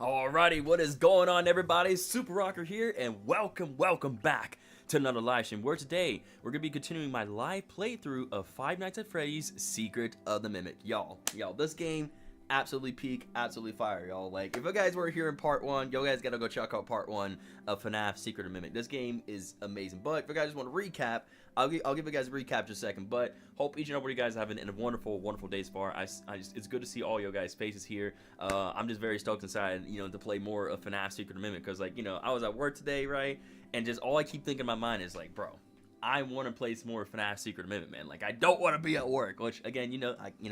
Alrighty, what is going on, everybody? Super Rocker here, and welcome back to another live stream, where today we're gonna be continuing my live playthrough of Five Nights at Freddy's Secret of the Mimic. Y'all, this game absolutely peak, absolutely fire, y'all. Like, if you guys were here in part one, you guys gotta go check out part one of FNAF Secret of the Mimic. This game is amazing. But if you guys just want to recap, I'll give you guys a recap just a second. But hope each and every one of you guys having a wonderful day so far. It's good to see all your guys' faces here. I'm just very stoked inside, to play more of FNAF Secret of the Mimic, because I was at work today, right? And just all I keep thinking in my mind is like, bro, I want to play some more FNAF Secret Mimic, man. Like, I don't want to be at work, which again,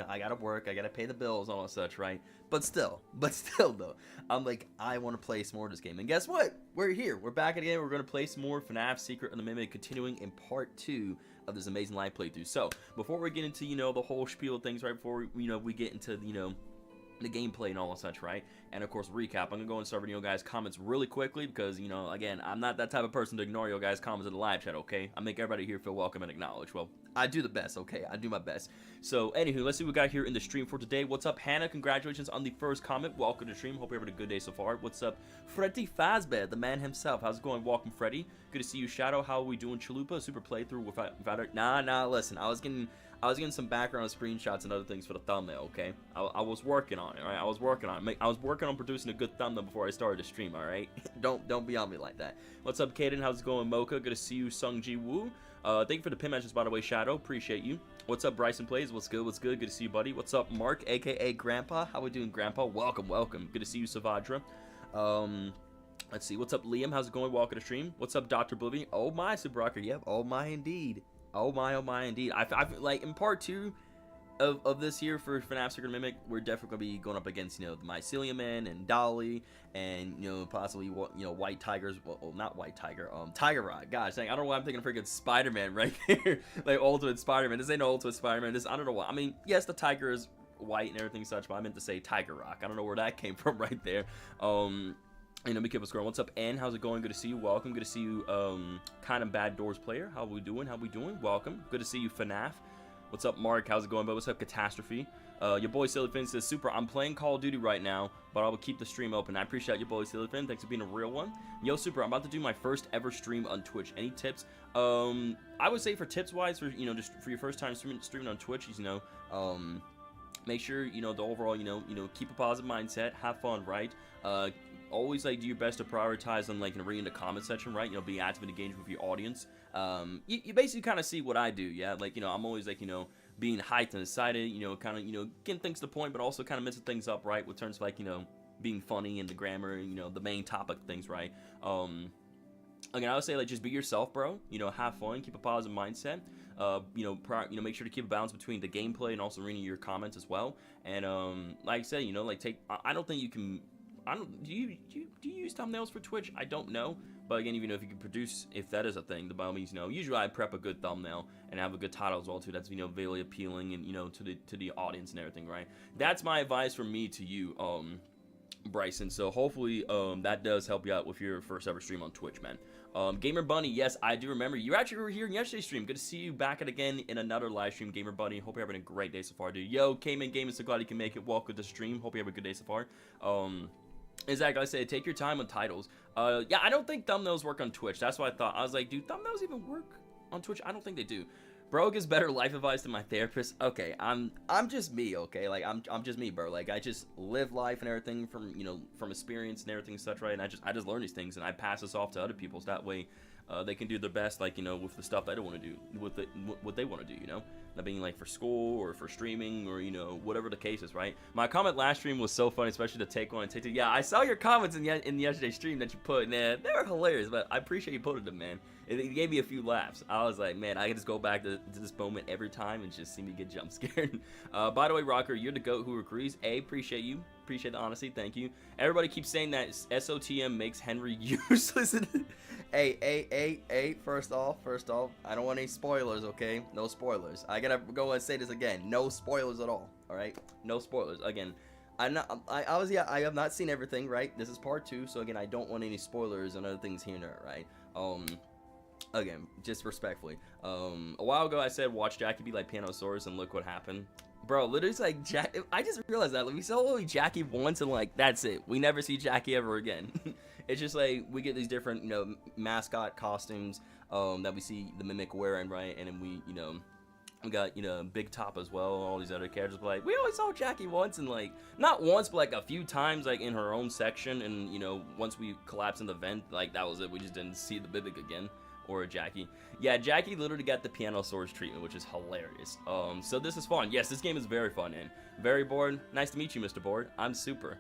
I gotta work, I gotta pay the bills and all that such, right? But still though, I'm like, I want to play some more of this game. And guess what? We're here. We're back again. We're gonna play some more FNAF Secret of the Mimic, continuing in part 2 of this amazing live playthrough. So before we get into the whole spiel of things, right? Before we get into the gameplay and all and such, right? And of course, recap. I'm gonna go and start reading you guys' comments really quickly because, again, I'm not that type of person to ignore your guys' comments in the live chat, okay? I make everybody here feel welcome and acknowledged. Well, I do the best, okay? I do my best. So, anywho, let's see what we got here in the stream for today. What's up, Hannah? Congratulations on the first comment. Welcome to the stream. Hope you're having a good day so far. What's up, Freddy Fazbear, the man himself? How's it going? Welcome, Freddy. Good to see you, Shadow. How are we doing, Chalupa? Super playthrough without Nah, listen. I was getting some background screenshots and other things for the thumbnail, okay? I was working on it, alright? I was working on producing a good thumbnail before I started the stream, alright? don't be on me like that. What's up, Kaden? How's it going, Mocha? Good to see you, Sung Ji Woo. Thank you for the pin matches, by the way, Shadow. Appreciate you. What's up, Bryson Plays? What's good? Good to see you, buddy. What's up, Mark, aka Grandpa? How we doing, Grandpa? Welcome. Good to see you, Savadra. Let's see. What's up, Liam? How's it going? Welcome to the stream. What's up, Dr. Oblivion? Oh my, Super Rocker. Yep. Oh my, indeed. Oh my, indeed. I feel like in part 2 of this here for FNAF Secret Mimic, we're definitely going to be going up against, the Mycelium Man and Dolly and, possibly, White Tigers. Well, not White Tiger, Tiger Rod. Gosh, dang, I don't know why I'm thinking of freaking Spider-Man right here. Like, Ultimate Spider-Man. This ain't no Ultimate Spider-Man. I don't know why. I mean, yes, the tiger is white and everything such, but I meant to say Tiger Rock. I don't know where that came from right there. We keep a score. What's up, Ann? How's it going? Good to see you. Welcome. Good to see you, kind of bad doors player. How we doing? Welcome. Good to see you, FNAF. What's up, Mark? How's it going? But what's up, Catastrophe? Your boy Silly Finn says, Super, I'm playing Call of Duty right now, but I will keep the stream open. I appreciate your boy Silly Finn. Thanks for being a real one. Yo, Super, I'm about to do my first ever stream on Twitch. Any tips? I would say for tips wise, for just for your first time streaming on Twitch, make sure the overall keep a positive mindset, have fun, right? Always do your best to prioritize on reading the comment section, right? Be active and engaged with your audience. You basically kind of see what I do, yeah. I'm always being hyped and excited, kind of getting things to the point, but also kind of mixing things up, right? With terms of being funny and the grammar, the main topic things, right? Again, I would say just be yourself, bro. Have fun, keep a positive mindset. Make sure to keep a balance between the gameplay and also reading your comments as well. And like I said, I don't think you can. Do you use thumbnails for Twitch? I don't know, but again, even if you can produce, if that is a thing, by all means, usually I prep a good thumbnail and have a good title as well too. That's very appealing and to the audience and everything, right? That's my advice from me to you, Bryson. So hopefully that does help you out with your first ever stream on Twitch, man. Gamer Bunny, yes, I do remember you actually were here in yesterday's stream. Good to see you back again in another live stream, Gamer Bunny. Hope you're having a great day so far, dude. Yo, Cayman Gaming, so glad you can make it. Welcome to the stream. Hope you have a good day so far. Exactly, I said take your time on titles. Yeah, I don't think thumbnails work on Twitch. That's what I thought. I was like, do thumbnails even work on Twitch? I don't think they do. Bro gives better life advice than my therapist. Okay, I'm just me, okay? I'm just me, bro. I just live life and everything from experience and everything and such, right? And I just learn these things and I pass this off to other people so that way they can do their best, with the stuff they don't want to do, with what they want to do, Not being for school or for streaming or whatever the case is, right? My comment last stream was so funny, especially the take one and take two. Yeah, I saw your comments in yesterday's stream that you put, and they were hilarious. But I appreciate you putting them, man. It gave me a few laughs. I was like, man, I can just go back to this moment every time and just see me get jump scared. By the way, Rocker, you're the goat who agrees. Appreciate you. Appreciate the honesty. Thank you. Everybody keeps saying that SOTM makes Henry useless. Hey, first off, I don't want any spoilers, okay? No spoilers. I gotta go and say this again. No spoilers at all right? No spoilers. Again, I have not seen everything, right? This is part 2, so again, I don't want any spoilers and other things here and there, right? Again, just respectfully. A while ago I said watch Jackie be like Pianosaurus and look what happened. Bro, literally, it's like I just realized that, like, we saw only Jackie once, and like that's it. We never see Jackie ever again. It's just like we get these different, mascot costumes that we see the Mimic wearing, right? And then we got, Big Top as well, all these other characters. But like we always saw Jackie once, and like not once, but like a few times, like in her own section. And once we collapsed in the vent, like that was it. We just didn't see the Mimic again. Or Jackie. Yeah, Jackie literally got the piano source treatment, which is hilarious. So this is fun. Yes, this game is very fun and very bored. Nice to meet you, Mr. Board. I'm Super.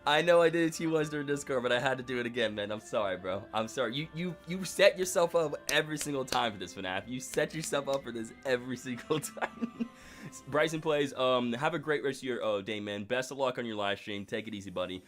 I know I did it to you once during Discord, but I had to do it again, man. I'm sorry, bro. I'm sorry. You set yourself up every single time for this, FNAF. You set yourself up for this every single time. Bryson plays. Have a great rest of your day, man. Best of luck on your live stream. Take it easy, buddy.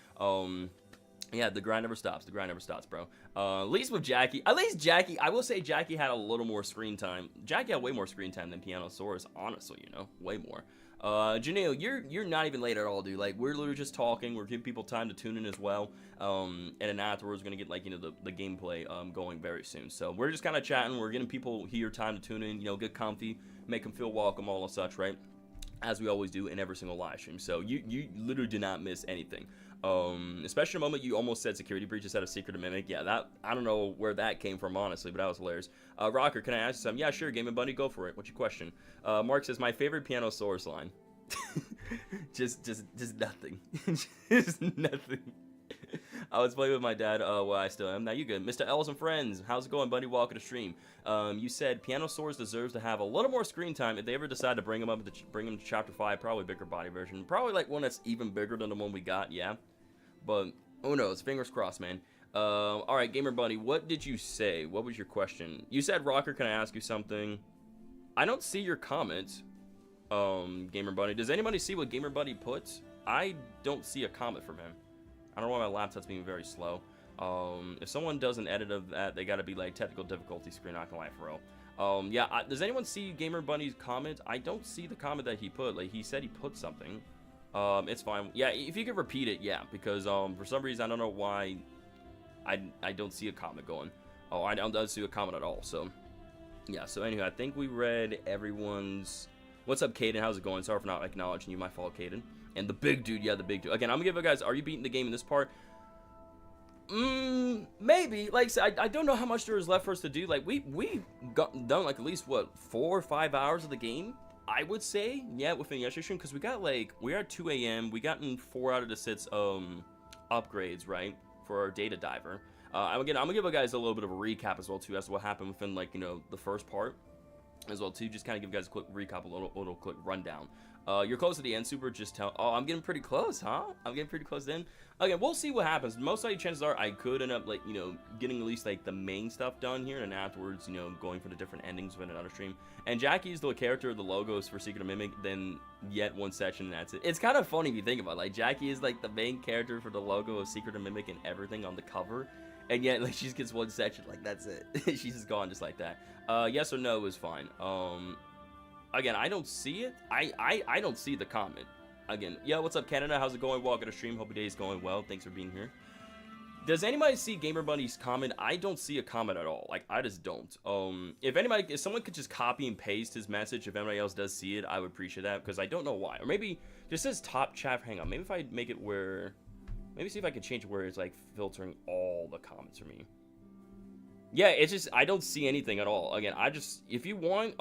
Yeah, the grind never stops. The grind never stops, bro. At least with Jackie. At least Jackie, I will say Jackie had a little more screen time. Jackie had way more screen time than Pianosaurus, honestly, way more. Janelle, you're not even late at all, dude. Like, we're literally just talking. We're giving people time to tune in as well. And then afterwards, we're going to get, like, the gameplay going very soon. So we're just kind of chatting. We're getting people here time to tune in, get comfy, make them feel welcome, all and such, right? As we always do in every single live stream. So you literally did not miss anything. Especially the moment you almost said security breach instead of secret mimic. Yeah, that, I don't know where that came from, honestly, but that was hilarious. Rocker, can I ask you something? Yeah, sure, Game and Bunny, go for it. What's your question? Mark says, my favorite piano source line. just nothing. Just nothing. I was playing with my dad, well, I still am. Now you good. Mr. L's and friends, how's it going, buddy? Welcome to stream. You said Pianosaurus deserves to have a little more screen time. If they ever decide to bring him up, bring him to Chapter 5, probably bigger body version. Probably like one that's even bigger than the one we got, yeah. But who knows? Fingers crossed, man. All right, Gamer Buddy, what did you say? What was your question? You said, Rocker, can I ask you something? I don't see your comment, Gamer Buddy. Does anybody see what Gamer Buddy puts? I don't see a comment from him. I don't know why my laptop's being very slow. If someone does an edit of that, they gotta be like technical difficulty screen, not gonna lie, for real. Yeah, does anyone see Gamer Bunny's comment? I don't see the comment that he put. Like, he said he put something. It's fine. Yeah, if you could repeat it, yeah, because for some reason I don't know why I don't see a comment going. Oh, I don't see a comment at all. So yeah. So anyway, I think we read everyone's. What's up, Caden? How's it going? Sorry for not acknowledging you. My fault, Caden. And the big dude, yeah, the big dude. Again, I'm gonna give you guys. Are you beating the game in this part? Maybe. Like I said, I don't know how much there is left for us to do. Like we got done like at least what 4 or 5 hours of the game. I would say, yeah, within yesterday's stream, because we are at 2 a.m. We gotten 4 out of the 6 upgrades, right, for our data diver. Again, I'm gonna give you guys a little bit of a recap as well too as to what happened within like the first part as well too. Just kind of give you guys a quick recap, a little quick rundown. You're close to the end, Super. Just tell. Oh, I'm getting pretty close, huh? I'm getting pretty close then. Again, we'll see what happens. Most likely, chances are I could end up like getting at least like the main stuff done here, and afterwards, going for the different endings within another stream. And Jackie's the character, the logos for Secret of Mimic. Then yet one section, and that's it. It's kind of funny if you think about it. Like Jackie is like the main character for the logo of Secret of Mimic and everything on the cover. And yet, like, she just gets one section, like, that's it. She's just gone just like that. Yes or no is fine. Again, I don't see it. I don't see the comment. Again, yo, what's up, Canada? How's it going? Welcome to stream. Hope your day is going well. Thanks for being here. Does anybody see Gamer Bunny's comment? I don't see a comment at all. Like, I just don't. If someone could just copy and paste his message, if anybody else does see it, I would appreciate that, because I don't know why. Or maybe just says top chat. Hang on. Maybe if I make it where... Maybe see if I can change it where it's, like, filtering all the comments for me. Yeah, it's just... I don't see anything at all. Again, if you want,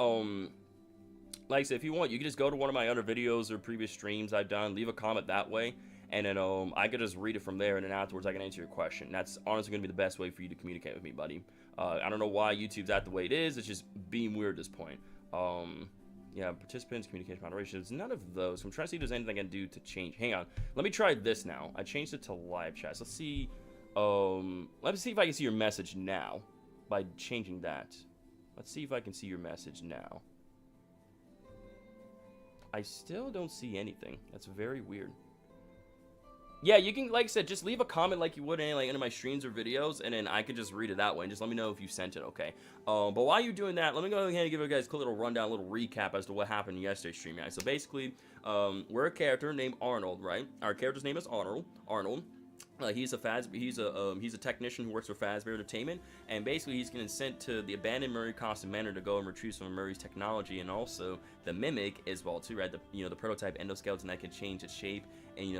like I said, if you want, you can just go to one of my other videos or previous streams I've done, leave a comment that way, and then I could just read it from there, and then afterwards I can answer your question. That's honestly going to be the best way for you to communicate with me, buddy. I don't know why YouTube's at the way it is. It's just being weird at this point. Yeah, participants, communication moderation. There's none of those. I'm trying to see if there's anything I can do to change. Hang on. Let me try this now. I changed it to live chat. So let's see. Let's see if I can see your message now by changing that. Let's see if I can see your message now. I still don't see anything. That's very weird. Yeah, you can, like I said, just leave a comment like you would in like any of my streams or videos, and then I can just read it that way, and just let me know if you sent it, okay? But while you're doing that, let me go ahead and give you guys a quick little rundown, a little recap as to what happened in yesterday's stream, guys. So basically, we're a character named Arnold, right? Our character's name is Arnold. He's a technician who works for Fazbear Entertainment, and basically he's getting sent to the abandoned Murray Constant Manor to go and retrieve some of Murray's technology, and also the Mimic as well too, right? The prototype endoskeleton that can change its shape and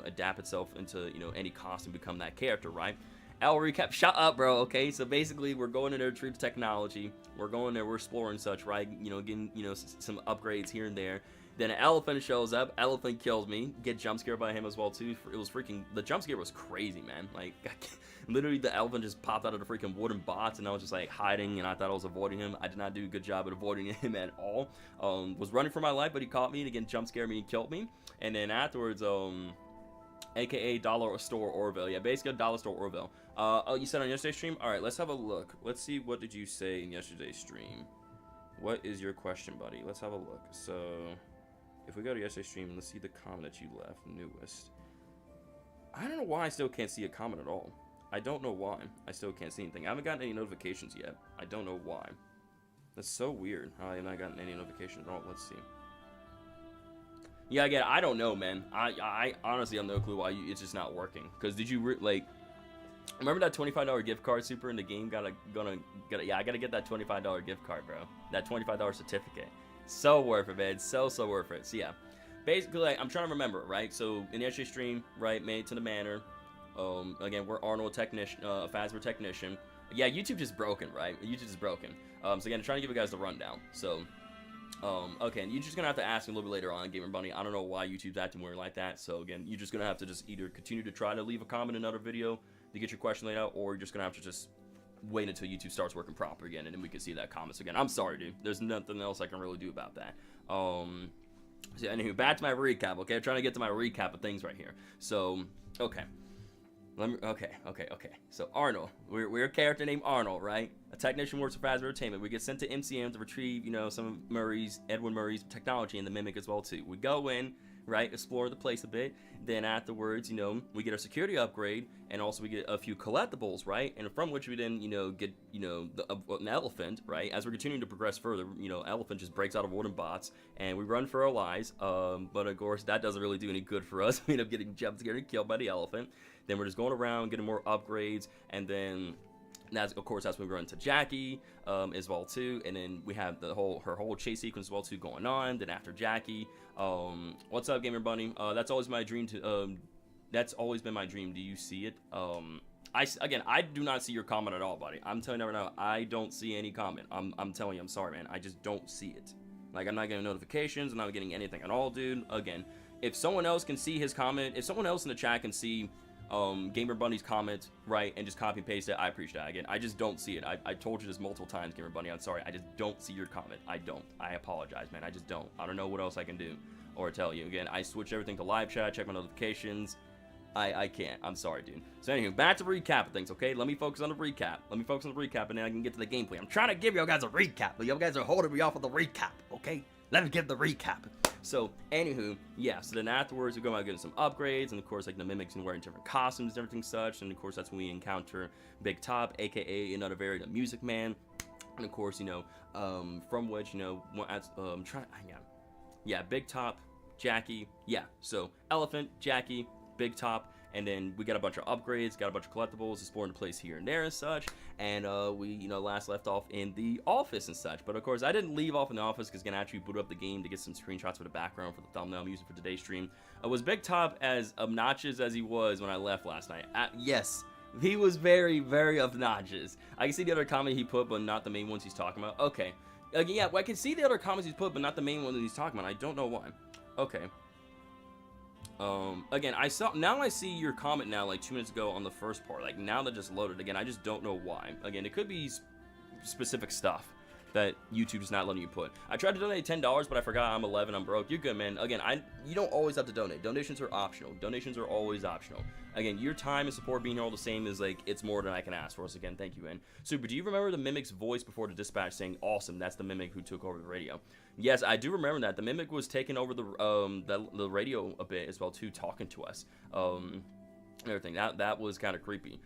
adapt itself into any costume, become that character, right? I'll recap. Shut up, bro. Okay, so basically we're going in there to retrieve the technology. We're going there, we're exploring such, right? Getting some upgrades here and there. Then an elephant shows up. Elephant kills me. Get jump scared by him as well too. It was freaking. The jump scare was crazy, man. Like, literally, the elephant just popped out of the freaking wooden box, and I was just like hiding, and I thought I was avoiding him. I did not do a good job at avoiding him at all. Was running for my life, but he caught me and again jump scared me and killed me. And then afterwards, AKA Dollar Store Orville. Yeah, basically Dollar Store Orville. Oh, you said on yesterday's stream. All right, let's have a look. Let's see, what did you say in yesterday's stream? What is your question, buddy? Let's have a look. So, if we go to yesterday's stream, let's see the comment that you left, newest. I don't know why I still can't see a comment at all. I don't know why I still can't see anything. I haven't gotten any notifications yet. I don't know why. That's so weird how I have not gotten any notifications at all. Let's see. Yeah, again, I don't know, man. I honestly have no clue why it's just not working. Because did you, like... Remember that $25 gift card, Super, in the game? Yeah, I gotta get that $25 gift card, bro. That $25 certificate. So worth it, man. So worth it. So, yeah. Basically, like, I'm trying to remember, right? So, in yesterday's stream, right, made it to the manor. Again, we're Arnold technician, Fazbear technician. Yeah, YouTube just broken, right? YouTube is broken. So, again, I'm trying to give you guys the rundown. So, okay, and you're just gonna have to ask me a little bit later on, Gamer Bunny. I don't know why YouTube's acting weird like that. So, again, you're just gonna have to just either continue to try to leave a comment in another video to get your question laid out, or you're just gonna have to just wait until YouTube starts working proper again, and then we can see that comments again. I'm sorry, dude. There's nothing else I can really do about that. So anyway, back to my recap, okay? I'm trying to get to my recap of things right here. So, okay. Okay. So, Arnold. We're a character named Arnold, right? A technician works for Fazbear Entertainment. We get sent to MCM to retrieve, some of Edwin Murray's technology and the Mimic as well, too. We go in, right, explore the place a bit. Then afterwards, we get our security upgrade, and also we get a few collectibles, right? And from which we then, get, an elephant, right? As we're continuing to progress further, elephant just breaks out of wooden bots, and we run for our lives. But of course, that doesn't really do any good for us. We end up getting jumped scared and killed by the elephant. Then we're just going around, getting more upgrades, and then that's when we run to Jackie as well too, and then we have her whole chase sequence as well too going on. Then after Jackie, what's up, Gamer Bunny? That's always my dream to. That's always been my dream. Do you see it? I do not see your comment at all, buddy. I'm telling you right now, I don't see any comment. I'm telling you, I'm sorry, man. I just don't see it. Like, I'm not getting notifications. I'm not getting anything at all, dude. Again, if someone else can see his comment, if someone else in the chat can see Gamer Bunny's comment, right, and just copy and paste it, I appreciate that. Again, I just don't see it. I told you this multiple times, Gamer Bunny. I'm sorry. I just don't see your comment. I don't. I apologize, man. I just don't. I don't know what else I can do or tell you. Again, I switch everything to live chat, check my notifications. I can't. I'm sorry, dude. So anyway, back to recap of things, okay? Let me focus on the recap. And then I can get to the gameplay. I'm trying to give you guys a recap, but you guys are holding me off of the recap, okay? Let me give the recap. So, anywho, yeah, so then afterwards, we go out getting some upgrades, and of course, like, the Mimics and wearing different costumes and everything such, and of course, that's when we encounter Big Top, aka another variant of Music Man, and of course, from which, Big Top, Jackie, yeah, so Elephant, Jackie, Big Top, and then we got a bunch of upgrades, got a bunch of collectibles, exploring the place here and there and such, and we, last left off in the office and such. But of course, I didn't leave off in the office because I actually boot up the game to get some screenshots for the background for the thumbnail I'm using for today's stream. Was Big Top as obnoxious as he was when I left last night? Yes, he was very, very obnoxious. I can see the other comment he put, but not the main ones he's talking about. Okay, yeah, well, I can see the other comments he's put, but not the main one that he's talking about. I don't know why. Okay. Again, I see your comment now, like 2 minutes ago on the first part, like now that just loaded. Again, I just don't know why. Again, it could be specific stuff that YouTube is not letting you put. I tried to donate $10, but I forgot I'm 11, I'm broke. You're good, man. Again, you don't always have to donate. Donations are optional. Donations are always optional. Again, your time and support being here all the same is like, it's more than I can ask for. So again, thank you, man. Super, do you remember the Mimic's voice before the dispatch saying, awesome, that's the Mimic who took over the radio? Yes, I do remember that. The Mimic was taking over the radio a bit as well, too, talking to us. Everything. That was kind of creepy.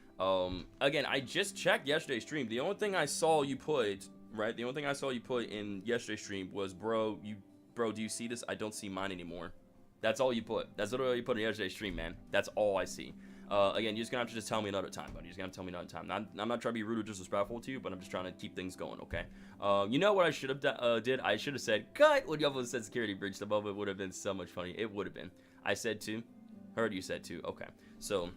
Again, I just checked yesterday's stream. The only thing I saw you put... Right, the only thing I saw you put in yesterday's stream was, bro, do you see this? I don't see mine anymore. That's all you put. That's literally all you put in yesterday's stream, man. That's all I see. Again, you're just gonna have to just tell me another time, buddy. You're just gonna have to tell me another time. I'm not trying to be rude or disrespectful to you, but I'm just trying to keep things going, okay? You know what I should have did? I should have said cut when you almost said security breach. The moment would have been so much funny. It would have been. I said two. Heard you said two. Okay. So,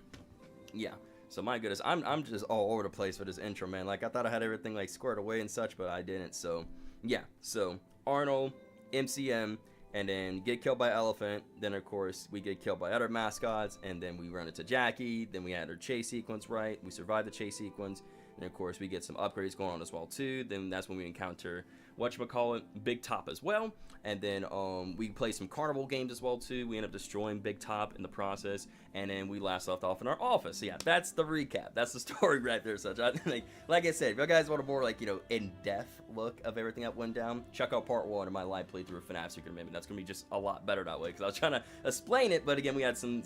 yeah. So my goodness, I'm just all over the place for this intro, man. Like I thought I had everything like squared away and such, but I didn't. So yeah. So Arnold, MCM, and then get killed by elephant. Then of course we get killed by other mascots, and then we run into Jackie. Then we had our chase sequence right. We survived the chase sequence, and of course we get some upgrades going on as well too. Then that's when we encounter whatchamacallit, Big Top as well. And then we play some carnival games as well too. We end up destroying Big Top in the process, and then we last left off in our office. So yeah, that's the recap. That's the story right there. Such like I said, if you guys want a more like in-depth look of everything that went down, check out part 1 of my live playthrough of FNAF Secret Amendment. That's gonna be just a lot better that way, because I was trying to explain it, but again we had some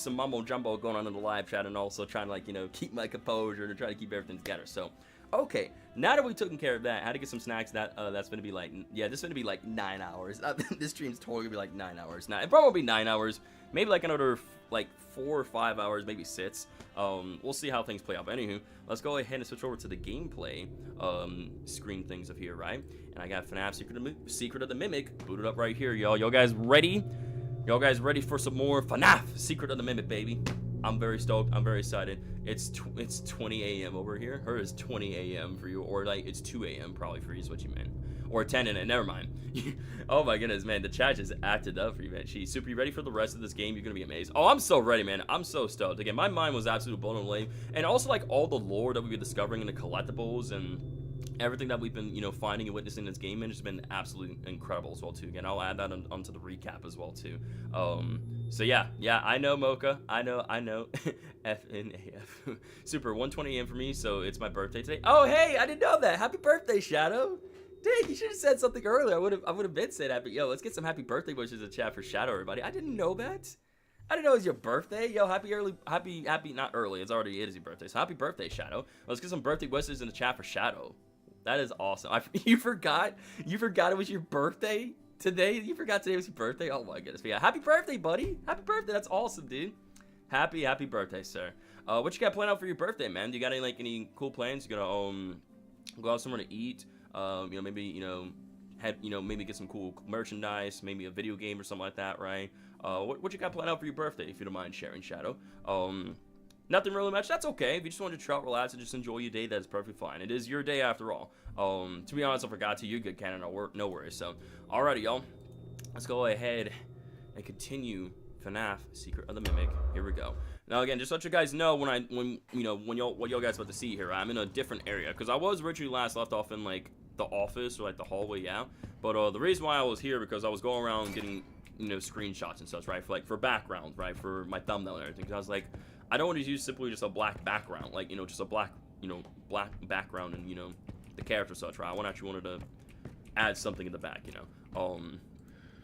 mumbo jumbo going on in the live chat, and also trying to like keep my composure and try to keep everything together. So. Okay, now that we've taken care of that, I had to get some snacks. That's gonna be like, yeah, this is gonna be like 9 hours. This stream's totally gonna be like 9 hours. Now it probably be 9 hours, maybe like another like 4 or 5 hours, maybe 6. We'll see how things play out. But anywho, let's go ahead and switch over to the gameplay screen things of here, right? And I got FNAF Secret of the Mimic booted up right here, y'all. Y'all guys ready? Y'all guys ready for some more FNAF Secret of the Mimic, baby? I'm very stoked. I'm very excited. It's 20 a.m. over here. Her is 20 a.m. for you, or like it's 2 a.m. probably for you is what you meant, or 10 in it. Never mind. Oh my goodness, man, the chat just acted up for you, man. Super, you ready for the rest of this game? You're gonna be amazed. Oh, I'm so ready, man. I'm so stoked. Again, my mind was absolutely blown away, and also like all the lore that we've been discovering in the collectibles and everything that we've been finding and witnessing in this game, and it's been absolutely incredible as well too. Again, I'll add that onto the recap as well too. So yeah, I know Mocha, I know FNAF. Super, 1:20 a.m. for me, so it's my birthday today. Oh hey, I didn't know that. Happy birthday, Shadow. Dang, you should have said something earlier. I would have been saying that, but yo, let's get some happy birthday wishes in chat for Shadow, everybody. I didn't know that. I didn't know it was your birthday. Yo, happy, not early. It is your birthday. So happy birthday, Shadow. Let's get some birthday wishes in the chat for Shadow. That is awesome. You forgot it was your birthday today? You forgot today was your birthday? Oh my goodness. But yeah, happy birthday, buddy. Happy birthday. That's awesome, dude. Happy birthday, sir. What you got planned out for your birthday, man? Do you got any cool plans? You gonna go out somewhere to eat? Maybe maybe get some cool merchandise, maybe a video game or something like that, right? What you got planned out for your birthday, if you don't mind sharing, Shadow? Nothing really much. That's okay. If you just want to chill out, relax, and just enjoy your day, that is perfectly fine. It is your day after all. To be honest, I forgot to. You're good, Cannon. No worries. So, alrighty, y'all. Let's go ahead and continue FNAF Secret of the Mimic. Here we go. Now, again, just to let you guys know what y'all guys about to see here. I'm in a different area because I was originally last left off in like the office or like the hallway, yeah. But the reason why I was here because I was going around getting screenshots and such, right? For background, right? For my thumbnail and everything. Because I was like, I don't want to use simply just a black background, like just a black background and the character such, right? I actually wanted to add something in the back, You're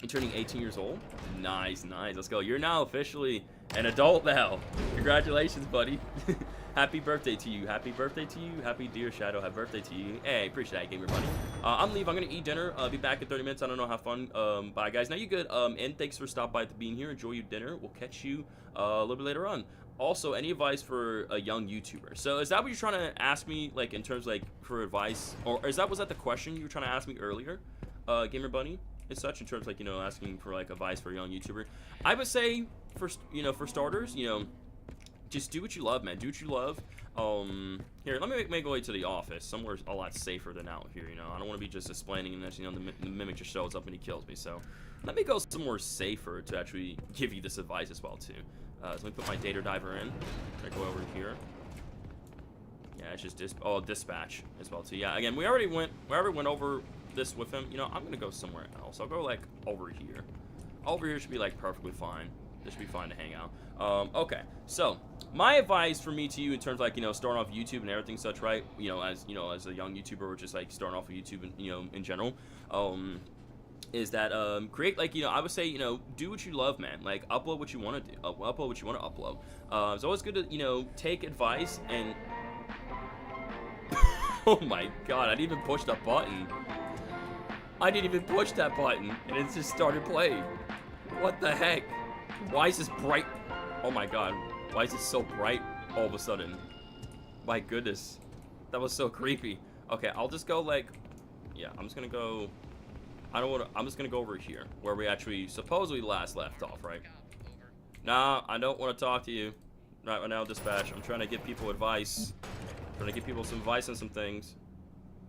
turning 18 years old. Nice. Let's go. You're now officially an adult now. Congratulations, buddy. Happy birthday to you. Happy dear Shadow. Happy birthday to you. Hey, appreciate that, gamer buddy. I'm leaving. I'm gonna eat dinner. I'll be back in 30 minutes. I don't know. Have fun. Bye, guys. Now you good. And thanks for stopping by being here. Enjoy your dinner. We'll catch you a little bit later on. Also, any advice for a young YouTuber? So is that what you're trying to ask me, like in terms like for advice, or was that the question you were trying to ask me earlier, gamer bunny? And such in terms like asking for like advice for a young YouTuber. I would say for starters, just do what you love, man. Do what you love. Here, let me make my way to the office. Somewhere a lot safer than out here. I don't want to be just explaining and then the mimic just shows up and he kills me. So let me go somewhere safer to actually give you this advice as well too. So let me put my data diver in. I go over here. Yeah, it's just dispatch as well too. Yeah, again, we already went over this with him. I'm gonna go somewhere else. I'll go like over here. Over here should be like perfectly fine. This should be fine to hang out. Okay, so my advice for me to you in terms of like starting off YouTube and everything such, right? As a young YouTuber or just like starting off with YouTube and in general, is that create like I would say do what you love, man. Like upload what you want to do, upload what you want to upload. It's always good to take advice and oh my god, I didn't even push that button. I didn't even push that button and it just started playing. What the heck? Why is this bright? Oh my god. Why is it so bright all of a sudden? My goodness. That was so creepy. Okay, I'll just go like... Yeah, I'm just gonna go... I'm just gonna go over here, where we actually supposedly last left off, right? Nah, I don't want to talk to you. Right now, dispatch. I'm trying to give people advice. Trying to give people some advice on some things.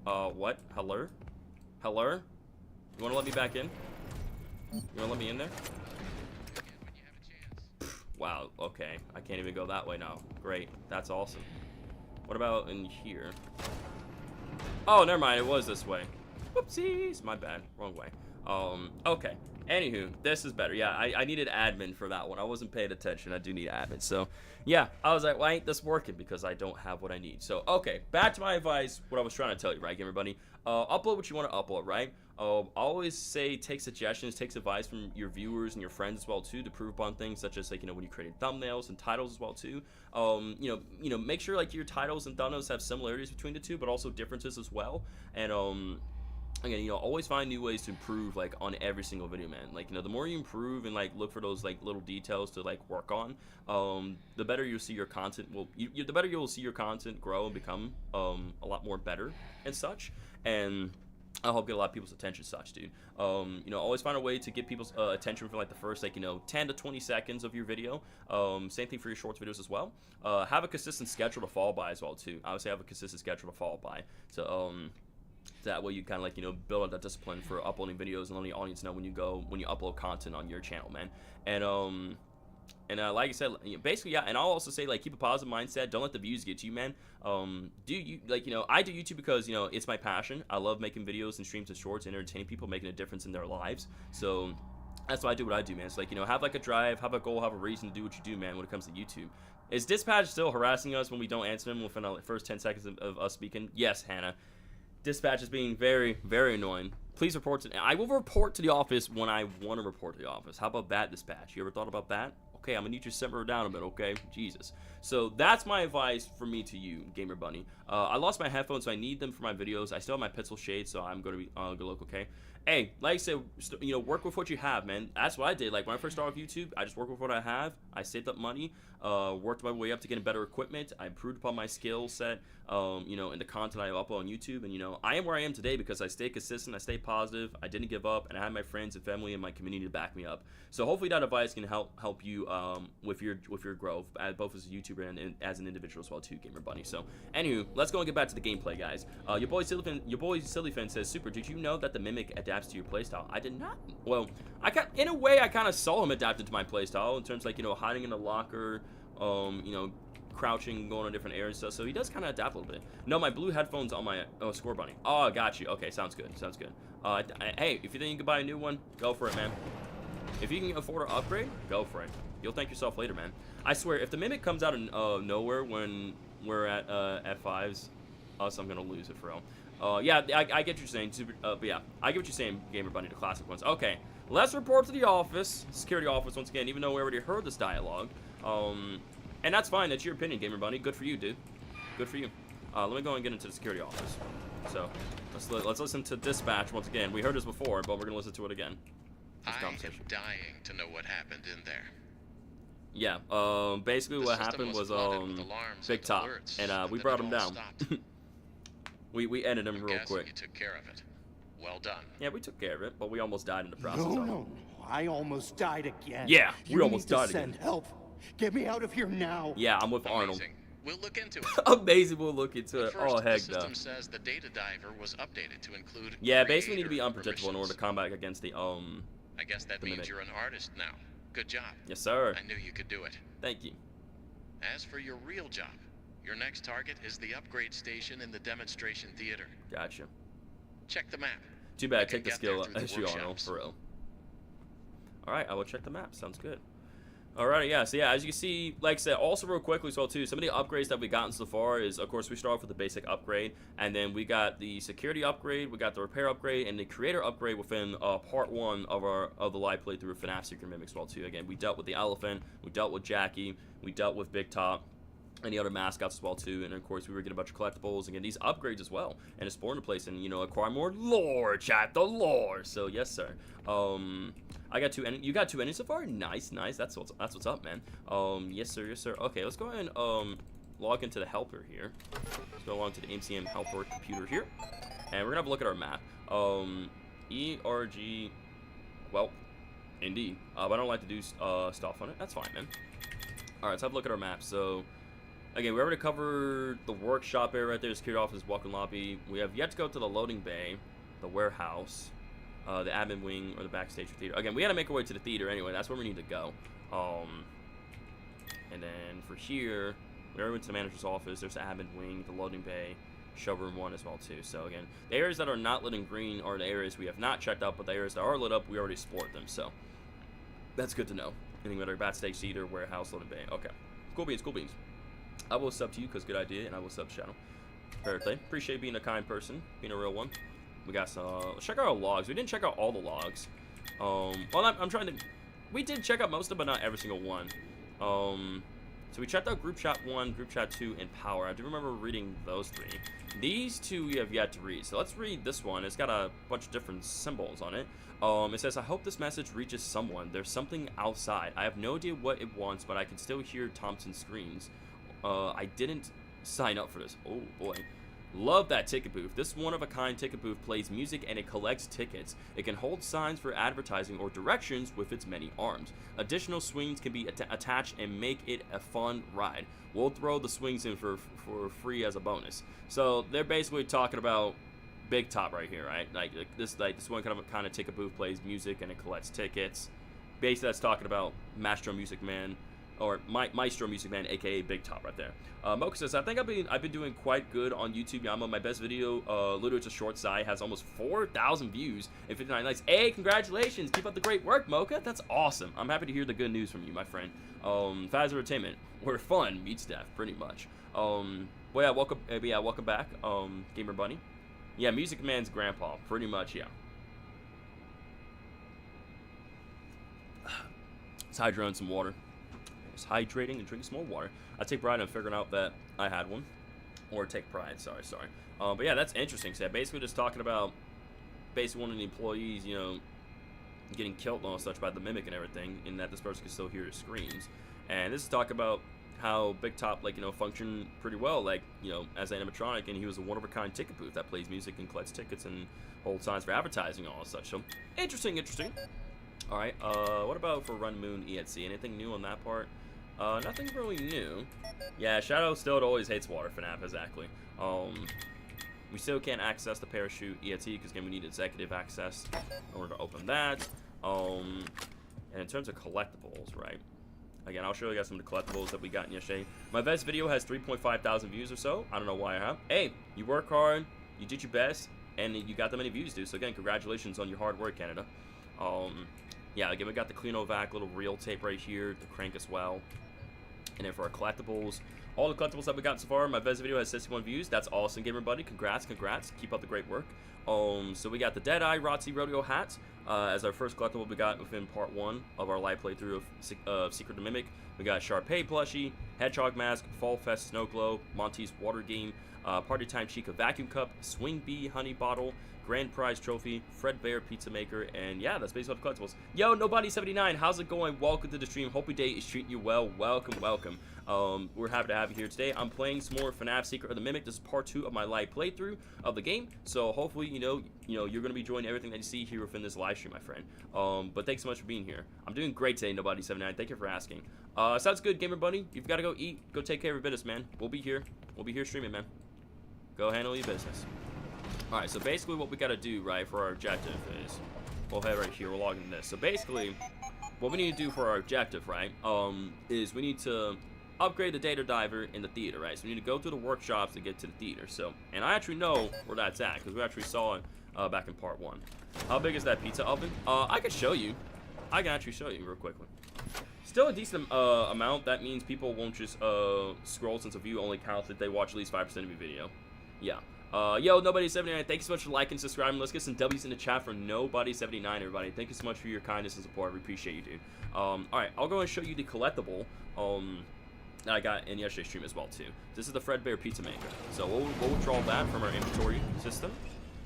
What? Hello? Hello? You want to let me back in? You want to let me in there? Wow, okay. I can't even go that way now. Great. That's awesome. What about in here? Oh, never mind. It was this way. Whoopsies. My bad. Wrong way. Okay. Anywho, this is better. Yeah, I needed admin for that one. I wasn't paying attention. I do need admin. So, yeah, I was like, why ain't this working? Because I don't have what I need. So, okay, back to my advice, what I was trying to tell you, right, everybody? Upload what you want to upload, right? Always say take suggestions, take advice from your viewers and your friends as well, too, to prove upon things such as, like, you know, when you create thumbnails and titles as well, too. You know, make sure, like, your titles and thumbnails have similarities between the two, but also differences as well. And, again, you know, always find new ways to improve, like, on every single video, man. Like, you know, the more you improve and, like, look for those, like, little details to, like, work on, the better you'll see your content the better you'll see your content grow and become, a lot more better and such. And I hope get a lot of people's attention such, dude. You know, always find a way to get people's attention for, like, the first, like, you know, 10 to 20 seconds of your video. Same thing for your shorts videos as well. Have a consistent schedule to follow by as well, too. I would say have a consistent schedule to follow by. So, that way you kind of, like, you know, build up that discipline for uploading videos and letting the audience know when you upload content on your channel, man. And like I said, basically, yeah. And I'll also say, like, keep a positive mindset. Don't let the views get to you, man. Like, you know, I do YouTube because, you know, it's my passion. I love making videos and streams and shorts and entertaining people, making a difference in their lives. So that's why I do what I do, man. It's like, you know, have like a drive, have a goal, have a reason to do what you do, man, when it comes to YouTube. Is Dispatch still harassing us when we don't answer him within the first 10 seconds of us speaking? Yes, Hannah. Dispatch is being very, very annoying. Please report to... I will report to the office when I want to report to the office. How about that, Dispatch? You ever thought about that? Okay, I'm going to need you to simmer her down a bit, okay? Jesus. So that's my advice for me to you, Gamer Bunny. I lost my headphones, so I need them for my videos. I still have my Pixel shades, so I'm going to be good look, okay? Hey, like I said, you know, work with what you have, man. That's what I did. Like, when I first started with YouTube, I just worked with what I have. I saved up money, worked my way up to getting better equipment. I improved upon my skill set, you know, in the content I upload on YouTube. And, you know, I am where I am today because I stayed consistent, I stayed positive, I didn't give up, and I had my friends and family and my community to back me up. So hopefully that advice can help you with your growth, both as a YouTuber and as an individual as well, too, Gamer Bunny. So, anywho, let's go and get back to the gameplay, guys. Your boy Sillyfin says, Super, did you know that the Mimic adapts to your playstyle? I did not. Well, in a way, I kind of saw him adapted to my playstyle in terms of, like, you know, hiding in a locker, you know, crouching, going on different areas and stuff. So he does kind of adapt a little bit. No, my blue headphones on my Score Bunny. Oh, I got you. Okay, sounds good. Sounds good. Hey, if you think you can buy a new one, go for it, man. If you can afford an upgrade, go for it. You'll thank yourself later, man. I swear, if the Mimic comes out of nowhere when we're at F5s, I'm gonna lose it for real. Yeah, I get what you're saying, but yeah, I get what you're saying, Gamer Bunny, the classic ones. Okay, let's report to the office, security office once again, even though we already heard this dialogue. And that's fine, that's your opinion, Gamer Bunny. Good for you, dude. Good for you. Let me go and get into the security office. So, let's listen to Dispatch once again. We heard this before, but we're gonna listen to it again. I am dying to know what happened in there. Yeah, basically what happened was, Big Top, and we brought him down. we ended him real quick. You took care of it. Well done. Yeah, we took care of it, but we almost died in the process. No, I almost died again. Yeah, we almost died again. Send help. Get me out of here now. Yeah, I'm with Arnold. We'll look into it. Amazing, we'll look into it. Oh, heck no. The system says the data diver was updated to include. Yeah, basically need to be unpredictable in order to combat against the I guess that means you're an artist now. Good job. Yes, sir. I knew you could do it. Thank you. As for your real job, your next target is the upgrade station in the demonstration theater. Gotcha. Check the map. Too bad, take the skill issue on for real. Alright, I will check the map. Sounds good. Alright, yeah, so yeah, as you can see, like I said, also real quickly as well too, some of the upgrades that we've gotten so far is, of course, we start off with the basic upgrade, and then we got the security upgrade, we got the repair upgrade, and the creator upgrade within part 1 of the live playthrough of FNAF Secret Mimic as well too. Again, we dealt with the elephant, we dealt with Jackie, we dealt with Big Top, any other mascots as well too, and of course we were getting a bunch of collectibles and getting these upgrades as well, and exploring the place and, you know, acquire more lore, chat, the lore. So yes sir. I got 2 you got 2 endings so far. Nice. That's what's up, man. Yes sir. Okay, let's go ahead and log into the helper here. Let's go along to the MCM helper computer here, and we're gonna have a look at our map. ERG, well, indeed, but I don't like to do stuff on it. That's fine, man. All right, let's have a look at our map. So again, we already covered the workshop area right there, security office, welcome lobby. We have yet to go to the loading bay, the warehouse, the admin wing, or the backstage or theater. Again, we gotta make our way to the theater anyway. That's where we need to go. And then for here, we already went to the manager's office. There's the admin wing, the loading bay, showroom 1 as well too. So again, the areas that are not lit in green are the areas we have not checked out, but the areas that are lit up, we already explored them. So that's good to know. Anything better? Backstage, theater, warehouse, loading bay. Okay, cool beans. I will sub to you because good idea, and I will sub channel. Fair play. Appreciate being a kind person, being a real one. We got some. Let's check out our logs. We didn't check out all the logs. Well, I'm trying to. We did check out most of them, but not every single one. So we checked out group chat 1, group chat 2, and power. I do remember reading those 3. These 2 we have yet to read. So let's read this one. It's got a bunch of different symbols on it. It says, I hope this message reaches someone. There's something outside. I have no idea what it wants, but I can still hear Thompson's screams. I didn't sign up for this. Oh boy. Love that ticket booth. This one-of-a-kind ticket booth plays music and it collects tickets. It can hold signs for advertising or directions with its many arms. Additional swings can be attached and make it a fun ride. We'll throw the swings in for free as a bonus. So they're basically talking about Big Top right here, right? Like this one kind of ticket booth plays music and it collects tickets. Basically, that's talking about Maestro Music Man, or Maestro Music Man, aka Big Top, right there. Mocha says, I think I've been doing quite good on YouTube, Yama. My best video, literally it's a short side, has almost 4,000 views and 59 likes. Hey, congratulations! Keep up the great work, Mocha. That's awesome. I'm happy to hear the good news from you, my friend. Faz Entertainment, where fun meets death, pretty much. Well, yeah, welcome back, Gamer Bunny. Yeah, Music Man's grandpa, pretty much, yeah. Let's hydrate on some water. Hydrating and drinking some more water. I take pride in figuring out that I had one, or take pride. Sorry. But yeah, that's interesting. So basically, just talking about basically one of the employees, you know, getting killed and all such by the mimic and everything, and that this person can still hear his screams. And this is talk about how Big Top, like, you know, functioned pretty well, like, you know, as an animatronic, and he was a one-of-a-kind ticket booth that plays music and collects tickets and holds signs for advertising and all such. So interesting. All right. What about for Run Moon ETC? Anything new on that part? Nothing really new. Yeah, Shadow still always hates water, FNAF, exactly. We still can't access the parachute ET because again we need executive access in order to open that. And in terms of collectibles, right? Again, I'll show you guys some of the collectibles that we got in yesterday. My best video has 3.5 thousand views or so. I don't know why I have. Hey, you work hard, you did your best, and you got that many views, dude. So again, congratulations on your hard work, Canada. Yeah, again, we got the Cleanovac little reel tape right here, the crank as well. And then for our collectibles, all the collectibles that we got so far, my best video has 61 views. That's awesome, Gamer Buddy. Congrats. Keep up the great work. So we got the Deadeye Rotzi Rodeo hat as our first collectible we got within part 1 of our live playthrough of Secret the Mimic. We got Sharpay plushie, Hedgehog mask, Fall Fest Snow Globe, Monty's water game, Party Time Chica vacuum cup, Swing Bee honey bottle, Grand Prize trophy, Fred Bear pizza maker, and yeah, that's basically all the collectibles. Yo, Nobody79, how's it going? Welcome to the stream. Hope your day is treating you well. Welcome. We're happy to have you here today. I'm playing some more FNAF Secret of the Mimic. This is part 2 of my live playthrough of the game. So hopefully, you know, you're gonna be enjoying everything that you see here within this live stream, my friend. But thanks so much for being here. I'm doing great today, Nobody79. Thank you for asking. Sounds good, Gamer Buddy. You've got to go eat. Go take care of your business, man. We'll be here. We'll be here streaming, man. Go handle your business. Alright, so basically what we gotta do, right, for our objective is, we'll head right here, we'll log into this. So basically, what we need to do for our objective, right, is we need to upgrade the data diver in the theater, right? So we need to go through the workshops to get to the theater. So, and I actually know where that's at, because we actually saw it back in part 1. How big is that pizza oven? I could show you. I can actually show you real quickly. Still a decent amount. That means people won't just scroll, since a view only counts if they watch at least 5% of your video. Yeah. Yo, Nobody79, thank you so much for liking, subscribing. Let's get some W's in the chat for Nobody79, everybody. Thank you so much for your kindness and support. We appreciate you, dude. Alright, I'll go and show you the collectible. that I got in yesterday's stream as well too. This is the Fredbear Pizza Maker. So we'll withdraw that from our inventory system.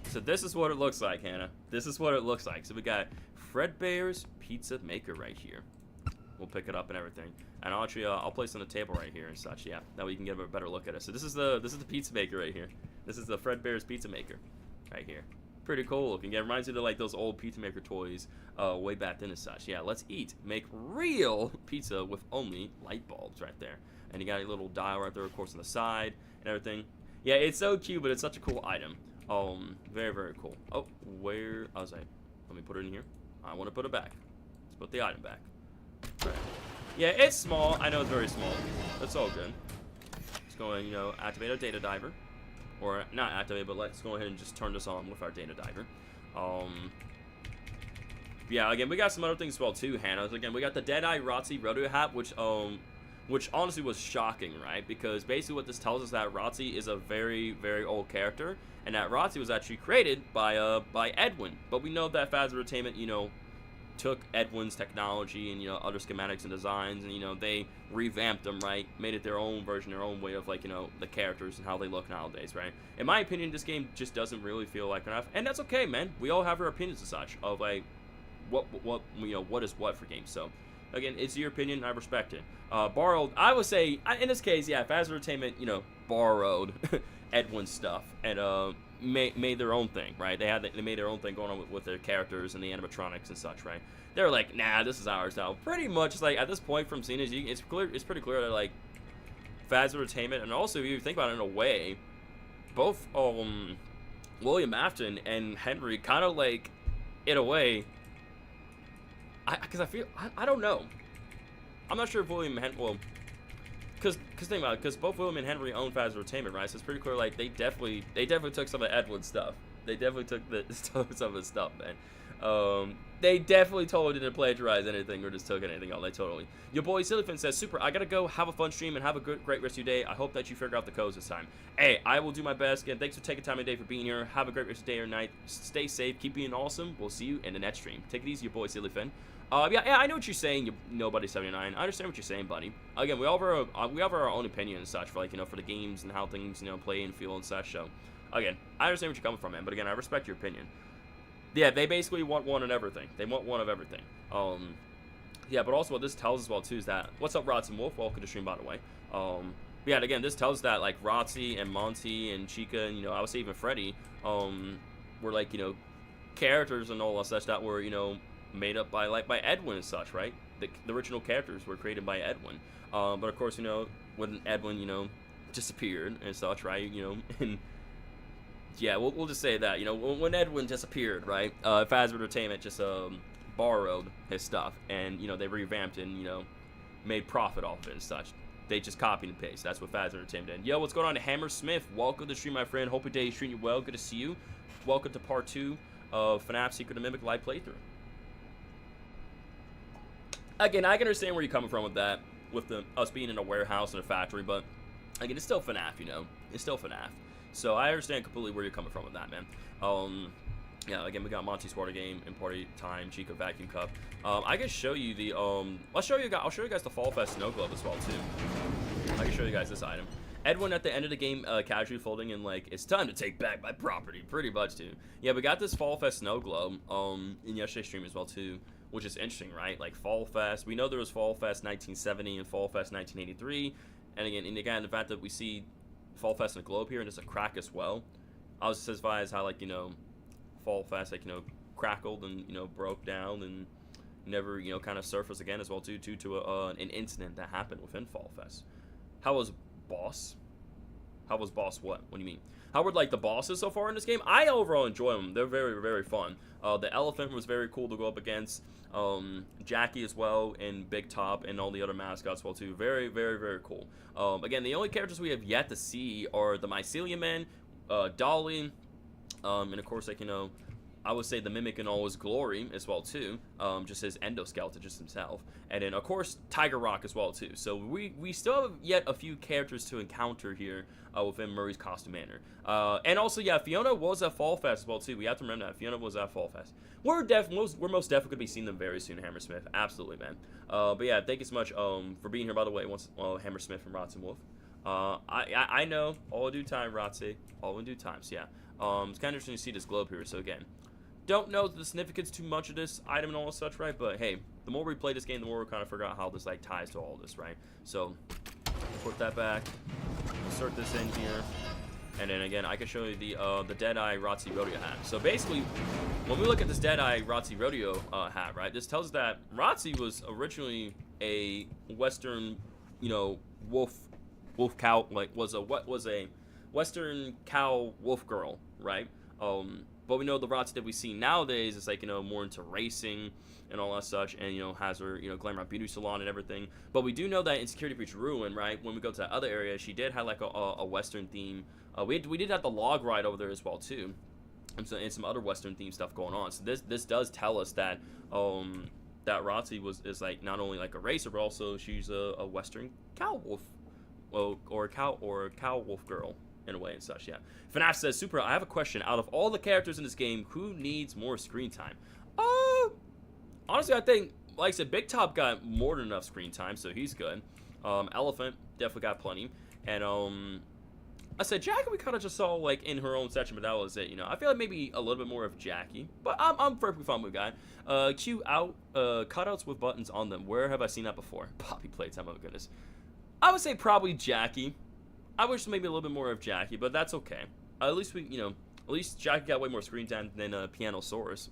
So this is what it looks like, Hannah. This is what it looks like. So we got Fredbear's Pizza Maker right here. We'll pick it up and everything. And I'll actually I'll place it on the table right here and such. Yeah, that way you can get a better look at it. So this is the pizza maker right here. This is the Fredbear's Pizza Maker right here. Pretty cool looking. Yeah, it reminds me of like those old pizza maker toys way back then and such. Yeah, let's eat. Make real pizza with only light bulbs right there. And you got a little dial right there, of course, on the side and everything. Yeah, it's so cute, but it's such a cool item. Very, very cool. Oh, where? I was like, let me put it in here. I want to put it back. Let's put the item back. All right. Yeah, it's small. I know it's very small. That's all good. Let's go and, activate our data diver. Or not activate, but let's go ahead and just turn this on with our data diver. Yeah, again, we got some other things as well too, Hannah. So again, we got the Deadeye Rotzi Rodeo hat, which honestly was shocking, right? Because basically what this tells us that Rotzi is a very, very old character, and that Rotzi was actually created by Edwin. But we know that Faz Entertainment, took Edwin's technology and other schematics and designs, and they revamped them, right? Made it their own version, their own way of like the characters and how they look nowadays, right? In my opinion, this game just doesn't really feel like FNAF, and that's okay, man. We all have our opinions and such of like what is what for games. So again, it's your opinion, I respect it. Borrowed, I would say in this case, yeah, Faz Entertainment borrowed Edwin's stuff and made their own thing, right? They made their own thing going on with their characters and the animatronics and such, right? They're like, nah, this is ours now. Pretty much, like at this point from seeing it, it's pretty clear that like Faz Entertainment, and also if you think about it in a way, both William Afton and Henry kind of like, in a way, because I feel I don't know. I'm not sure if William because think about it, because both William and Henry own Faz Entertainment, right? So it's pretty clear, like they definitely took some of Edwin's stuff. They definitely took some of his stuff, man. They definitely totally didn't plagiarize anything or just took anything out. They totally. Your boy Sillyfin says, Super, I gotta go. Have a fun stream and have a great rest of your day. I hope that you figure out the codes this time. Hey, I will do my best. Again, thanks for taking time of day for being here. Have a great rest of your day or night. Stay safe. Keep being awesome. We'll see you in the next stream. Take it easy, your boy Sillyfin. Yeah, I know what you're saying, Nobody 79. I understand what you're saying, buddy. Again, we have our own opinion and such for like for the games and how things play and feel and such. So, again, I understand where you're coming from, man. But again, I respect your opinion. Yeah, they basically want one of everything. They want one of everything. Yeah, but also what this tells us well too is that what's up, Rods and Wolf? Welcome to the stream, by the way. Yeah, and again, this tells us that like Rotzi and Monty and Chica and I would say even Freddy were like characters and all that such that were made up by Edwin and such, right? The original characters were created by Edwin. But of course, when Edwin, disappeared and such, right? And yeah, we'll just say that, when Edwin disappeared, right? Faz Entertainment just borrowed his stuff and they revamped it and made profit off of it and such. They just copied and pasted. That's what Faz Entertainment did. Yo, what's going on, Hammer Smith? Welcome to the stream, my friend. Hope your day is treating you well. Good to see you. Welcome to part 2 of FNAF Secret of the Mimic live playthrough. Again, I can understand where you're coming from with that, with us being in a warehouse and a factory, but again, it's still FNAF, It's still FNAF. So I understand completely where you're coming from with that, man. Yeah, again, we got Monty's Water Game and Party Time, Chica Vacuum Cup. I can show you the I'll show you guys the Fall Fest Snow Globe as well too. I can show you guys this item. Edwin at the end of the game casually folding in like, it's time to take back my property, pretty much too. Yeah, we got this Fall Fest Snow Globe in yesterday's stream as well too, which is interesting, right? Like Fall Fest, we know there was Fall Fest 1970 and Fall Fest 1983, and again the fact that we see Fall Fest in the globe here and it's a crack as well. I was satisfied as how Fall Fest crackled and broke down and never kind of surfaced again as well too due to an incident that happened within Fall Fest. How was Boss? How was Boss what? What do you mean? How were the bosses so far in this game? I overall enjoy them. They're very, very fun. The elephant was very cool to go up against. Jackie as well, and Big Top, and all the other mascots as well too. Very, very, very cool. Again, the only characters we have yet to see are the Mycelium Men, Dolly, and of course I would say the Mimic in all his glory as well too, just his endoskeleton, just himself, and then of course Tiger Rock as well too. So we still have yet a few characters to encounter here within Murray's Costume Manor, and also yeah, Fiona was at Fall Fest as well too. We have to remember that Fiona was at Fall Fest. We're most definitely gonna be seeing them very soon, Hammersmith. Absolutely, man. But yeah, thank you so much for being here. By the way, once Hammersmith and Rotten Wolf. I know, all in due time, Rotzi. All in due time. So yeah, it's kind of interesting to see this globe here. So again, don't know the significance too much of this item and all such, right? But hey, the more we play this game, the more we kind of figure out how this like ties to all this, right? So put that back, insert this in here, and then again, I can show you the Deadeye Rotzi Rodeo hat. So basically, when we look at this Deadeye Rotzi Rodeo hat, right, this tells us that Rotzi was originally a Western, you know, wolf cow, like was a Western cow wolf girl, right? But we know the Rotzi that we see nowadays is like, you know, more into racing and all that such, and, you know, has her, you know, glamour beauty salon and everything. But we do know that in Security Breach Ruin, right, when we go to that other area, she did have like a Western theme. We did have the log ride over there as well too, and some other Western theme stuff going on. So this does tell us that that Rotzi is like not only like a racer, but also she's a Western cow wolf, well, or a cow wolf girl in a way and such. Yeah. FNAF says, Super, I have a question. Out of all the characters in this game, who needs more screen time? Honestly, I think, like I said, Big Top got more than enough screen time, so he's good. Elephant definitely got plenty. And I said Jackie we kind of just saw like in her own section, but that was it. You know, I feel like maybe a little bit more of Jackie, but I'm perfectly fine with guy. Q out cutouts with buttons on them. Where have I seen that before? Poppy playtime. Oh goodness. I would say probably Jackie. I wish maybe a little bit more of Jackie, but that's okay. At least at least Jackie got way more screen time than Pianosaurus.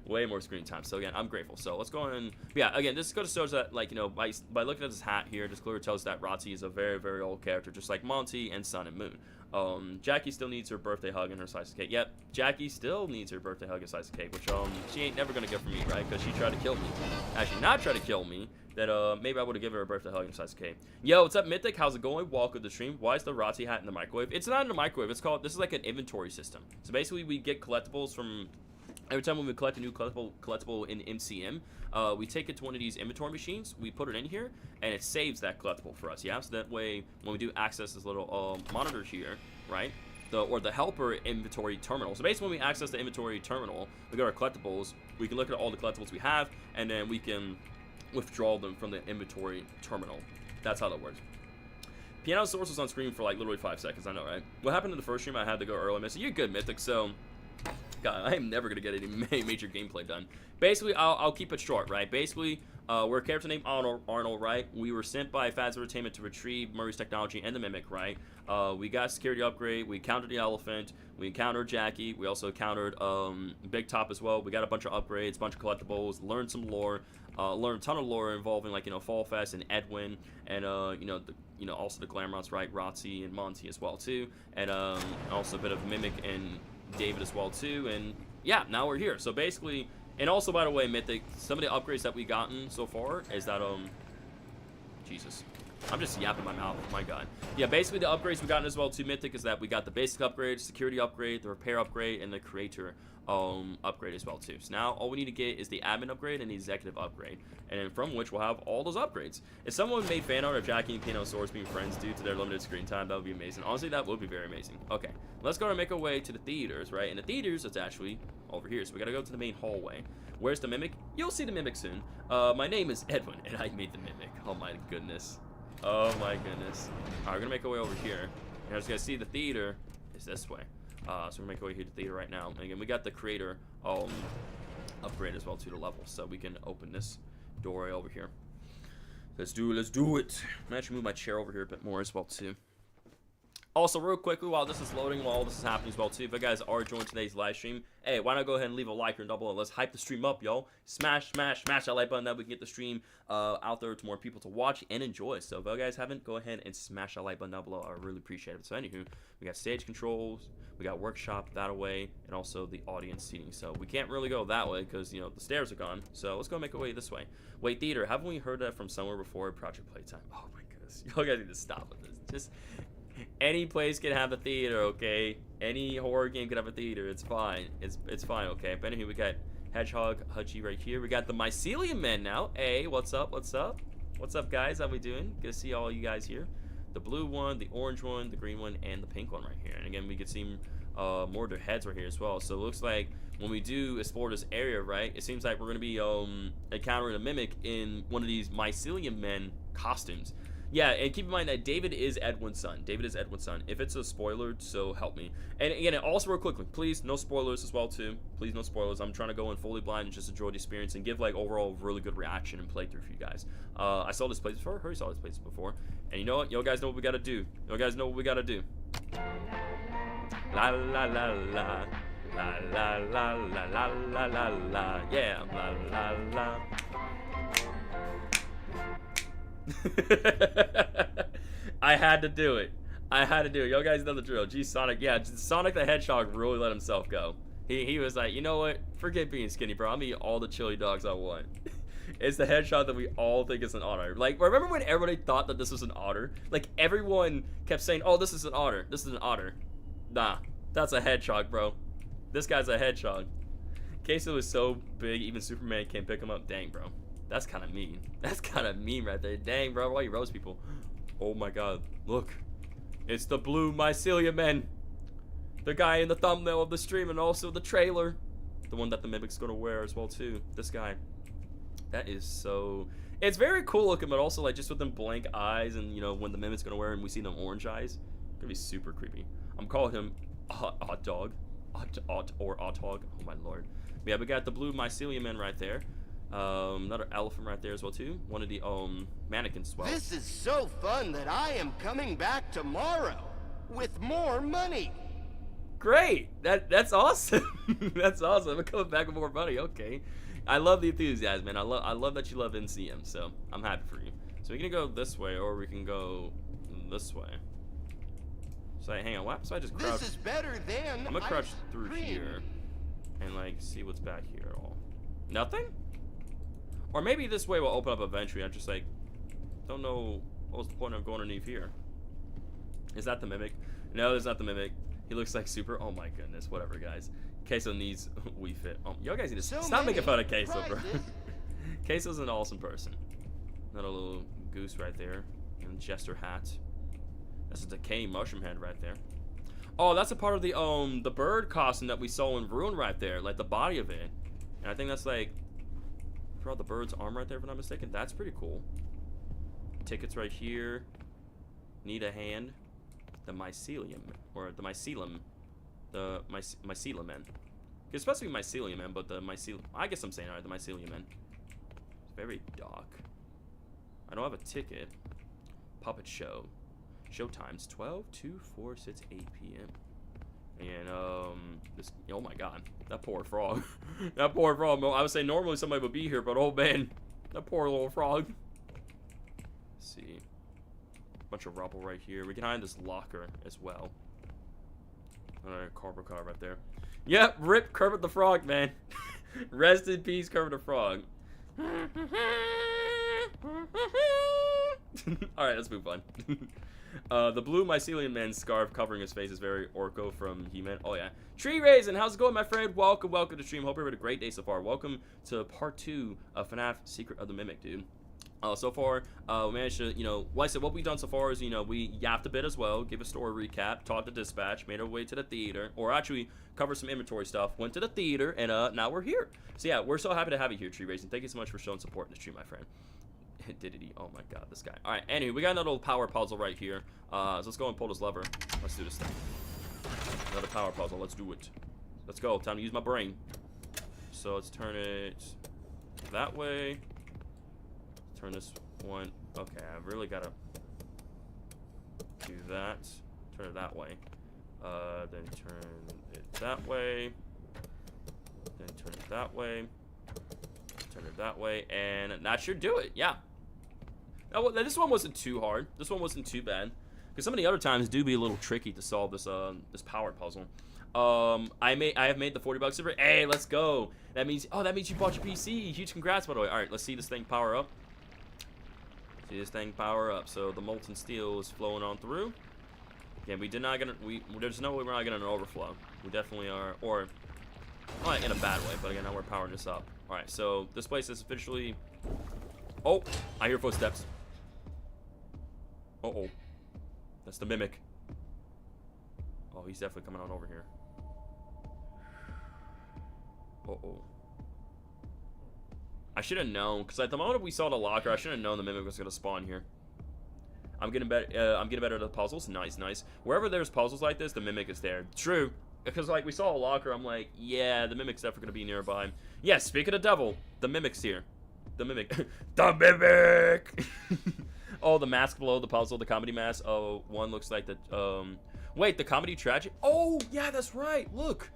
Way more screen time. So again, I'm grateful. So let's go and yeah, again, this goes to show that, like, you know, by looking at this hat here, this clearly tells us that Rotzi is a very, very old character, just like Monty and Sun and Moon. Jackie still needs her birthday hug and her slice of cake. Yep, Jackie still needs her birthday hug and slice of cake, which she ain't never gonna get from me, right? Because she tried to kill me. Actually, not try to kill me. That maybe I would have given her a birthday hug and slice of cake. Yo, what's up, Mythic? How's it going? Welcome to the stream. Why is the Rotzi hat in the microwave? It's not in the microwave. This is like an inventory system. So basically, we get collectibles from every time when we collect a new collectible in MCM, we take it to one of these inventory machines, we put it in here, and it saves that collectible for us, yeah? So that way, when we do access this little monitor here, right, the helper inventory terminal. So basically, when we access the inventory terminal, we got our collectibles, we can look at all the collectibles we have, and then we can withdraw them from the inventory terminal. That's how that works. Pianosaurus was on screen for like literally 5 seconds, I know, right? What happened in the first stream? I had to go early, Missy. You're good, Mythic, so... God, I am never going to get any major gameplay done. Basically, I'll keep it short, right? Basically, we're a character named Arnold, right? We were sent by Fads Entertainment to retrieve Murray's technology and the Mimic, right? We got a security upgrade. We encountered the elephant. We encountered Jackie. We also encountered Big Top as well. We got a bunch of upgrades, bunch of collectibles, learned some lore, learned a ton of lore involving, like, you know, Fall Fest and Edwin, and, also the Glamrots, right? Rotzi and Monty as well, too. And also a bit of Mimic and David as well too, and yeah, now we're here. So basically, and also, by the way, Mythic, some of the upgrades that we gotten so far is that Jesus, I'm just yapping my mouth, my god. Yeah, basically the upgrades we gotten as well too, Mythic, is that we got the basic upgrade, security upgrade, the repair upgrade, and the creator upgrade as well too. So now all we need to get is the admin upgrade and the executive upgrade, and then from which we'll have all those upgrades. If someone made fan art of Jackie and Pianosaurus being friends due to their limited screen time, that would be amazing. Honestly, that would be very amazing. Okay, let's go and make our way to the theaters, right? And the theaters, it's actually over here, so we gotta go to the main hallway. Where's the Mimic? You'll see the Mimic soon. My name is Edwin, and I made the Mimic. Oh my goodness. Oh my goodness. Alright, we're gonna make our way over here. And as you guys see, the theater is this way. So we're making our way here to the theater right now. And again, we got the creator upgrade as well to the level. So we can open this door right over here. Let's do it. I'm gonna actually move my chair over here a bit more as well too. Also, real quickly, while this is loading, while all this is happening as well too, if you guys are enjoying today's live stream, hey, why not go ahead and leave a like or double, and let's hype the stream up, y'all. Smash that like button, that we can get the stream out there to more people to watch and enjoy. So if you guys haven't, go ahead and smash that like button down below. I really appreciate it. So anywho, we got stage controls, we got workshop that away, and also the audience seating. So we can't really go that way because, you know, the stairs are gone. So let's go make our way this way. Wait, theater, haven't we heard that from somewhere before? Project Playtime. Oh my goodness, y'all guys need to stop with this. Just Any place can have a theater, okay? Any horror game can have a theater. It's fine. It's fine, okay? But anyway, we got Hedgehog Hudgy right here. We got the Mycelium Men now. Hey, what's up? What's up? What's up, guys? How we doing? Good to see all you guys here. The blue one, the orange one, the green one, and the pink one right here. And again, we can see more of their heads right here as well. So it looks like when we do explore this area, right, it seems like we're going to be encountering a mimic in one of these Mycelium Men costumes. Yeah, and keep in mind that David is Edwin's son. David is Edwin's son. If it's a spoiler, so help me. And again, also real quickly, please, no spoilers as well, too. Please, no spoilers. I'm trying to go in fully blind and just enjoy the experience and give, like, overall really good reaction and playthrough for you guys. I saw this place before. Heard saw this place before. And you know what? You guys know what we got to do. You guys know what we got to do. La la la la. La la la la la la la la. Yeah, la la la. I had to do it. I had to do it. Y'all guys know the drill. Gee, Sonic. Yeah, Sonic the Hedgehog really let himself go. He was like, you know what? Forget being skinny, bro. I'm gonna eat all the chili dogs I want. It's the hedgehog that we all think is an otter. Like, remember when everybody thought that this was an otter? Like, everyone kept saying, oh, this is an otter. This is an otter. Nah, that's a hedgehog, bro. This guy's a hedgehog. Queso is so big, even Superman can't pick him up. Dang, bro. That's kind of mean. That's kind of mean right there. Dang, bro. Why you roast people? Oh, my God. Look. It's the blue Mycelium Men. The guy in the thumbnail of the stream and also the trailer. The one that the Mimic's going to wear as well, too. This guy. That is so... It's very cool looking, but also, like, just with them blank eyes and, you know, when the Mimic's going to wear and we see them orange eyes. It's going to be super creepy. I'm calling him Odd Dog. Or Oddhog. Oh, my Lord. But yeah, we got the blue Mycelium Men right there. Another elephant right there as well too. One of the mannequins as well. This is so fun that I am coming back tomorrow with more money. Great. That's awesome. That's awesome. I'm coming back with more money. Okay. I love the enthusiasm, man. I love that you love NCM. So I'm happy for you. So we can go this way, or we can go this way. So hang on. What happens if I just crouch? This is better than I'm gonna crouch ice through cream. here and like see what's back here at all. Nothing? Or maybe this way will open up eventually. I just like don't know what was the point of going underneath here. Is that the Mimic? No, there's not the Mimic. He looks like Super. Oh my goodness. Whatever, guys. Queso needs Wii Fit. Y'all guys need to stop making fun of Queso, bro. Queso's an awesome person. Another little goose right there. And jester hat. That's a decaying mushroom head right there. Oh, that's a part of the bird costume that we saw in Ruin right there. Like the body of it. And I think that's like throughout the bird's arm right there, if I'm not mistaken. That's pretty cool. Tickets right here. Need a hand. The Mycelium. Or the Mycelium. The Mycelium Men. It's supposed to be Mycelium Men, but the Mycelium... I guess I'm saying alright, the Mycelium Men. It's very dark. I don't have a ticket. Puppet show. Show times 12, 2, 4, 6, 8 p.m. And, this, oh my god, that poor frog. That poor frog. I would say normally somebody would be here, but oh man, that poor little frog. Let's see. Bunch of rubble right here. We can hide in this locker as well. Alright, cardboard car right there. Yep, rip Kermit the Frog, man. Rest in peace, Kermit the Frog. Alright, let's move on. The blue Mycelium Man scarf covering his face is very Orko from He-Man. Oh yeah. Tree Raisin, how's it going, my friend? Welcome to the stream. Hope you're having a great day so far. Welcome to part 2 of FNAF Secret of the Mimic, dude. So far, we managed to, you know, like I said, what we've done so far is, you know, we yapped a bit as well, give a story recap, talked to Dispatch, made our way to the theater, or actually covered some inventory stuff, went to the theater, and now we're here. So yeah, we're so happy to have you here, Tree Raisin. Thank you so much for showing support in the stream, my friend. Diddy, oh my god, this guy. Alright, anyway, we got another little power puzzle right here. So let's go and pull this lever. Let's do this thing. Another power puzzle, let's do it. Let's go, time to use my brain. So let's turn it that way. Turn this one. Okay, I really gotta do that. Turn it that way. Then turn it that way. Then turn it that way. Turn it that way, and that should do it. Yeah. Now, this one wasn't too hard. This one wasn't too bad, because some of the other times do be a little tricky to solve this this power puzzle. I have made the $40 silver. Hey, let's go. That means you bought your PC. Huge congrats, by the way. All right, let's see this thing power up. See this thing power up. So the molten steel is flowing on through. Yeah, we did not get there's no way we're not getting an overflow. We definitely are, or not in a bad way, but again, now we're powering this up. All right, so this place is officially. Oh, I hear footsteps. Uh-oh, that's the mimic. Oh, he's definitely coming on over here. Uh-oh. I should have known, because at the moment we saw the locker, I should have known the mimic was gonna spawn here. I'm getting better. I'm getting better at the puzzles. Nice, nice. Wherever there's puzzles like this, the mimic is there. True, because like we saw a locker, I'm like, yeah, the mimic's definitely gonna be nearby. Yeah, speaking of devil, the mimic's here. The mimic. The mimic. Oh, the mask below the puzzle, the comedy mask. Oh, one looks like the wait, the comedy tragic. Oh, yeah, that's right. Look,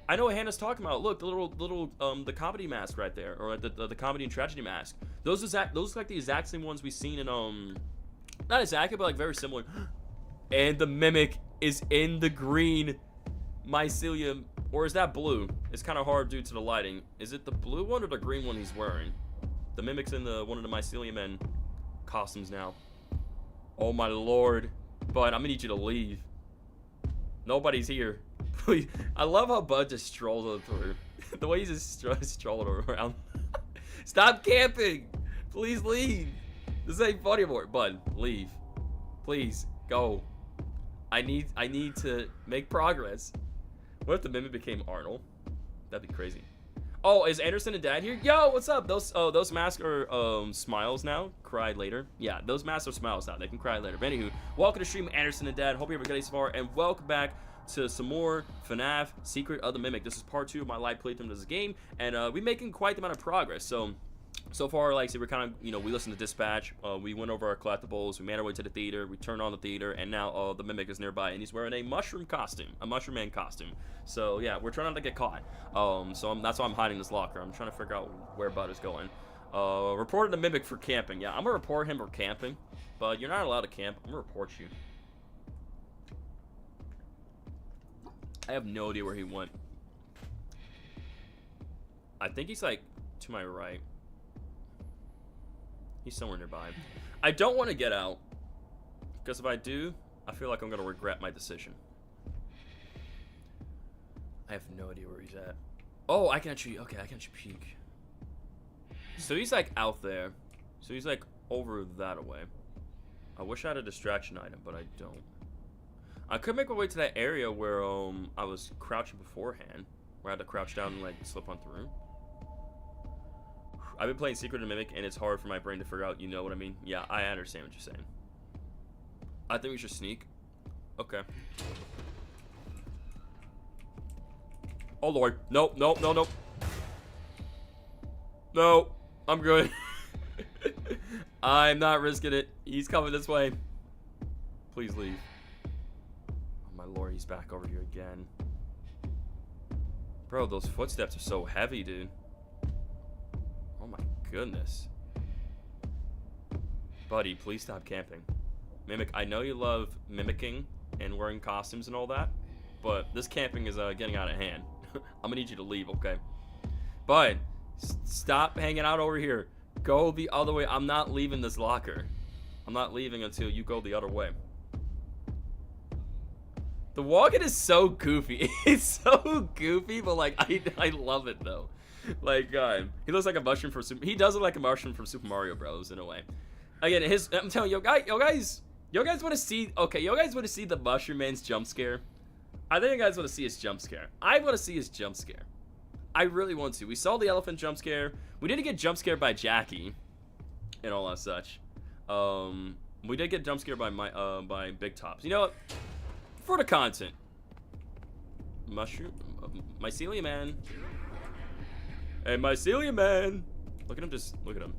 I know what Hannah's talking about. Look, the little the comedy mask right there, or the comedy and tragedy mask. Those look like the exact same ones we've seen in not exactly, but like very similar. And the mimic is in the green mycelium, or is that blue? It's kind of hard due to the lighting. Is it the blue one or the green one he's wearing? The mimic's in one of the mycelium and costumes now. Oh my lord. Bud, I'm gonna need you to leave. Nobody's here. Please. I love how Bud just strolls through. The way he's just strolling around. Stop camping. Please leave. This ain't funny anymore. Bud, leave. Please, go. I need to make progress. What if the mimic became Arnold? That'd be crazy. Oh, is Anderson and Dad here? Yo, what's up? Those masks are smiles now. Cry later. Yeah, those masks are smiles now. They can cry later. But anywho, welcome to stream, Anderson and Dad. Hope you have a good day so far, and welcome back to some more FNAF Secret of the Mimic. This is part 2 of my live playthrough of this game, and we're making quite the amount of progress. So far, like I said, we're kind of, we listened to dispatch, we went over our collectibles, we made our way to the theater, we turned on the theater, and now the mimic is nearby, and he's wearing a mushroom costume, a mushroom man costume. So yeah, we're trying not to get caught. That's why I'm hiding this locker. I'm trying to figure out where Bud is going. Reported the mimic for camping. Yeah, I'm gonna report him for camping, but you're not allowed to camp. I'm gonna report you. I have no idea where he went. I think he's like to my right. He's somewhere nearby. I don't want to get out, because if I do, I feel like I'm going to regret my decision. I have no idea where he's at. Oh, I can actually peek. So he's like out there. So he's like over that way. I wish I had a distraction item, but I don't. I could make my way to that area where I was crouching beforehand, where I had to crouch down and like slip on through. I've been playing Secret of the Mimic, and it's hard for my brain to figure out, you know what I mean? Yeah, I understand what you're saying. I think we should sneak. Okay. Oh, Lord. Nope, nope, no, nope. No, I'm good. I'm not risking it. He's coming this way. Please leave. Oh, my Lord, he's back over here again. Bro, those footsteps are so heavy, dude. Oh my goodness. Buddy, please stop camping. Mimic, I know you love mimicking and wearing costumes and all that, but this camping is getting out of hand. I'm gonna need you to leave, okay? Bud, stop hanging out over here. Go the other way. I'm not leaving this locker. I'm not leaving until you go the other way. The walking is so goofy. It's so goofy, but like I love it though. Like, he looks like a mushroom from he does look like a mushroom from Super Mario Bros. In a way. Again, I'm telling you, yo guys want to see? Okay, yo guys want to see the Mushroom Man's jump scare? I think you guys want to see his jump scare. I want to see his jump scare. I really want to. We saw the elephant jump scare. We didn't get jump scared by Jackie, and all that such. We did get jump scared by Big Tops. You know what? For the content, Mycelium Man. Hey, Mycelium Man! Look at him, look at him.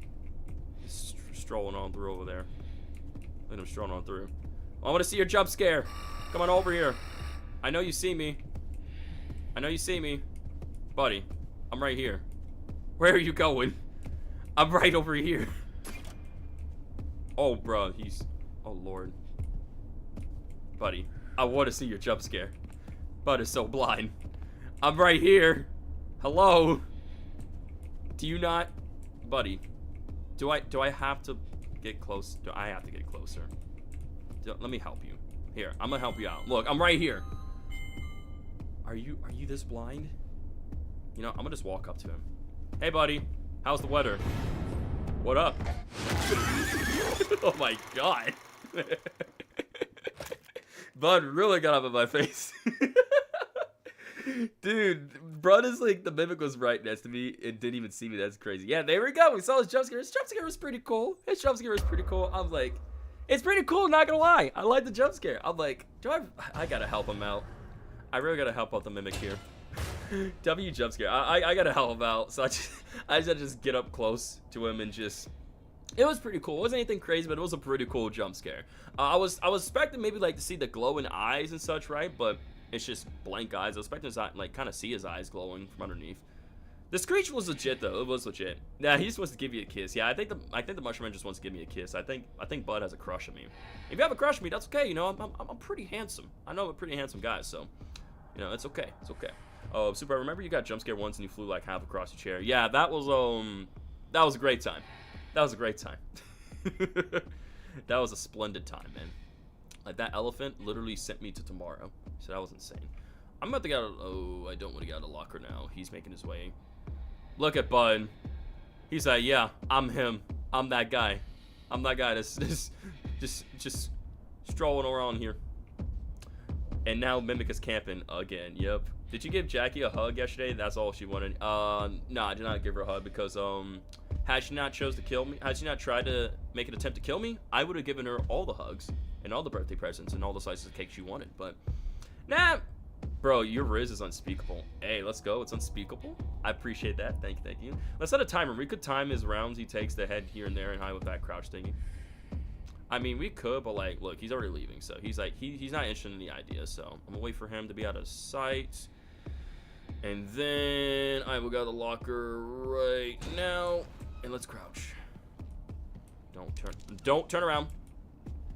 He's strolling on through over there. Look at him strolling on through. I want to see your jump scare. Come on over here. I know you see me. I know you see me. Buddy, I'm right here. Where are you going? I'm right over here. Oh, bro, oh, Lord. Buddy, I want to see your jump scare. Bud is so blind. I'm right here. Hello? Do you not, buddy? Do I have to get close? Do I have to get closer? Let me help you. Here, I'm gonna help you out. Look, I'm right here. Are you this blind? You know, I'm gonna just walk up to him. Hey, buddy. How's the weather? What up? Oh my god. Bud really got up in my face. Dude, Brud is like, the Mimic was right next to me. It didn't even see me. That's crazy. Yeah, there we go. We saw his jump scare. His jump scare was pretty cool. His jump scare was pretty cool. I'm like, it's pretty cool, not gonna lie. I like the jump scare. I'm like, I gotta help him out. I really gotta help out the Mimic here. W jump scare. I gotta help him out. So I just had to just get up close to him and just. It was pretty cool. It wasn't anything crazy, but it was a pretty cool jump scare. I was expecting maybe like to see the glowing eyes and such, right? But it's just blank eyes. I was expecting to like kind of see his eyes glowing from underneath. The screech was legit though. It was legit. Yeah, he just wants to give you a kiss. Yeah, I think the Mushroom Man just wants to give me a kiss. I think Bud has a crush on me. If you have a crush on me, that's okay. You know, I'm pretty handsome. I know I'm a pretty handsome guy, so you know it's okay. It's okay. Oh, Super, I remember you got jump scared once and you flew like half across the chair. Yeah, that was a great time. That was a great time. That was a splendid time, man. Like, that elephant literally sent me to tomorrow. So that was insane. I'm about to get out of... Oh, I don't want to get out of the locker now. He's making his way. Look at Bud. He's like, yeah, I'm him. I'm that guy. I'm that guy that's just strolling around here. And now Mimic is camping again. Yep. Did you give Jackie a hug yesterday? That's all she wanted. No, I did not give her a hug because, had she not chose to kill me, had she not tried to make an attempt to kill me, I would have given her all the hugs and all the birthday presents and all the slices of cake she wanted. But, nah, bro, your Riz is unspeakable. Hey, let's go. It's unspeakable. I appreciate that. Thank you. Let's set a timer. We could time his rounds he takes to head here and there and hide with that crouch thingy. I mean, we could, but like, look, he's already leaving, so he's like, he's not interested in the idea. So I'm gonna wait for him to be out of sight. And then I will go to the locker right now. And let's crouch. Don't turn around.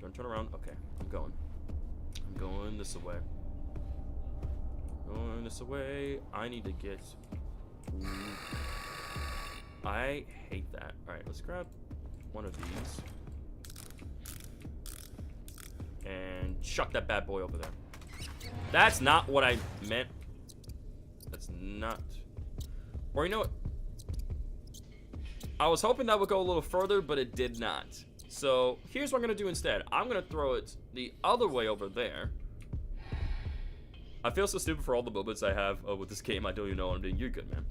Don't turn around. Okay, I'm going this way. Going this way. I need to get... Ooh. I hate that. Alright, let's grab one of these. And chuck that bad boy over there. That's not what I meant. That's not... Or you know what? I was hoping that would go a little further, but it did not. So here's what I'm gonna do instead. I'm gonna throw it the other way over there. I feel so stupid for all the moments I have with this game. I don't even know what I'm doing. You're good, man.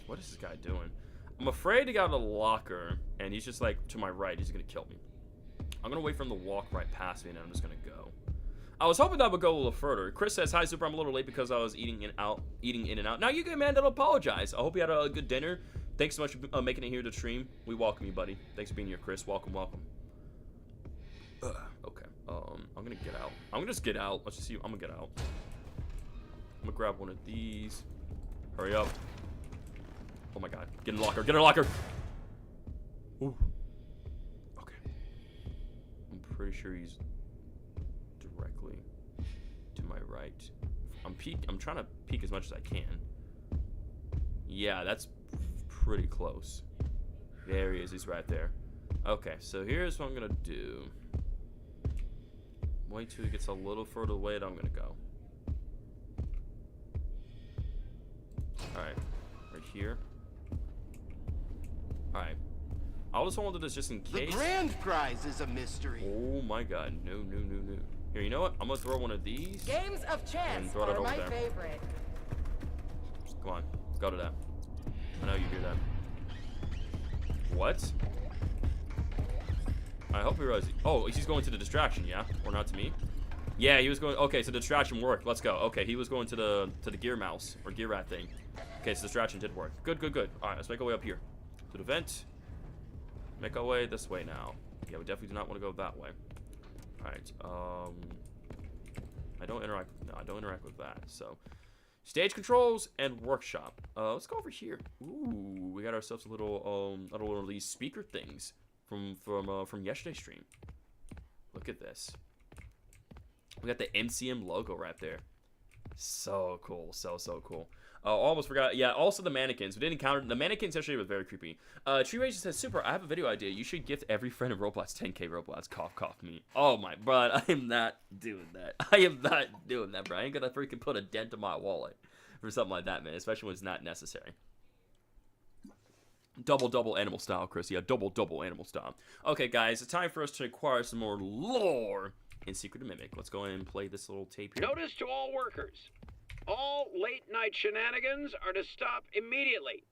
What is this guy doing? I'm afraid to get out of the locker, and he's just like to my right. He's gonna kill me. I'm gonna wait for him to walk right past me, and then I'm just gonna go. I was hoping that would go a little further. Chris says, hi, Super. I'm a little late because I was eating in and out. Now, you good, man. Don't apologize. I hope you had a good dinner. Thanks so much for making it here to stream. We welcome you, buddy. Thanks for being here, Chris. Welcome. Okay. I'm going to get out. I'm going to just get out. Let's just see. I'm going to get out. I'm going to grab one of these. Hurry up. Oh, my God. Get in the locker. Get in the locker. Ooh. Okay. I'm pretty sure he's... directly to my right. I'm trying to peek as much as I can. Yeah, that's pretty close. There he is. He's right there. Okay, so here's what I'm gonna do. Wait till he gets a little further away, and I'm gonna go. Alright, right here. Alright. I just wanted this just in case. The grand prize is a mystery. Oh my God, no. Here, you know what? I'm gonna throw one of these. Games of chance are my favorite. Come on, let's go to that. I know you hear that. What? I hope he realizes. Oh, he's going to the distraction, yeah? Or not to me? Yeah, he was going. Okay, so the distraction worked. Let's go. Okay, he was going to the gear mouse or gear rat thing. Okay, so the distraction did work. Good. All right, let's make our way up here to the vent. Make our way this way now. Yeah, we definitely do not want to go that way. Alright, I don't interact with that. So, stage controls and workshop. Let's go over here. Ooh, we got ourselves a little one of these speaker things from yesterday's stream. Look at this. We got the MCM logo right there. So cool, so cool. Oh, almost forgot. Yeah, also the mannequins. We didn't encounter the mannequins. Actually, was very creepy. Tree Rage says, "Super, I have a video idea. You should gift every friend of Roblox 10K Roblox. Cough, cough me. Oh my, bro, I am not doing that. I am not doing that, bro. I ain't gonna freaking put a dent in my wallet for something like that, man. Especially when it's not necessary." Double animal style, Chris. Yeah, double animal style. Okay, guys, it's time for us to acquire some more lore in Secret of Mimic. Let's go ahead and play this little tape here. Notice to all workers. All late-night shenanigans are to stop immediately.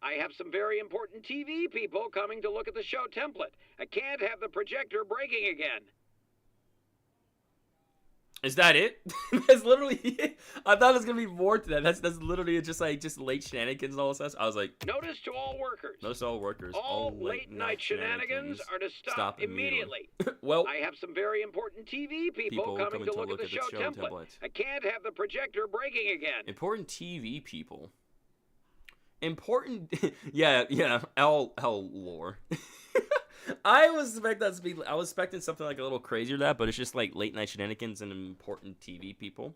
I have some very important TV people coming to look at the show template. I can't have the projector breaking again. Is that it? That's literally it. I thought it was gonna be more to that. That's literally just late shenanigans and all this stuff. I was like, notice to all workers. Notice to all workers. All late-night shenanigans are to stop immediately. Well, I have some very important TV people coming to look at the show template. I can't have the projector breaking again. Important TV people. Important. yeah. L lore. I was expecting something like a little crazier than that, but it's just like late night shenanigans and important TV people.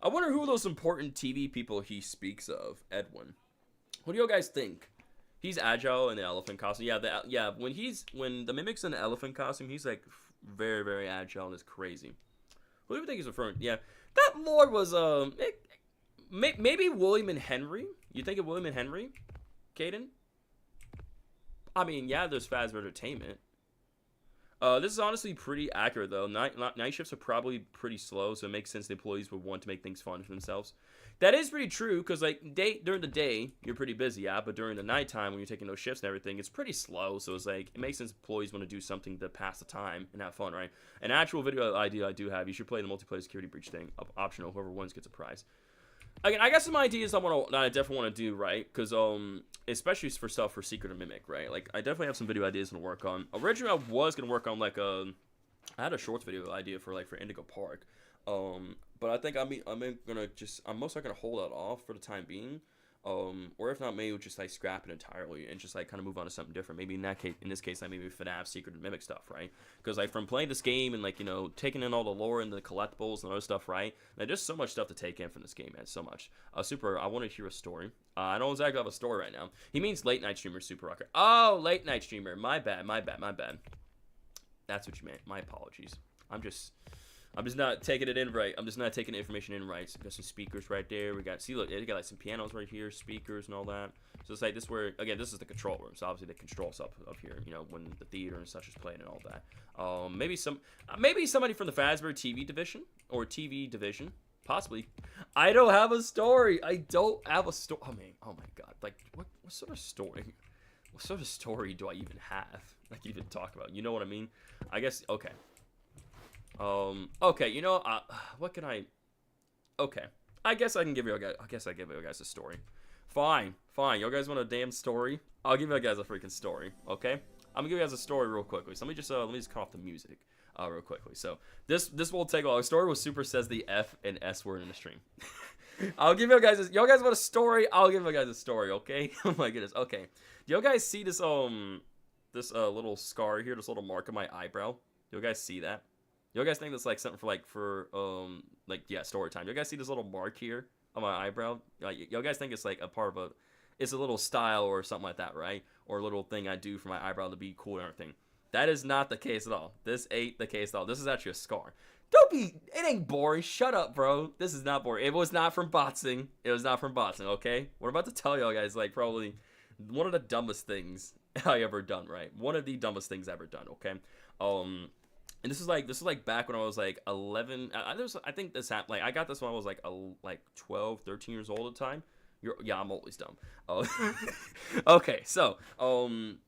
I wonder who those important TV people he speaks of. Edwin. What do you guys think? He's agile in the elephant costume. Yeah, when the Mimic's in the elephant costume, he's like very, very agile and is crazy. Who do you think he's referring to? Yeah, that lord was maybe William and Henry. You think of William and Henry, Caden? I mean, yeah, there's Fazbear Entertainment. This is honestly pretty accurate, though. Night shifts are probably pretty slow, so it makes sense the employees would want to make things fun for themselves. That is pretty true, because like during the day, you're pretty busy, yeah, but during the nighttime, when you're taking those shifts and everything, it's pretty slow, so it's like, it makes sense employees want to do something to pass the time and have fun, right? An actual video idea I do have, you should play the multiplayer security breach thing, optional, whoever wins gets a prize. Again, I got some ideas that I definitely want to do, right? Because especially for stuff for Secret of Mimic, right? Like I definitely have some video ideas to work on. Originally, I was gonna work on like I had a shorts video idea for Indigo Park, but I think I'm most likely gonna hold that off for the time being. Or if not, maybe we'll just like scrap it entirely and just like kind of move on to something different. Maybe in this case, like maybe FNAF Secret of Mimic stuff, right? Because like from playing this game and like taking in all the lore and the collectibles and other stuff, right? Like there's so much stuff to take in from this game, man. So much. Super. I want to hear a story. I don't exactly have a story right now. He means late night streamer, Super Rocker. Oh, late night streamer. My bad. That's what you meant. My apologies. I'm just not taking it in right. I'm just not taking the information in right. So we got some speakers right there. We got, see, look, they got like some pianos right here, speakers and all that. So it's like this where, again, this is the control room. So obviously they control stuff up here, when the theater and such is playing and all that. Maybe somebody from the Fazbear TV division or TV division, possibly. I don't have a story. I don't have a story. Oh my God. Like what sort of story? What sort of story do I even have? Like even talk about? You know what I mean? I guess, okay. Okay, what can I, okay, I guess I give you guys a story. Fine, y'all guys want a damn story? I'll give you guys a freaking story, okay? I'm gonna give you guys a story real quickly, so let me just cut off the music, real quickly. So, this will take a while. The story was Super says the F and S word in the stream. I'll give you guys, y'all guys want a story? I'll give you guys a story, okay? Oh my goodness, okay. Do y'all guys see this, little scar here, this little mark on my eyebrow? Do you guys see that? You guys think that's like something for story time? You guys see this little mark here on my eyebrow? You guys think it's like a part of it's a little style or something like that, right? Or a little thing I do for my eyebrow to be cool and everything. That is not the case at all. This ain't the case at all. This is actually a scar. It ain't boring. Shut up, bro. This is not boring. It was not from boxing. Okay? What I'm about to tell y'all guys, like probably one of the dumbest things I ever done, right? One of the dumbest things ever done, okay? And this is like back when I was like 11. I think this happened. Like I got this when I was like 12, 13 years old at the time. Yeah, I'm always dumb. Okay, so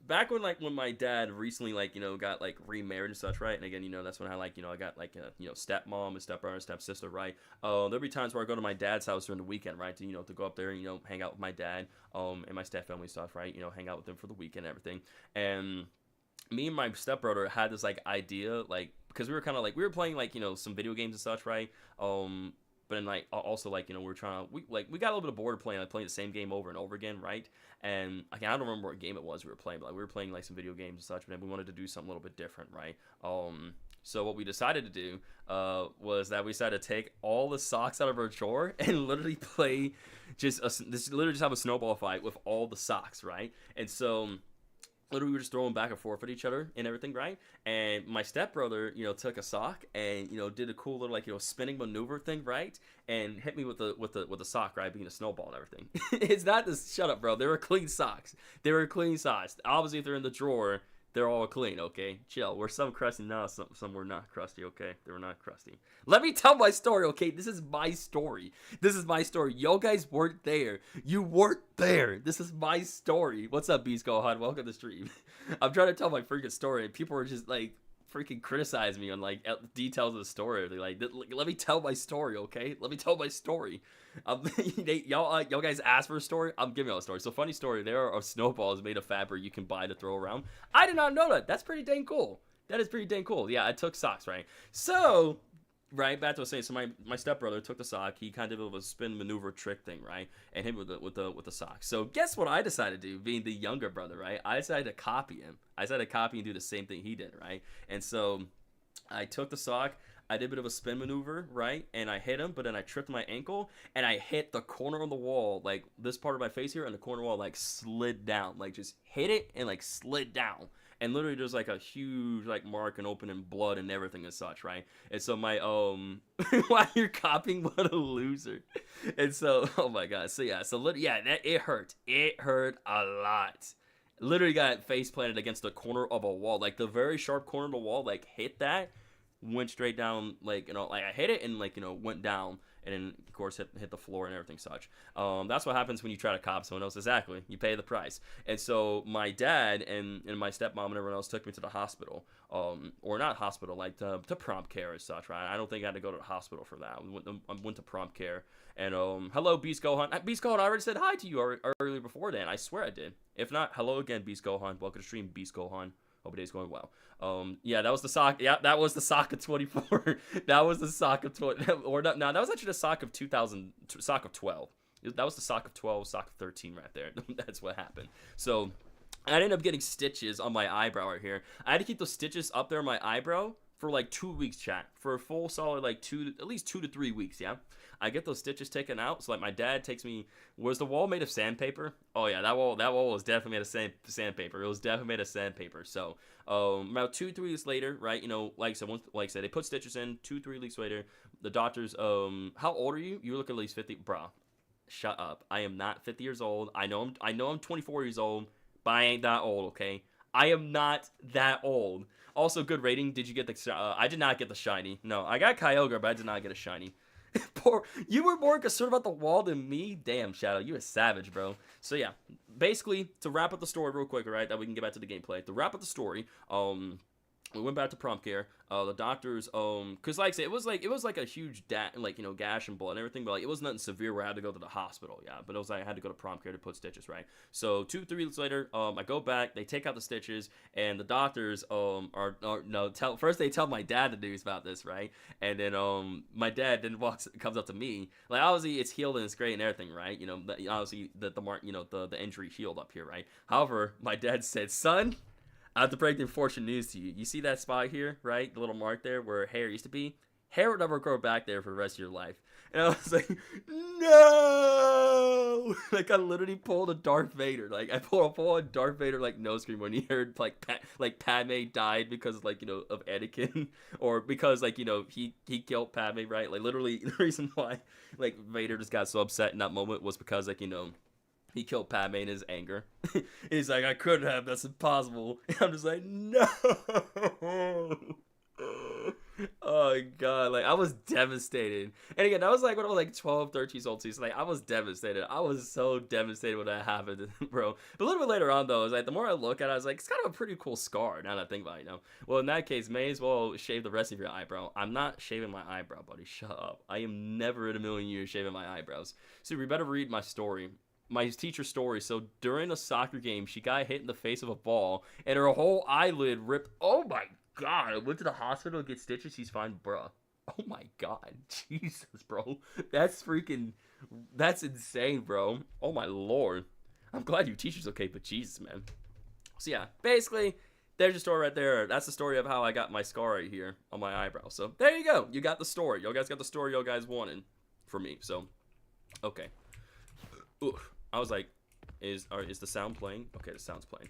back when my dad recently got remarried and such, right? And again, that's when I I got stepmom and stepbrother and stepsister, right? There'll be times where I go to my dad's house during the weekend, right? To go up there and hang out with my dad and my step family stuff, right? hang out with them for the weekend and everything. And me and my stepbrother had this idea, because we were kind of we were playing some video games and such, right? But then also we're trying to we got a little bit of bored playing the same game over and over again, right? And I don't remember what game it was we were playing, but we were playing some video games and such, but then we wanted to do something a little bit different, right? So what we decided to do was that we decided to take all the socks out of our drawer and literally play literally just have a snowball fight with all the socks, right? And so literally we were just throwing back and forth at each other and everything, right? And my stepbrother, took a sock and did a cool little spinning maneuver thing, right? And hit me with the sock, right? Being a snowball and everything. It's not this. Shut up, bro. They were clean socks. Obviously, if they're in the drawer, they're all clean, okay? Chill. We're some crusty now, some were not crusty, okay? They were not crusty. Let me tell my story, okay? This is my story. Y'all guys weren't there. You weren't there. This is my story. What's up, Beast Gohan? Welcome to the stream. I'm trying to tell my freaking story, and people are just, freaking criticize me on, details of the story. They're like, let me tell my story, okay? Let me tell my story. Y'all guys asked for a story. I'm giving y'all a story. So funny story. There are snowballs made of fabric you can buy to throw around. I did not know that. That's pretty dang cool. That is pretty dang cool. Yeah, I took socks, right? So, right, back to what I was saying. So my stepbrother took the sock. He kind of did a spin maneuver trick thing, right? And hit with the sock. So guess what I decided to do, being the younger brother, right? I decided to copy him. I decided to copy and do the same thing he did, right? And so I took the sock. I did a bit of a spin maneuver, right? And I hit him, but then I tripped my ankle, and I hit the corner of the wall, this part of my face here, and the corner wall, slid down. Just hit it and, slid down. And literally there's, a huge, mark and open and blood and everything and such, right? And so my, why you're copying? What a loser. And so, oh my God. So, yeah. It hurt. It hurt a lot. Literally got face planted against the corner of a wall. The very sharp corner of the wall, hit that. Went straight down, I hit it and, went down, and then, of course, hit the floor and everything such. That's what happens when you try to cop someone else. Exactly. You pay the price. And so my dad and my stepmom and everyone else took me to the hospital, or not hospital, to prompt care and such, right? I don't think I had to go to the hospital for that. I went to prompt care. And, hello, Beast Gohan. Beast Gohan, I already said hi to you earlier before then. I swear I did. If not, hello again, Beast Gohan. Welcome to stream, Beast Gohan. Hope today's going well. Yeah, that was the sock. Yeah, that was the sock of 24. That was the sock of 20. Or not? No, that was actually the sock of 2000. Sock of 12. That was the sock of 12. Sock of 13 right there. That's what happened. So I ended up getting stitches on my eyebrow right here. I had to keep those stitches up there on my eyebrow for 2 weeks, chat. For a full solid at least 2 to 3 weeks. Yeah. I get those stitches taken out. So my dad takes me. Was the wall made of sandpaper? Oh yeah, that wall was definitely made of sandpaper. It was definitely made of sandpaper. So about 2-3 weeks later, right? Like I said, they put stitches in. 2-3 weeks later, the doctors. How old are you? You look at least 50, bruh. Shut up. I am not 50 years old. I know I'm 24 years old, but I ain't that old. Okay, I am not that old. Also, good rating. Did you get the? I did not get the shiny. No, I got Kyogre, but I did not get a shiny. You were more concerned about the wall than me? Damn, Shadow, you a savage, bro. So yeah, basically, to wrap up the story real quick, right, that we can get back to the gameplay. To wrap up the story, we went back to prompt care. The doctors, cause like I said, it was like a huge gash and blood and everything, but it was nothing severe where I had to go to the hospital. Yeah, but it was I had to go to prompt care to put stitches, right? So 2-3 weeks later, I go back, they take out the stitches, and the doctors first they tell my dad the news about this, right? And then my dad then comes up to me, obviously it's healed and it's great and everything, right? Obviously the mark, the injury healed up here, right? However, my dad said, son, I have to break the unfortunate news to you. You see that spot here, right? The little mark there where hair used to be? Hair would never grow back there for the rest of your life. And I was like, no! I literally pulled a Darth Vader. I pulled a Darth Vader, nose scream when he heard, Padme died because, of Anakin. Or because, he killed Padme, right? Literally, the reason why, Vader just got so upset in that moment was because, he killed Padme in his anger. He's like, I couldn't have. That's impossible. And I'm just like, no. Oh, God. I was devastated. And again, that was when I was 12, 13 years old. So I was devastated. I was so devastated when that happened, bro. But a little bit later on, though, the more I look at it, I was like, it's kind of a pretty cool scar now that I think about it, Well, in that case, may as well shave the rest of your eyebrow. I'm not shaving my eyebrow, buddy. Shut up. I am never in a million years shaving my eyebrows. So we better read my story. My teacher's story. So during a soccer game, she got hit in the face of a ball, and her whole eyelid ripped. Oh my God! I went to the hospital to get stitches. He's fine, bruh. Oh my God, Jesus, bro. That's insane, bro. Oh my Lord. I'm glad your teacher's okay, but Jesus, man. So yeah, basically, There's your story right there. That's the story of how I got my scar right here on my eyebrow. So there you go. You got the story. Y'all guys got the story y'all guys wanted for me. So, okay. Ooh, I was like, is the sound playing? Okay, the sound's playing.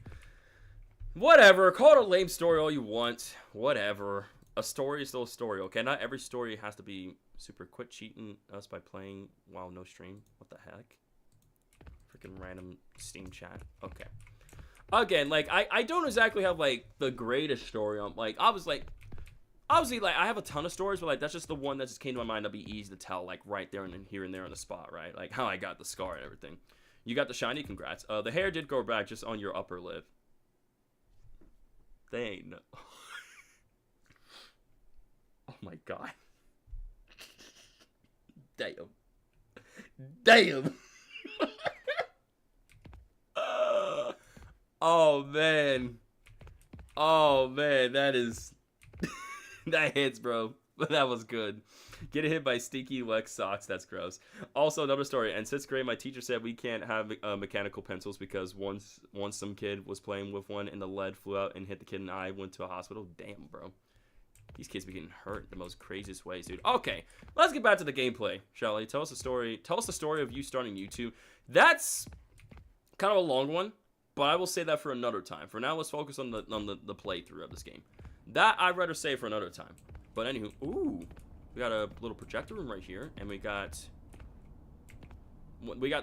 Whatever. Call it a lame story all you want. Whatever. A story is still a story, okay? Not every story has to be super. Quit cheating us by playing while no stream. What the heck? Freaking random Steam chat. Okay. Again, like, I don't exactly have, like, the greatest story on, like, obviously, like, I have a ton of stories, but, like, that's just the one that just came to my mind that'd be easy to tell, like, right there and here and there on the spot, right? Like, how I got the scar and everything. You got the shiny, congrats. The hair did go back just on your upper lip. They ain't no... Oh, my God. Damn. Damn! Oh man, that is that hits, bro. But that was good. Get hit by stinky Lex socks. That's gross. Also, another story. In 6th grade, my teacher said we can't have mechanical pencils because once some kid was playing with one and the lead flew out and hit the kid in the eye. Went to a hospital. Damn, bro. These kids be getting hurt in the most craziest ways, dude. Okay, let's get back to the gameplay, shall we? Tell us the story. Tell us the story of you starting YouTube. That's kind of a long one. But I will say that for another time. For now, let's focus on the playthrough of this game. That I'd rather say for another time. But anywho, ooh, we got a little projector room right here, and we got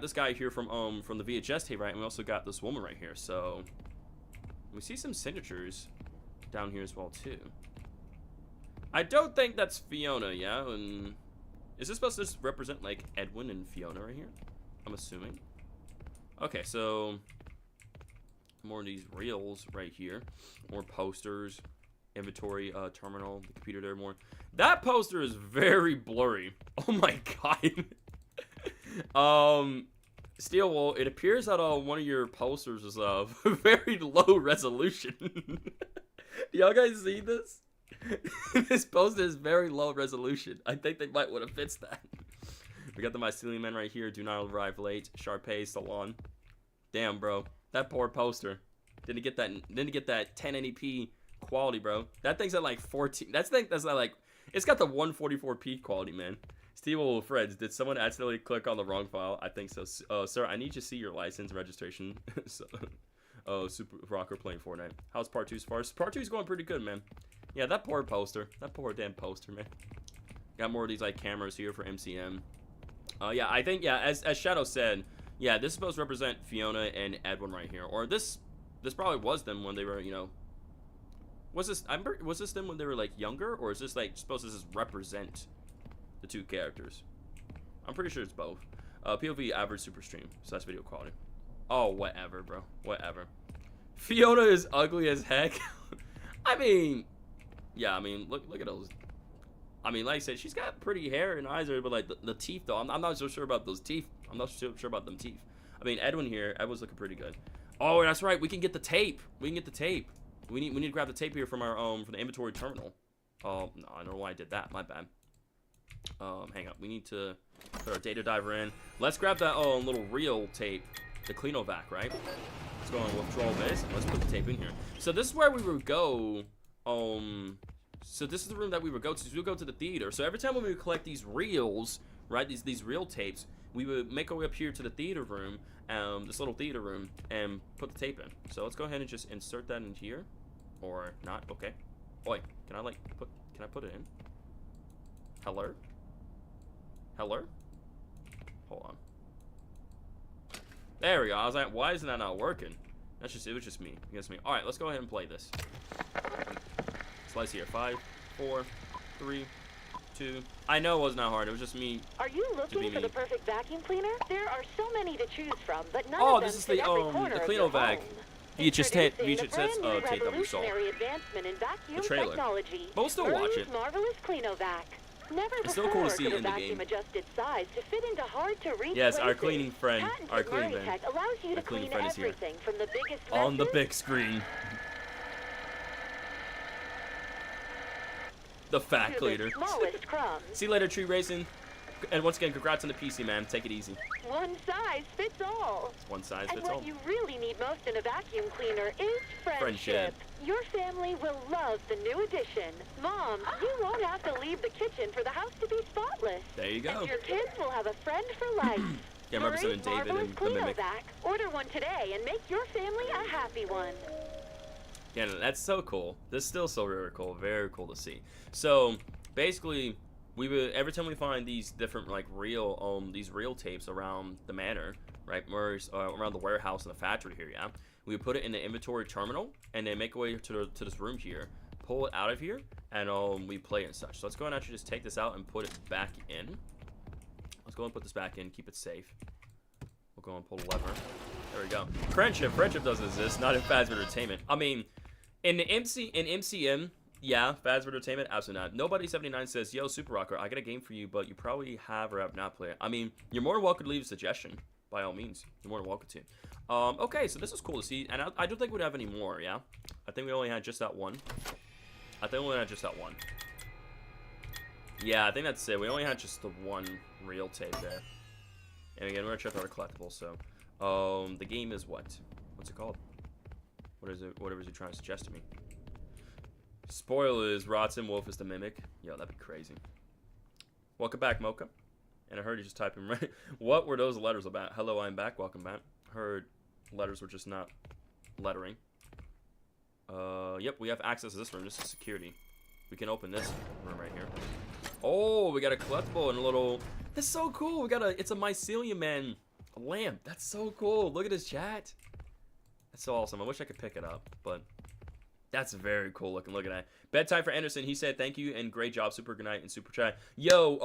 this guy here from the VHS tape, right? And we also got this woman right here. So we see some signatures down here as well too. I don't think that's Fiona, yeah. And is this supposed to just represent like Edwin and Fiona right here? I'm assuming. Okay, so. More of these reels right here. More posters. Inventory terminal. The computer there more. That poster is very blurry. Oh my god. Steelwool, it appears that one of your posters is of very low resolution. Y'all guys see this? This poster is very low resolution. I think they might want to fix that. We got the mycelium men right here. Do not arrive late. Sharpay Salon. Damn, bro. That poor poster. Didn't get that 1080p quality, bro. That thing's at like 14. That's at like, it's got the 144p quality, man. Steve Freds, did someone accidentally click on the wrong file? I think so. Sir, I need to see your license registration. So, Super Rocker playing Fortnite. How's part 2's far? Part 2's going pretty good, man. Yeah, that poor poster. That poor damn poster, man. Got more of these like cameras here for MCM. Yeah, I think, yeah, as Shadow said, yeah, this is supposed to represent Fiona and Edwin right here. Or this probably was them when they were, you know... Was this them when they were, like, younger? Or is this, like, supposed to just represent the two characters? I'm pretty sure it's both. POV average super stream. So that's video quality. Oh, whatever, bro. Whatever. Fiona is ugly as heck. I mean... Yeah, I mean, look at those... I mean, like I said, she's got pretty hair and eyes, but like the teeth, though, I'm not so sure about those teeth. I'm not so sure about them teeth. I mean, Edwin's looking pretty good. Oh, that's right. We can get the tape. We need to grab the tape here from our from the inventory terminal. Oh, no, I don't know why I did that. My bad. Hang up. We need to put our data diver in. Let's grab that little reel tape, the Cleanovac, right? Let's go and withdraw this. And let's put the tape in here. So this is where we would go. So this is the room that we would go to. So we would go to the theater. So every time when we would collect these reels, right, these reel tapes, we would make our way up here to the theater room, this little theater room, and put the tape in. So let's go ahead and just insert that in here, or not. Okay. Oi, can I put it in? Hello? Hello? Hold on. There we go. I was like, why isn't that not working? It was just me. Against me. All right, let's go ahead and play this. Slice here. 5, 4, 3, 2. I know it was not hard. It was just me. Are you looking for the perfect vacuum cleaner? There are so many to choose from, but none of them this is fit every the corner of your Cleanovac. home. VHS tape that we saw. Advancement in vacuum The trailer. technology. But we'll still watch it. Marvelous Cleanovac. Never It's still cool to see it in the vacuum game. adjusted size to fit into hard to reach Yes, our places. cleaning friend, Patented our cleaning learning man. tech allows you to Our cleaning clean friend is here. everything from the biggest On the messes big screen. The fat to cleaner. the smallest crumbs. See you later, Tree Racing. And once again, congrats on the PC, man. Take it easy. One size fits all. One size And fits all. what you really need most in a vacuum cleaner is friendship. Your family will love the new addition. Mom, you won't have to leave the kitchen for the house to be spotless. There you go. And your kids will have a friend for life. Yeah, I'm representing Marie, David Marvelous and the Mimic. Cleanovac. Order one today and make your family a happy one. Yeah, no, that's so cool. This is still so very cool. Very cool to see. So basically, we would every time we find these different like these real tapes around the manor, right, around the warehouse and the factory here, yeah, we would put it in the inventory terminal and then make our way to this room here, pull it out of here, and we play and such. So let's go and actually just take this out and put it back in. Let's go and put this back in, keep it safe. We'll go and pull the lever. There we go. Friendship doesn't exist, not in Fazbear Entertainment. I mean, in MCM, yeah, Fazbear Entertainment, absolutely not. Nobody79 says, yo, Super Rocker, I got a game for you, but you probably have or have not played it. I mean, you're more than welcome to leave a suggestion, by all means. You're more than welcome to. Okay, so this is cool to see, and I don't think we'd have any more, yeah? I think we only had just that one. Yeah, I think that's it. We only had just the one real tape there. And again, we're gonna check out our collectibles, so. The game is what? What's it called? What is it? Whatever you're trying to suggest to me. Spoiler is Rotten Wolf is the Mimic. Yo, that'd be crazy. Welcome back, Mocha. And I heard you just typing right. What were those letters about? Hello, I'm back. Welcome back. Heard letters were just not lettering. Yep, we have access to this room. This is security. We can open this room right here. Oh, we got a collectible and a little. That's so cool. We got it's a Mycelium Man lamp. That's so cool. Look at his chat. That's so awesome. I wish I could pick it up, but that's very cool looking. Look at that. Bedtime for Anderson. He said thank you and great job. Super good night and super chat. Yo,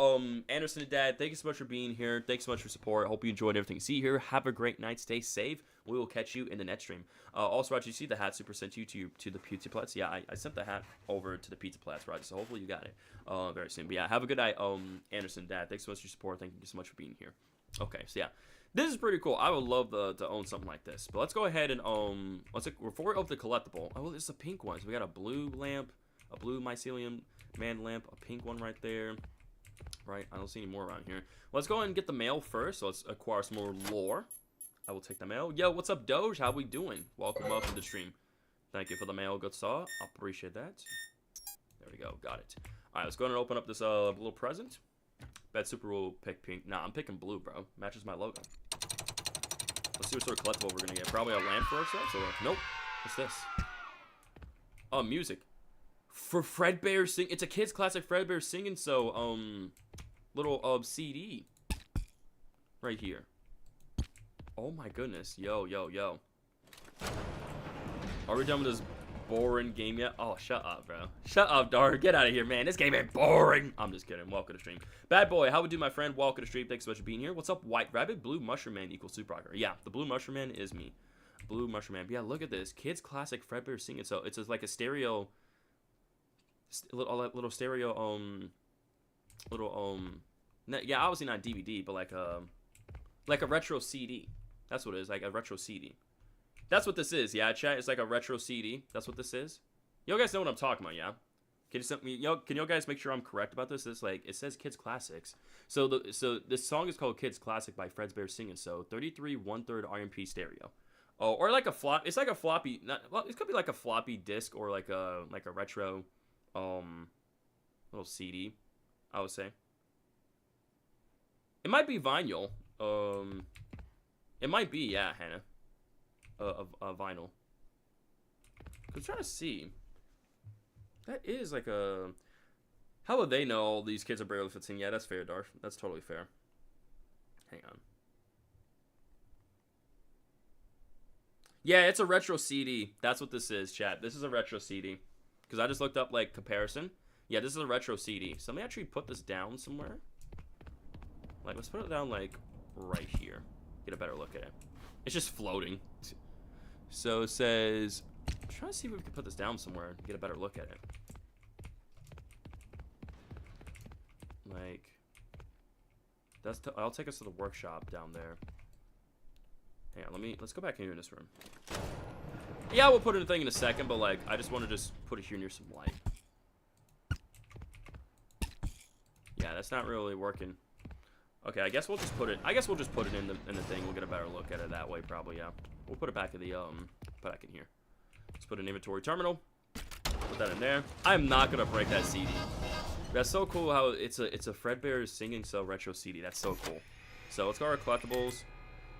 Anderson and Dad, thank you so much for being here. Thanks so much for support. I hope you enjoyed everything you see here. Have a great night. Stay safe. We will catch you in the next stream. Also, Roger, you see the hat Super sent you to the Pizza Plats? Yeah, I sent the hat over to the Pizza Plats, Roger. So hopefully you got it very soon. But yeah, have a good night, Anderson, Dad. Thanks so much for your support. Thank you so much for being here. Okay, so yeah. This is pretty cool. I would love to own something like this. But let's go ahead and before we open the collectible. Oh, this is a pink one. So we got a blue lamp, a blue Mycelium Man lamp, a pink one right there. Right, I don't see any more around here. Let's go ahead and get the mail first. So let's acquire some more lore. I will take the mail. Yo, what's up, Doge? How we doing? Welcome to the stream. Thank you for the mail, good saw. I appreciate that. There we go. Got it. All right, let's go ahead and open up this little present. Bet Super will pick pink. Nah, I'm picking blue, bro. Matches my logo. Let's see what sort of collectible we're gonna get. Probably a lamp for ourselves. Or nope. What's this? Oh, music. For Fredbear sing. It's a kids classic Fredbear singing. So little CD. Right here. Oh my goodness. Yo. Are we done with this boring game yet? Oh, shut up, bro. Shut up, dog. Get out of here, man. This game ain't boring. I'm just kidding. Welcome to the stream. Bad boy, how we do, my friend? Welcome to the stream. Thanks so much for being here. What's up, White Rabbit? Blue Mushroom Man equals Super Rocker. Yeah, the Blue Mushroom Man is me. Blue Mushroom Man. But yeah, look at this. Kids classic Fredbear singing. So it's like a stereo. Little stereo. Yeah, obviously not DVD, but like a retro CD. That's what it is. Like a retro CD. That's what this is, yeah, chat. It's like a retro CD. That's what this is. You guys know what I'm talking about, yeah? Can you guys make sure I'm correct about this? It's like, it says Kids Classics. So this song is called Kids Classic by Fredbear Singing. So 33 1/3 RMP stereo. Oh, or like a flop. It's like a floppy. Well, it could be like a floppy disk or like a retro, little CD. I would say. It might be vinyl. It might be, yeah, Hannah. Vinyl. I'm trying to see. That is like a. How would they know all these kids are barely fitting? Yeah, that's fair, Darth. That's totally fair. Hang on. Yeah, it's a retro CD. That's what this is, chat. This is a retro CD. Because I just looked up like comparison. Yeah, this is a retro CD. So let me actually put this down somewhere. Like, let's put it down like right here. Get a better look at it. It's just floating. So it says, I'm trying to see if we can put this down somewhere and get a better look at it. Like, I'll take us to the workshop down there. Hang on, let's go back in here in this room. Yeah, we'll put in a thing in a second, but like, I just want to just put it here near some light. Yeah, that's not really working. Okay, I guess we'll just put it in the thing. We'll get a better look at it that way, probably. Yeah, we'll put it back in the back in here. Let's put an inventory terminal. Put that in there. I'm not gonna break that CD. That's so cool how it's a Fredbear's Singing Cell retro CD. That's so cool. So let's go our collectibles.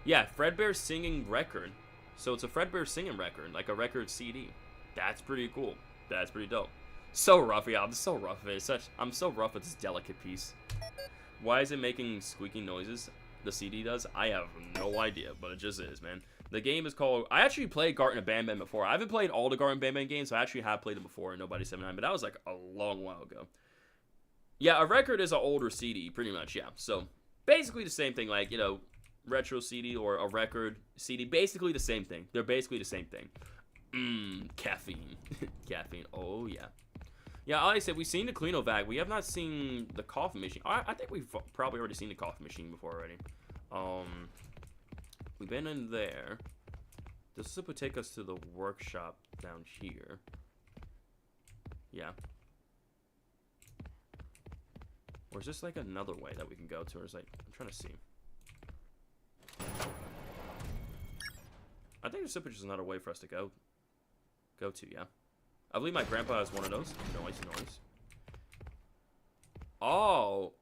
Yeah, Fredbear's singing record. So it's a Fredbear singing record, like a record CD. That's pretty cool. That's pretty dope. So rough, yeah. I'm so rough with it. I'm so rough with this delicate piece. Why is it making squeaking noises? The CD does. I have no idea, but it just is, man. The game is called. I actually played Garten of Banban before. I haven't played all the Garten of Banban games, so I actually have played them before in Nobody 79, but that was like a long while ago. Yeah, a record is an older CD, pretty much. Yeah. So basically the same thing, like, you know, retro CD or a record CD. Basically the same thing. They're basically the same thing. Caffeine. Caffeine. Oh yeah. Yeah, like I said, we've seen the Cleanovac. We have not seen the coffee machine. I think we've probably already seen the coffee machine before already. We've been in there. This would take us to the workshop down here. Yeah. Or is this like another way that we can go to? Or is like, I'm trying to see. I think there's just another way for us to go to, yeah. I believe my grandpa has one of those. Noise. Oh.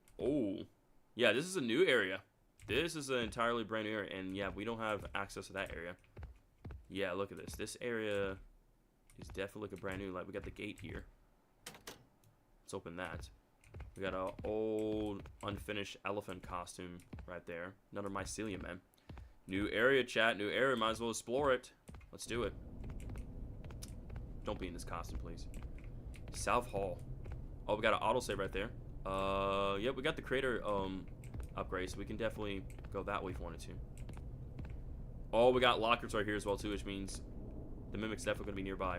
Yeah, this is a new area. This is an entirely brand new area. And yeah, we don't have access to that area. Yeah, look at this. This area is definitely looking brand new. Like, we got the gate here. Let's open that. We got an old, unfinished elephant costume right there. Another mycelium, man. New area, chat. New area. Might as well explore it. Let's do it. Don't be in this costume, please. South Hall. Oh, we got an autosave right there. Yeah, we got the crater upgrade, so we can definitely go that way if we wanted to. Oh, we got lockers right here as well too, which means the Mimic's definitely gonna be nearby.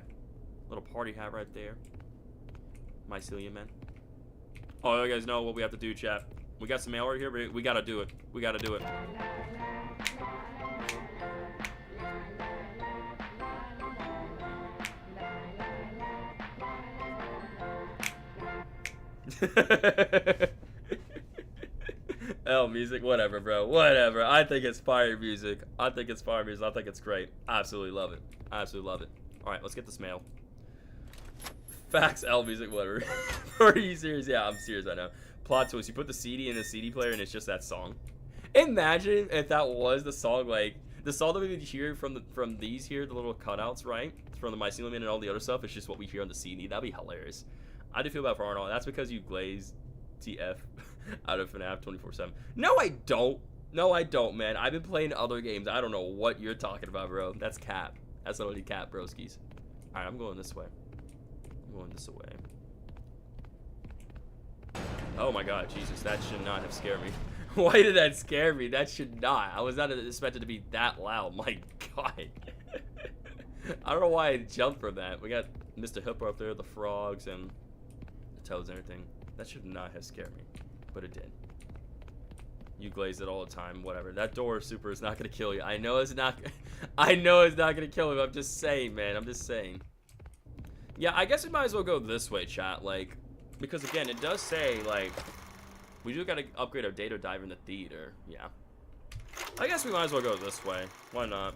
Little party hat right there. Mycelium, man. Oh, you guys know what we have to do, chat. We got some mail right here. We gotta do it. We gotta do it. L music, whatever, bro. Whatever. I think it's fire music. I think it's great. Absolutely love it. Absolutely love it. Alright, let's get this mail. Facts, L music, whatever. Are you serious? Yeah, I'm serious right now. Plot twist, you put the CD in the CD player and it's just that song. Imagine if that was the song, like, the song that we would hear from these here, the little cutouts, right? From the Mycelium and all the other stuff, it's just what we hear on the CD. That'd be hilarious. I do feel bad for Arnold. That's because you glazed TF out of FNAF 24/7. No, I don't. No, I don't, man. I've been playing other games. I don't know what you're talking about, bro. That's cap. That's totally cap, broskies. Alright, I'm going this way. I'm going this way. Oh my god, Jesus. That should not have scared me. Why did that scare me? That should not. I was not expected to be that loud. My god. I don't know why I jumped from that. We got Mr. Hippo up there, the frogs, and the toads and everything. That should not have scared me, but it did. You glaze it all the time, whatever. That door super is not gonna kill you. I know it's not. I know it's not gonna kill you. I'm just saying, man. I'm just saying. Yeah, I guess we might as well go this way, chat. Like, because again, it does say like we do gotta upgrade our data dive in the theater. Yeah. I guess we might as well go this way. Why not?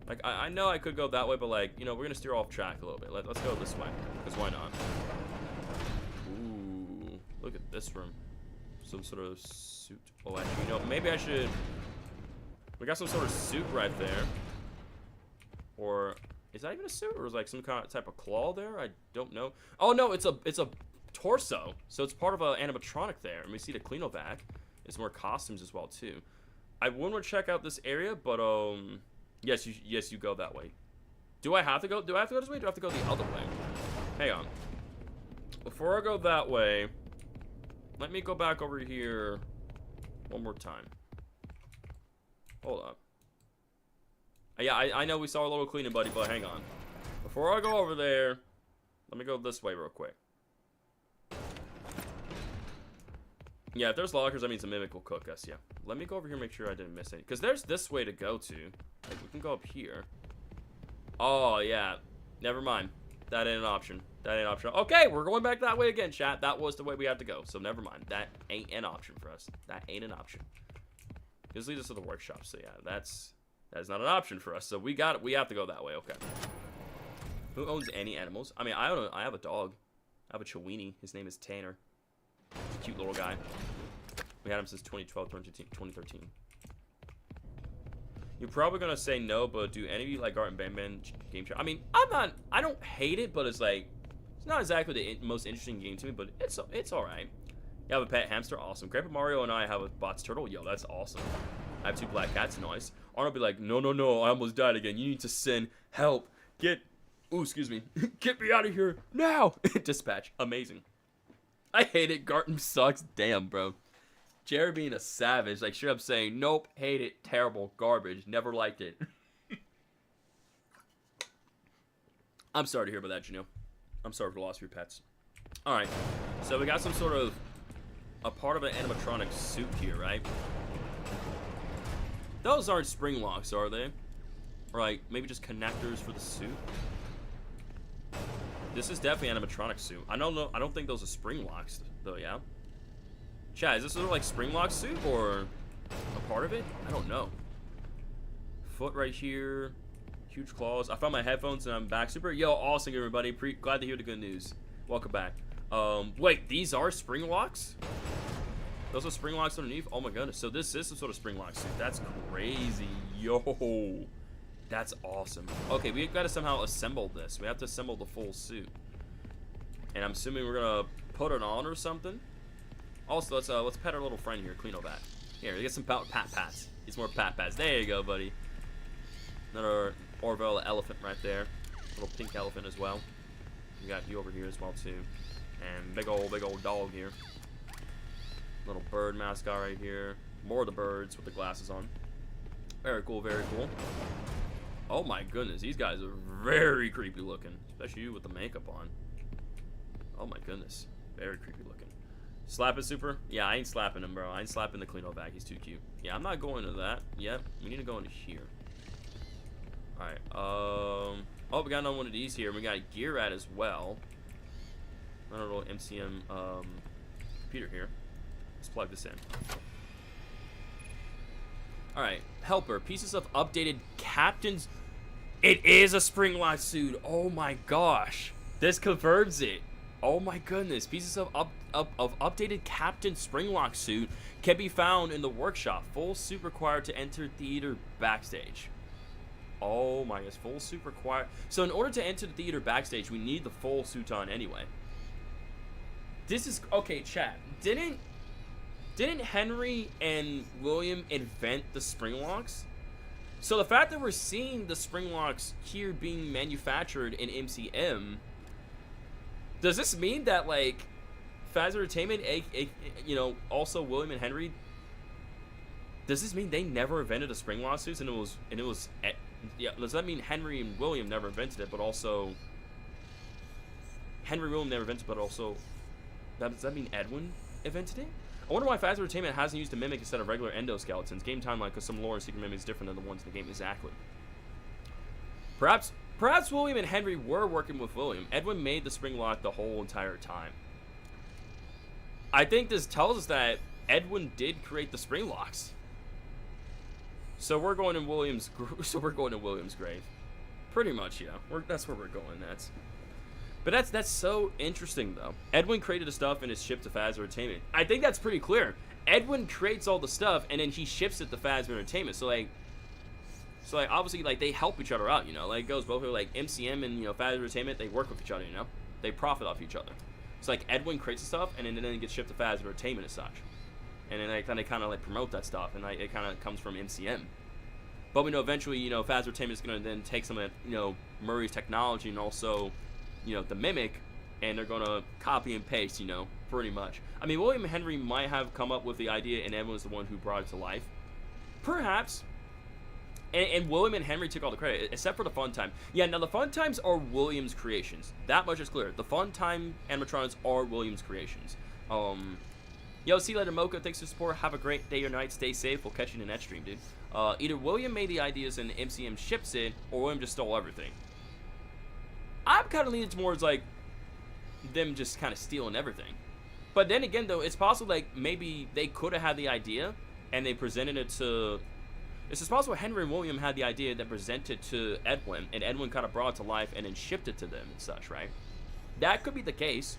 Like, I know I could go that way, but like, you know, we're gonna steer off track a little bit. Let's go this way, because why not? Ooh, look at this room. Some sort of suit. Oh, actually, you know, maybe I should. We got some sort of suit right there. Or is that even a suit, or is like some kind of type of claw there? I don't know. Oh no, it's a torso. So it's part of an animatronic there. And we see the Cleanovac. There's more costumes as well too. I would want to check out this area, but yes, you go that way. Do I have to go? Do I have to go this way? Do I have to go the other way? Hang on. Before I go that way, let me go back over here one more time. Hold up. Yeah, I know we saw a little cleaning buddy, but hang on. Before I go over there, let me go this way real quick. Yeah, if there's lockers, that means the Mimic will cook us, yeah. Let me go over here and make sure I didn't miss any. Because there's this way to go to. Like, we can go up here. Oh, yeah. Never mind. That ain't an option. That ain't an option. Okay, we're going back that way again, chat. That was the way we had to go. So never mind. That ain't an option for us. That ain't an option. This leads us to the workshop. So yeah, that is not an option for us. So we have to go that way. Okay. Who owns any animals? I mean, I don't know. I have a dog. I have a Chiweenie. His name is Tanner. He's a cute little guy. We had him since 2012, 2013. You're probably gonna say no, but do any of you like Art and Bam game show? I mean, I don't hate it, but it's like, it's not exactly the most interesting game to me, but it's all right. You have a pet hamster, awesome. Grandpa Mario and I have a bots turtle, yo, that's awesome. I have 2 black cats, nice. Arnold will be like, no, I almost died again. You need to send help. Excuse me, get me out of here now. Dispatch, amazing. I hate it. Garten sucks. Damn, bro. Jared being a savage, like sure I'm saying, nope, hate it, terrible, garbage, never liked it. I'm sorry to hear about that, Janelle. I'm sorry for the loss of your pets. Alright, so we got some sort of a part of an animatronic suit here, right? Those aren't spring locks, are they? Or like, maybe just connectors for the suit? This is definitely an animatronic suit. I don't think those are spring locks, though, yeah? Chat, is this sort of like spring lock suit or a part of it? I don't know. Foot right here. Huge claws. I found my headphones and I'm back. Super. Yo, awesome, everybody. Glad to hear the good news. Welcome back. Wait, these are spring locks? Those are spring locks underneath? Oh my goodness. So this is some sort of spring lock suit. That's crazy. Yo. That's awesome. Okay, we've got to somehow assemble this. We have to assemble the full suit. And I'm assuming we're going to put it on or something. Also, let's pet our little friend here, Cleano Bat. Here, get some pat pats. Get some more pat pats. There you go, buddy. Another Orville elephant right there. Little pink elephant as well. We got you over here as well too. And big old dog here. Little bird mascot right here. More of the birds with the glasses on. Very cool, very cool. Oh my goodness, these guys are very creepy looking, especially you with the makeup on. Oh my goodness, very creepy looking. Slap it, Super? Yeah, I ain't slapping him, bro. I ain't slapping the Cleano back. He's too cute. Yeah, I'm not going to that yet. We need to go into here. Alright, oh, we got another one of these here. We got a gear at as well. Another little MCM computer here. Let's plug this in. Alright, helper. Pieces of updated captain's... It is a spring lock suit. Oh my gosh. This confirms it. Oh my goodness. Pieces of updated Captain Springlock suit can be found in the workshop. Full suit required to enter theater backstage. Oh my goodness. Full suit required. So in order to enter the theater backstage, we need the full suit on anyway. This is... Okay, chat. Didn't Henry and William invent the Springlocks? So the fact that we're seeing the Springlocks here being manufactured in MCM... Does this mean that, like, Faz Entertainment, you know, also William and Henry, does this mean they never invented a spring lawsuits and it was, yeah, does that mean Henry and William never invented it, but also, Henry and William never invented it, but also, does that mean Edwin invented it? I wonder why Faz Entertainment hasn't used a mimic instead of regular endoskeletons. Game timeline, because some lore and secret mimics is different than the ones in the game, exactly. Perhaps William and Henry were working with William. Edwin made the spring lock the whole entire time. I think this tells us that Edwin did create the spring locks. So we're going in William's. Grave. Pretty much, yeah. That's where we're going. That's so interesting though. Edwin created the stuff and is shipped to Faz Entertainment. I think that's pretty clear. Edwin creates all the stuff and then he ships it to Faz Entertainment. So like obviously, like, they help each other out, you know, like, it goes both ways. Like MCM and, you know, Faz Entertainment, they work with each other, you know, they profit off each other. So like Edwin creates the stuff and then it gets shipped to Faz Entertainment as such, and then they kind of like promote that stuff, and like it kind of comes from MCM. But we know eventually, you know, Faz Entertainment is going to then take some of, you know, Murray's technology and also, you know, the mimic, and they're going to copy and paste, you know, pretty much. I mean, William and Henry might have come up with the idea and Edwin was the one who brought it to life, perhaps. And William and Henry took all the credit, except for the Fun Time. Yeah, now the Fun Times are William's creations. That much is clear. The Fun Time animatronics are William's creations. Yo, see you later, Mocha. Thanks for the support. Have a great day or night. Stay safe. We'll catch you in the next stream, dude. Either William made the ideas and MCM ships it, or William just stole everything. I'm kind of leaning towards like them just kind of stealing everything. But then again, though, it's possible like maybe they could have had the idea and they presented it to. It's just possible Henry and William had the idea that presented to Edwin, and Edwin kind of brought it to life and then shipped it to them and such, right? That could be the case.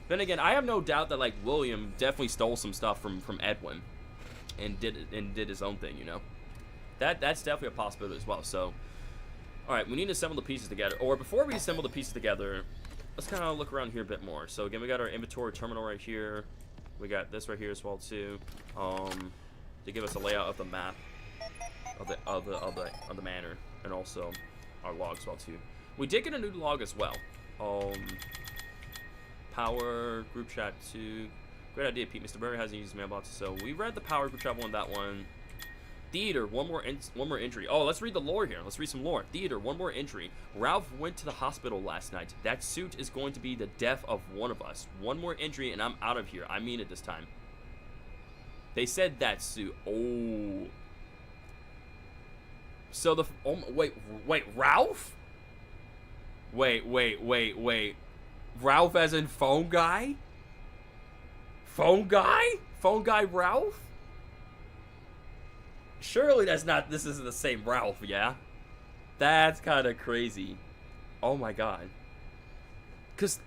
Then again, I have no doubt that like William definitely stole some stuff from Edwin and did his own thing, you know. That's definitely a possibility as well. So, all right, we need to assemble the pieces together. Or before we assemble the pieces together, let's kind of look around here a bit more. So again, we got our inventory terminal right here. We got this right here as well too. To give us a layout of the map of the manor, and also our logs as well too. We did get a new log as well. Power group chat 2. Great idea, Pete. Mr. Berry hasn't used his mailbox, so we read the power group chat one. That one. Theater, one more entry. Oh, let's read the lore here. Let's read some lore. Theater, one more entry. Ralph went to the hospital last night. That suit is going to be the death of one of us. One more entry, and I'm out of here. I mean it this time. They said that suit. Oh. So the wait, Ralph? Wait. Ralph as in phone guy? Phone guy? Phone guy Ralph? Surely this isn't the same Ralph, yeah? That's kind of crazy. Oh my god. Cause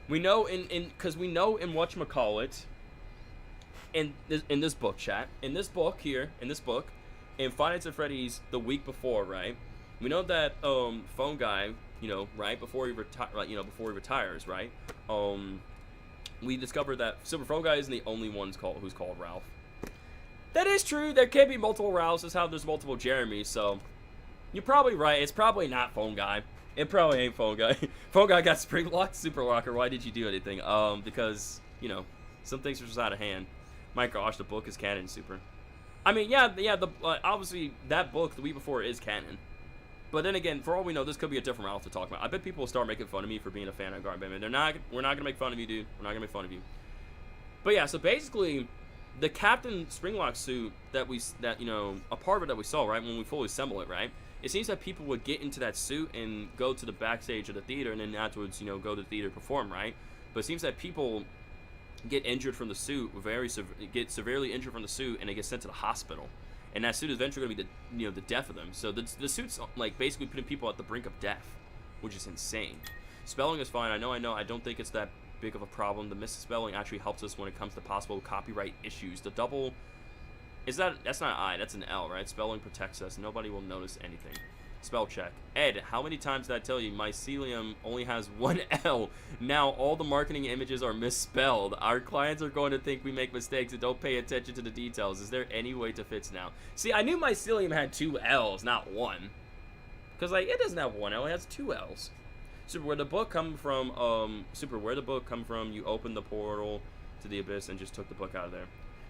we know in whatchamacallit, in this book chat, in this book, in Five Nights at Freddy's the week before, right? We know that phone guy, you know, right before he retires, right? We discovered that Super Phone Guy isn't the only one who's called Ralph. That is true. There can be multiple Ralphs. That's how there's multiple Jeremys. So you're probably right. It's probably not Phone Guy. It probably ain't Phone Guy. Phone Guy got spring locked. Super Rocker, why did you do anything? Because you know some things are just out of hand. My gosh, the book is canon, Super. I mean, yeah. Obviously that book the week before is canon. But then again, for all we know, this could be a different Ralph to talk about. I bet people will start making fun of me for being a fan of Garden Batman. We're not gonna make fun of you, dude. We're not gonna make fun of you. But yeah, so basically, the Captain Springlock suit that you know, a part of it that we saw, right, when we fully assemble it, right? It seems that people would get into that suit and go to the backstage of the theater, and then afterwards, you know, go to the theater to perform, right? But it seems that people get injured from the suit, get severely injured from the suit, and they get sent to the hospital. And that suit is eventually going to be the death of them. So the suit's like basically putting people at the brink of death, which is insane. Spelling is fine. I know. I don't think it's that big of a problem. The misspelling actually helps us when it comes to possible copyright issues. The double that's not an I, that's an L, right? Spelling protects us. Nobody will notice anything. Spell check. Ed, how many times did I tell you mycelium only has one L? Now all the marketing images are misspelled. Our clients are going to think we make mistakes and don't pay attention to the details. Is there any way to fix now? See, I knew mycelium had two L's, not one. Because like it doesn't have one L, it has two L's. Super, where the book come from, you opened the portal to the abyss and just took the book out of there.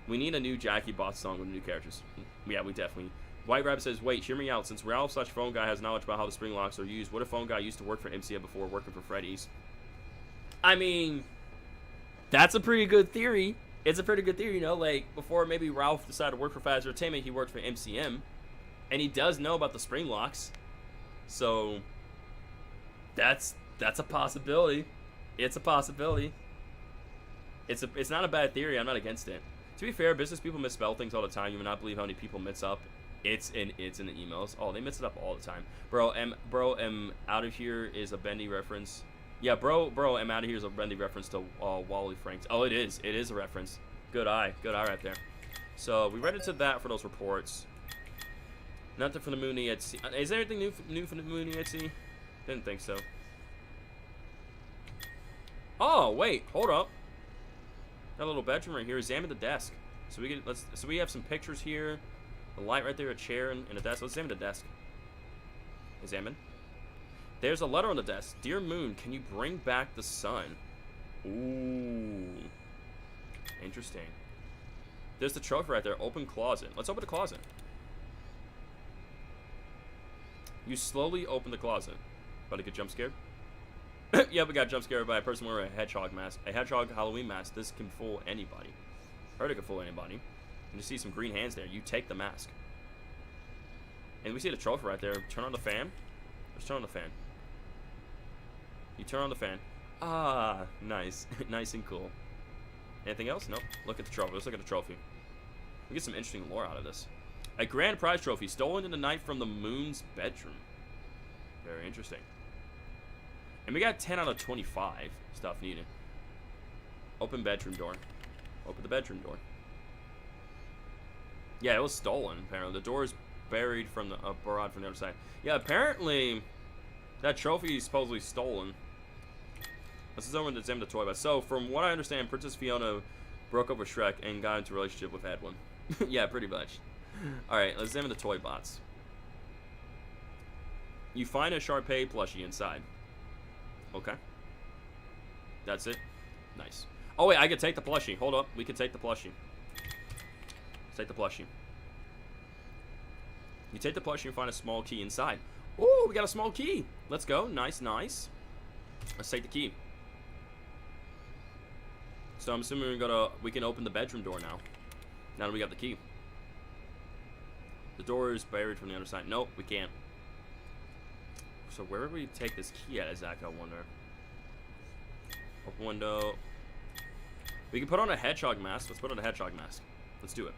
We need a new Jackie Boss song with new characters. Yeah, we definitely. White Rabbit says, wait, hear me out. Since Ralph/Phone Guy has knowledge about how the spring locks are used, what if Phone Guy used to work for MCA before working for Freddy's? I mean, that's a pretty good theory. It's a pretty good theory, you know, like, before maybe Ralph decided to work for Faz Entertainment, he worked for MCM. And he does know about the spring locks. So, that's a possibility. It's a possibility. It's not a bad theory. I'm not against it. To be fair, business people misspell things all the time. You would not believe how many people mix up. It's in the emails. Oh, they mix it up all the time. Bro, out of here is a Bendy reference. Yeah, bro, I'm out of here is a Bendy reference to Wally Franks. Oh, it is a reference. Good eye right there. So we read into that for those reports. Nothing from the Mooney at sea. Is there anything new from the Mooney at sea? Didn't think so. Oh wait, hold up. Got a little bedroom right here. Examine the desk. So we have some pictures here. The light right there, a chair, and a desk. Let's examine the desk. Examine. There's a letter on the desk. Dear Moon, can you bring back the sun? Ooh. Interesting. There's the trophy right there. Open closet. Let's open the closet. You slowly open the closet. About to get jump scared? Yeah, we got jump scared by a person wearing a hedgehog mask. A hedgehog Halloween mask. This can fool anybody. Heard it can fool anybody. And you see some green hands there. You take the mask. And we see the trophy right there. Turn on the fan. Let's turn on the fan. You turn on the fan. Ah, nice. Nice and cool. Anything else? Nope. Look at the trophy. Let's look at the trophy. We get some interesting lore out of this. A grand prize trophy stolen in the night from the moon's bedroom. Very interesting. And we got 10 out of 25 stuff needed. Open bedroom door. Open the bedroom door. Yeah, it was stolen, apparently. The door is buried from the barrage from the other side. Yeah, apparently that trophy is supposedly stolen. This is someone that's in the toy box. So, from what I understand, Princess Fiona broke up with Shrek and got into a relationship with Edwin. Yeah, pretty much. Alright, let's examine the toy box. You find a Sharpay plushie inside. Okay. That's it. Nice. Oh, wait, I could take the plushie. Hold up. We could take the plushie. Let's take the plushie. You take the plushie and find a small key inside. Oh, we got a small key. Let's go. Nice, nice. Let's take the key. So I'm assuming we can open the bedroom door now. Now that we got the key. The door is buried from the other side. Nope, we can't. So where would we take this key at, exactly, I wonder? Open window. We can put on a hedgehog mask. Let's put on a hedgehog mask. Let's do it.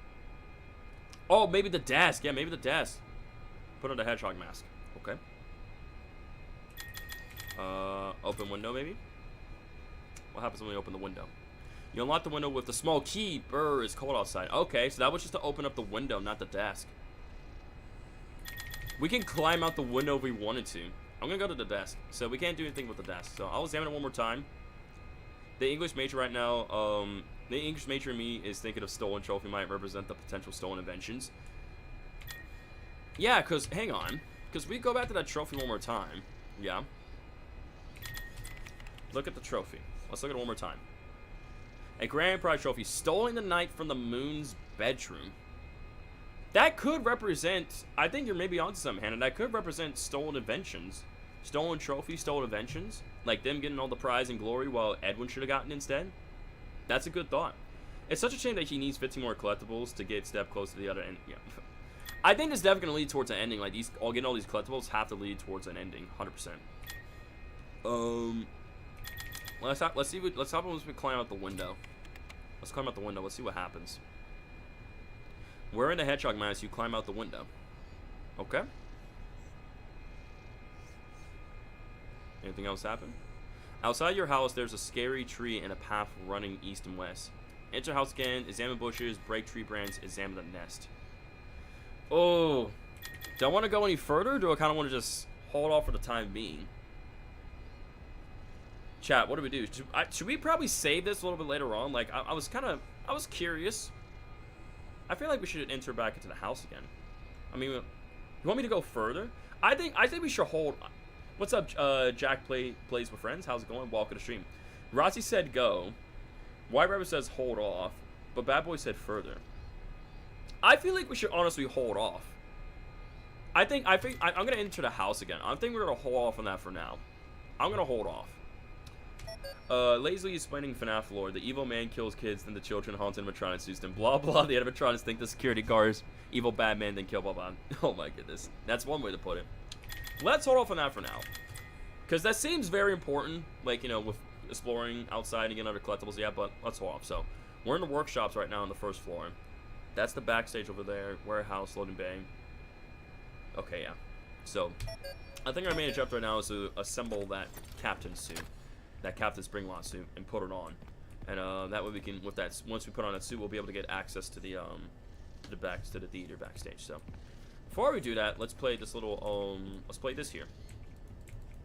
Oh, maybe the desk. Yeah, maybe the desk. Put on a hedgehog mask. Okay. Open window, maybe? What happens when we open the window? You unlock the window with the small key. Brr, it's cold outside. Okay, so that was just to open up the window, not the desk. We can climb out the window if we wanted to. I'm gonna go to the desk. So we can't do anything with the desk. So I'll examine it one more time. The English major right now, the English major in me is thinking of stolen trophy might represent the potential stolen inventions. Yeah, because, hang on. Because we go back to that trophy one more time. Yeah. Look at the trophy. Let's look at it one more time. A grand prize trophy stolen the night from the moon's bedroom. That could represent, I think you're maybe onto something, Hannah. That could represent stolen inventions. Stolen trophies, stolen inventions. Like them getting all the prize and glory while Edwin should have gotten instead. That's a good thought. It's such a shame that he needs 15 more collectibles to get a step closer to the other end. Yeah. I think this definitely going to lead towards an ending. Like, getting all these collectibles have to lead towards an ending. 100%. Let's see what happens if we climb out the window. Let's climb out the window. Let's see what happens. Wearing the hedgehog mask, you climb out the window. Okay. Anything else happen? Outside your house, there's a scary tree and a path running east and west. Enter house again, examine bushes, break tree branches, examine the nest. Oh. Do I want to go any further, or do I kind of want to just hold off for the time being? Chat, what do we do? Should we probably save this a little bit later on? Like, I was curious. I feel like we should enter back into the house again. I mean, you want me to go further? I think we should hold. What's up, Jack Plays with Friends? How's it going? Welcome to stream. Rossi said go. White Rabbit says hold off. But Bad Boy said further. I feel like we should honestly hold off. I think I'm gonna enter the house again. I think we're gonna hold off on that for now. I'm gonna hold off. Lazily explaining FNAF lore. The evil man kills kids, then the children haunt animatronics, use them. Blah blah. The animatronics think the security guards evil bad man, then kill blah blah. Oh my goodness, that's one way to put it. Let's hold off on that for now, because that seems very important. Like, you know, with exploring outside and getting other collectibles. Yeah, but let's hold off. So we're in the workshops right now on the first floor. That's the backstage over there. Warehouse, loading bay. Okay, yeah. So I think our main objective right now is to assemble that captain suit. That Captain Springlock suit and put it on, and that way we can, with that, once we put on that suit, we'll be able to get access to the theater backstage. So before we do that, let's play this little let's play this here.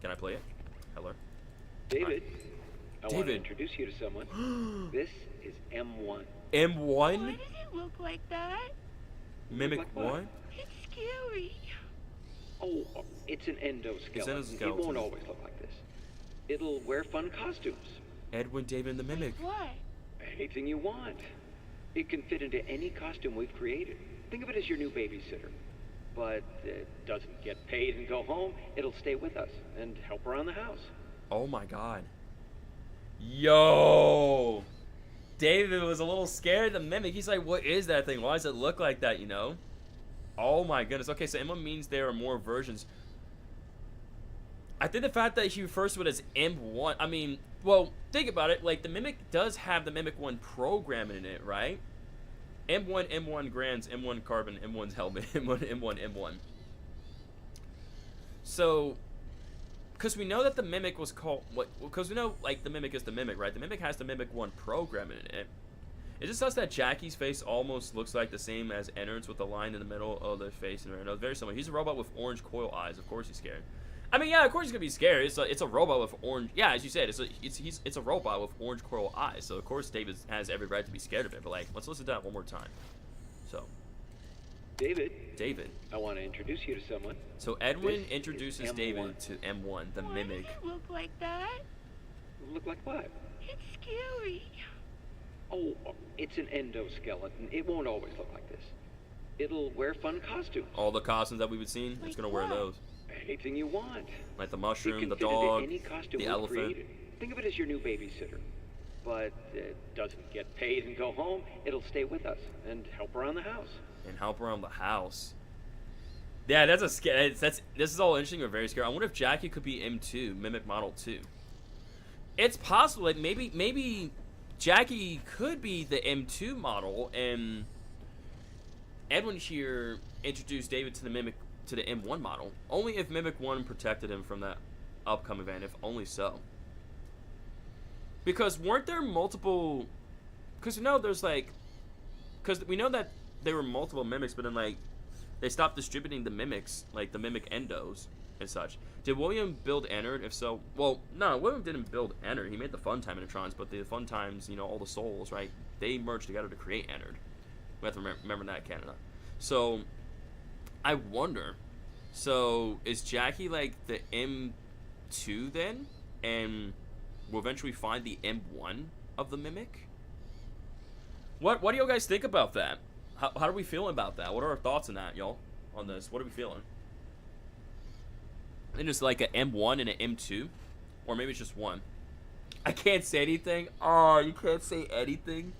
Can I play it? Hello, David. I want to introduce you to someone. This is M1. M1. Why does it look like that? Mimic Like what? It's scary. Oh, it's an endoskeleton. It's endoskeleton. It won't always look like this. It'll wear fun costumes. Edwin, David, and the Mimic. What? Anything you want. It can fit into any costume we've created. Think of it as your new babysitter. But it doesn't get paid and go home. It'll stay with us and help around the house. Oh my god. Yo! David was a little scared of the Mimic. He's like, what is that thing? Why does it look like that, you know? Oh my goodness. Okay, so M1 means there are more versions. I think the fact that he refers to it as M1, I mean, well, think about it. Like, the Mimic does have the Mimic 1 program in it, right? M1, M1 Grands, M1 Carbon, M1's Helmet, M1, M1, M1. So, because we know that the Mimic was called, what? Because we know, like, the Mimic is the Mimic, right? The Mimic has the Mimic 1 program in it. Is it just that Jackie's face almost looks like the same as Ennard's with the line in the middle of the face? And very similar. He's a robot with orange coil eyes. Of course he's scared. I mean, yeah, of course he's gonna be scared. It's a robot with orange. Yeah, as you said, it's a robot with orange coral eyes. So of course David has every right to be scared of it. But like, let's listen to that one more time. So, David. I want to introduce you to someone. So Edwin introduces David to M1, the Why Mimic. does it look like that? Look like what? It's scary. Oh, it's an endoskeleton. It won't always look like this. It'll wear fun costumes. All the costumes that we've seen, it's Like gonna wear what? those. Anything you want. Like the You mushroom, can the fit it in dog, any costume the we've elephant. created. Think of it as your new babysitter. But it doesn't get paid and go home. It'll stay with us and help around the house. And help around the house. Yeah, that's a scary. This is all interesting but very scary. I wonder if Jackie could be M2, Mimic Model 2. It's possible. Like maybe Jackie could be the M2 model, and Edwin here introduced David to the Mimic to the M1 model. Only if Mimic 1 protected him from that upcoming event. If only so. Because weren't there multiple? Because there's like, because we know that there were multiple Mimics, but then like they stopped distributing the Mimics, like the Mimic Endos and such. Did William build Ennard? If so, well, no, William didn't build Ennard. He made the Fun Time Animatrons, but the Fun Times, all the souls, right? They merged together to create Ennard. We have to remember that, Canada. So I wonder. So is Jackie like the M2 then, and we'll eventually find the M1 of the Mimic? What do you guys think about that? How are we feeling about that? What are our thoughts on that, y'all? On this, what are we feeling? I think it's like an M1 and an M2, or maybe it's just one. I can't say anything. Oh, you can't say anything.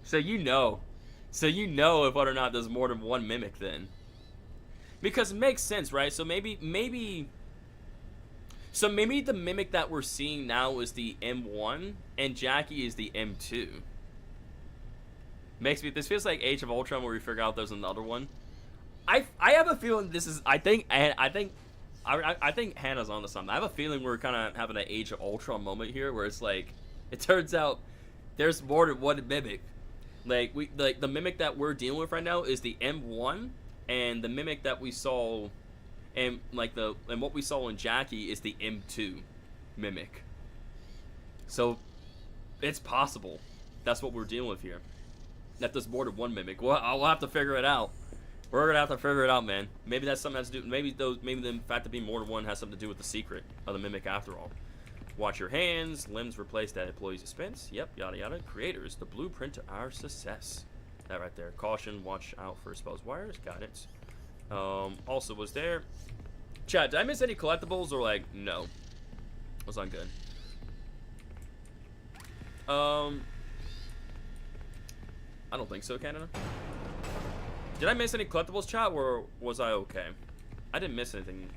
So if whether or not there's more than one Mimic then. Because it makes sense, right? So maybe the Mimic that we're seeing now is the M1 and Jackie is the M2. This feels like Age of Ultron where we figure out there's another one. I have a feeling this is I think Hannah's onto something. I have a feeling we're kind of having an Age of Ultron moment here where it's like it turns out there's more than one Mimic. Like the Mimic that we're dealing with right now is the M1, and the Mimic that we saw and what we saw in Jackie is the M2 Mimic. So it's possible that's what we're dealing with here. That there's more than one Mimic. Well, I'll have to figure it out. We're gonna have to figure it out, man. Maybe that's something that has to do. Maybe the fact of being more than one has something to do with the secret of the Mimic after all. Watch your hands. Limbs replaced at employees' expense. Yep, yada yada. Creators, the blueprint to our success. That right there. Caution. Watch out for exposed wires. Got it. Also, was there? Chat, did I miss any collectibles or like no? Was on good. I don't think so, Canada. Did I miss any collectibles, chat, or was I okay? I didn't miss anything.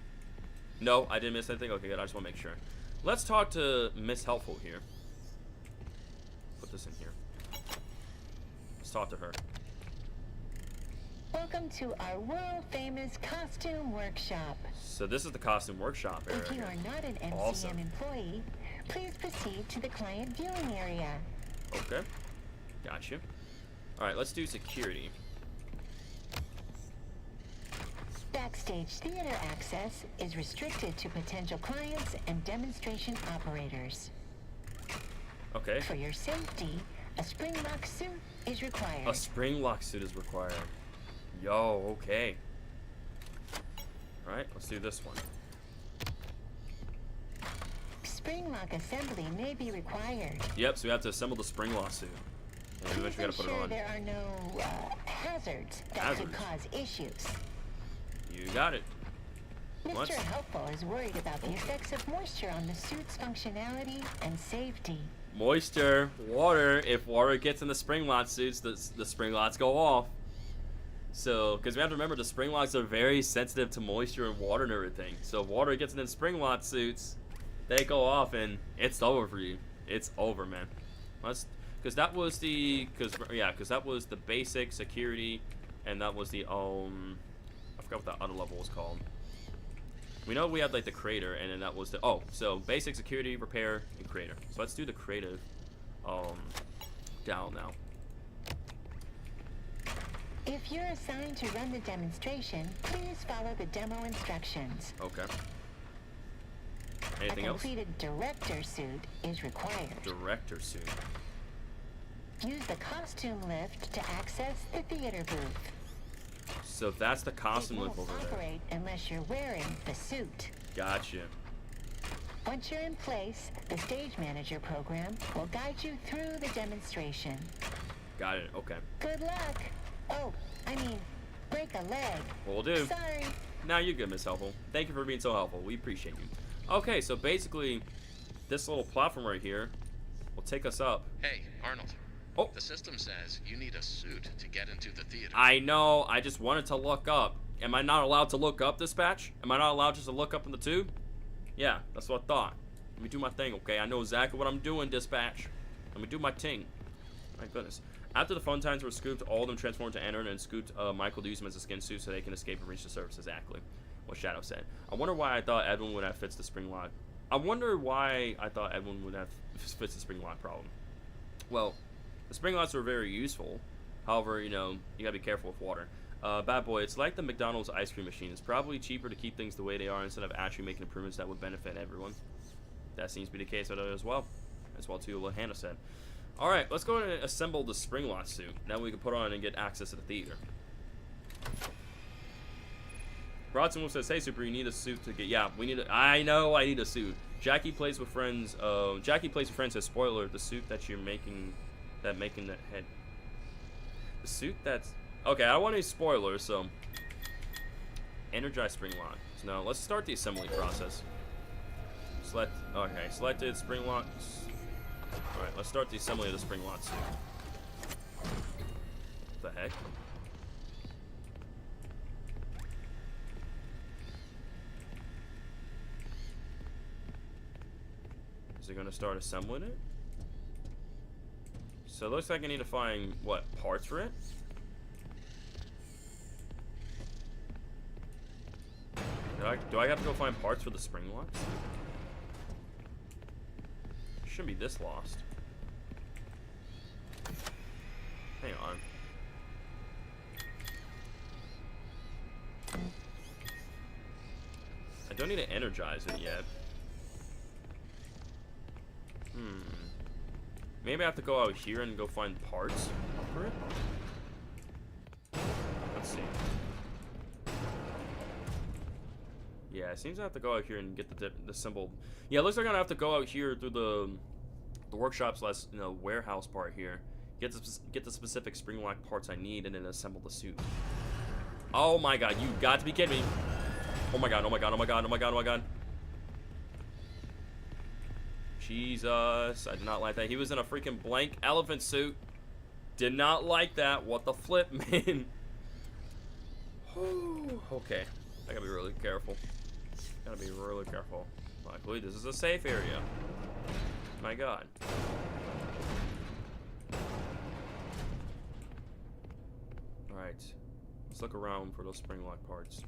No, I didn't miss anything? Okay, good. I just want to make sure. Let's talk to Miss Helpful here. Put this in here. Let's talk to her. Welcome to our world-famous costume workshop. So this is the costume workshop area. If you are not an MCM Awesome. employee, please proceed to the client viewing area. Okay. Got you. Alright, let's do security. Backstage theater access is restricted to potential clients and demonstration operators. Okay. For your safety, a spring lock suit is required. A spring lock suit is required. Yo, okay. Alright, let's do this one. Spring lock assembly may be required. Yep, so we have to assemble the spring lock suit. And Please eventually gotta put it ensure on. there are no hazards that could cause issues. You got it. What? Mr. Helpful is worried about the effects of moisture on the suit's functionality and safety. Moisture, water. If water gets in the spring lot suits, the spring lots go off. So, because we have to remember the spring locks are very sensitive to moisture and water and everything. So if water gets in the spring lock suits, they go off and it's over for you. It's over, man. Because that was the, because that was the basic security, and that was the I forgot what that other level was called. We know we had like the creator, and then that was the so basic, security, repair, and creator. So let's do the creative down now. If you're assigned to run the demonstration, please follow the demo instructions. Okay. Anything else? A completed director suit is required. Director suit. Use the costume lift to access the theater booth. So that's the costume it lift won't over there. operate unless you're wearing the suit. Gotcha. Once you're in place, the stage manager program will guide you through the demonstration. Got it. Okay. Good luck. Oh, I mean, break a leg. Will do. Sorry. Now you're good, Miss Helpful. Thank you for being so helpful. We appreciate you. Okay, so basically, this little platform right here will take us up. Hey, Arnold. Oh. The system says you need a suit to get into the theater. I know. I just wanted to look up. Am I not allowed to look up, Dispatch? Am I not allowed just to look up in the tube? Yeah, that's what I thought. Let me do my thing, okay? I know exactly what I'm doing, Dispatch. Let me do my ting. My goodness. After the fun times were scooped, all of them transformed to Aaron and scooped Michael to use him as a skin suit so they can escape and reach the surface. Exactly what Shadow said. I wonder why I thought Edwin would have fits the spring lock. I wonder why I thought Edwin would have fits the spring lock problem. Well, the spring locks were very useful. However, you know, you gotta be careful with water. Bad boy, it's like the McDonald's ice cream machine. It's probably cheaper to keep things the way they are instead of actually making improvements that would benefit everyone. That seems to be the case with it as well. As well, too, what Hannah said. Alright, let's go and assemble the spring lock suit. Now we can put on and get access to the theater. Brodson says, hey, Super, you need a suit to get... Yeah, we need a... I know I need a suit. Jackie plays with friends. Jackie plays with friends says, spoiler, the suit that you're making... That making the head... The suit that's... Okay, I don't want any spoilers, so... Energize spring lock. So now, let's start the assembly process. Select... Okay, selected spring locks. Alright, let's start the assembly of the spring lock suit. What the heck? Is it gonna start assembling it? So it looks like I need to find, what, parts for it? Do I have to go find parts for the spring locks? Shouldn't be this lost. Hang on. I don't need to energize it yet. Maybe I have to go out here and go find parts for it? Let's see. Yeah, it seems I have to go out here and get the symbol. Yeah, it looks like I'm gonna have to go out here through the workshop slash, you know, warehouse part here. Get the specific spring lock parts I need and then assemble the suit. Oh my god, you got to be kidding me. Oh my god, oh my god, oh my god, oh my god, oh my god. Jesus, I did not like that. He was in a freaking blank elephant suit. Did not like that. What the flip, man. Okay, I gotta be really careful. Gotta be really careful. Luckily, this is a safe area. My god. Alright. Let's look around for those spring lock parts.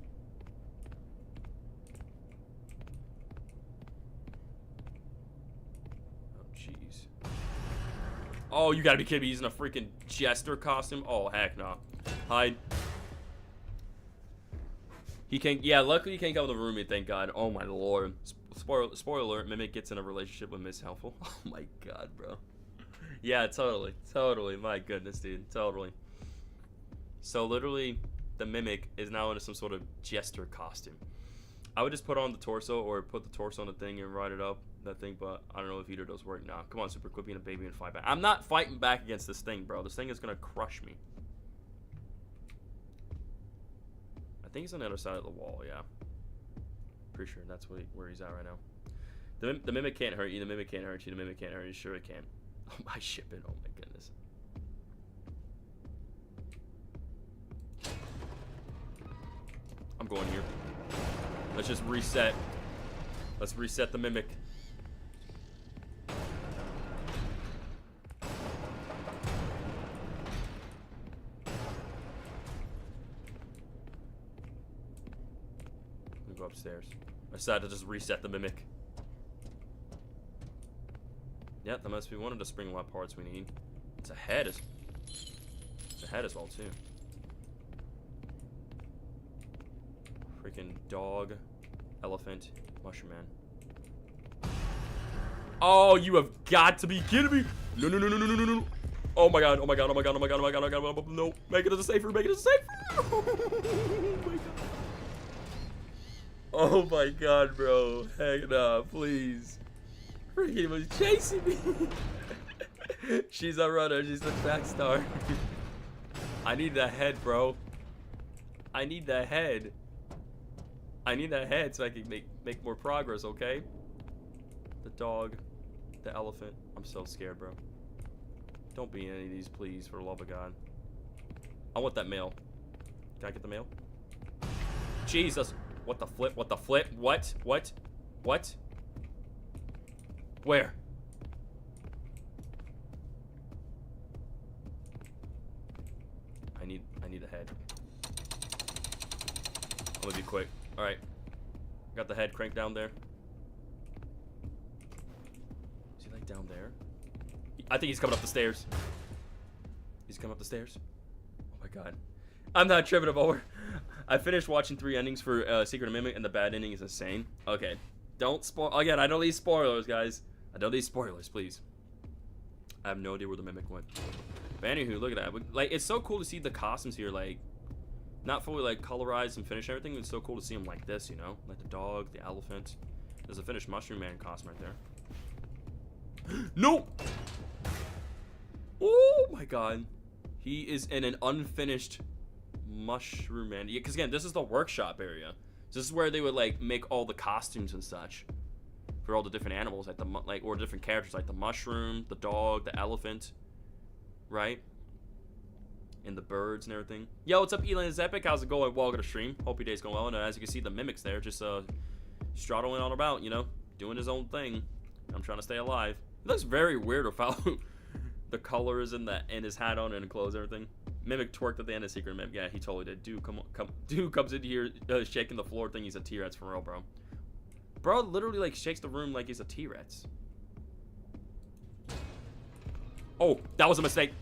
Oh, jeez. Oh, you gotta be kidding me. He's in a freaking jester costume? Oh, heck no. Hide. He can't, yeah, luckily he can't come with a roommate, thank god. Oh my lord. Spoiler alert, Mimic gets in a relationship with Miss Helpful. Oh my god, bro. Yeah, totally. Totally. My goodness, dude. Totally. So literally, the Mimic is now in some sort of jester costume. I would just put on the torso or put the torso on the thing and ride it up, that thing, but I don't know if either of those work now. Come on, Super, quit being a baby and fight back. I'm not fighting back against this thing, bro. This thing is gonna crush me. I think he's on the other side of the wall, yeah. Pretty sure that's where he's at right now. The Mimic can't hurt you, the Mimic can't hurt you, the Mimic can't hurt you. Sure it can. Oh my shipping, oh my goodness. going here. Let's just reset. Let's reset the mimic. Let me go upstairs. I decided to just reset the mimic. Yeah, that must be one of the spring lock parts we need. It's a head. It's a head as well too. Freaking dog, elephant, mushroom man. Oh, you have got to be kidding me! No, no, no, no, no, no, no, no! Oh my god! Oh my god! Oh my god! Oh my god! Oh my god! Oh my god! No! Make it as a safe room! Make it as a safe room! Oh my god! Oh my god, bro! Heck nah, please! Freaking was chasing me! She's a runner. She's a track star. I need that head, bro. I need that head. I need that head so I can make more progress, okay? The dog, the elephant. I'm so scared, bro. Don't be in any of these, please, for the love of God. I want that mail. Can I get the mail? Jesus. What the flip? What the flip? What? What? What? Where? I need a head. I'm gonna be quick. Alright. Got the head cranked down there. Is he like down there? I think he's coming up the stairs. He's coming up the stairs. Oh my god. I'm not tripping him over. I finished watching 3 endings for Secret of the Mimic, and the bad ending is insane. Okay. Don't spoil. Again, I know these spoilers, guys. I know these spoilers, please. I have no idea where the Mimic went. But anywho, look at that. Like, it's so cool to see the costumes here, like, not fully, like, colorized and finished and everything. It's so cool to see them like this, you know? Like the dog, the elephant. There's a finished Mushroom Man costume right there. No! Oh my god. He is in an unfinished Mushroom Man. Yeah, because again, this is the workshop area. So this is where they would, like, make all the costumes and such. For all the different animals, like or different characters, like the mushroom, the dog, the elephant. Right? And the birds and everything. Yo, what's up, Elon? It's Epic. How's it going? Welcome to stream. Hope your day's going well. And as you can see, the mimic's there, just straddling all about, you know, doing his own thing. I'm trying to stay alive. It looks very weird without the colors and his hat on and clothes and everything. Mimic twerked at the end of Secret Mimic. Yeah, he totally did. Dude, dude comes in here shaking the floor, thinking he's a T-Rex for real, bro. Bro literally like shakes the room like he's a T-Rex. Oh, that was a mistake.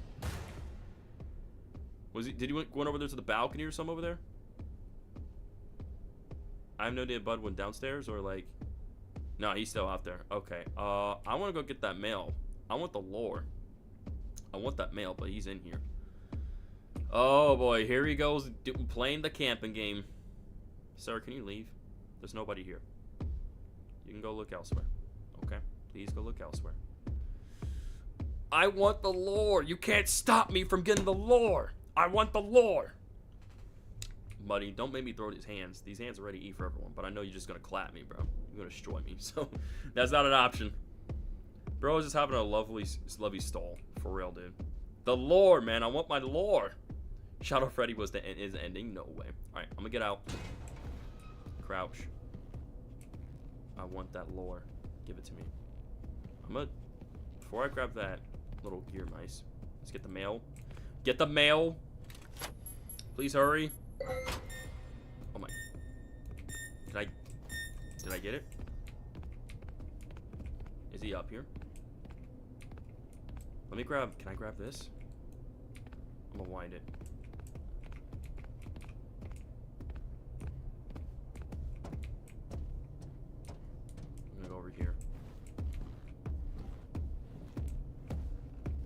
Did he went over there to the balcony or something over there? I have no idea Bud went downstairs or like... No, he's still out there. Okay. I want to go get that mail. I want the lore. I want that mail, but he's in here. Oh boy, here he goes playing the camping game. Sir, can you leave? There's nobody here. You can go look elsewhere. Okay? Please go look elsewhere. I want the lore. You can't stop me from getting the lore. I want the lore. Buddy, don't make me throw these hands. These hands are ready to eat for everyone, but I know you're just gonna clap me, bro. You're gonna destroy me, so that's not an option. Bro is just having a lovely stall. For real, dude. The lore, man. I want my lore. Shadow Freddy was is ending? No way. Alright, I'm gonna get out. Crouch. I want that lore. Give it to me. Before I grab that little gear mice, let's get the mail. Get the mail. Please hurry. Oh my. Did I get it? Is he up here? Let me grab, can I grab this? I'm gonna wind it. I'm gonna go over here.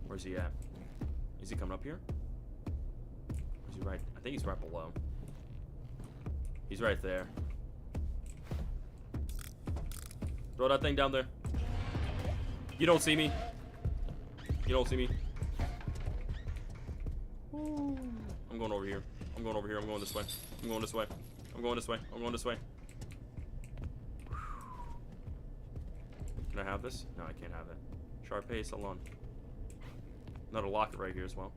Where's he at? Is he coming up here? Or is he right? I think he's right below. He's right there. Throw that thing down there. You don't see me. You don't see me. Ooh. I'm going over here. I'm going over here. I'm going this way. I'm going this way. I'm going this way. I'm going this way. Can I have this? No, I can't have it. Sharpay Salon. Another locket right here as well.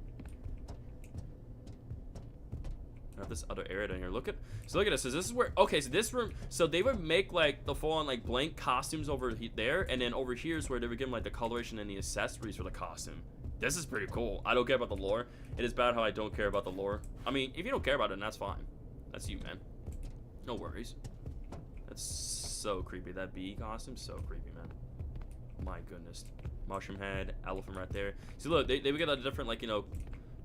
I have this other area down here. Look at this. So this is where, okay, so this room, so they would make like the full on like blank costumes over there, and then over here is where they would give them like the coloration and the accessories for the costume. This is pretty cool. I don't care about the lore. It is bad how I don't care about the lore. I mean, if you don't care about it, then that's fine. That's you, man. No worries. That's so creepy. That bee costume, so creepy, man. My goodness. Mushroom head, elephant right there. See, look, they would get a different, like, you know,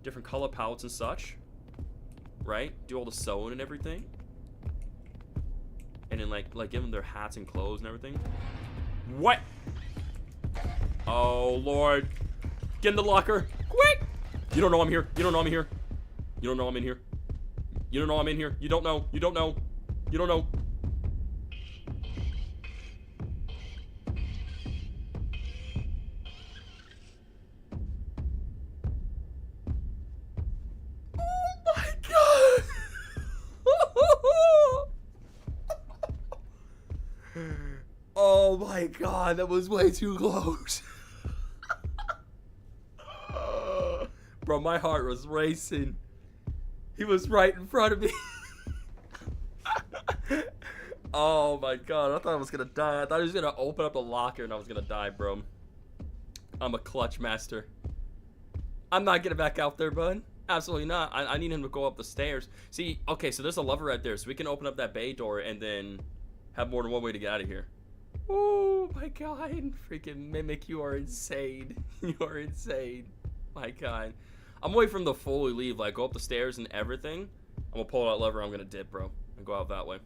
different color palettes and such. Right? Do all the sewing and everything. And then, like give them their hats and clothes and everything. What? Oh, Lord. Get in the locker. Quick! You don't know I'm here. You don't know I'm here. You don't know I'm in here. You don't know I'm in here. You don't know. You don't know. You don't know. Oh my god, that was way too close. Bro, my heart was racing. He was right in front of me. Oh my god, I thought I was gonna die. I thought he was gonna open up the locker and I was gonna die, bro. I'm a clutch master. I'm not getting back out there, bud. Absolutely not. I need him to go up the stairs. See, okay, so there's a lever right there, so we can open up that bay door and then have more than one way to get out of here. Oh my god, freaking Mimic, you are insane. You are insane. My god. I'm waiting for him to fully leave, like go up the stairs and everything. I'm gonna pull that lever, I'm gonna dip, bro. And go out that way.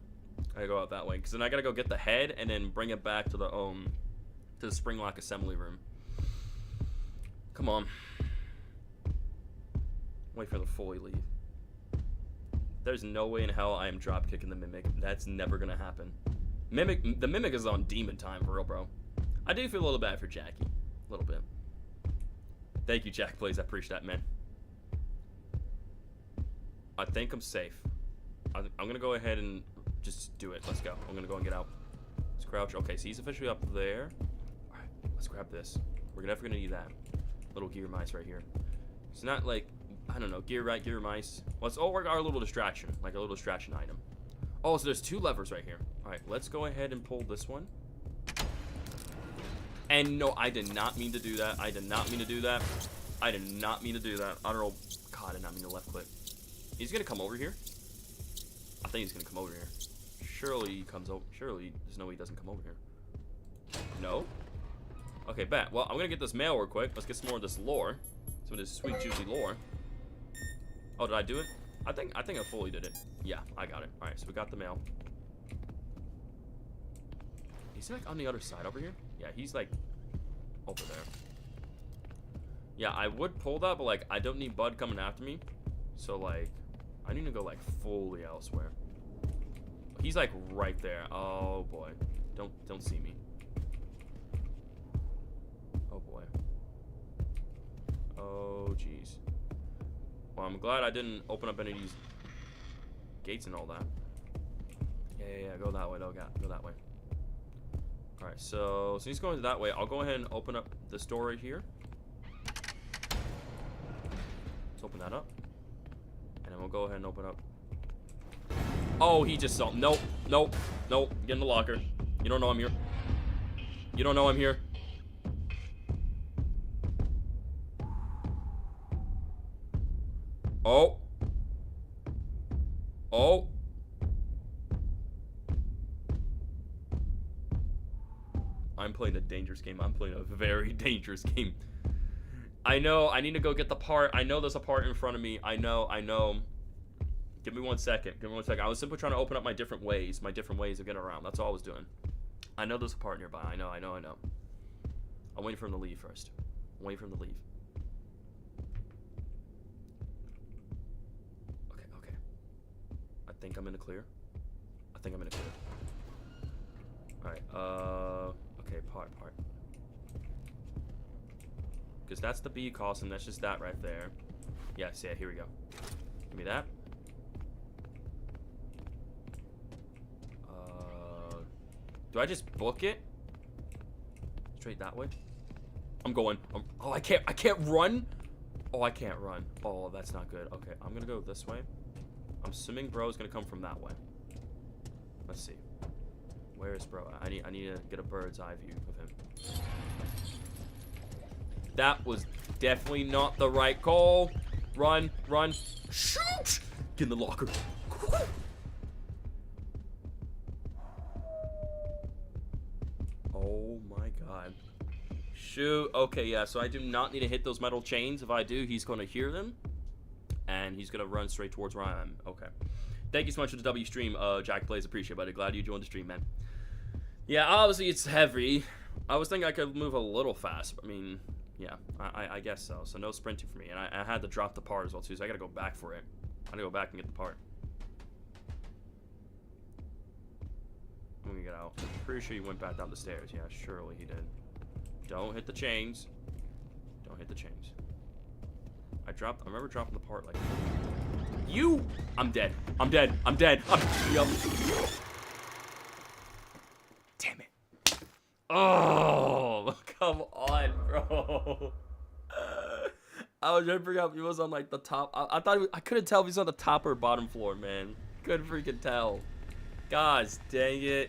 I go out that way. Cause then I gotta go get the head and then bring it back to the spring lock assembly room. Come on. Wait for him to fully leave. There's no way in hell I am drop kicking the Mimic. That's never gonna happen. The Mimic is on demon time for real, bro. I do feel a little bad for Jackie. A little bit. Thank you, Jack, please. I appreciate that, man. I think I'm safe. I'm gonna go ahead and just do it. Let's go. I'm gonna go and get out. Let's crouch. Okay, so he's officially up there. Alright, let's grab this. We're definitely gonna need that. Little gear mice right here. It's not like, I don't know, gear right, gear mice. Let's work our little distraction. Like a little distraction item. Oh, so there's two levers right here. Alright, let's go ahead and pull this one. And no, I did not mean to do that. I did not mean to do that. I did not mean to do that. I don't know. God, I did not mean to left click. He's gonna come over here. I think he's gonna come over here. Surely he comes over. Surely there's no way he doesn't come over here. No? Okay, bet. Well, I'm gonna get this mail real quick. Let's get some more of this lore. Some of this sweet, juicy lore. Oh, did I do it? I think I fully did it. Yeah, I got it. Alright, so we got the mail. Is he like on the other side over here? Yeah, he's like over there. Yeah, I would pull that, but like I don't need Bud coming after me. So like I need to go like fully elsewhere. He's like right there. Oh boy. Don't see me. Oh boy. Oh jeez. Well, I'm glad I didn't open up any of these gates and all that. Yeah, go that way, go that way. Alright, so he's going that way. I'll go ahead and open up this door right here. Let's open that up. And then we'll go ahead and open up. Oh, he just saw. Nope. Get in the locker. You don't know I'm here. You don't know I'm here. Oh. I'm playing a dangerous game. I'm playing a very dangerous game. I know. I need to go get the part. I know there's a part in front of me. I know. Give me 1 second. I was simply trying to open up my different ways of getting around. That's all I was doing. I know there's a part nearby. I know. I'm waiting for him to leave first. Okay. I think I'm in the clear. Alright, okay, part. Because that's the bee costume, that's just that right there. Yes, yeah, here we go. Give me that. Do I just book it? Straight that way? I'm going. Oh, I can't run? Oh, I can't run. Oh, that's not good. Okay, I'm gonna go this way. I'm assuming bro is gonna come from that way. Let's see. Where is bro? I need to get a bird's eye view of him. That was definitely not the right call. Run, run, shoot! Get in the locker. Oh my god. Shoot. Okay, yeah, so I do not need to hit those metal chains. If I do, he's going to hear them. And he's going to run straight towards where I am. Okay. Thank you so much for the W stream, Jack Plays. Appreciate it, buddy. Glad you joined the stream, man. Yeah, obviously it's heavy. I was thinking I could move a little fast. I mean, yeah, I guess so. So no sprinting for me. And I had to drop the part as well, too, so I got to go back for it. I got to go back and get the part. I'm going to get out. Pretty sure he went back down the stairs. Yeah, surely he did. Don't hit the chains. Don't hit the chains. I remember dropping the part like... You! I'm dead. I'm dead. I'm dead. Yep. Damn it. Oh, come on, bro. I was trying to figure out if he was on like the top. I thought I couldn't tell if he's on the top or bottom floor, man. Couldn't freaking tell. Gosh, dang it.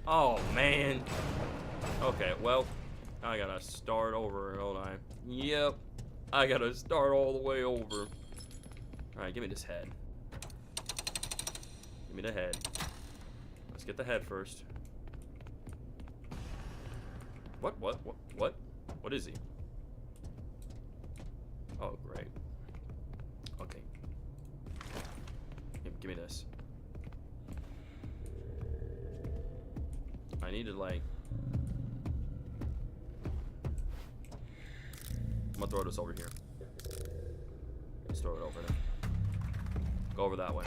Oh, man. Okay, well, I gotta start over, don't I? Yep. I gotta start all the way over. Alright, give me this head. Give me the head. Let's get the head first. What? What is he? Oh, great. Okay. Give me this. I need to, like... I'm gonna throw this over here. Let's throw it over there. Go over that way.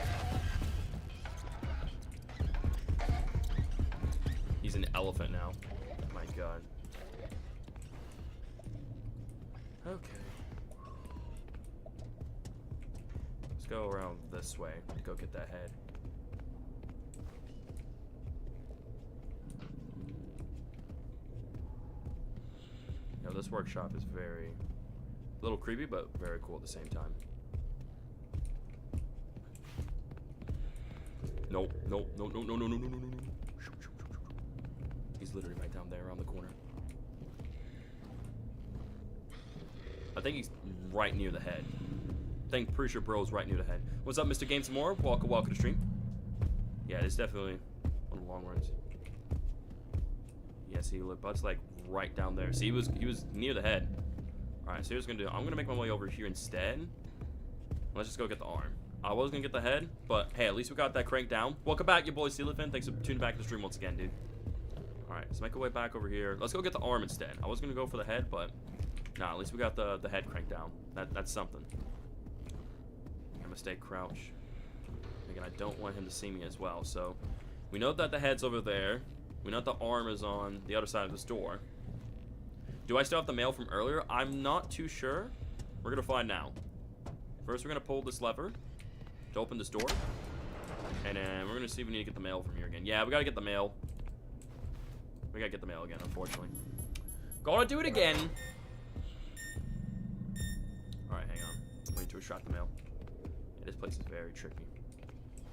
He's an elephant now. My god. Okay. Let's go around this way. Go get that head. You know, this workshop is very... a little creepy, but very cool at the same time. No. He's literally right down there around the corner. I think he's right near the head. Pretty sure bro's right near the head. What's up, Mr. Game Some More? Welcome to the stream. Yeah, it's definitely one of the long runs. Yeah, see, look, Bud's like right down there. See, he was near the head. Alright, so here's what I'm gonna do. I'm gonna make my way over here instead. Let's just go get the arm. I was gonna get the head, but hey, at least we got that crank down. Welcome back, your boy Steelifin. Thanks for tuning back to the stream once again, dude. Alright, let's make our way back over here. Let's go get the arm instead. I was gonna go for the head, but nah, at least we got the head cranked down. That's something. I'm gonna stay crouch. Again, I don't want him to see me as well, so we know that the head's over there. We know that the arm is on the other side of this door. Do I still have the mail from earlier? I'm not too sure. We're gonna find now. First, we're gonna pull this lever to open this door. And then we're gonna see if we need to get the mail from here again. Yeah, we gotta get the mail. We gotta get the mail again, unfortunately. Gonna do it again. Alright, hang on. We need to extract the mail. Yeah, this place is very tricky.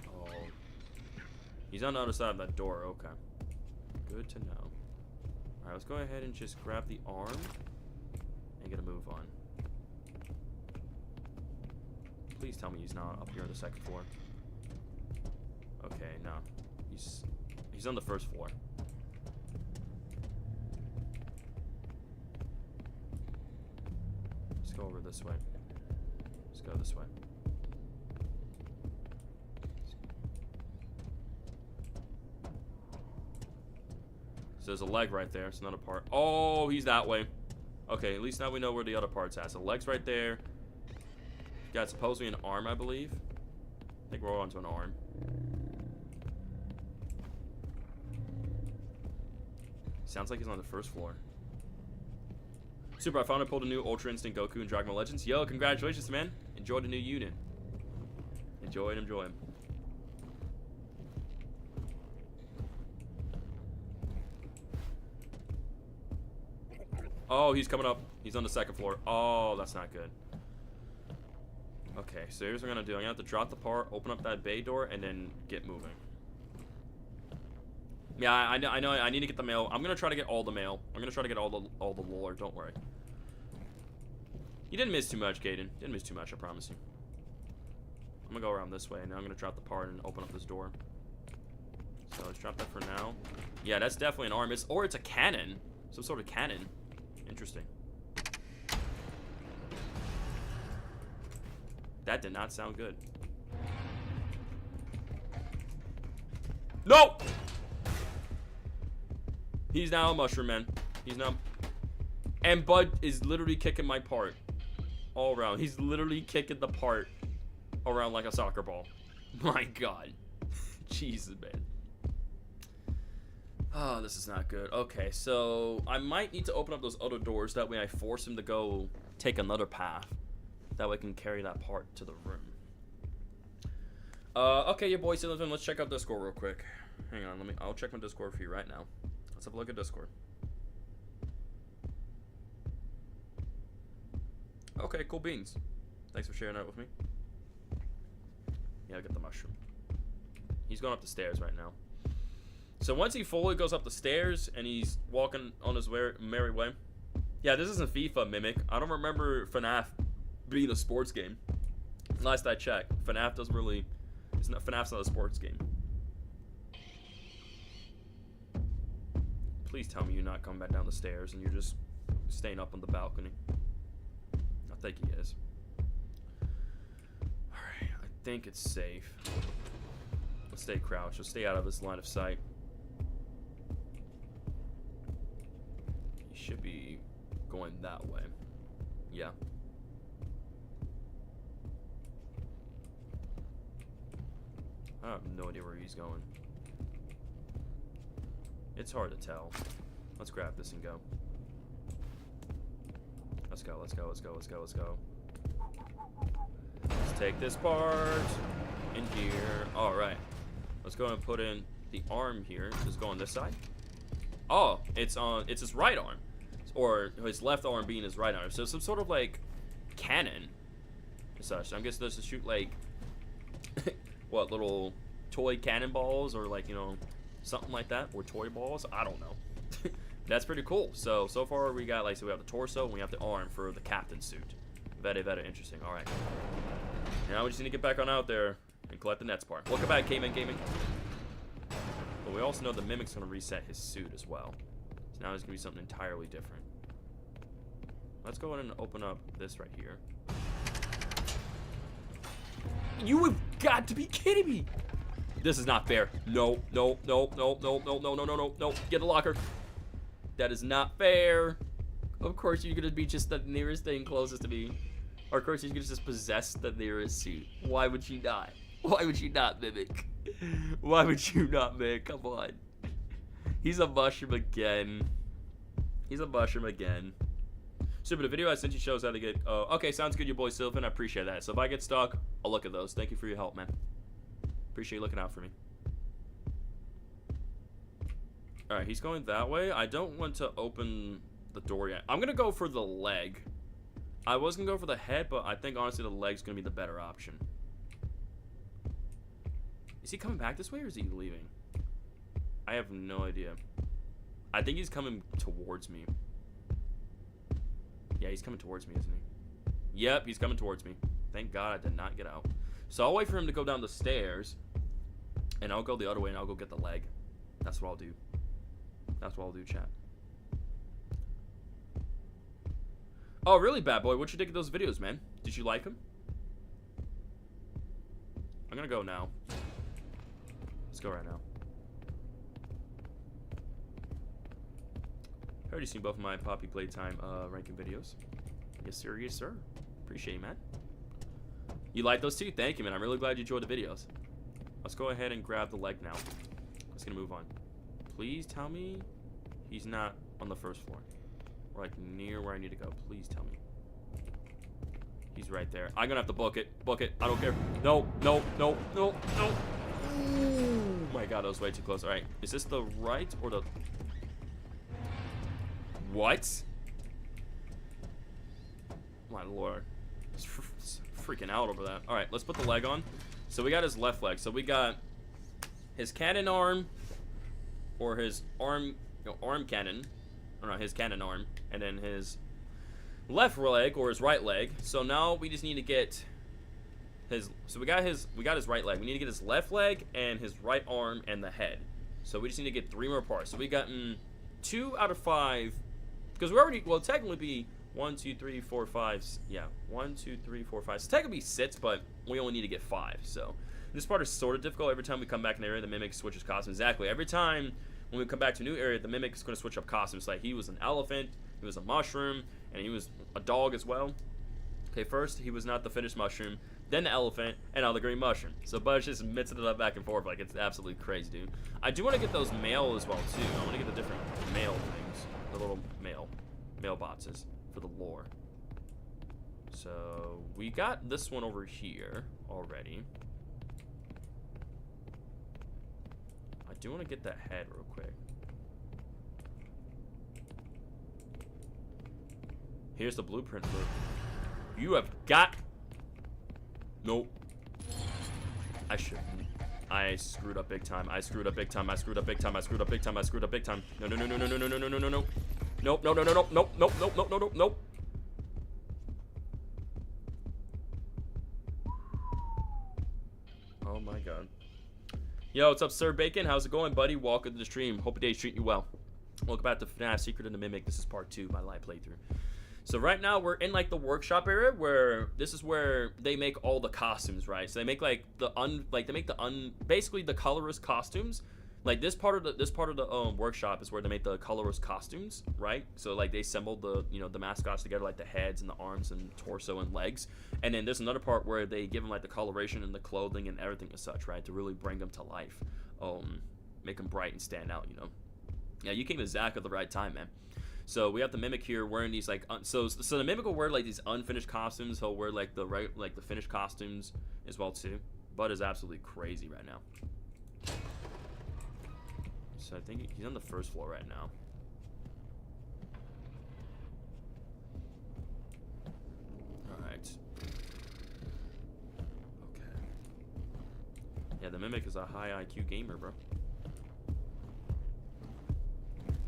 Oh. He's on the other side of that door, okay. Good to know. Alright, let's go ahead and just grab the arm and get a move on. Please tell me he's not up here on the second floor. Okay, no. He's on the first floor. Let's go over this way. Let's go this way. So there's a leg right there. It's not a part. Oh, he's that way. Okay, at least now we know where the other part's at. So the leg's right there. Got supposedly an arm, I believe. I think we're onto an arm. Sounds like he's on the first floor. Super, I finally pulled a new Ultra Instinct Goku in Dragon Ball Legends. Yo, congratulations, man. Enjoy the new unit. Enjoy it, enjoy him. Oh, he's coming up. He's on the second floor. Oh, that's not good. Okay, so here's what I'm gonna do. I'm gonna have to drop the part, open up that bay door, and then get moving. Yeah, I know. I need to get the mail. I'm gonna try to get all the mail. I'm gonna try to get all the lore. Don't worry. You didn't miss too much, Gaiden. Didn't miss too much. I promise you. I'm gonna go around this way, and now I'm gonna drop the part and open up this door. So let's drop that for now. Yeah, that's definitely an arm. Or it's a cannon. Some sort of cannon. Interesting. That did not sound good. No! He's now a mushroom man. He's now... And Bud is literally kicking my part. All around. He's literally kicking the part around like a soccer ball. My God. Jesus, man. Oh, this is not good. Okay, so I might need to open up those other doors. That way I force him to go take another path. That way I can carry that part to the room. Okay, your boy Silverton, let's check out Discord real quick. Hang on, I'll check my Discord for you right now. Let's have a look at Discord. Okay, cool beans. Thanks for sharing that with me. Yeah, I got the mushroom. He's going up the stairs right now. So once he fully goes up the stairs and he's walking on his merry way. Yeah, this isn't FIFA, Mimic. I don't remember FNAF being a sports game. Last I checked, FNAF doesn't really... FNAF's not a sports game. Please tell me you're not coming back down the stairs and you're just staying up on the balcony. I think he is. Alright, I think it's safe. Let's stay crouched. Let's stay out of his line of sight. He should be going that way. Yeah. I have no idea where he's going. It's hard to tell. Let's grab this and go. Let's go, let's go, let's go, let's go, let's go. Let's take this part in here. Alright. Let's go and put in the arm here. Just go on this side. Oh, it's his right arm. Or his left arm being his right arm. So some sort of like cannon as such. I'm guessing this to shoot like what, little toy cannonballs or like, you know, something like that, or toy balls. I don't know. That's pretty cool. So far we got, like, so we have the torso and we have the arm for the captain suit. Very, very interesting. All right. Now we just need to get back on out there and collect the nets part. Welcome back, K-Man Gaming. But we also know the Mimic's gonna reset his suit as well. So now it's gonna be something entirely different. Let's go ahead and open up this right here. You have got to be kidding me! This is not fair. No, no, no, no, no, no, no, no, no, no, no. Get the locker. That is not fair. Of course you're gonna be just the nearest thing closest to me. Or of course you're gonna just possess the nearest suit. Why would you not? Why would you not, Mimic? Why would you not, man? Come on. He's a mushroom again. He's a mushroom again. So, but the video I sent you shows how to get... okay, sounds good, your boy Sylvan. I appreciate that. So if I get stuck, I'll look at those. Thank you for your help, man. Appreciate you looking out for me. Alright, he's going that way. I don't want to open the door yet. I'm going to go for the leg. I was going to go for the head, but I think, honestly, the leg's going to be the better option. Is he coming back this way, or is he leaving? I have no idea. I think he's coming towards me. Yeah, he's coming towards me, isn't he? Yep, he's coming towards me. Thank God I did not get out. So I'll wait for him to go down the stairs, and I'll go the other way, and I'll go get the leg. That's what I'll do. That's what I'll do, chat. Oh, really, bad boy? What you think of those videos, man? Did you like them? I'm gonna go now. Let's go right now. I already seen both of my Poppy Playtime ranking videos. Yes, sir. Yes, sir. Appreciate you, man. You like those too? Thank you, man. I'm really glad you enjoyed the videos. Let's go ahead and grab the leg now. Let's gonna move on. Please tell me he's not on the first floor. Or like near where I need to go. Please tell me. He's right there. I'm gonna have to book it. Book it. I don't care. No, no, no, no, no. Ooh, my God, that was way too close. All right. Is this the right or the... What? My lord. freaking out over that. All right, let's put the leg on. So we got his left leg. So we got his cannon arm, or his arm, arm cannon. Or no, his cannon arm, and then his left leg or his right leg. So now we just need to get his. So we got his right leg. We need to get his left leg and his right arm and the head. So we just need to get 3 more parts. So we gotten 2 out of 5, because we already, well, technically be 1, 2, 3, 4, 5. Yeah, 1, 2, 3, 4, 5. So technically 6, but we only need to get 5. So this part is sort of difficult. Every time we come back in an area, the mimic switches costumes. Exactly. Every time when we come back to a new area, the mimic is going to switch up costumes. Like he was an elephant, he was a mushroom, and he was a dog as well. Okay, first he was not the finished mushroom, then the elephant, and now the green mushroom. So Bud's just mixing it up back and forth like it's absolutely crazy, dude. I do want to get those mail as well too. I want to get the different mail things, the little mailboxes for the lore. So we got this one over here already. I do want to get that head real quick. Here's the blueprint for it. You have got... Nope. I shouldn't. I screwed up big time. I screwed up big time. I screwed up big time. I screwed up big time. I screwed up big time. No, no, no, no, no, no, no, no, no, no, no, no. Nope, no, no, no, no, nope, nope, nope, nope, nope, nope, nope. Oh my god. Yo, what's up, Sir Bacon? How's it going, buddy? Welcome to the stream. Hope your day's treating you well. Welcome back to FNAF Secret of the Mimic. This is part 2 of my live playthrough. So right now we're in like the workshop area where this is where they make all the costumes, right? So they make like basically the colorless costumes. Like this part of the workshop is where they make the colorless costumes, right? So like they assemble the the mascots together, like the heads and the arms and torso and legs. And then there's another part where they give them like the coloration and the clothing and everything and such, right? To really bring them to life, make them bright and stand out, Yeah, you came exactly at the right time, man. So we have the mimic here wearing these like so the mimic will wear like these unfinished costumes. He'll wear like the finished costumes as well too. Bud is absolutely crazy right now. So I think he's on the first floor right now. All right. Okay. Yeah, the mimic is a high IQ gamer, bro.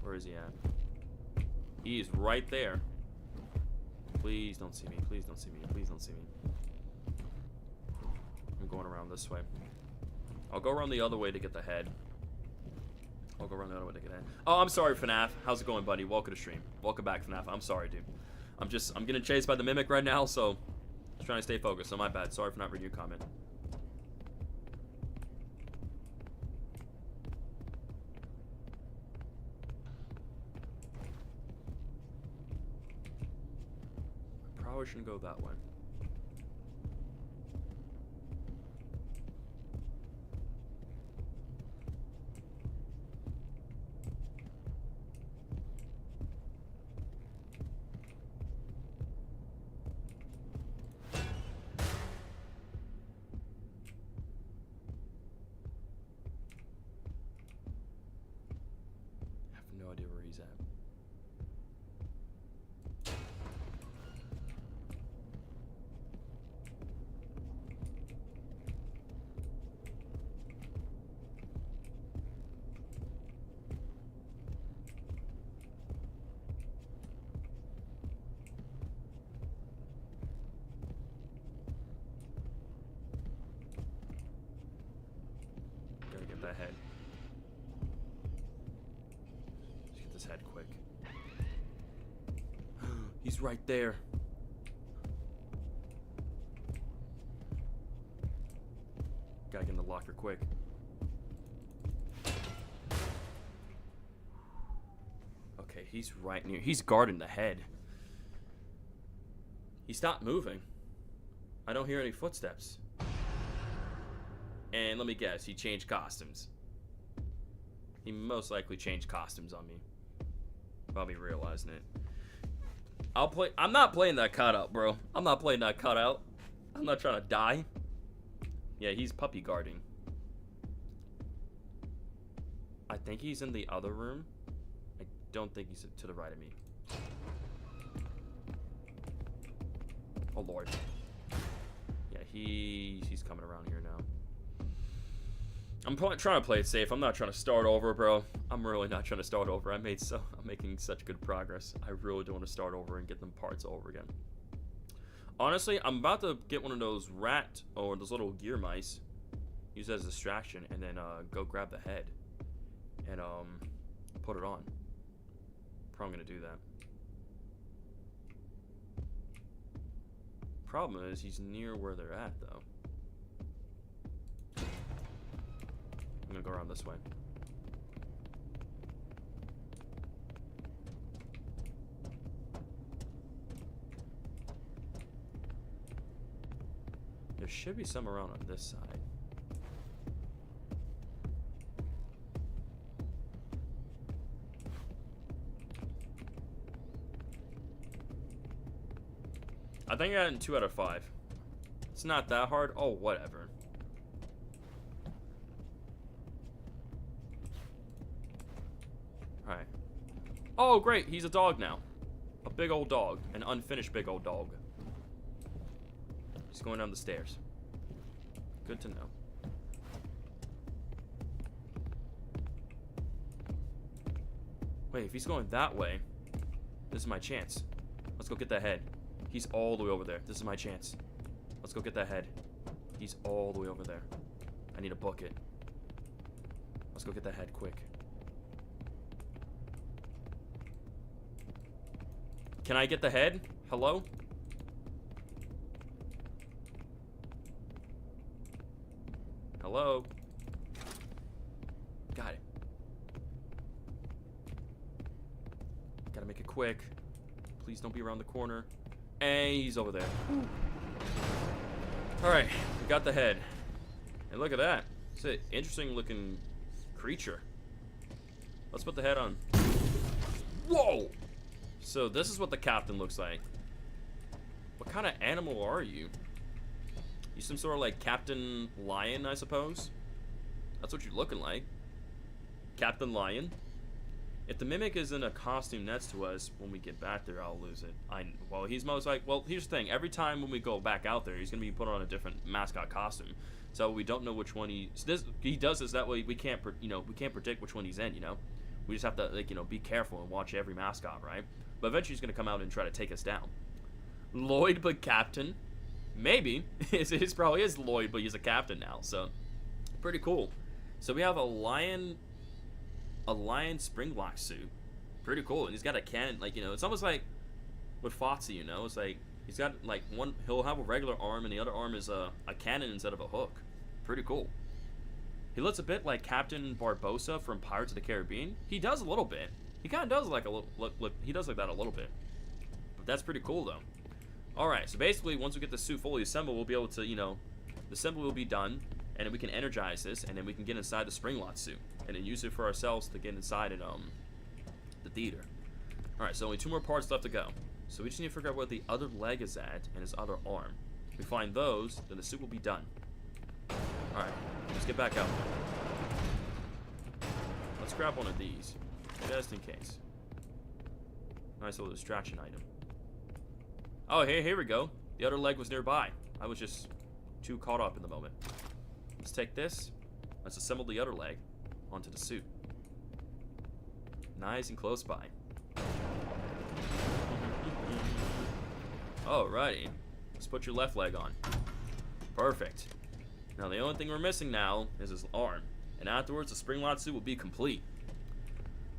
Where is he at? He is right there. Please don't see me. Please don't see me. Please don't see me. I'm going around this way. I'll go around the other way to get the head. I'll go around the other way to get the head. Oh, I'm sorry, FNAF. How's it going, buddy? Welcome to stream. Welcome back, FNAF. I'm sorry, dude. I'm getting chased by the mimic right now, so I'm trying to stay focused. So my bad. Sorry for not reading your comment. Probably shouldn't go that way. I have no idea where he's at. Gotta get that head. Let's get this head quick. He's right there. Gotta get in the locker quick. Okay, he's right near. He's guarding the head. He stopped moving. I don't hear any footsteps. And let me guess, he changed costumes. He most likely changed costumes on me. Without me realizing it. I'm not playing that cutout, bro. I'm not playing that cutout. I'm not trying to die. Yeah, he's puppy guarding. I think he's in the other room. I don't think he's to the right of me. Oh, Lord. he's coming around here now. I'm trying to play it safe. I'm not trying to start over, bro. I'm really not trying to start over. I'm making such good progress. I really don't want to start over and get them parts over again. Honestly, I'm about to get one of those rat or those little gear mice, use that as a distraction, and then go grab the head and put it on. Probably gonna do that. Problem is, he's near where they're at, though. I'm gonna go around this way. There should be some around on this side. I think I got in 2 out of 5. It's not that hard. Oh, whatever. Alright. Oh, great. He's a dog now. A big old dog. An unfinished big old dog. He's going down the stairs. Good to know. Wait, if he's going that way, this is my chance. Let's go get that head. He's all the way over there. This is my chance. Let's go get that head. He's all the way over there. I need to book it. Let's go get that head quick. Can I get the head? Hello? Hello? Got it. Gotta make it quick. Please don't be around the corner. And he's over there. Alright, we got the head. And look at that. It's an interesting looking creature. Let's put the head on. Whoa! So this is what the captain looks like. What kind of animal are you? You some sort of like Captain Lion, I suppose? That's what you're looking like. Captain Lion. If the mimic is in a costume next to us when we get back there, I'll lose it. Well, he's most like, well, here's the thing. Every time when we go back out there, he's going to be put on a different mascot costume. So we don't know which one he does this that way we can't, we can't predict which one he's in, We just have to, like, be careful and watch every mascot, right? But eventually he's going to come out and try to take us down. Lloyd, but captain. Maybe. His probably is Lloyd, but he's a captain now. So, pretty cool. So we have a lion spring lock suit. Pretty cool. And he's got a cannon, like, it's almost like with Foxy, It's like, he's got, like, he'll have a regular arm, and the other arm is a cannon instead of a hook. Pretty cool. He looks a bit like Captain Barbossa from Pirates of the Caribbean. He does a little bit. He kind of does like a little, he does like that a little bit. But that's pretty cool, though. Alright, so basically, once we get the suit fully assembled, we'll be able to, the assembly will be done, and then we can energize this, and then we can get inside the spring lock suit, and then use it for ourselves to get inside in, the theater. Alright, so only 2 more parts left to go. So we just need to figure out where the other leg is at, and his other arm. If we find those, then the suit will be done. Alright, let's get back out there. Let's grab one of these, just in case. Nice little distraction item. Oh, here we go. The other leg was nearby. I was just too caught up in the moment. Let's take this. Let's assemble the other leg onto the suit. Nice and close by. Alrighty. Let's put your left leg on. Perfect. Now the only thing we're missing now is his arm. And afterwards the spring lock suit will be complete.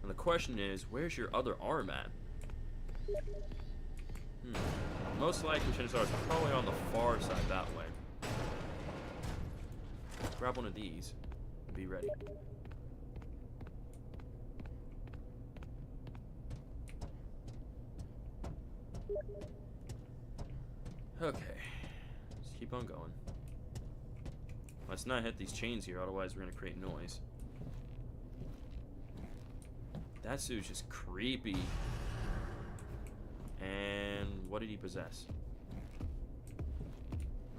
And the question is, where's your other arm at? Most likely chances are it's probably on the far side that way. Grab one of these and be ready. Okay, let's keep on going. Let's not hit these chains here, otherwise we're gonna create noise. That suit's just creepy. And what did he possess?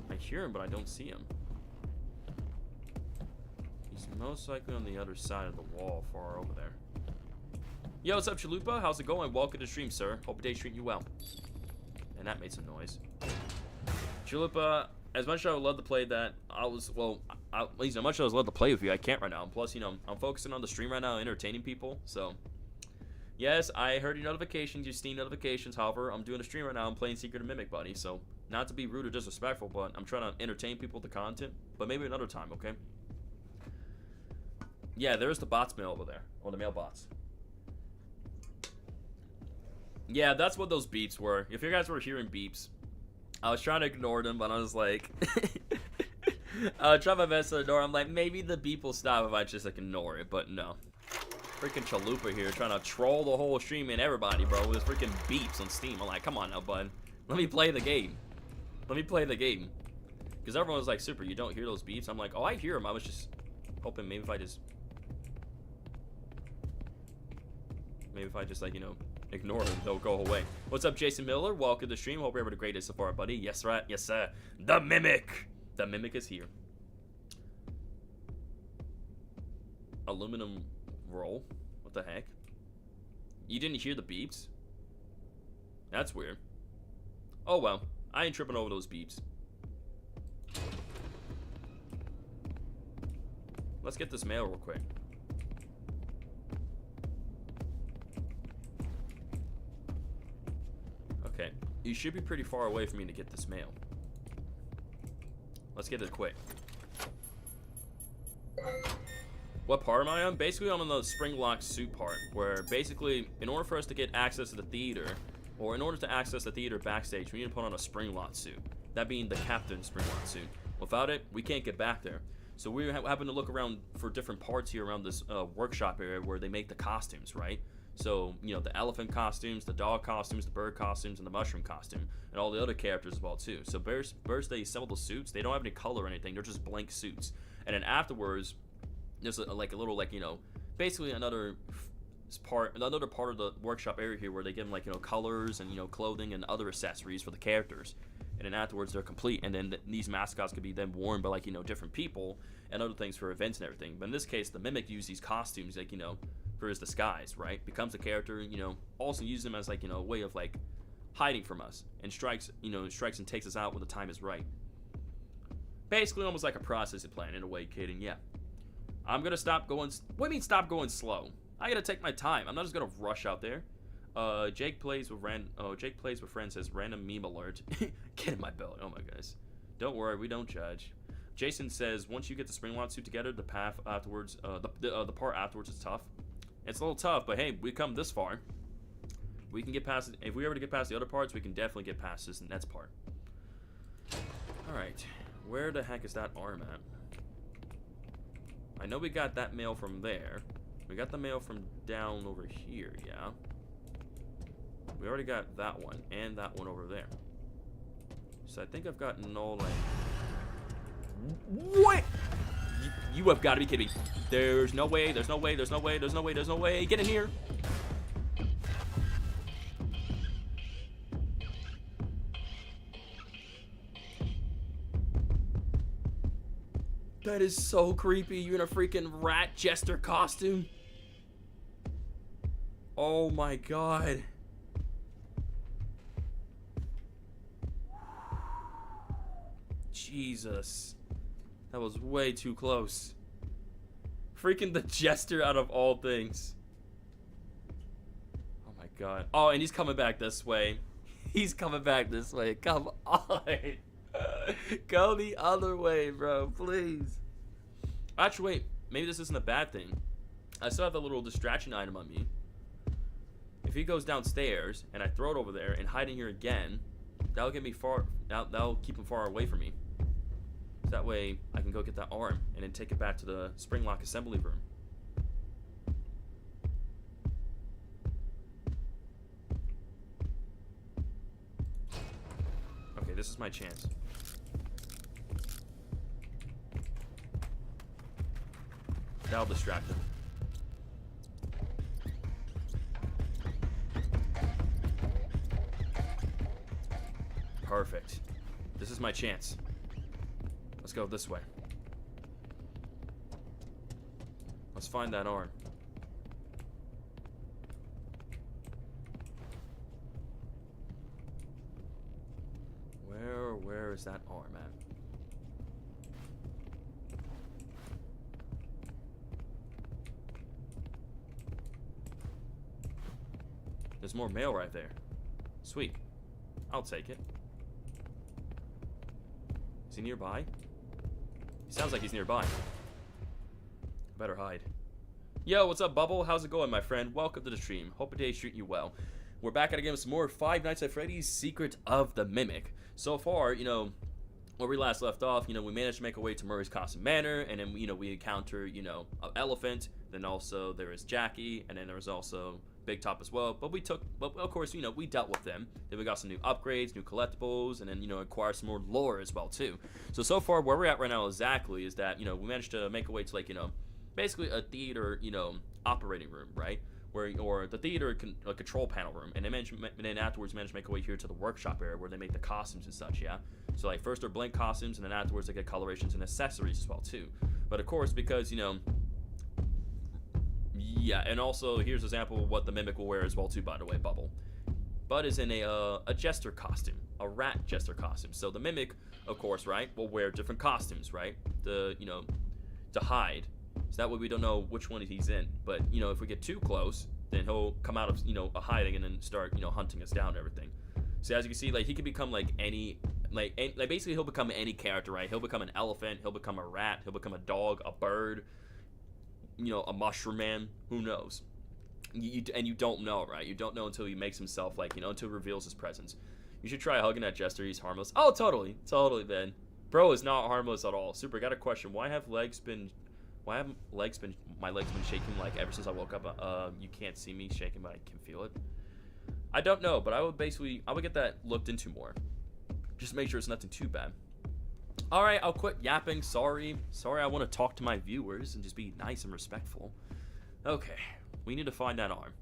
I hear him, but I don't see him. He's most likely on the other side of the wall, far over there. Yo, what's up, Chalupa? How's it going? Welcome to the stream, sir. Hope your day's treating you well. And that made some noise. Chalupa, as much as I would love to play that, at least as much as I would love to play with you, I can't right now. And plus, you know, I'm focusing on the stream right now, entertaining people. So, yes, I heard your notifications, your Steam notifications. However, I'm doing a stream right now. I'm playing Secret of Mimic, buddy. So, not to be rude or disrespectful, but I'm trying to entertain people with the content. But maybe another time, okay? Yeah, there's the bots mail over there, or the mail bots. Yeah, that's what those beeps were. If you guys were hearing beeps, I was trying to ignore them, but I was like, I was trying my best to ignore. I'm like, maybe the beep will stop if I just ignore it, but no. Freaking Chalupa here trying to troll the whole stream and everybody, bro, with his freaking beeps on Steam. I'm like, come on now, bud. Let me play the game. Let me play the game. Because everyone was like, Super, you don't hear those beeps? I'm like, oh, I hear them. I was just hoping maybe if I just, like, you know, ignore them, they'll go away. What's up, Jason Miller? Welcome to the stream. Hope you're having a great day so far, buddy. Yes, right. Yes, sir. The Mimic. The Mimic is here. Aluminum roll. What the heck? You didn't hear the beeps? That's weird. Oh, well. I ain't tripping over those beeps. Let's get this mail real quick. Okay, you should be pretty far away from me to get this mail. Let's get it quick. What part am I on? Basically, I'm on the spring lock suit part, where basically, in order for us to get access to the theater, or in order to access the theater backstage, we need to put on a spring lock suit. That being the captain's spring lock suit. Without it, we can't get back there. So we happen to look around for different parts here around this workshop area where they make the costumes, right? So, you know, the elephant costumes, the dog costumes, the bird costumes, and the mushroom costume, and all the other characters as well, too. So birds, they sell the suits. They don't have any color or anything. They're just blank suits. And then afterwards, there's like a little, like, you know, basically another part of the workshop area here where they give them, like, you know, colors and, you know, clothing and other accessories for the characters. And then afterwards, they're complete. And then these mascots could be then worn by, like, you know, different people and other things for events and everything. But in this case, the Mimic used these costumes, like, you know, for his disguise, right? Becomes a character, you know, also use them as, like, you know, a way of, like, hiding from us, and strikes and takes us out when the time is right. Basically almost like a processing plan in a way, kid. And yeah, I'm gonna stop going. What do you mean stop going slow? I gotta take my time. I'm not just gonna rush out there. Jake plays with friends says random meme alert. Get in my belly. Oh my gosh. Don't worry, we don't judge. Jason says once you get the spring lock suit together, the path afterwards, the part afterwards is tough. It's a little tough, but hey, we come this far. We can get past it. If we ever get past the other parts, we can definitely get past this next part. Alright. Where the heck is that arm at? I know we got that mail from there. We got the mail from down over here, yeah. We already got that one, and that one over there. So I think I've gotten all, like... What? You have got to be kidding me. There's no way, there's no way, there's no way, there's no way, there's no way. Get in here. That is so creepy. You in a freaking rat jester costume. Oh my god. Jesus. That was way too close. Freaking the jester out of all things. Oh my god. Oh, and he's coming back this way. He's coming back this way. Come on. Go the other way, bro. Please. Actually, wait. Maybe this isn't a bad thing. I still have the little distraction item on me. If he goes downstairs and I throw it over there and hide in here again, that'll get me far. That'll keep him far away from me. So that way I can go get that arm and then take it back to the spring lock assembly room. Okay, this is my chance. That'll distract him. Perfect. This is my chance. Let's go this way. Let's find that arm. Where is that arm at? There's more mail right there. Sweet. I'll take it. Is he nearby? He sounds like he's nearby. Better hide. Yo, what's up, Bubble? How's it going, my friend? Welcome to the stream. Hope the day's treating you well. We're back at again with some more Five Nights at Freddy's Secret of the Mimic. So far, you know, where we last left off, you know, we managed to make our way to Murray's Costume Manor, and then, you know, we encounter, you know, an elephant. Then also there is Jackie, and then there was also Big Top as well. But of course, you know, we dealt with them. Then we got some new upgrades, new collectibles, and then, you know, acquire some more lore as well too. So far, where we're at right now exactly is that, you know, we managed to make our way to, like, you know, basically a theater, you know, operating room, right? Or the theater a control panel room, and then afterwards managed to make our way here to the workshop area where they make the costumes and such. Yeah, so like first they're blank costumes, and then afterwards they get colorations and accessories as well too. But of course, because, you know, yeah, and also here's an example of what the Mimic will wear as well too, by the way, Bubble. Bud is in a jester costume, a rat jester costume. So the Mimic, of course, right, will wear different costumes, right, you know, to hide. So that way we don't know which one he's in. But, you know, if we get too close, then he'll come out of, you know, a hiding and then start, you know, hunting us down and everything. So as you can see, like, he can become like any, like basically he'll become any character, right? He'll become an elephant, he'll become a rat, he'll become a dog, a bird, you know, a mushroom man, who knows? And you don't know, right? You don't know until he makes himself, like, you know, until he reveals his presence. You should try hugging that jester, he's harmless. Oh, totally, Ben. Bro is not harmless at all. Super, got a question. Why have my legs been shaking like ever since I woke up? You can't see me shaking, but I can feel it. I don't know, but I would get that looked into more. Just make sure it's nothing too bad. Alright, I'll quit yapping. Sorry, I want to talk to my viewers and just be nice and respectful. Okay, we need to find that arm.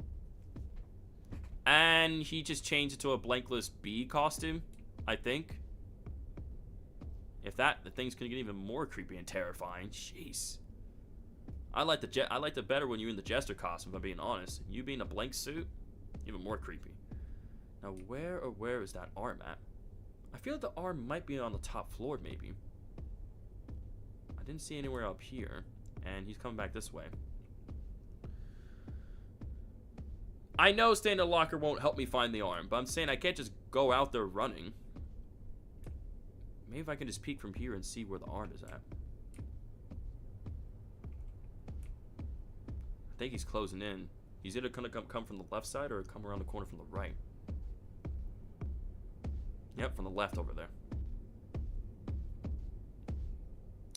And he just changed it to a blankless bee costume, I think. If that, the thing's gonna get even more creepy and terrifying. Jeez. I like the better when you're in the jester costume, if I'm being honest. You being a blank suit, even more creepy. Now, where is that arm at? I feel like the arm might be on the top floor, maybe. I didn't see anywhere up here, and he's coming back this way. I know staying in the locker won't help me find the arm, but I'm saying I can't just go out there running. Maybe if I can just peek from here and see where the arm is at. I think he's closing in. He's either gonna come from the left side or come around the corner from the right. Yep, from the left over there.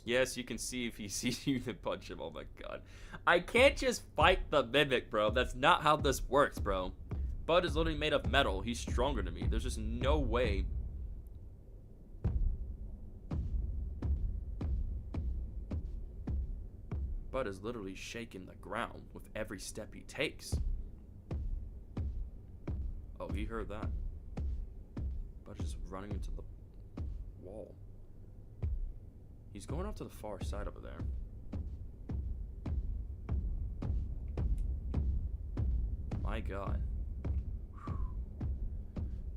Yes, you can see if he sees you to punch him. Oh my god. I can't just fight the Mimic, bro. That's not how this works, bro. Bud is literally made of metal. He's stronger than me. There's just no way. Bud is literally shaking the ground with every step he takes. Oh, he heard that. Bud is just running into the wall. He's going off to the far side over there. My god. Whew.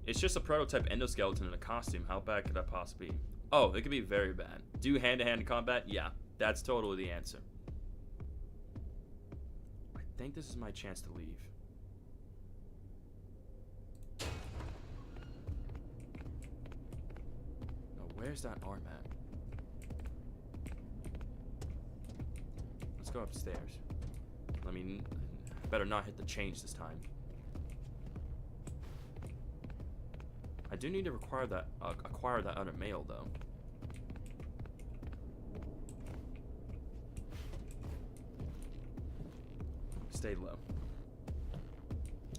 It's just a prototype endoskeleton in a costume. How bad could that possibly be? Oh, it could be very bad. Do hand-to-hand combat? Yeah, that's totally the answer. I think this is my chance to leave. Now, where's that arm at? Let's go upstairs. I mean, better not hit the change this time. I do need to acquire that other mail, though. Stay low.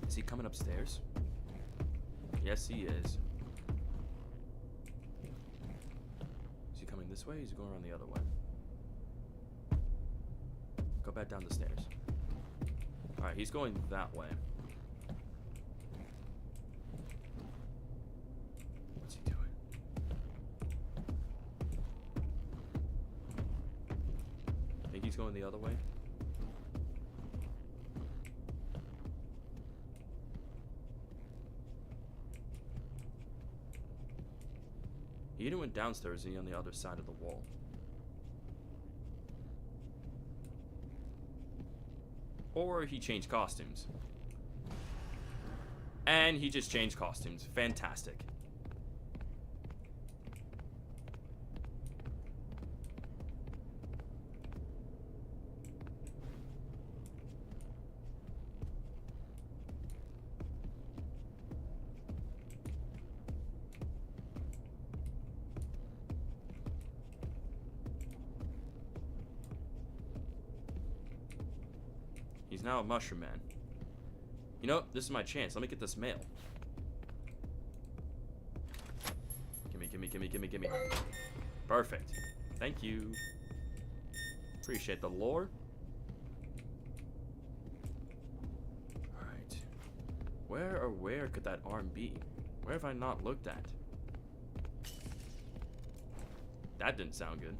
Is he coming upstairs? Yes, he is. Is he coming this way or is he going around the other way? Go back down the stairs. Alright, he's going that way. What's he doing? Think he's going the other way? He either went downstairs or he on the other side of the wall. Or he changed costumes. And he just changed costumes. Fantastic. He's now a mushroom man. You know, this is my chance. Let me get this mail. Gimme, gimme, gimme, gimme, gimme. Perfect. Thank you. Appreciate the lore. Alright. Where could that arm be? Where have I not looked at? That didn't sound good.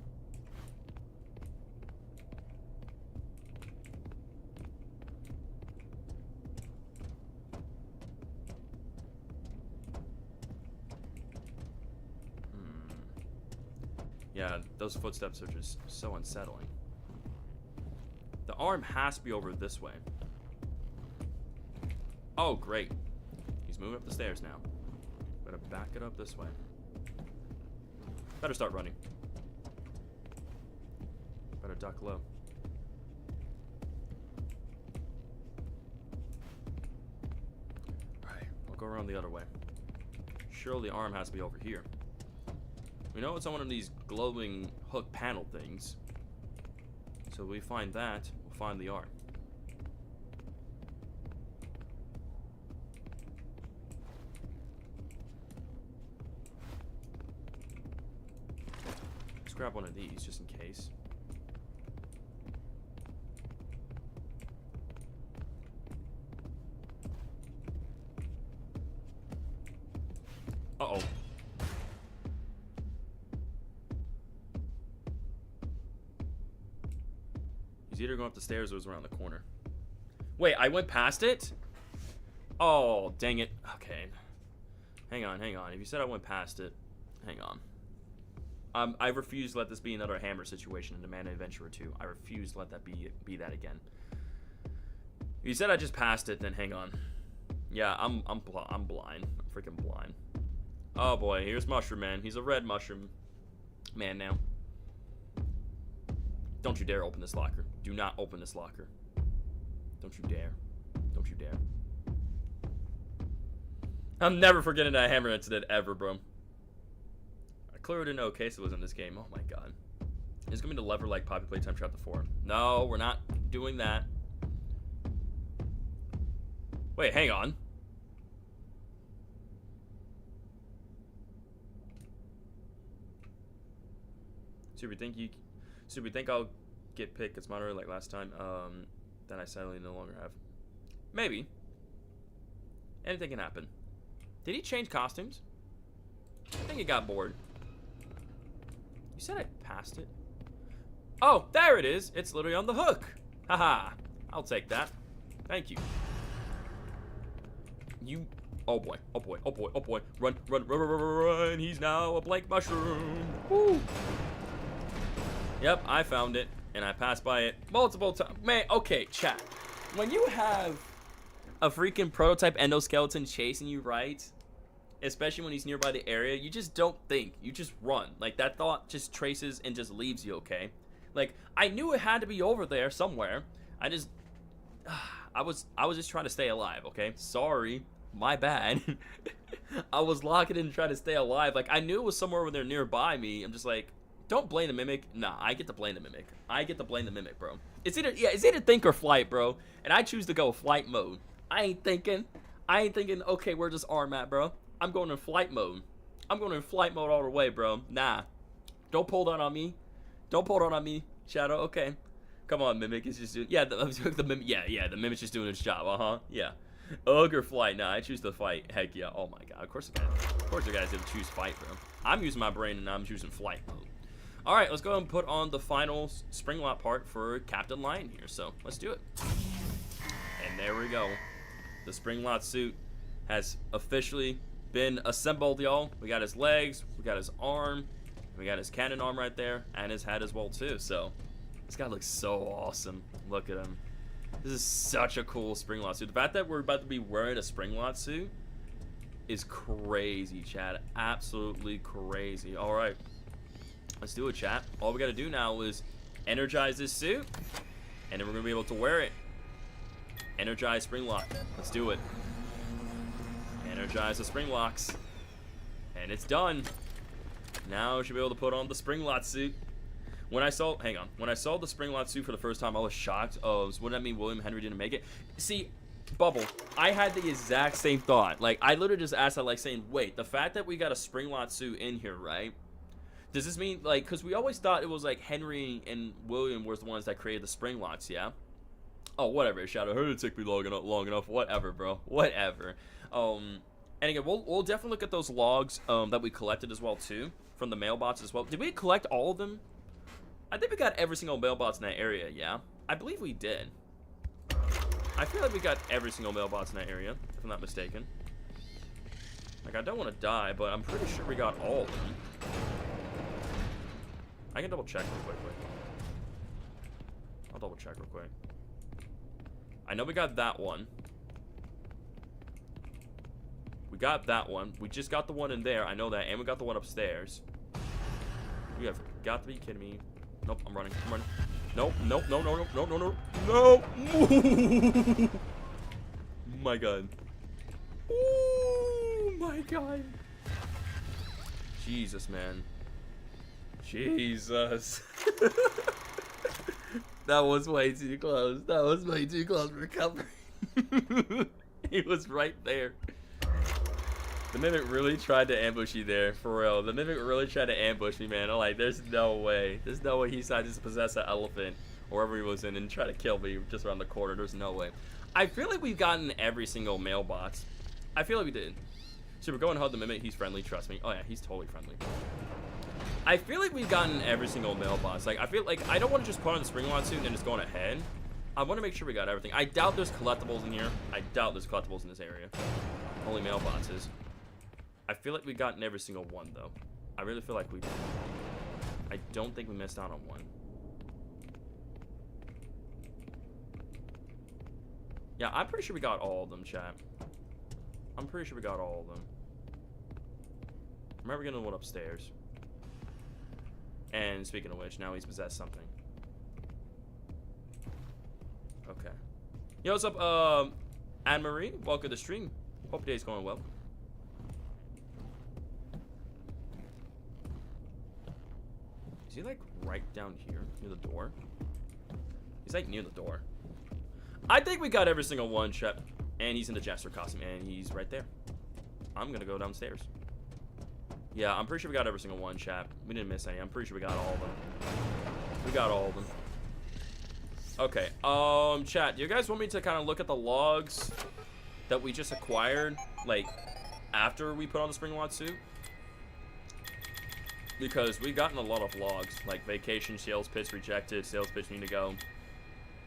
Yeah, those footsteps are just so unsettling. The arm has to be over this way. Oh, great. He's moving up the stairs now. Better back it up this way. Better start running. Better duck low. Alright, I'll go around the other way. Surely the arm has to be over here. We know it's on one of these glowing hook panel things. So if we find that, we'll find the arm. Let's grab one of these just in case. Uh-oh. He's either going up the stairs or was around the corner. Wait, I went past it? Oh, dang it. Okay. Hang on, hang on. If you said I went past it, hang on. I refuse to let this be another Hammer situation in the Man Adventurer 2. I refuse to let that be that again. If you said I just passed it, then hang on. Yeah, I'm blind. I'm freaking blind. Oh boy, here's Mushroom Man. He's a red mushroom man now. Don't you dare open this locker. Do not open this locker. Don't you dare. Don't you dare. I'm never forgetting that Hammer incident ever, bro. I clearly didn't know Queso was in this game. Oh my god. It's gonna be the lever like Poppy Playtime Chapter 4. No, we're not doing that. Wait, hang on. So we think I'll get picked as moderator like last time, then I sadly no longer have. Maybe. Anything can happen. Did he change costumes? I think he got bored. You said I passed it? Oh, there it is. It's literally on the hook. Haha. I'll take that. Thank you. You... Oh boy. Oh boy. Oh boy. Oh boy. Run, run, run, run, run, run. He's now a blank mushroom. Woo. Yep, I found it, and I passed by it multiple times. Man, okay, chat. When you have a freaking prototype endoskeleton chasing you, right? Especially when he's nearby the area, you just don't think. You just run. Like, that thought just traces and just leaves you, okay? Like, I knew it had to be over there somewhere. I just... I was just trying to stay alive, okay? Sorry. My bad. I was locking in to try to stay alive. Like, I knew it was somewhere over there nearby me. I'm just like... Don't blame the Mimic. Nah, I get to blame the Mimic. I get to blame the Mimic, bro. It's either think or flight, bro. And I choose to go flight mode. I ain't thinking, okay, where's this arm at, bro? I'm going in flight mode. I'm going in flight mode all the way, bro. Nah. Don't pull that on me. Don't pull that on me, Shadow. Okay. Come on, Mimic. It's just doing... Yeah, the Mimic... Yeah, the Mimic's just doing its job. Uh-huh. Yeah. Ugh or flight. Nah, I choose the fight. Heck yeah. Oh, my God. Of course the guys didn't choose fight, bro. I'm using my brain, and I'm choosing flight mode. All right, let's go and put on the final spring lot part for Captain Lion here. So let's do it. And there we go. The spring lot suit has officially been assembled, y'all. We got his legs, we got his arm, we got his cannon arm right there, and his head as well too. So this guy looks so awesome. Look at him. This is such a cool spring lock suit. The fact that we're about to be wearing a spring lock suit is crazy, chat. Absolutely crazy. All right, let's do it, chat. All we got to do now is energize this suit, and then we're gonna be able to wear it. Energize spring lock. Let's do it. Energize the spring locks, and it's done. Now we should be able to put on the spring lock suit. When I saw, when I saw the spring lock suit for the first time, I was shocked. Oh, wouldn't that mean William Henry didn't make it? See, Bubble, I had the exact same thought. Like, I literally just asked that, like, saying, wait, the fact that we got a spring lock suit in here, right? Does this mean, like, because we always thought it was, like, Henry and William were the ones that created the spring locks, yeah? Oh, whatever, Shadow. It took me long enough. Whatever, bro. Whatever. And again, we'll definitely look at those logs that we collected as well, too, from the mailbox as well. Did we collect all of them? I think we got every single mailbox in that area, yeah? I believe we did. I feel like we got every single mailbox in that area, if I'm not mistaken. Like, I don't want to die, but I'm pretty sure we got all of them. I can double check real quick. I'll double check real quick. I know we got that one. We got that one. We just got the one in there. I know that. And we got the one upstairs. You have got to be kidding me. Nope, I'm running. Nope, no. My God. Oh my God. Jesus, man. Jesus. That was way too close. That was way too close for recovery. He was right there. The Mimic really tried to ambush you there, for real. The Mimic really tried to ambush me, man. I'm like, there's no way. There's no way he decided to possess an elephant, or wherever he was in, and try to kill me just around the corner. There's no way. I feel like we've gotten every single mailbox. I feel like we did. So we're going to hug the Mimic. He's friendly, trust me. Oh yeah, he's totally friendly. I feel like we've gotten every single mailbox. Like, I feel like I don't want to just put on the spring lock suit and then just going ahead. I want to make sure we got everything. I doubt there's collectibles in here. I doubt there's collectibles in this area. Only mailboxes. I feel like we've gotten every single one, though. I really feel like we did. I don't think we missed out on one. Yeah, I'm pretty sure we got all of them, chat. I'm pretty sure we got all of them. I remember getting the one upstairs. And speaking of which, now he's possessed something. Okay. Yo, what's up, Anne-Marie? Welcome to the stream. Hope your day's going well. Is he like right down here near the door? He's like near the door. I think we got every single one, chat. And he's in the Jester costume, and he's right there. I'm gonna go downstairs. Yeah, I'm pretty sure we got every single one, chat. We didn't miss any. I'm pretty sure we got all of them. We got all of them. Okay, chat, do you guys want me to kind of look at the logs that we just acquired, like, after we put on the spring lock suit? Because we've gotten a lot of logs, like vacation, sales pitch rejected, sales pitch need to go.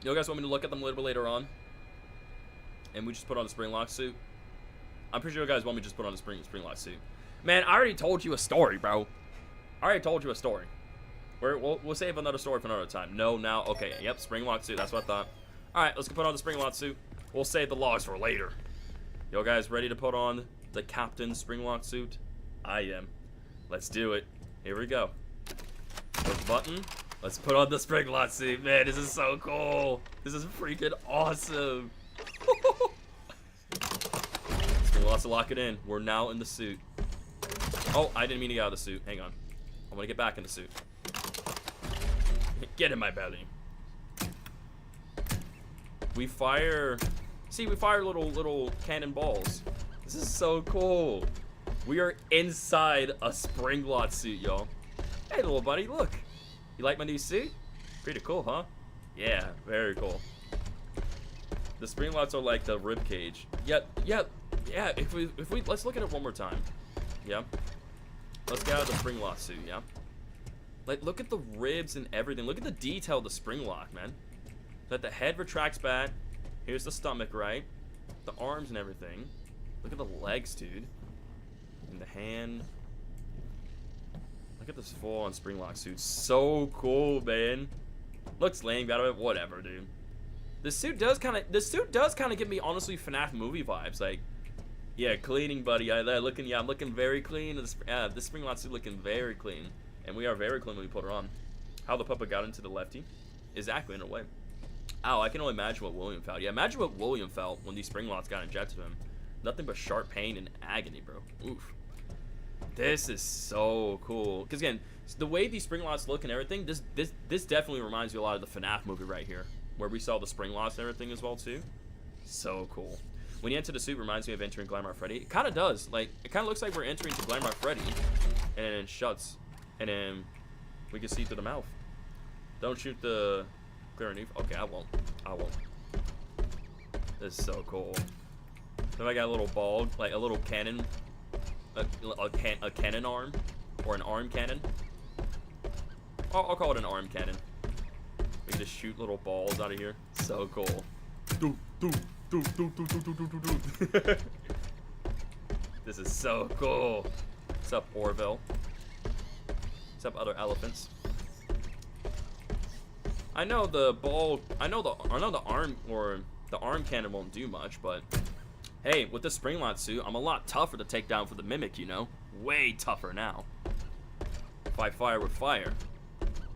You guys want me to look at them a little bit later on? And we just put on the spring lock suit? I'm pretty sure you guys want me to just put on the spring lock suit. Man, I already told you a story, bro. I already told you a story. We'll save another story for another time. No, now, okay, yep, spring lock suit, that's what I thought. Alright, let's go put on the spring lock suit. We'll save the logs for later. Yo guys, ready to put on the captain's spring lock suit? I am. Let's do it. Here we go. Push button. Let's put on the spring lock suit. Man, this is so cool. This is freaking awesome. Spring lock to lock it in. We're now in the suit. Oh, I didn't mean to get out of the suit. Hang on. I want to get back in the suit. Get in my belly. We fire... See, we fire little cannonballs. This is so cool. We are inside a spring lock suit, y'all. Hey, little buddy, look. You like my new suit? Pretty cool, huh? Yeah, very cool. The spring locks are like the rib cage. Yeah. If we let's look at it one more time. Yeah. Let's get out of the spring lock suit. Yeah. Like, look at the ribs and everything. Look at the detail of the spring lock, man. That the head retracts back. Here's the stomach, right? The arms and everything. Look at the legs, dude. And the hand. Look at this full-on spring lock suit. So cool, man. Looks lame, got it. Whatever, dude. The suit does kind of give me honestly FNAF movie vibes. Like, yeah, cleaning, buddy. I'm looking very clean. The spring lot suit looking very clean, and we are very clean when we put her on. How the puppet got into the lefty, exactly in a way. Ow, I can only imagine what William felt. Yeah, imagine what William felt when these spring lots got injected to him. Nothing but sharp pain and agony, bro. Oof. This is so cool. Because again, the way these spring lots look and everything, this definitely reminds me a lot of the FNAF movie right here, where we saw the spring lots and everything as well too. So cool. When you enter the suit, reminds me of entering Glamrock Freddy. It kind of does. Like, it kind of looks like we're entering to Glamrock Freddy, and then it shuts, and then we can see through the mouth. Don't shoot the clear and okay, I won't. This is so cool. Then I got a little ball, like a little cannon, a cannon arm, or an arm cannon. I'll call it an arm cannon. We can just shoot little balls out of here. So cool. This is so cool. What's up, Orville? What's up, other elephants? I know the arm cannon won't do much, but hey, with the spring lot suit, I'm a lot tougher to take down for the mimic, you know? Way tougher now. Fight fire with fire.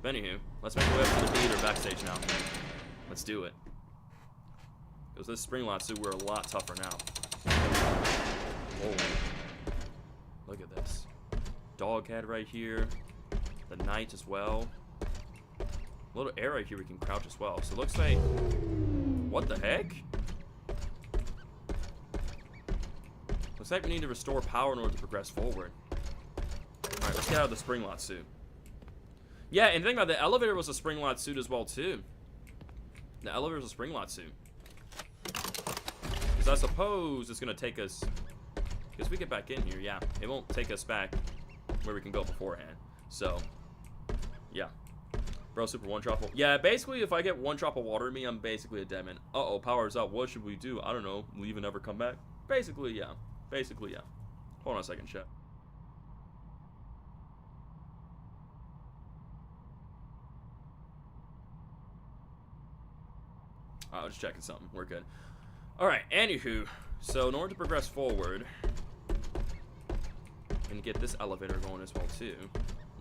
But anywho, let's make our way up to the theater backstage now. Let's do it. Because this spring lot suit, we're a lot tougher now. Whoa. Look at this. Dog head right here. The knight as well. A little air right here we can crouch as well. So it looks like... What the heck? Looks like we need to restore power in order to progress forward. Alright, let's get out of the spring lot suit. Yeah, and think about it, the elevator was a spring lot suit as well too. The elevator was a spring lot suit. Because I suppose it's going to take us... Because we get back in here, yeah. It won't take us back where we can go beforehand. So, yeah. Bro, super one drop of... Yeah, basically, if I get one drop of water in me, I'm basically a dead man. Uh-oh, power's up. What should we do? I don't know. Leave and never come back? Basically, yeah. Basically, yeah. Hold on a second, chat. I was just checking something. We're good. Alright, anywho. So, in order to progress forward and get this elevator going as well, too,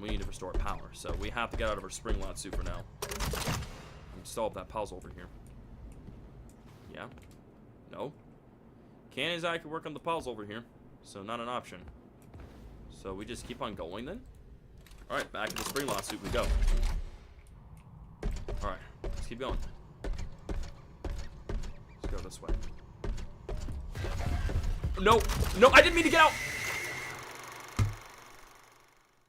we need to restore power. So, we have to get out of our spring lot suit for now. And solve that puzzle over here. Yeah. No. Can't exactly work on the puzzle over here. So, not an option. So, we just keep on going then? Alright, back to the spring lot suit we go. Alright, let's keep going. Let's go this way. No, no, I didn't mean to get out.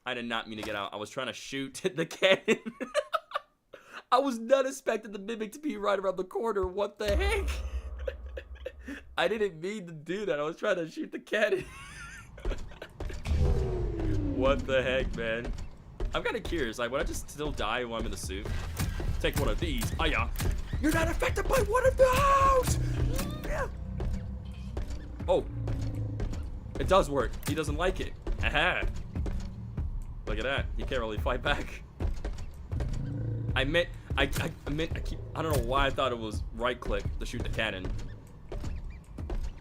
I did not mean to get out. I was trying to shoot the cannon. I was not expecting the mimic to be right around the corner. What the heck? I didn't mean to do that. I was trying to shoot the cannon. What the heck, man? I'm kind of curious. Like, would I just still die while I'm in the suit? Take one of these. Oh, yeah. You're not affected by one of those! Yeah. Oh. It does work. He doesn't like it. Aha. Look at that. He can't really fight back. I don't know why I thought it was right click to shoot the cannon.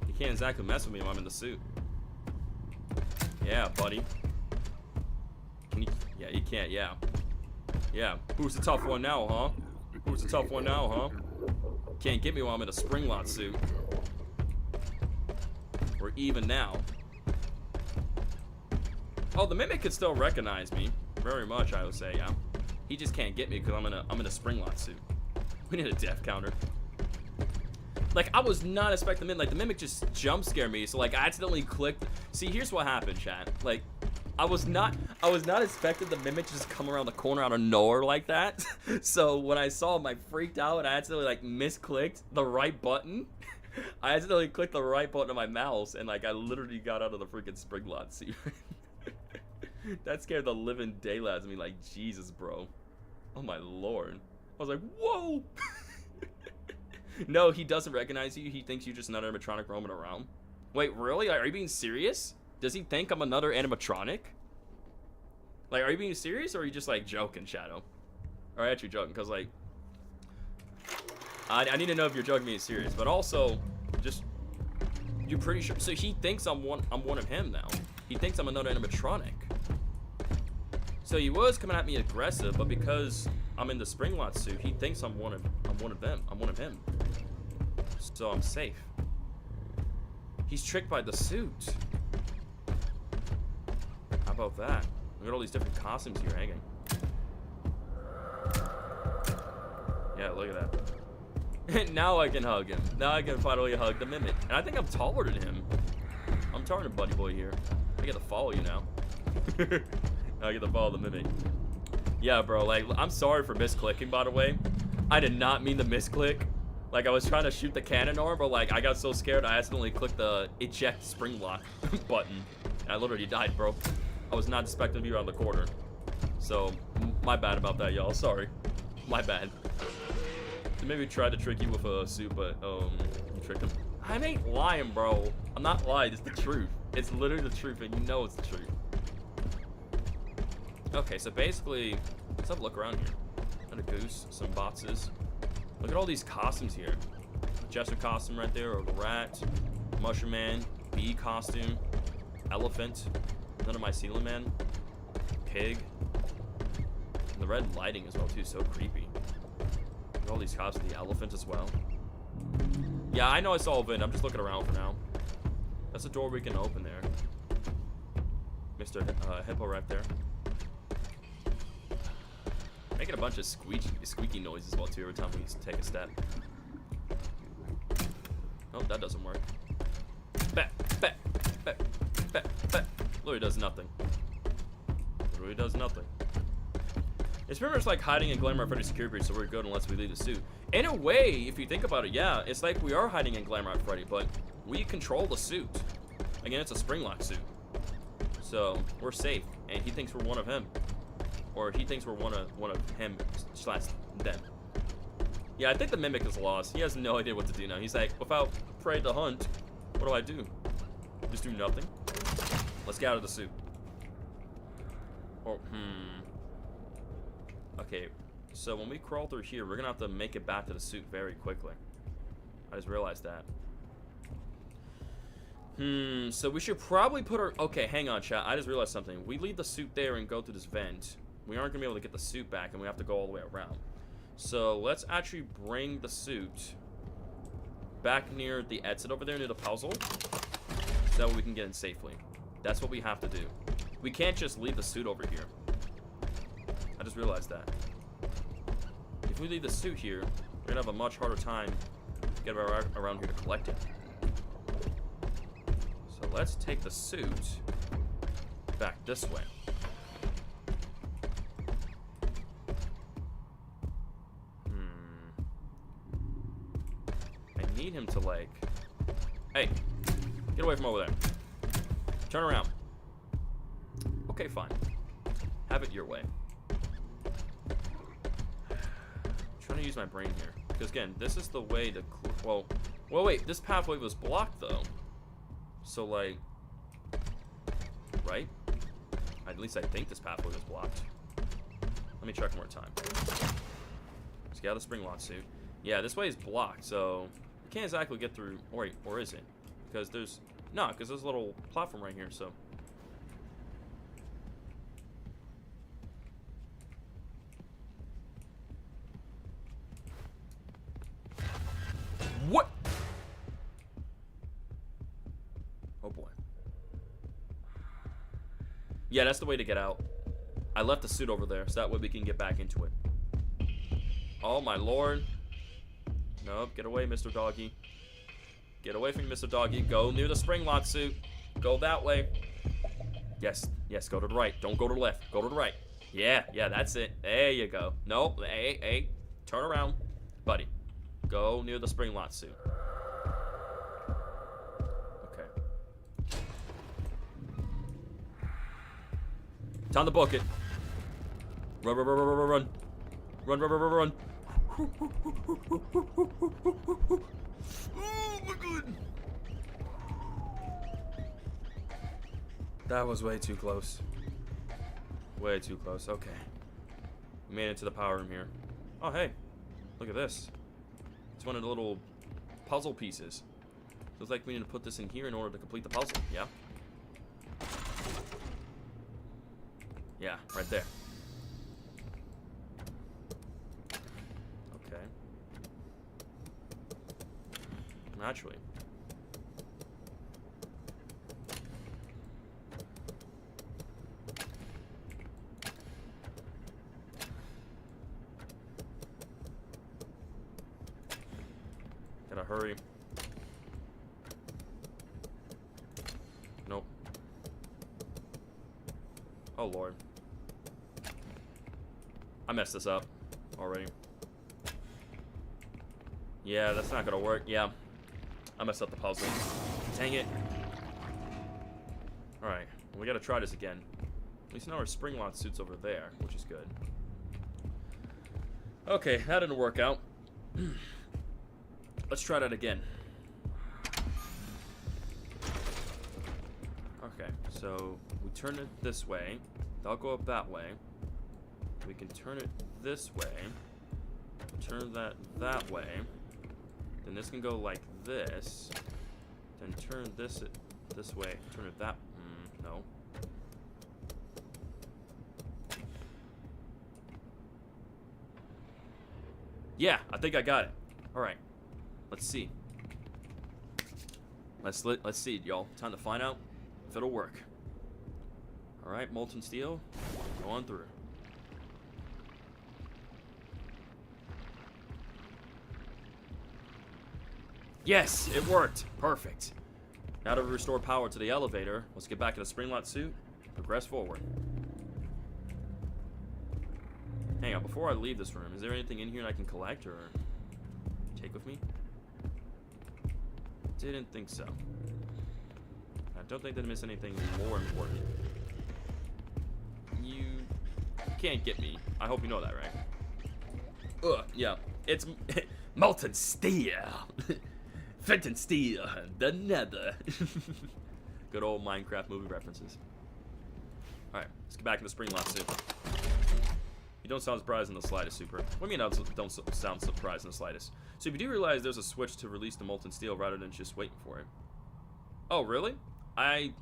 He can't exactly mess with me when I'm in the suit. Yeah, buddy. Can you? Yeah, you can't. Yeah. Yeah. Who's the tough one now, huh? Who's the tough one now, huh? Can't get me while I'm in a spring lot suit. We're even now. Oh, the mimic could still recognize me. Very much, I would say, yeah. He just can't get me because I'm in a spring lot suit. We need a death counter. Like, I was not expecting like the mimic just jump scared me, so like I accidentally clicked. See, here's what happened, chat. Like, I was not expecting the mimic to just come around the corner out of nowhere like that. So when I saw him, I freaked out and I accidentally like misclicked the right button. I accidentally clicked the right button on my mouse and like I literally got out of the freaking spring lot suit. That scared the living daylights out of me. Like, Jesus, bro. Oh my lord. I was like, whoa. No, he doesn't recognize you. He thinks you're just another animatronic roaming around. Wait, really? Are you being serious? Does he think I'm another animatronic? Like, are you being serious or are you just like joking, Shadow? Or are you actually joking? Because like, I need to know if you're joking me serious, but also, just, you're pretty sure. So he thinks I'm one of him now. He thinks I'm another animatronic. So he was coming at me aggressive, but because I'm in the Springlot suit, he thinks I'm one of them. I'm one of him. So I'm safe. He's tricked by the suit. How about that? Look at all these different costumes here hanging. Yeah, look at that. Now I can hug him. Now I can finally hug the Mimic. And I think I'm taller than him. I'm taller than Buddy Boy here. I get to follow you now. I get to follow the Mimic. Yeah, bro, like, I'm sorry for misclicking, by the way. I did not mean to misclick. Like, I was trying to shoot the cannon arm, but, like, I got so scared I accidentally clicked the eject spring lock button. And I literally died, bro. I was not expecting to be around the corner. So, my bad about that, y'all. Sorry. My bad. So maybe tried to trick you with a suit, but, you tricked him. I ain't lying, bro. I'm not lying. It's the truth. It's literally the truth, and you know it's the truth. Okay, so basically, let's have a look around here. Got a goose, some boxes. Look at all these costumes here. Jester costume right there, or the rat, mushroom man, bee costume, elephant, another mycelium man, pig. And the red lighting as well too, so creepy. Look at all these costumes, the elephant as well. Yeah, I know it's all open. I'm just looking around for now. That's a door we can open there. Mr. Hippo right there. Making a bunch of squeaky noises as well too every time we take a step. Oh, that doesn't work. Bet. Literally does nothing. Literally does nothing. It's pretty much like hiding in Glamour Freddy's security, so we're good unless we leave the suit. In a way, if you think about it, yeah, it's like we are hiding in Glamour Freddy, but we control the suit. Again, it's a spring lock suit. So we're safe, and he thinks we're one of him. Or he thinks we're one of him / them. Yeah, I think the Mimic is lost. He has no idea what to do now. He's like, without prey to hunt, what do? Just do nothing? Let's get out of the suit. Or, Okay, so when we crawl through here, we're gonna have to make it back to the suit very quickly. I just realized that. So we should probably put our... Okay, hang on, chat. I just realized something. We leave the suit there and go through this vent. We aren't going to be able to get the suit back, and we have to go all the way around. So let's actually bring the suit back near the exit over there, near the puzzle. So that way we can get in safely. That's what we have to do. We can't just leave the suit over here. I just realized that. If we leave the suit here, we're going to have a much harder time to get around here to collect it. So let's take the suit back this way. I need him to, like... Hey, get away from over there. Turn around. Okay, fine. Have it your way. I'm trying to use my brain here. Because, again, this is the way to... Well, wait. This pathway was blocked, though. So, like... Right? At least I think this pathway was blocked. Let me check one more time. Let's get out of the spring lock suit. Yeah, this way is blocked, so... You can't exactly get through... Or is it? Because there's... No, because there's a little platform right here, so... What? Oh boy. Yeah, that's the way to get out. I left the suit over there, so that way we can get back into it. Oh my lord. Nope, get away, Mr. Doggy. Get away from me, Mr. Doggy. Go near the spring lock suit. Go that way. Yes, go to the right. Don't go to the left. Go to the right. Yeah, that's it. There you go. Nope, hey. Turn around. Buddy. Go near the spring lock suit. Okay. Time to book it. Run. Run. Oh my god. That was way too close. Way too close. Okay. We made it to the power room here. Oh, hey. Look at this. It's one of the little puzzle pieces. Looks like we need to put this in here in order to complete the puzzle. Yeah. Yeah, right there. Okay. Naturally. Gotta hurry. Nope. Oh Lord. I messed this up already. Yeah, that's not gonna work. Yeah. I messed up the puzzle. Dang it. Alright. We gotta try this again. At least now our spring lot suit's over there, which is good. Okay, that didn't work out. Let's try that again. Okay, so we turn it this way. They'll go up that way. We can turn it this way. Turn that that way. Then this can go like this. Then turn this way. Turn it that. No. Yeah, I think I got it. All right. Let's see. Let's see, y'all. Time to find out if it'll work. All right, molten steel. Go on through. Yes, it worked. Perfect. Now to restore power to the elevator, let's get back in the spring lot suit and progress forward. Hang on, before I leave this room, is there anything in here I can collect or take with me? Didn't think so. I don't think that I missed anything more important. You can't get me. I hope you know that, right? Ugh, yeah. It's molten steel. Fenton steel. The nether. Good old Minecraft movie references. Alright, let's get back in the spring lot suit. You don't sound surprised in the slightest, Super. What do you mean I don't sound surprised in the slightest? So you do realize there's a switch to release the molten steel rather than just waiting for it. Oh, really? I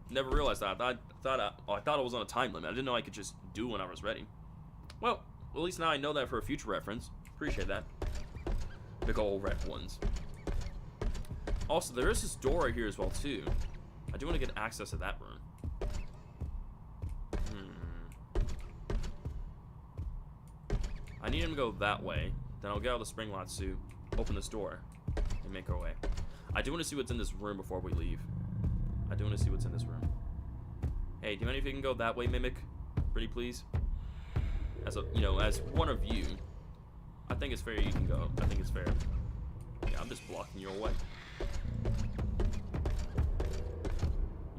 never realized that. I thought it was on a time limit. I didn't know I could just do when I was ready. Well, at least now I know that for a future reference. Appreciate that. Big old red ones. Also, there is this door right here as well, too. I do want to get access to that room. I need him to go that way. Then I'll get out of the spring lot suit, open this door, and make our way. I do want to see what's in this room before we leave. I do want to see what's in this room. Hey, do any of you can go that way, Mimic? Pretty please? As a, you know, as one of you, I think it's fair you can go. I think it's fair. Yeah, I'm just blocking your way.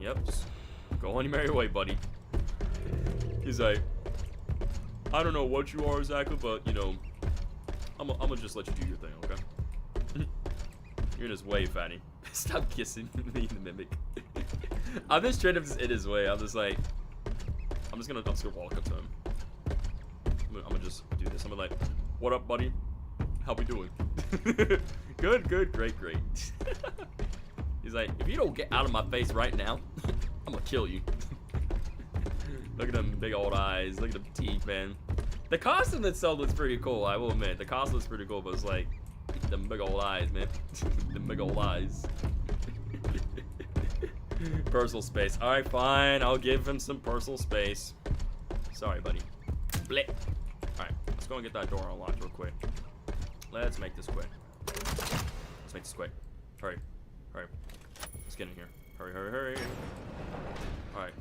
Yep, just go on your merry way, buddy. He's like, I don't know what you are exactly, but, you know, I'm gonna just let you do your thing, okay? You're in his way, fatty. Stop kissing me, the Mimic. I'm just straight up in his way. I'm just like, I'm just gonna walk up to him. I'm gonna just do this. I'm gonna like, what up, buddy? How we doing? Good, good, great, great. He's like, if you don't get out of my face right now, I'm gonna kill you. Look at them big old eyes. Look at them teeth, man. The costume itself looks pretty cool, I will admit. The costume looks pretty cool, but it's like, them big old eyes, man. Them big old eyes. Personal space. Alright, fine. I'll give him some personal space. Sorry, buddy. Bleh. Alright, let's go and get that door unlocked real quick. Let's make this quick. Let's make this quick. Hurry. Hurry. Let's get in here. Hurry, hurry, hurry. Alright.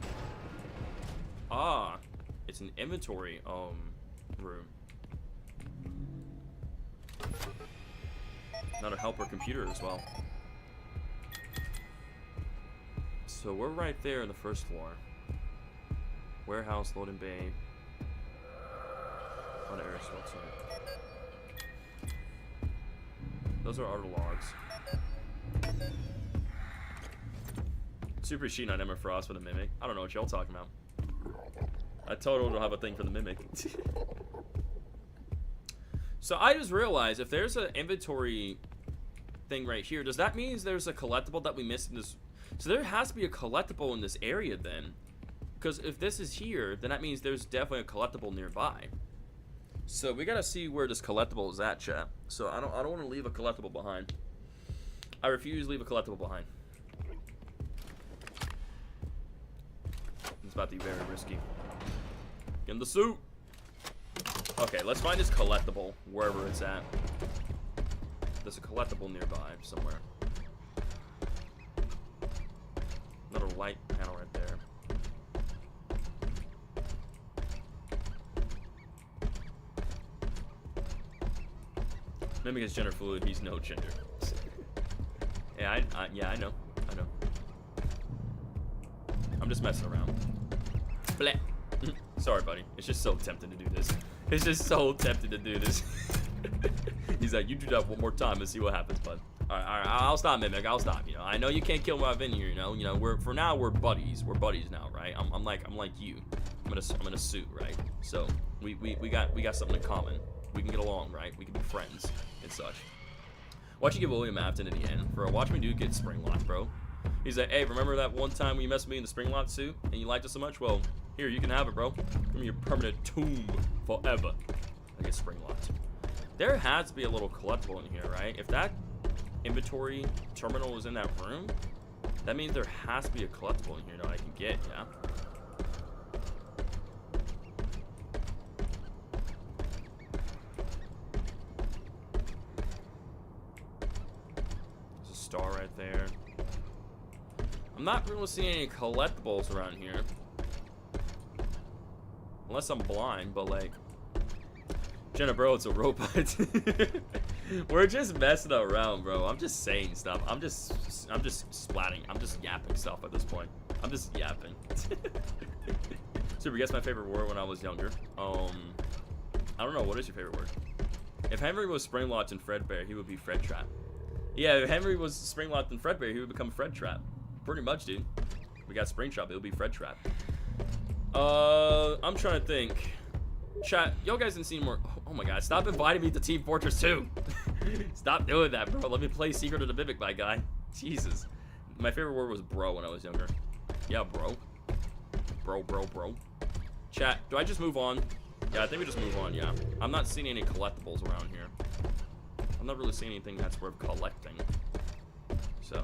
Ah, it's an inventory room. Not a helper computer as well. So we're right there in the first floor. Warehouse, loading bay. On air assault site. Those are our logs. Super cheating on Emma Frost with a Mimic. I don't know what y'all talking about. I totally don't have a thing for the Mimic. So I just realized if there's an inventory thing right here, does that mean there's a collectible that we missed in this? So there has to be a collectible in this area then, because if this is here, then that means there's definitely a collectible nearby. So we gotta see where this collectible is at, chat. So I don't want to leave a collectible behind. I refuse to leave a collectible behind. It's about to be very risky. Get in the suit. Okay, let's find this collectible wherever it's at. There's a collectible nearby somewhere. Another light panel right there. Mimic is gender fluid. He's no gender. Yeah, I know. I'm just messing around. Bleh. Sorry, buddy. It's just so tempting to do this. It's just so tempting to do this. He's like, you do that one more time and see what happens, bud. All right, I'll stop, Mimic. I'll stop. You know, I know you can't kill my in here. You know, we're for now we're buddies. We're buddies now, right? I'm like you. I'm in a suit, right? So we got something in common. We can get along, right? We can be friends and such. Watch you give William Afton in the end. For a watch me dude get spring locked, bro. He's like, hey, remember that one time when you messed with me in the spring lock suit and you liked it so much? Well, here, you can have it, bro. From your permanent tomb forever. I get spring locked. There has to be a little collectible in here, right? If that inventory terminal is in that room, that means there has to be a collectible in here that I can get, yeah? There's a star right there. I'm not really seeing any collectibles around here. Unless I'm blind, but like... Jenna, bro, it's a robot. We're just messing around, bro. I'm just saying stuff. I'm just splatting. I'm just yapping stuff at this point. I'm just yapping. Super, guess my favorite word when I was younger. I don't know. What is your favorite word? If Henry was spring locked in Fredbear, he would be Fred Trap. Yeah, if Henry was spring locked in Fredbear, he would become Fred Trap. Pretty much, dude. We got spring trap. It would be Fred Trap. I'm trying to think. Chat, y'all guys didn't see more. Oh my god, stop inviting me to Team Fortress 2. Stop doing that, bro. Let me play Secret of the Mimic, my guy. Jesus. My favorite word was bro when I was younger. Yeah, bro. Bro. Chat, do I just move on? Yeah, I think we just move on, yeah. I'm not seeing any collectibles around here. I'm not really seeing anything that's worth collecting. So.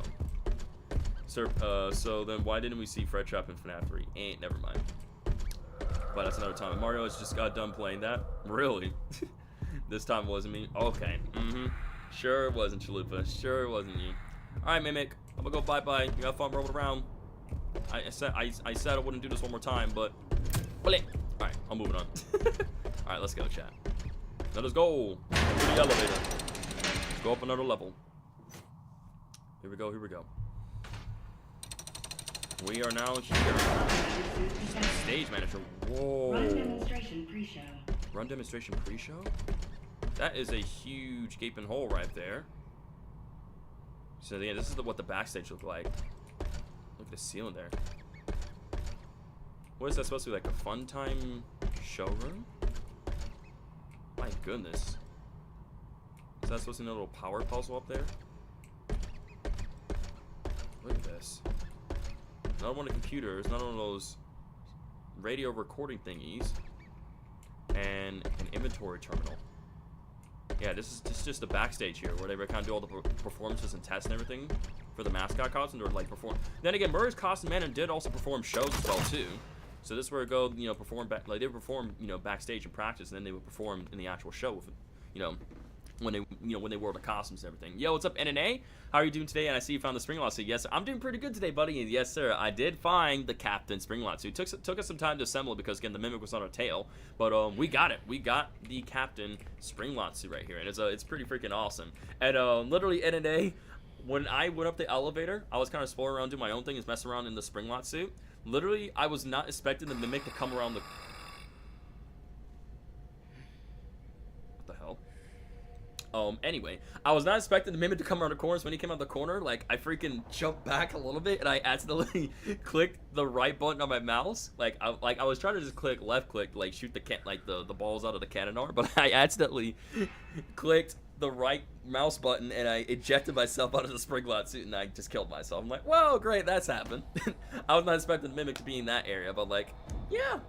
So then why didn't we see Fred Trap in FNAF 3? Never mind. But that's another time. Mario has just got done playing that. Really? This time it wasn't me. Okay. Sure it wasn't Chalupa. Sure it wasn't you. Alright, Mimic. I'm gonna go bye-bye. You got fun rolling around. I said I wouldn't do this one more time, but... Alright, I'm moving on. Alright, let's go, chat. Let us go. To the elevator. Let's go up another level. Here we go. We are now here. Stage manager. Whoa. Run demonstration pre-show. Run demonstration pre-show? That is a huge gaping hole right there. So yeah, this is what the backstage looked like. Look at the ceiling there. What is that supposed to be, like a fun time showroom? My goodness. Is that supposed to be a little power puzzle up there? Look at this. Not one of the computers, not one of those radio recording thingies, and an inventory terminal. Yeah, this is just the backstage here, where they kind of do all the performances and tests and everything for the mascot costume. They're like perform. Then again, Murray's Costume Man did also perform shows as well too. So this is where it go, you know, perform back. Like they would perform, you know, backstage in practice, and then they would perform in the actual show with, you know. When they wore the costumes and everything. Yo, what's up, NNA? How are you doing today? And I see you found the spring lot suit. Yes, I'm doing pretty good today, buddy. And yes, sir, I did find the Captain spring lot suit. Took us some time to assemble it because again, the Mimic was on our tail. But we got it. We got the Captain spring lot suit right here, and it's pretty freaking awesome. And literally, NNA, when I went up the elevator, I was kind of exploring around, doing my own thing, and messing around in the spring lot suit. Literally, I was not expecting the Mimic to come around the. What the hell? Anyway, I was not expecting the mimic to come around the corner, so when he came out the corner, like, I freaking jumped back a little bit, and I accidentally clicked the right button on my mouse. Like, I was trying to just click left click, like, shoot the balls out of the cannon arm, but I accidentally clicked the right mouse button, and I ejected myself out of the spring-load suit, and I just killed myself. I'm like, whoa, great, that's happened. I was not expecting the mimic to be in that area, but, like, yeah.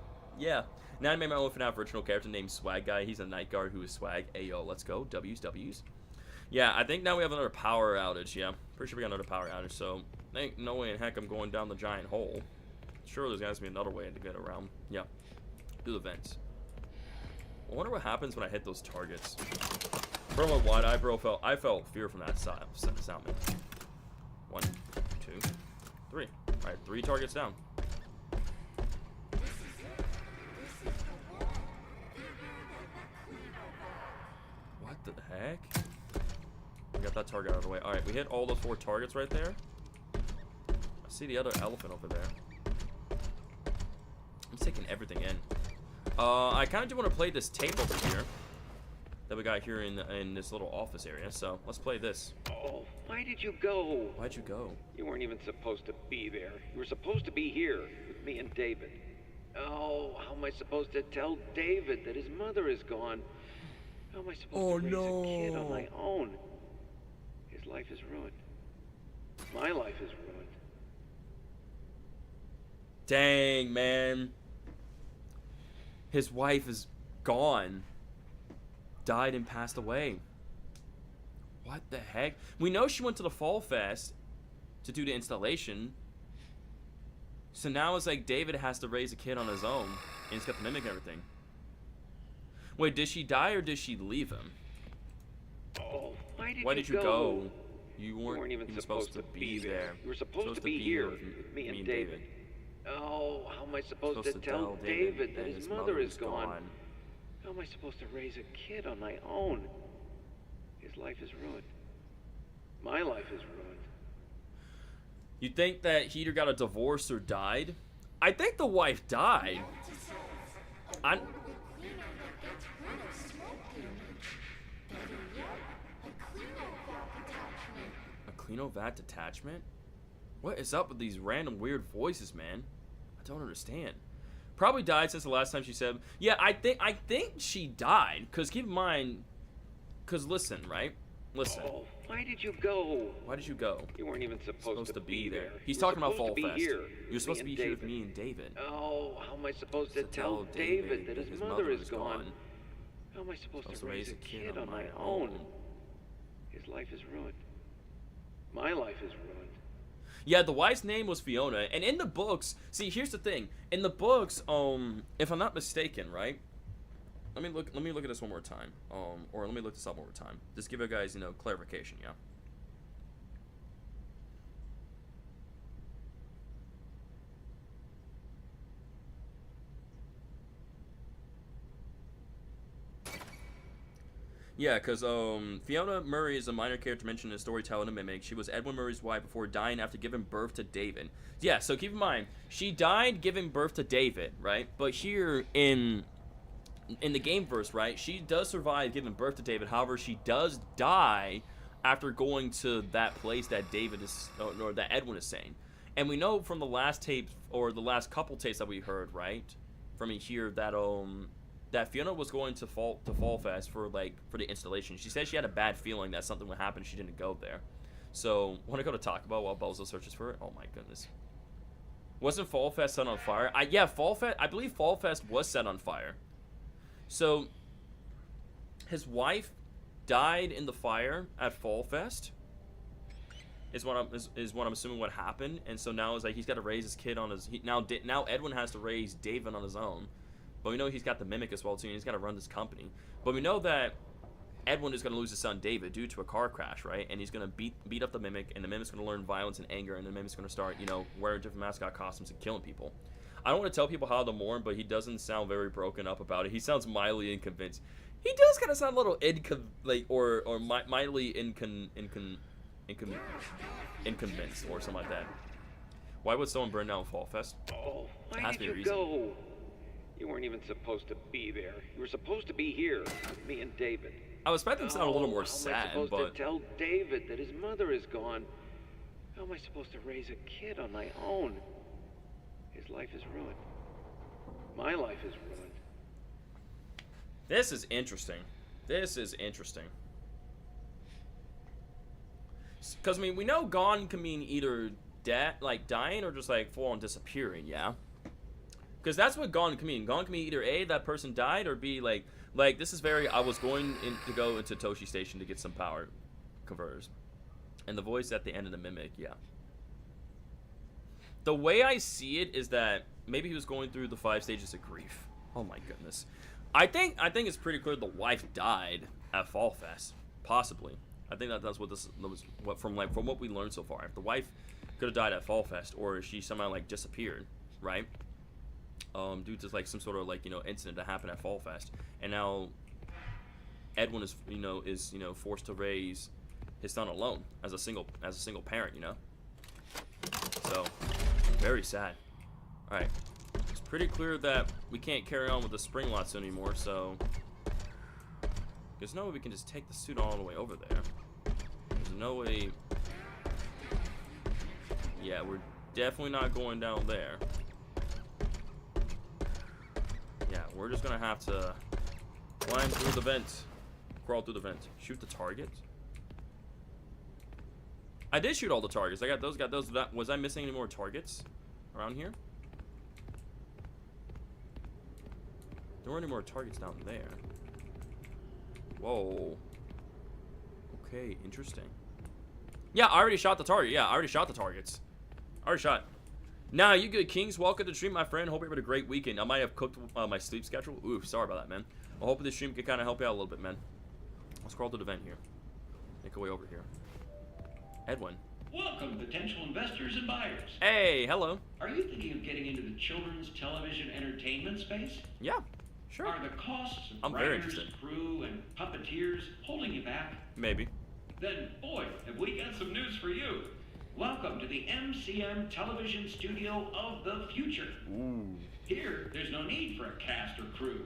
Now I made my own FNAF original character named Swag Guy. He's a night guard who is swag. Ayo, let's go. W's. Yeah, I think now we have another power outage. Yeah, pretty sure we got another power outage. So, ain't no way in heck I'm going down the giant hole. Sure, there's got to be another way to get around. Yeah, through the vents. I wonder what happens when I hit those targets. From a wide eye, bro, I felt fear from that sound. 1, 2, 3. All right, 3 targets down. What the heck? We got that target out of the way. Alright, we hit all those 4 targets right there. I see the other elephant over there. I'm taking everything in. I kind of do want to play this tape over here that we got here in this little office area. So let's play this. Oh, why did you go? Why'd you go? You weren't even supposed to be there. You were supposed to be here with me and David. Oh, how am I supposed to tell David that his mother is gone? How am I supposed to raise a kid on my own? His life is ruined. My life is ruined. Dang, man. His wife is gone. Died and passed away. What the heck? We know she went to the Fall Fest to do the installation. So now it's like David has to raise a kid on his own. And he's got the mimic and everything. Wait, did she die or did she leave him? Oh, why did you go? You weren't weren't even supposed to be there. You were supposed to be here with me and David. Oh, how am I supposed to tell David that his mother is gone? How am I supposed to raise a kid on my own? His life is ruined. My life is ruined. You think that he either got a divorce or died? I think the wife died. A Cleanovac detachment? What is up with these random weird voices, man? I don't understand. Probably died since the last time she said. Yeah, I think she died. Cause keep in mind, cause listen, right? Listen. Oh, why did you go? Why did you go? You weren't even supposed to be there. He's talking about Fall Fest. You're supposed to be here with me and David. Oh, how am I supposed to tell David that his mother is gone? How am I supposed to raise a kid on my own? His life is ruined. My life is ruined. Yeah, the wife's name was Fiona, and in the books, see, here's the thing. In the books, if I'm not mistaken, right? Let me look at this one more time. Or let me look this up one more time. Just give you guys, clarification, yeah. Yeah, because Fiona Murray is a minor character mentioned in the storytelling and Mimic. She was Edwin Murray's wife before dying after giving birth to David. Yeah, so keep in mind, she died giving birth to David, right? But here in the game verse, right, she does survive giving birth to David. However, she does die after going to that place that David is, or that Edwin is saying. And we know from the last tape, or the last couple tapes that we heard, right, from here that that Fiona was going to Fall Fest for the installation. She said she had a bad feeling that something would happen. She didn't go there. So, want to go to Taco Bell while Bozo searches for it? Oh my goodness. Wasn't Fall Fest set on fire? Yeah, I believe Fall Fest was set on fire. So, his wife died in the fire at Fall Fest. Is what I'm assuming what happened. And so now it's like he's got to raise his kid on his. Now Edwin has to raise David on his own. But we know he's got the Mimic as well, too, and he's got to run this company. But we know that Edwin is going to lose his son, David, due to a car crash, right? And he's going to beat up the Mimic, and the Mimic's going to learn violence and anger, and the Mimic's going to start, wearing different mascot costumes and killing people. I don't want to tell people how to mourn, but he doesn't sound very broken up about it. He sounds mildly inconvinced. He does kind of sound a little mildly inconvinced, or something like that. Why would someone burn down Fall Fest? Oh, why did you go? You weren't even supposed to be there. You were supposed to be here with me and David. I was expecting to sound a little more How sad, am I supposed but to tell David that his mother is gone? How am I supposed to raise a kid on my own? His life is ruined. My life is ruined. this is interesting. This is interesting. Because, I mean, we know gone can mean either dying or just, like, full-on disappearing, yeah? Because that's what gone can mean. Gone can mean either A, that person died, or B, like this is very, I was going to go into Toshi Station to get some power converters. And the voice at the end of the Mimic, yeah. The way I see it is that maybe he was going through the 5 stages of grief. Oh my goodness. I think it's pretty clear the wife died at Fall Fest, possibly. I think that's what this was. From what we learned so far, if the wife could have died at Fall Fest, or she somehow like disappeared, right? Due to like some sort of like incident that happened at Fall Fest, and now Edwin is forced to raise his son alone as a single parent, So very sad. All right, it's pretty clear that we can't carry on with the spring lots anymore, so there's no way we can just take the suit all the way over there. There's no way. Yeah, we're definitely not going down there. Yeah, we're just gonna have to climb through the vent, crawl through the vent, shoot the target. I did shoot all the targets. I got those. Was I missing any more targets around here? There weren't any more targets down there. Whoa. Okay, interesting. Yeah, I already shot the target. Yeah, I already shot the targets. Already shot. Nah, you good, Kings. Welcome to the stream, my friend. Hope you had a great weekend. I might have cooked my sleep schedule. Ooh, sorry about that, man. I hope this stream can kind of help you out a little bit, man. Let's crawl through the vent here. Make our way over here. Edwin. Welcome, potential investors and buyers. Hey, hello. Are you thinking of getting into the children's television entertainment space? Yeah, sure. Are the costs of I'm very writers, interested. crew, and puppeteers holding you back? Maybe. Then, boy, have we got some news for you. Welcome to the MCM Television Studio of the Future. Ooh. Here, there's no need for a cast or crew.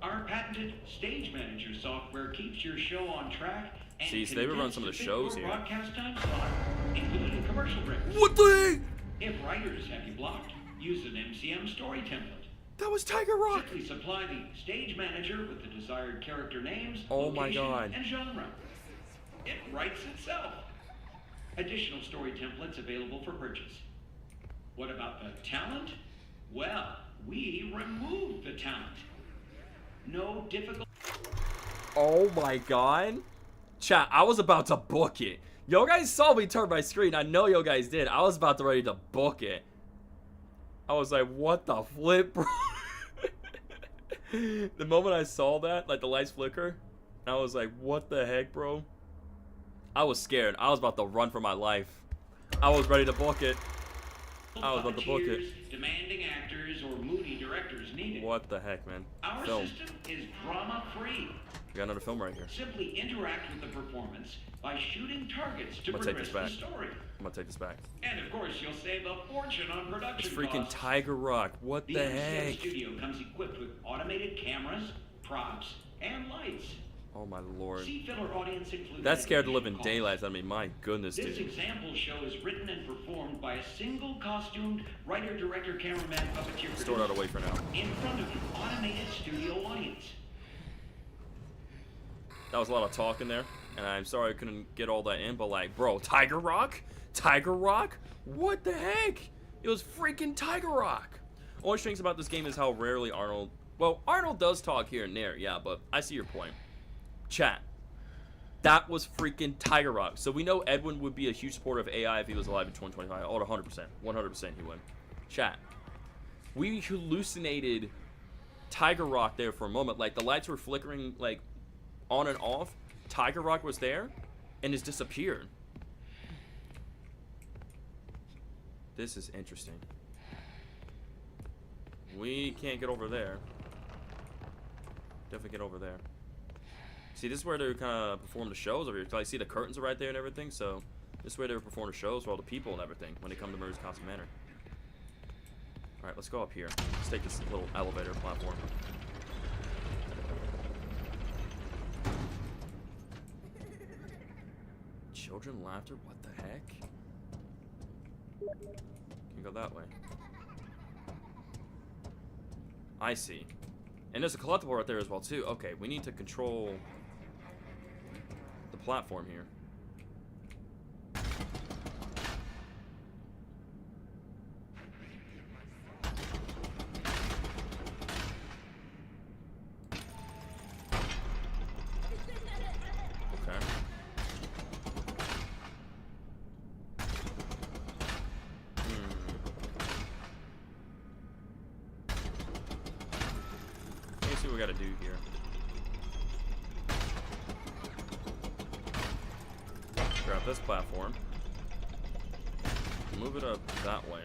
Our patented Stage Manager software keeps your show on track and See, so they would run some of the shows here. Broadcast time slot, including commercial breaks. What the? If writers have you blocked, use an MCM story template. That was Tiger Rock. Simply supply the Stage Manager with the desired character names, Oh my location, God. and genre. It writes itself. Additional story templates available for purchase. What about the talent? Well, we removed the talent. No difficult. Oh my God. Chat, I was about to book it. Yo guys saw me turn my screen. I know yo guys did. I was about to ready to book it. I was like, what the flip, bro? The moment I saw that, like the lights flicker, I was like, what the heck, bro? I was scared. I was about to run for my life. I was ready to book it. I was about to book it. Demanding actors or moody directors needed. What the heck, man? Our Film. system is drama-free. We got another film right here. Simply interact with the performance by shooting targets to I'm gonna take progress this the back. story. I'm gonna take this back. And of course, you'll save a fortune on It's production freaking costs. Tiger Rock. What the MCM heck? studio comes equipped with automated cameras, props, and lights. Oh my lord. See filler audience included. That's scared to live in costs. daylight. I mean, my goodness, This dude. example show is written and performed by a single costumed writer, director, cameraman, puppeteer, Store that away for now. in front of an automated studio audience. That was a lot of talking there, and I'm sorry I couldn't get all that in, but like, bro, Tiger Rock? Tiger Rock? What the heck? It was freaking Tiger Rock. Only things about this game is how rarely Arnold... Well, Arnold does talk here and there, yeah, but I see your point. Chat. That was freaking Tiger Rock. So we know Edwin would be a huge supporter of AI if he was alive in 2025. Oh, 100%. 100% he would. Chat. We hallucinated Tiger Rock there for a moment. Like, the lights were flickering, like, on and off. Tiger Rock was there and has disappeared. This is interesting. We can't get over there. Definitely get over there. See, this is where they kind of perform the shows over here. I see the curtains are right there and everything, so this is where they perform the shows for all the people and everything when they come to Murray's Constant Manor. Alright, let's go up here. Let's take this little elevator platform. Children laughter? What the heck? Can you go that way? I see. And there's a collectible right there as well too. Okay, we need to control the platform here. Okay. Let's see what we gotta do here. Grab this platform. Move it up that way.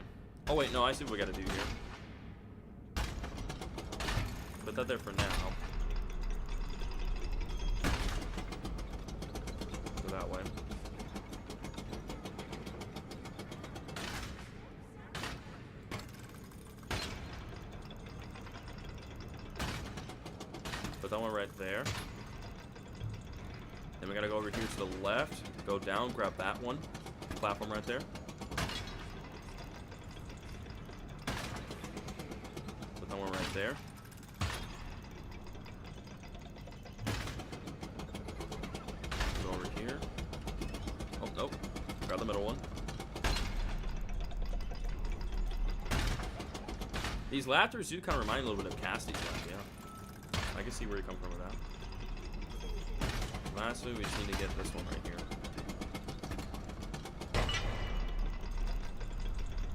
Oh wait, no, I see what we gotta do here. Put that there for now. Go that way. Put that one right there. Then we gotta go over here to the left, go down, grab that one. Platform right there. Put that one right there. Go over here. Oh, nope. Grab the middle one. These laughters do kind of remind me a little bit of Cassidy's laugh, yeah. I can see where you come from with that. Lastly, we just need to get this one right here.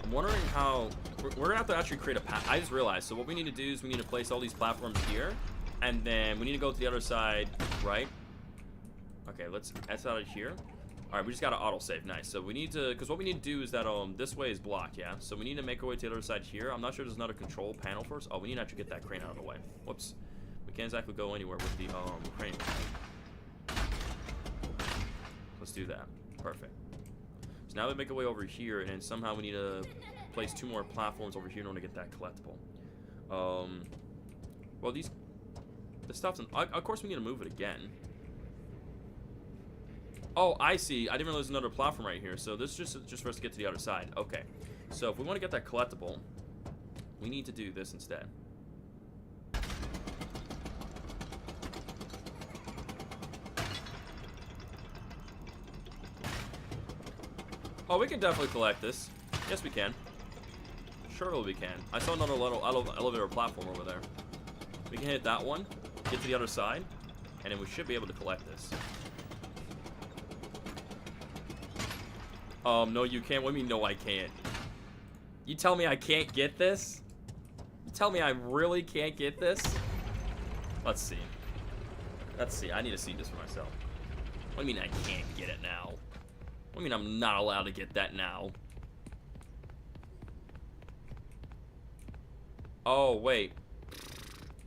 I'm wondering how... We're going to have to actually create a path. I just realized. So what we need to do is we need to place all these platforms here. And then we need to go to the other side, right? Okay, let's exit out of here. Alright, we just got to autosave. Nice. So we need to... Because what we need to do is that this way is blocked, yeah? So we need to make our way to the other side here. I'm not sure there's another control panel for us. Oh, we need to actually get that crane out of the way. Whoops. We can't exactly go anywhere with the crane. Let's do that. Perfect. So now we make our way over here, and somehow we need to place 2 more platforms over here in order to get that collectible. Well, the stuff's... Of course, we need to move it again. Oh, I see. I didn't realize there's another platform right here. So this is just for us to get to the other side. Okay. So if we want to get that collectible, we need to do this instead. Oh, we can definitely collect this. Yes, we can. Surely we can. I saw another little elevator platform over there. We can hit that one, get to the other side, and then we should be able to collect this. No, you can't. What do you mean, no, I can't? You tell me I can't get this? You tell me I really can't get this? Let's see. Let's see. I need to see this for myself. What do you mean I can't get it now? What do you mean I'm not allowed to get that now? Oh, wait.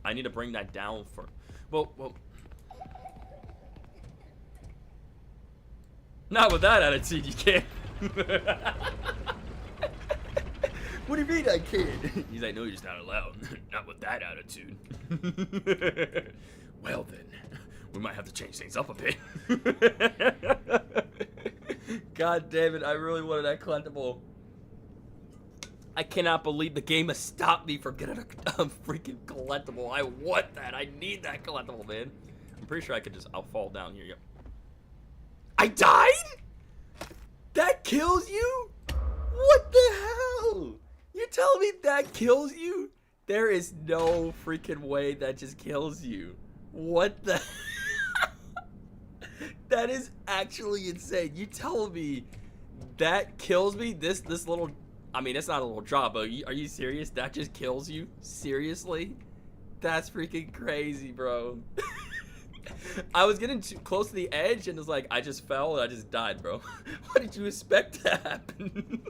I need to bring that down for... Well... Not with that attitude, you can't. What do you mean I can't? He's like, no, you're just not allowed. Not with that attitude. Well then, we might have to change things up a bit. God damn it, I really wanted that collectible. I cannot believe the game has stopped me from getting a freaking collectible. I want that. I need that collectible, man. I'm pretty sure I could just... I'll fall down here. Yep. I died? That kills you? What the hell? You're telling me that kills you? There is no freaking way that just kills you. What the... That is actually insane. You telling me that kills me? This little... I mean, it's not a little drop, but are you serious? That just kills you? Seriously? That's freaking crazy, bro. I was getting too close to the edge and it's like, I just fell and I just died, bro. What did you expect to happen?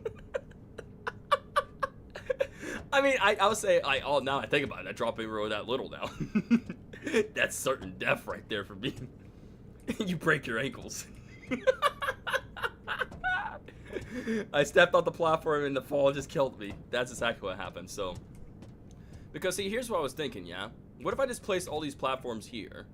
I mean, I would say, oh, now I think about it, I drop a row that little now. That's certain death right there for me. You break your ankles. I stepped on the platform and the fall just killed me. That's exactly what happened, so. Because, see, here's what I was thinking, yeah? What if I just placed all these platforms here?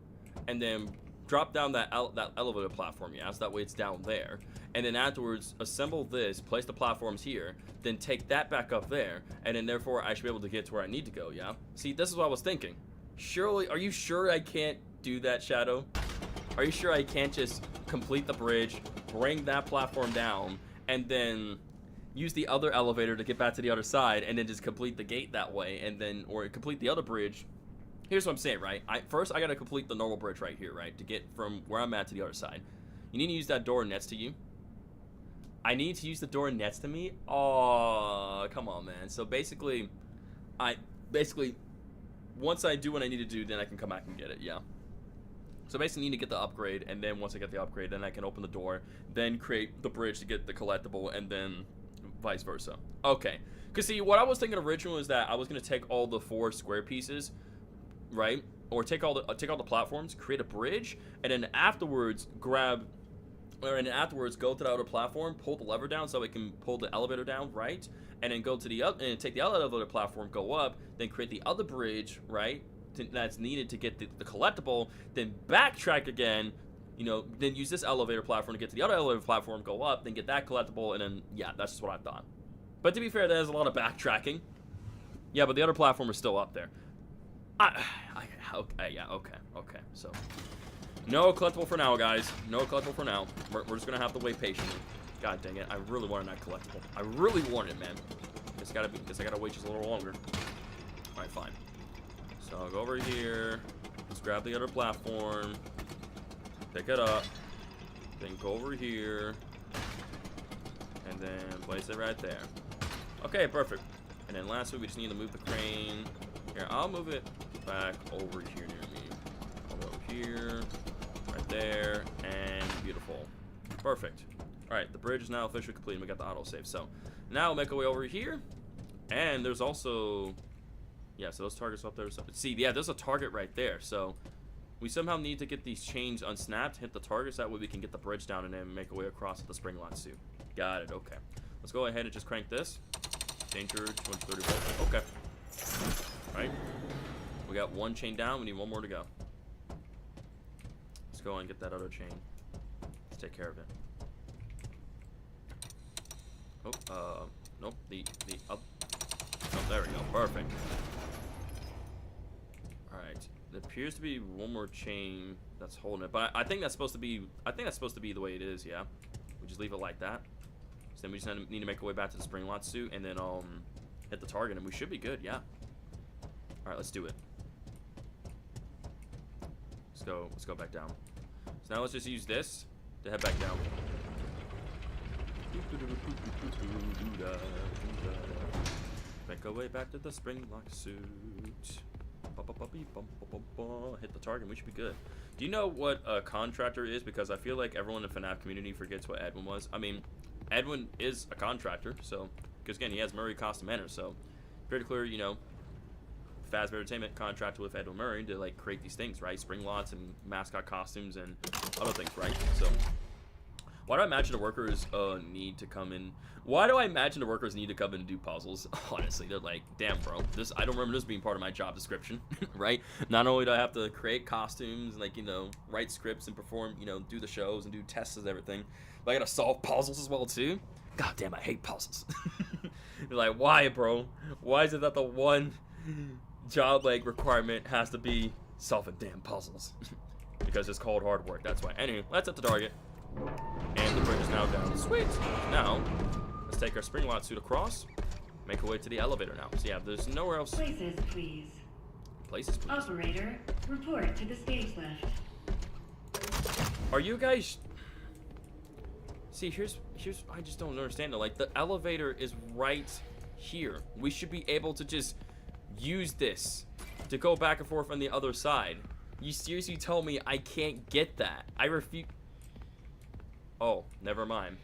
And then drop down that elevator platform, yeah, so that way it's down there. And then afterwards, assemble this, place the platforms here, then take that back up there, and then therefore I should be able to get to where I need to go, yeah? See, this is what I was thinking. Surely, are you sure I can't do that, Shadow? Are you sure I can't just complete the bridge, bring that platform down, and then use the other elevator to get back to the other side, and then just complete the gate that way, and then, or complete the other bridge? Here's what I'm saying, right? First, I gotta complete the normal bridge right here, right? To get from where I'm at to the other side. You need to use that door next to you. I need to use the door next to me? Oh, come on, man. So basically, once I do what I need to do, then I can come back and get it, yeah. So basically, I need to get the upgrade, and then once I get the upgrade, then I can open the door, then create the bridge to get the collectible, and then vice versa. Okay. Because see, what I was thinking originally is that I was going to take all the 4 square pieces, right? Or take all the platforms, create a bridge, and then afterwards go to the other platform, pull the lever down so it can pull the elevator down, right? And then go to the and take the other elevator platform, go up, then create the other bridge, right? That's needed to get the collectible, then backtrack again, you know, then use this elevator platform to get to the other elevator platform, go up, then get that collectible, and then, yeah, that's just what I thought. But to be fair, there's a lot of backtracking. Yeah, but the other platform is still up there. Okay, so no collectible for now, guys. No collectible for now. We're just gonna have to wait patiently. God dang it, I really wanted that collectible. I really want it, man. Guess I gotta wait just a little longer. Alright, fine. So I'll go over here. Let's grab the other platform. Pick it up. Then go over here. And then place it right there. Okay, perfect. And then lastly, we just need to move the crane. Here, I'll move it back over here near me. Over here, right there, and beautiful. Perfect. Alright, the bridge is now officially complete, and we got the autosave. So, now we'll make our way over here. And there's also... yeah, so those targets up there. So, see, yeah, there's a target right there. So, we somehow need to get these chains unsnapped, hit the targets, that way we can get the bridge down and then make our way across with the spring lot suit. Got it, okay. Let's go ahead and just crank this. Danger, 230 volts. Okay. Right. We got 1 chain down. We need 1 more to go. Let's go and get that other chain. Let's take care of it. Oh, nope. The up. Oh, there we go. Perfect. All right. There appears to be 1 more chain that's holding it, but I think that's supposed to be. I think that's supposed to be the way it is. Yeah. We just leave it like that. So then we just need to make our way back to the spring lot suit and then hit the target, and we should be good. Yeah. All right, let's do it. Let's go back down. So now let's just use this to head back down. Make our way back to the spring lock suit. Hit the target, we should be good. Do you know what a contractor is? Because I feel like everyone in the FNAF community forgets what Edwin was. I mean, Edwin is a contractor, so, because again, he has Murray Costume Manor, so pretty clear, you know, Fazbear Entertainment contracted with Edwin Murray to like create these things, right? Spring lots and mascot costumes and other things, right? So why do I imagine the workers need to come in? Why do I imagine the workers need to come in and do puzzles? Honestly, they're like, damn, bro, this, I don't remember this being part of my job description, right? Not only do I have to create costumes, like, you know, write scripts and perform, you know, do the shows and do tests and everything, but I gotta solve puzzles as well too. God damn, I hate puzzles. They're like, why, bro? Why is it that the one job like requirement has to be solving damn puzzles? Because it's called hard work, that's why. Anyway, let's hit the target. And the bridge is now down. Sweet. Now, let's take our spring lot suit across. Make our way to the elevator now. So yeah, there's nowhere else. Places, please. Places, please. Operator, report to the stage left. Are you guys... See, here's I just don't understand it. Like, the elevator is right here. We should be able to just use this to go back and forth on the other side. You seriously told me I can't get that? I refuse. Oh, never mind.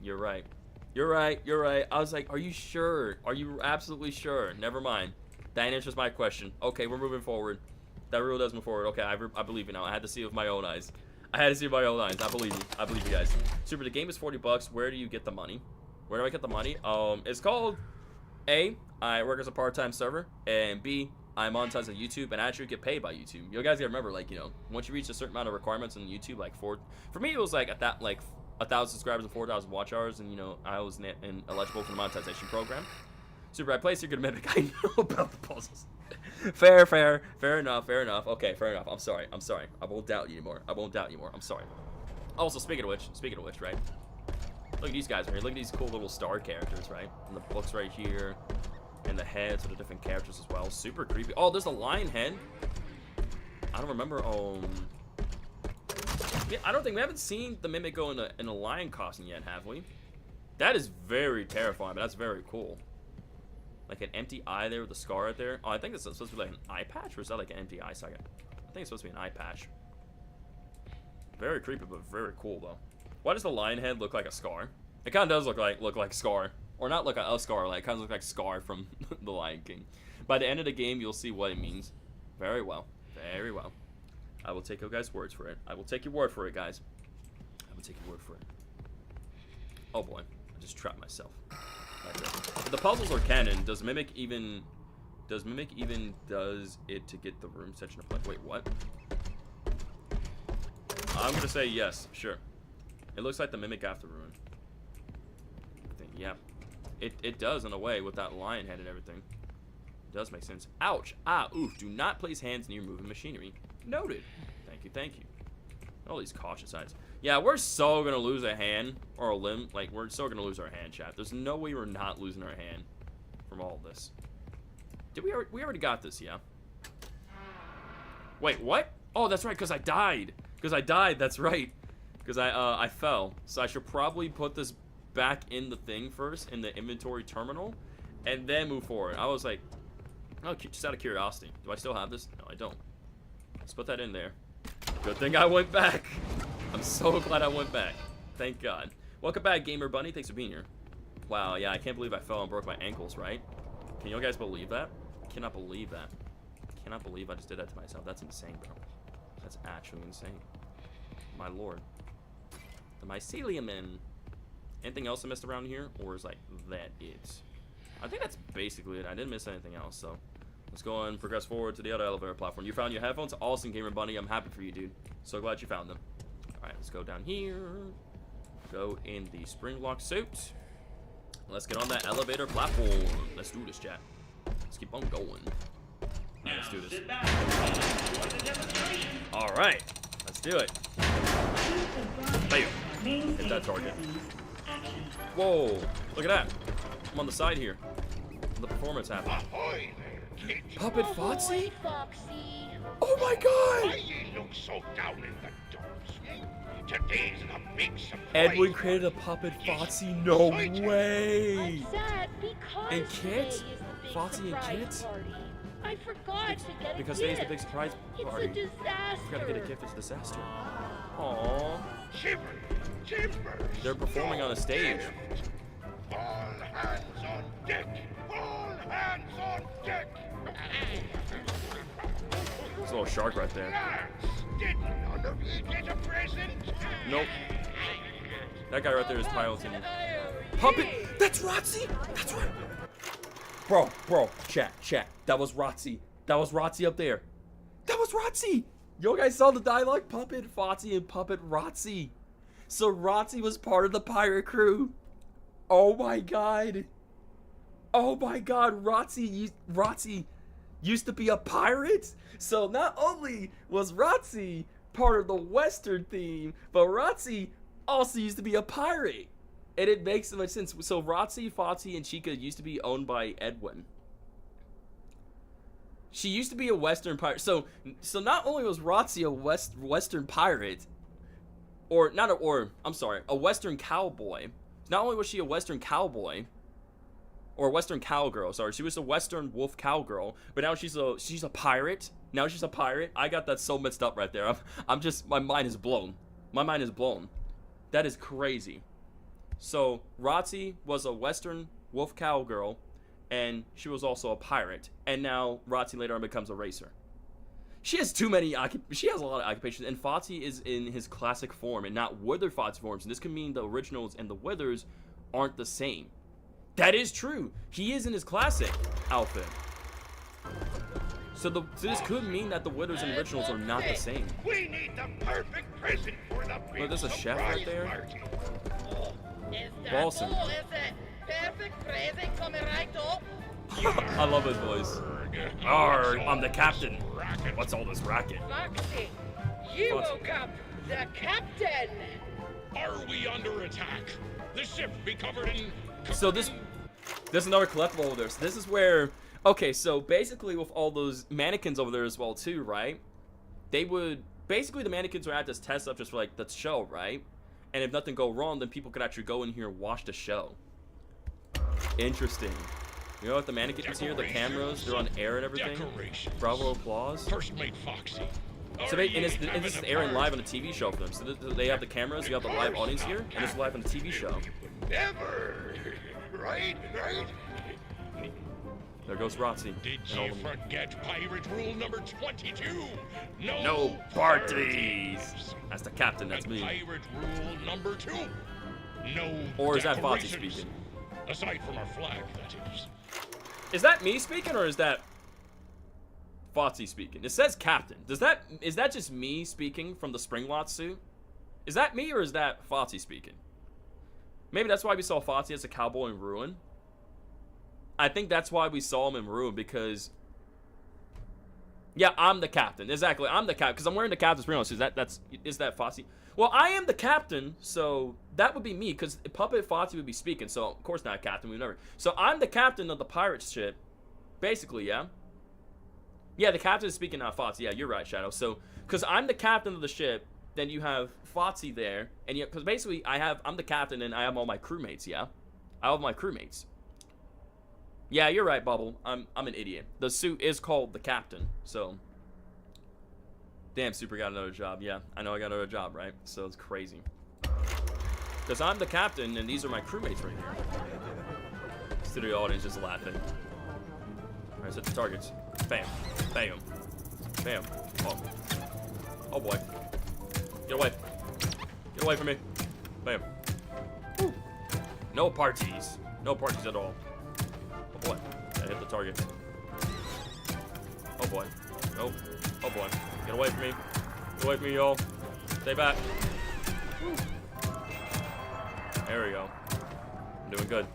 You're right. You're right. You're right. I was like, are you sure? Are you absolutely sure? Never mind. That answers my question. Okay, we're moving forward. That really does move forward. Okay, I believe you now. I had to see it with my own eyes. I had to see it with my own eyes. I believe you. I believe you guys. Super, the game is $40. Where do you get the money? Where do I get the money? It's called A, I work as a part-time server, and B, I'm monetized on YouTube, and I actually get paid by YouTube. You guys gotta remember, like, you know, once you reach a certain amount of requirements on YouTube, like for me, it was like 1,000 subscribers and 4,000 watch hours, and you know, I was eligible for the monetization program. Super, I place your good mimic. I know about the puzzles. Fair enough. Okay, fair enough. I'm sorry. I won't doubt you anymore. I'm sorry. Also, speaking of which, right? Look at these guys right here. Look at these cool little star characters, right? And the books right here. And the heads of the different characters as well. Super creepy. Oh, there's a lion head. I don't remember. Yeah, I don't think we haven't seen the mimic go in a lion costume yet, have we? That is very terrifying, but that's very cool. Like an empty eye there with a scar right there. Oh, I think it's supposed to be like an eye patch, or is that like an empty eye socket? I think it's supposed to be an eye patch. Very creepy, but very cool though. Why does the lion head look like a Scar? It kind of does look like Scar. Or not like a Scar, like it kind of looks like Scar from The Lion King. By the end of the game, you'll see what it means. Very well. Very well. I will take your guys' words for it. I will take your word for it, guys. I will take your word for it. Oh boy. I just trapped myself. If the puzzles are canon, does Mimic even does it to get the room section to play? Wait, what? I'm gonna say yes, sure. It looks like the Mimic after Ruin. I think, yeah. It does in a way with that lion head and everything. It does make sense. Ouch! Ah, oof. Do not place hands near moving machinery. Noted. Thank you. All these cautious eyes. Yeah, we're so gonna lose a hand or a limb. Like, we're so gonna lose our hand, chat. There's no way we're not losing our hand from all this. Did we already got this, yeah? Wait, what? Oh, that's right, because I died. That's right. Because I fell. So I should probably put this back in the thing first, in the inventory terminal, and then move forward. I was like, oh, just out of curiosity. Do I still have this? No, I don't. Let's put that in there. Good thing I went back. I'm so glad I went back. Thank God. Welcome back, Gamer Bunny. Thanks for being here. Wow, yeah, I can't believe I fell and broke my ankles, right? Can you guys believe that? I cannot believe that. I cannot believe I just did that to myself. That's insane, bro. That's actually insane. My lord. The mycelium in. Anything else I missed around here? Or is like that it? I think that's basically it. I didn't miss anything else, so let's go and progress forward to the other elevator platform. You found your headphones? Awesome, Gamer Bunny. I'm happy for you, dude. So glad you found them. Alright, let's go down here. Go in the spring lock suit. Let's get on that elevator platform. Let's do this, chat. Let's keep on going. Alright, let's do this. Alright, let's do it. Bam. Hit that target. Whoa, look at that. I'm on the side here. The performance happened. Puppet Foxy? Oh my God! Why ye look so down in the dumps? Today's the big surprise. Edwin created a Puppet Foxy? No way! And Kit? Foxy and Kit? I forgot to get because a today's gift. the big surprise party. It's a disaster. Forgot to get a gift. It's a disaster. Aww. They're performing on a stage. All hands on deck. All hands on deck. There's a little shark right there. Did none of you get a present? Nope. That guy right there is piloting. Puppet. That's Rotsy. That's right. Bro, chat. That was Rotsy. Up there. That was Rotsy. Yo guys saw the dialogue? Puppet Foxy and Puppet Rotsy. So Rotsy was part of the pirate crew. Oh my God. Rotsy used to be a pirate. So not only was Rotsy part of the Western theme, but Rotsy also used to be a pirate. And it makes so much sense. So Rotsy, Foxy, and Chica used to be owned by Edwin. She used to be a Western pirate. So not only was Rotsy a Western pirate, a Western cowboy. Not only was she a Western cowboy, or a Western cowgirl. Sorry, she was a Western wolf cowgirl. But now she's a pirate. Now she's a pirate. I got that so mixed up right there. My mind is blown. That is crazy. So Rotsy was a Western wolf cowgirl, and she was also a pirate. And now Rotsy later on becomes a racer. She has a lot of occupations, and Foxy is in his classic form and not Wither Foxy forms. And this can mean the originals and the Withers aren't the same. That is true. He is in his classic outfit. So this could mean that the Widows and originals are not the same. We need the perfect present for the big Look, there's a chef right there. party. Boston. I love his voice. Arr, I'm the captain. What's all this racket? Foxy, you woke up the captain. Are we under attack? The ship be covered in... So there's another collectible over there. So this is where, okay, so basically with all those mannequins over there as well too, right? They would, basically the mannequins would have this test up just for like the show, right? And if nothing go wrong, then people could actually go in here and watch the show. Interesting. You know what the mannequins here, the cameras, they're on air and everything. Bravo applause. First mate Foxy. So and this is airing live on a TV show for them. So they have the cameras, you have the live audience here, and it's live on a TV show. Ever. Right? There goes Roxy. Did you forget pirate rule number 22? No parties. That's the captain, that's me. Pirate rule number 2. No Or is that Foxy decorations. speaking? Aside from our flag, that is. Is that me speaking or is that Foxy speaking? It says captain. Is that just me speaking from the Springlot suit? Is that me or is that Foxy speaking? Maybe that's why we saw Foxy as a cowboy in Ruin. I think that's why we saw him in Ruin, because yeah, I'm the captain. Exactly, I'm the captain because I'm wearing the captain's Springlot suit. Is that Foxy? Well, I am the captain, so that would be me, because Puppet Foxy would be speaking, so of course not captain, we've never. So I'm the captain of the pirate ship, basically, yeah? Yeah, the captain is speaking, not Foxy. Yeah, you're right, Shadow. So, because I'm the captain of the ship, then you have Foxy there, and yeah, because basically I'm the captain and I have all my crewmates, yeah? I have my crewmates. Yeah, you're right, Bubble. I'm an idiot. The suit is called the captain, so... Damn, Super got another job. Yeah, I know I got another job, right? So it's crazy. Because I'm the captain, and these are my crewmates right here. Studio audience just laughing. Alright, set the targets. Bam. Bam. Bam. Oh. Oh boy. Get away. Get away from me. Bam. Woo. No parties. No parties at all. Oh boy. I hit the target. Oh boy. Nope. Oh boy. Get away from me. Get away from me, y'all. Stay back. Woo. There we go. I'm doing good.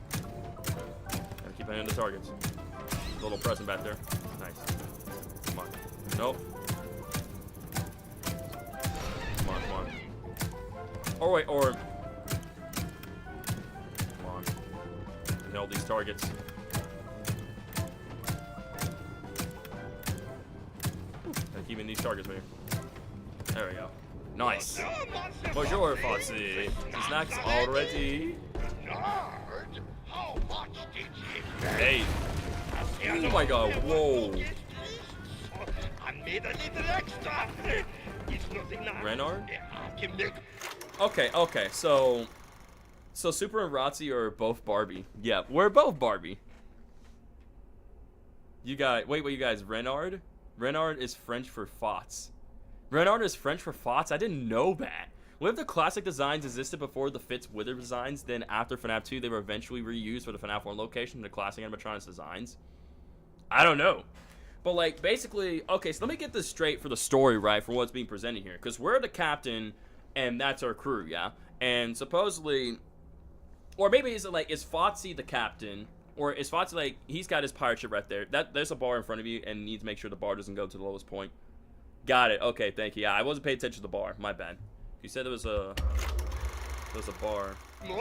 Gotta keep hitting the targets. There's a little present back there. Nice. Come on. Nope. Come on, come on. Or wait, or... Come on. Hit all these targets. Gotta keep in these targets here. There we go. Nice. Bonjour, Foxy. The snack's already. Hey. Oh my god, whoa. I made a little extra. It's nothing now. Renard? Okay, so Super and Rotzi are both Barbie. Yeah, we're both Barbie. You guys, wait, you guys, Renard? Renard is French for Fox. Renard is French for Fox? I didn't know that. What if the classic designs existed before the Fitz Wither designs, then after FNAF 2 they were eventually reused for the FNAF 1 location, the classic animatronics designs? I don't know. But like, basically, okay, so let me get this straight for the story, right, for what's being presented here. Because we're the captain, and that's our crew, yeah? And supposedly, or maybe is it like, is Foxy the captain? Or is Foxy like, he's got his pirate ship right there. There's a bar in front of you, and you need to make sure the bar doesn't go to the lowest point. Got it. Okay, thank you. Yeah, I wasn't paying attention to the bar. My bad. You said there was a bar in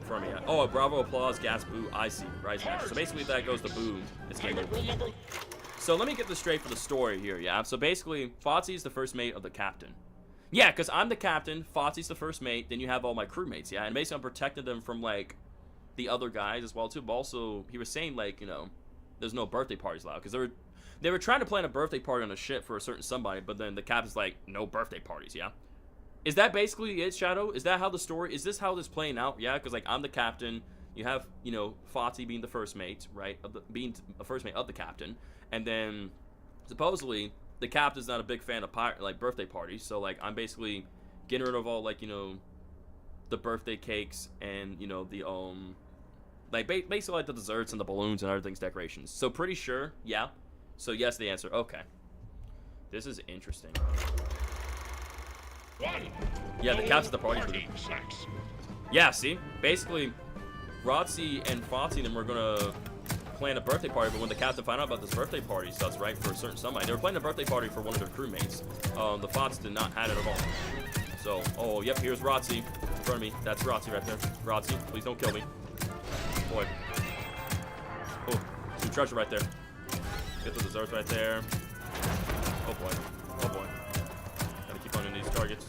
front of me. Oh, a Bravo, applause, gas, boo, I see. Rise match. So basically, if that goes to boo, it's game over. So let me get this straight for the story here, yeah? So basically, Fotsy's the first mate of the captain. Yeah, because I'm the captain, Fotsy's the first mate, then you have all my crewmates, yeah? And basically, I'm protecting them from, like, the other guys as well, too. But also, he was saying, like, you know, there's no birthday parties allowed. Because they were trying to plan a birthday party on a ship for a certain somebody, but then the captain's like, no birthday parties, yeah? Is that basically it, Shadow? Is that how the story, is this how this playing out? Yeah, because, like, I'm the captain. You have, you know, Foxy being the first mate, right? Being the first mate of the captain. And then, supposedly, the captain's not a big fan of, birthday parties. So, like, I'm basically getting rid of all, like, you know, the birthday cakes and, you know, the, like, basically, like, the desserts and the balloons and everything's decorations. So, pretty sure, yeah. So yes, the answer. Okay. This is interesting. Yeah, the captain's the party. Yeah, see? Basically, Rotzi and Fozzie and them were gonna plan a birthday party, but when the captain found out about this birthday party stuff, right, for a certain somebody, they were planning a birthday party for one of their crewmates. The Fozzie did not have it at all. So, oh, yep, here's Rotzi in front of me. That's Rotzi right there. Rotzi, please don't kill me. Boy. Oh, some treasure right there. Get the desserts right there. Oh boy. Oh boy. Gotta keep on in these targets.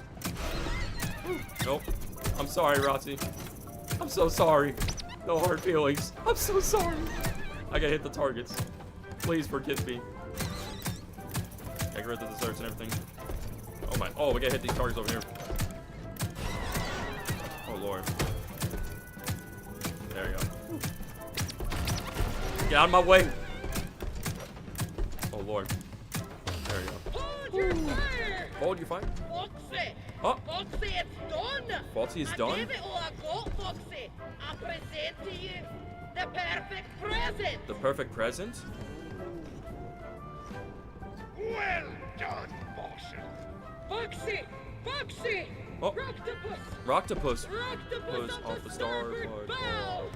Nope. I'm sorry, Rotzi. I'm so sorry. No hard feelings. I'm so sorry. I gotta hit the targets. Please forgive me. Gotta get rid of the desserts and everything. Oh my. Oh, we gotta hit these targets over here. Oh lord. There you go. Get out of my way. Oh lord. There you go. Hold your fire! Hold your fire? Foxy! Oh. Foxy, it's done! Foxy is done? I gave it all I got, Foxy! I present to you the perfect present! The perfect present? Well done, bosses. Foxy! Foxy! Oh. Rocktopus! Rocktopus. Rocktopus Off the starboard bow!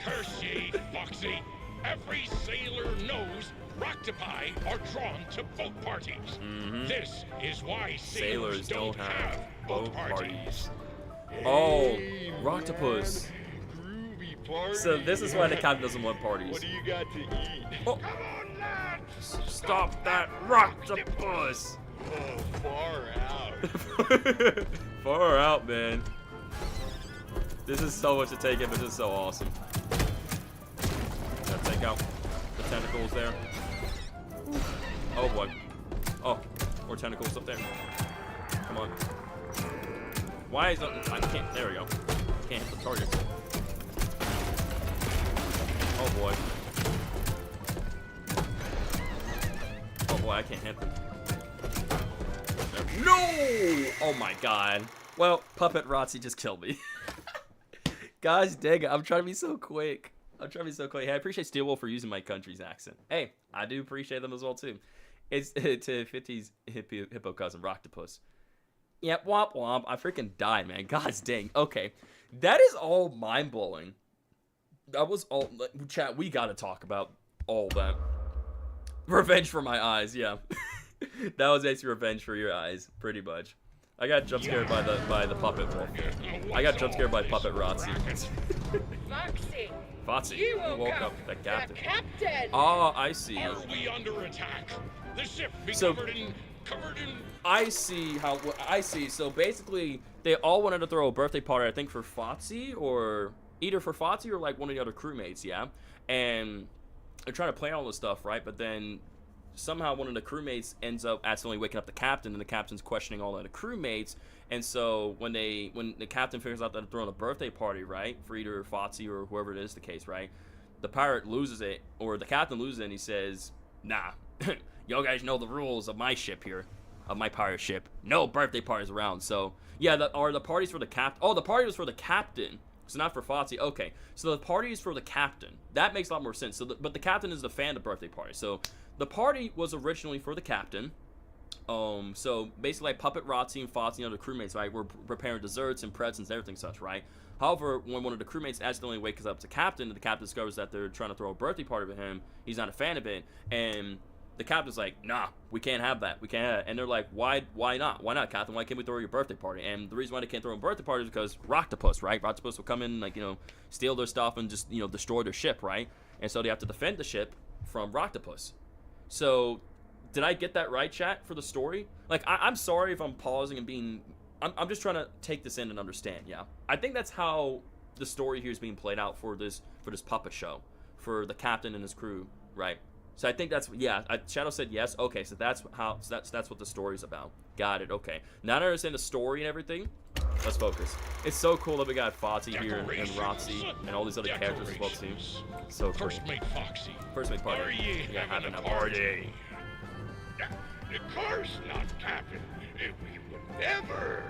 Curse ye, Foxy. Every sailor knows Rocktopi are drawn to boat parties. This is why sailors don't have boat parties. Oh, Rocktopus. Groovy party. So this is why the captain doesn't want parties. What do you got to eat? Oh. Come on, lads. Stop that Rocktopus! Oh, far out. Far out, man. This is so much to take in, but this is so awesome. Gotta take out the tentacles there. Oh boy. Oh, more tentacles up there. Come on. Why is that? I can't. There we go. Can't hit the targets. Oh boy. Oh boy, I can't hit them. There. No! Oh my god. Well, Puppet Rotzi just killed me. Gosh dang it, I'm trying to be so quick. Hey, I appreciate Steelwolf for using my country's accent. Hey, I do appreciate them as well too. It's to 50's hippo cousin, Rocktopus. Yep, womp womp. I freaking died, man. Gosh dang. Okay, that is all mind-blowing. That was all. Chat, we gotta talk about all that. Revenge for my eyes, yeah. That was basically revenge for your eyes, pretty much. I got jump scared by the puppet wolf. I got jump scared by puppet Rotzi. Foxy! You woke up the captain. The captain! Oh, I see. Are we under attack? The ship be So- covered in. I see how. I see. So basically, they all wanted to throw a birthday party. I think for Fozzie, or either for Fozzie or like one of the other crewmates. Yeah, and they're trying to plan all this stuff, right? But then somehow one of the crewmates ends up accidentally waking up the captain, and the captain's questioning all of the crewmates. And so when the captain figures out that they're throwing a birthday party, right, for either Fozzie or whoever it is the case, right, the pirate loses it, or the captain loses it, and he says, "Nah, y'all guys know the rules of my ship here, of my pirate ship. No birthday parties around." So yeah, the parties for the captain. Oh, the party was for the captain. So not for Fozzie. Okay, so the party is for the captain. That makes a lot more sense. So, but the captain is the fan of birthday party. So the party was originally for the captain. So basically, like Puppet Rotzi and Fozzie and other crewmates, right, were preparing desserts and presents and everything such, right? However, when one of the crewmates accidentally wakes up to captain, and the captain discovers that they're trying to throw a birthday party for him, he's not a fan of it, and the captain's like, "Nah, we can't have that. We can't have it." And they're like, "Why not? Why not, Captain? Why can't we throw your birthday party?" And the reason why they can't throw a birthday party is because Rocktopus, right? Rocktopus will come in, like, steal their stuff and just, destroy their ship, right? And so they have to defend the ship from Rocktopus. So, did I get that right, chat, for the story? Like, I'm sorry if I'm pausing and being... I'm just trying to take this in and understand, yeah? I think that's how the story here is being played out for this puppet show, for the captain and his crew, right? So I think that's, yeah, Shadow said yes. Okay, so that's what the story's about. Got it, okay. Now that I understand the story and everything, let's focus. It's so cool that we got Fozzie here and Rotzi and all these other characters as well, too. So cool. First mate Foxy. First mate party. Are ye Yeah, having a party? Of course not, Captain. We would never.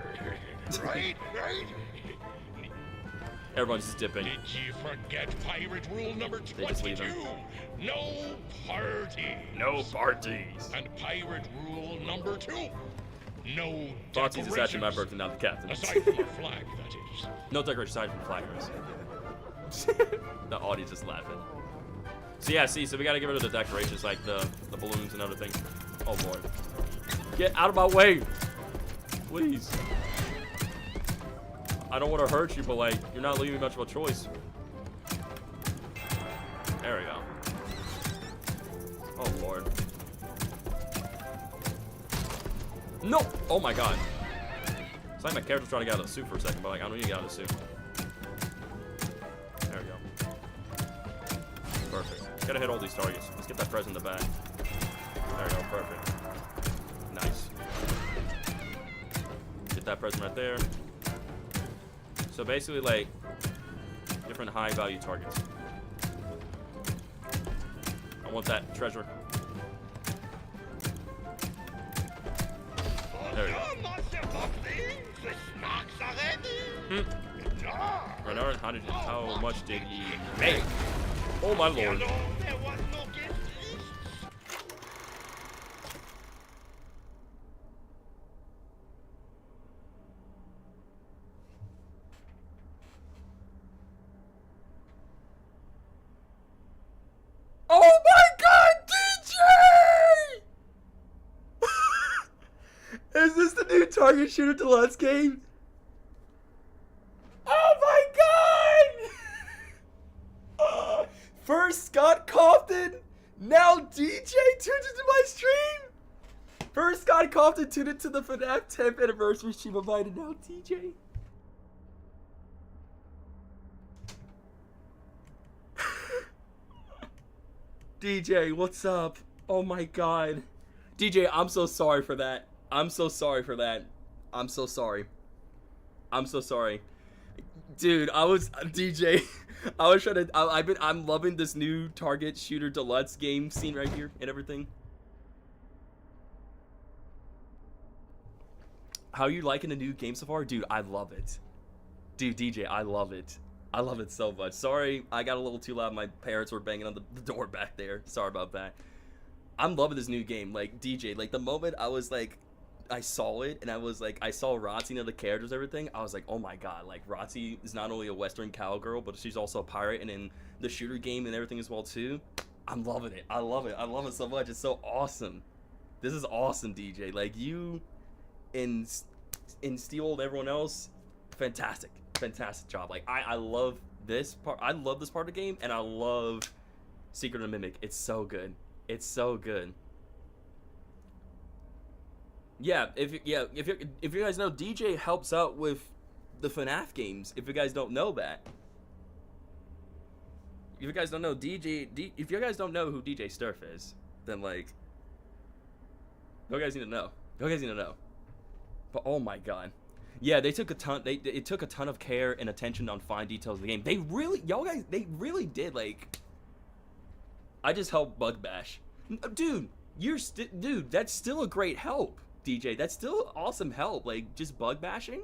Right? Everyone's just dipping. Did you forget pirate rule number They just leave 22? him. No parties. No parties. And pirate rule number 2. No Foxy's is actually my decorations. birthday, not the captain. Aside from a flag, that is. No decoration aside from flaggers. The audience is laughing. So yeah, see, so we gotta get rid of the decorations, like the balloons and other things. Oh boy. Get out of my way! Please. I don't want to hurt you, but like, you're not leaving me much of a choice. There we go. Oh lord. No! Oh my god. It's like my character's trying to get out of the suit for a second, but like, I don't need to get out of the suit. There we go. Perfect. Gotta hit all these targets. Let's get that present in the back. There we go, perfect. Nice. Get that present right there. So basically, like, different high value targets. I want that treasure. There we go. Renard, how much did he make? Oh my lord. Oh my god, DJ! Is this the new Target Shooter Deluxe game? Oh my god! First Scott Compton, now DJ tuned into my stream. First Scott Compton tuned into the FNAF 10th anniversary stream of mine, and now DJ. DJ, what's up? Oh my god. DJ, I'm so sorry for that. I'm so sorry for that. I'm so sorry. I'm so sorry. Dude, DJ, I was trying to, I'm loving this new Target Shooter Deluxe game scene right here and everything. How you liking the new game so far? Dude, I love it. Dude, DJ, I love it. I love it so much. Sorry, I got a little too loud. My parents were banging on the door back there. Sorry about that. I'm loving this new game. Like, DJ, like, the moment I was, like, I saw it, and I was, like, I saw Roxy and the characters and everything, I was like, oh my god. Like, Roxy is not only a Western cowgirl, but she's also a pirate, and in the shooter game and everything as well, too. I'm loving it. I love it. I love it so much. It's so awesome. This is awesome, DJ. Like, you and Steel and everyone else, fantastic. Fantastic job. Like, I love this part. I love this part of the game, and I love Secret of the Mimic. It's so good. It's so good. Yeah, if you guys know, DJ helps out with the FNAF games. If you guys don't know that, if you guys don't know if you guys don't know who DJ Sturf is, then like, you guys need to know. You guys need to know. But oh my god. Yeah, they took a ton. It took a ton of care and attention on fine details of the game. They really, they really did. Like, I just helped bug bash, dude. Dude, that's still a great help, DJ. That's still awesome help. Like, just bug bashing.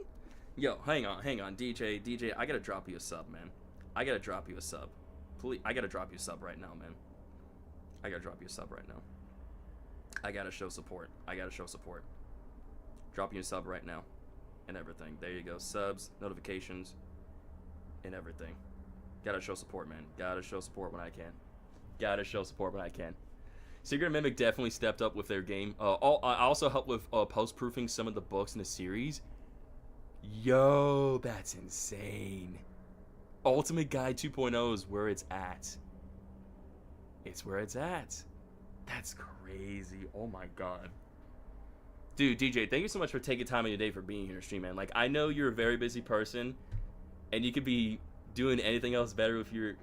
Yo, hang on, DJ. I gotta drop you a sub, man. I gotta drop you a sub. Please, I gotta drop you a sub right now, man. I gotta drop you a sub right now. I gotta show support. Drop you a sub right now. And everything. There you go. Subs, notifications, and everything. Gotta show support, man. Gotta show support when I can. Secret of Mimic definitely stepped up with their game. I also helped with post-proofing some of the books in the series. Yo, that's insane. Ultimate Guide 2.0 is where it's at. It's where it's at. That's crazy. Oh my god. Dude, DJ, thank you so much for taking time of your day for being here to stream, man. Like, I know you're a very busy person, and you could be doing anything else better with your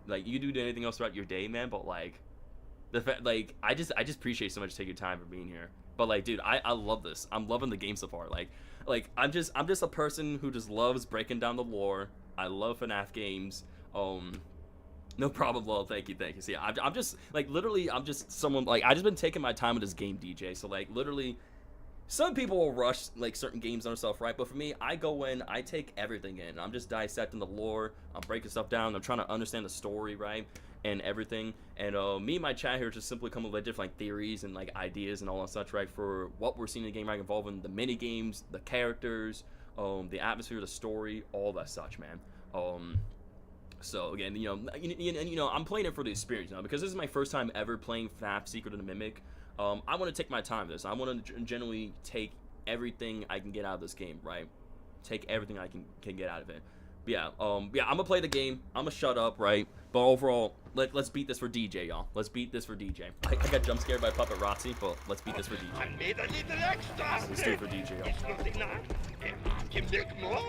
like, you could do anything else throughout your day, man. But like, the fact, like, I just appreciate so much taking time for being here. But like, dude, I love this. I'm loving the game so far. Like I'm just a person who just loves breaking down the lore. I love FNAF games. No problem, lol. Thank you. See, I'm just like, literally, I'm just someone, like, I just been taking my time with this game, DJ. So like, literally, some people will rush like certain games and stuff, right? But for me, I go in, I take everything in. I'm just dissecting the lore. I'm breaking stuff down. I'm trying to understand the story, right? And everything. And me and my chat here just simply come up with different like theories and like ideas and all that such, right? For what we're seeing in the game, right? Involving the mini games, the characters, the atmosphere, the story, all that such, man. So again, you know, I'm playing it for the experience, you know, because this is my first time ever playing FNAF Secret of the Mimic. I want to take my time with this. I want to generally take everything I can get out of this game, right? Take everything I can get out of it. But yeah, I'm gonna play the game. I'm gonna shut up, right? But overall, let's beat this for DJ, y'all. Let's beat this for DJ. I got jump scared by Puppet Rotzi, but let's beat this for DJ. I made a little extra. Let's do it for DJ, y'all. It's not enough. I can make more.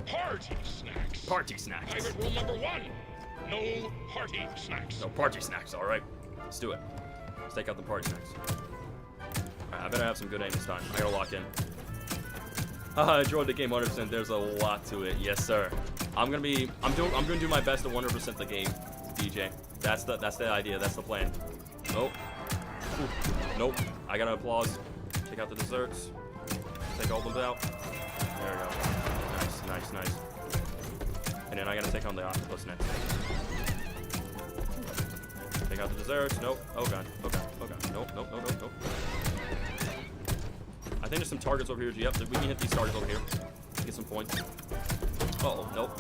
Party snacks. Party snacks. Pirate rule number 1. No party snacks. No party snacks, alright. Let's do it. Let's take out the party snacks. Alright, I better have some good aim this time. I gotta lock in. I enjoyed the game 100%. There's a lot to it. Yes, sir. I'm gonna do my best to 100% the game, DJ. That's the idea. That's the plan. Nope. Ooh. Nope. I gotta applause. Take out the desserts. Take all those out. There we go. Nice. And then I gotta take on the octopus next. Take out the desserts. Nope. Oh god. Nope. I think there's some targets over here. Yep, we can hit these targets over here. Get some points. Uh-oh. Nope.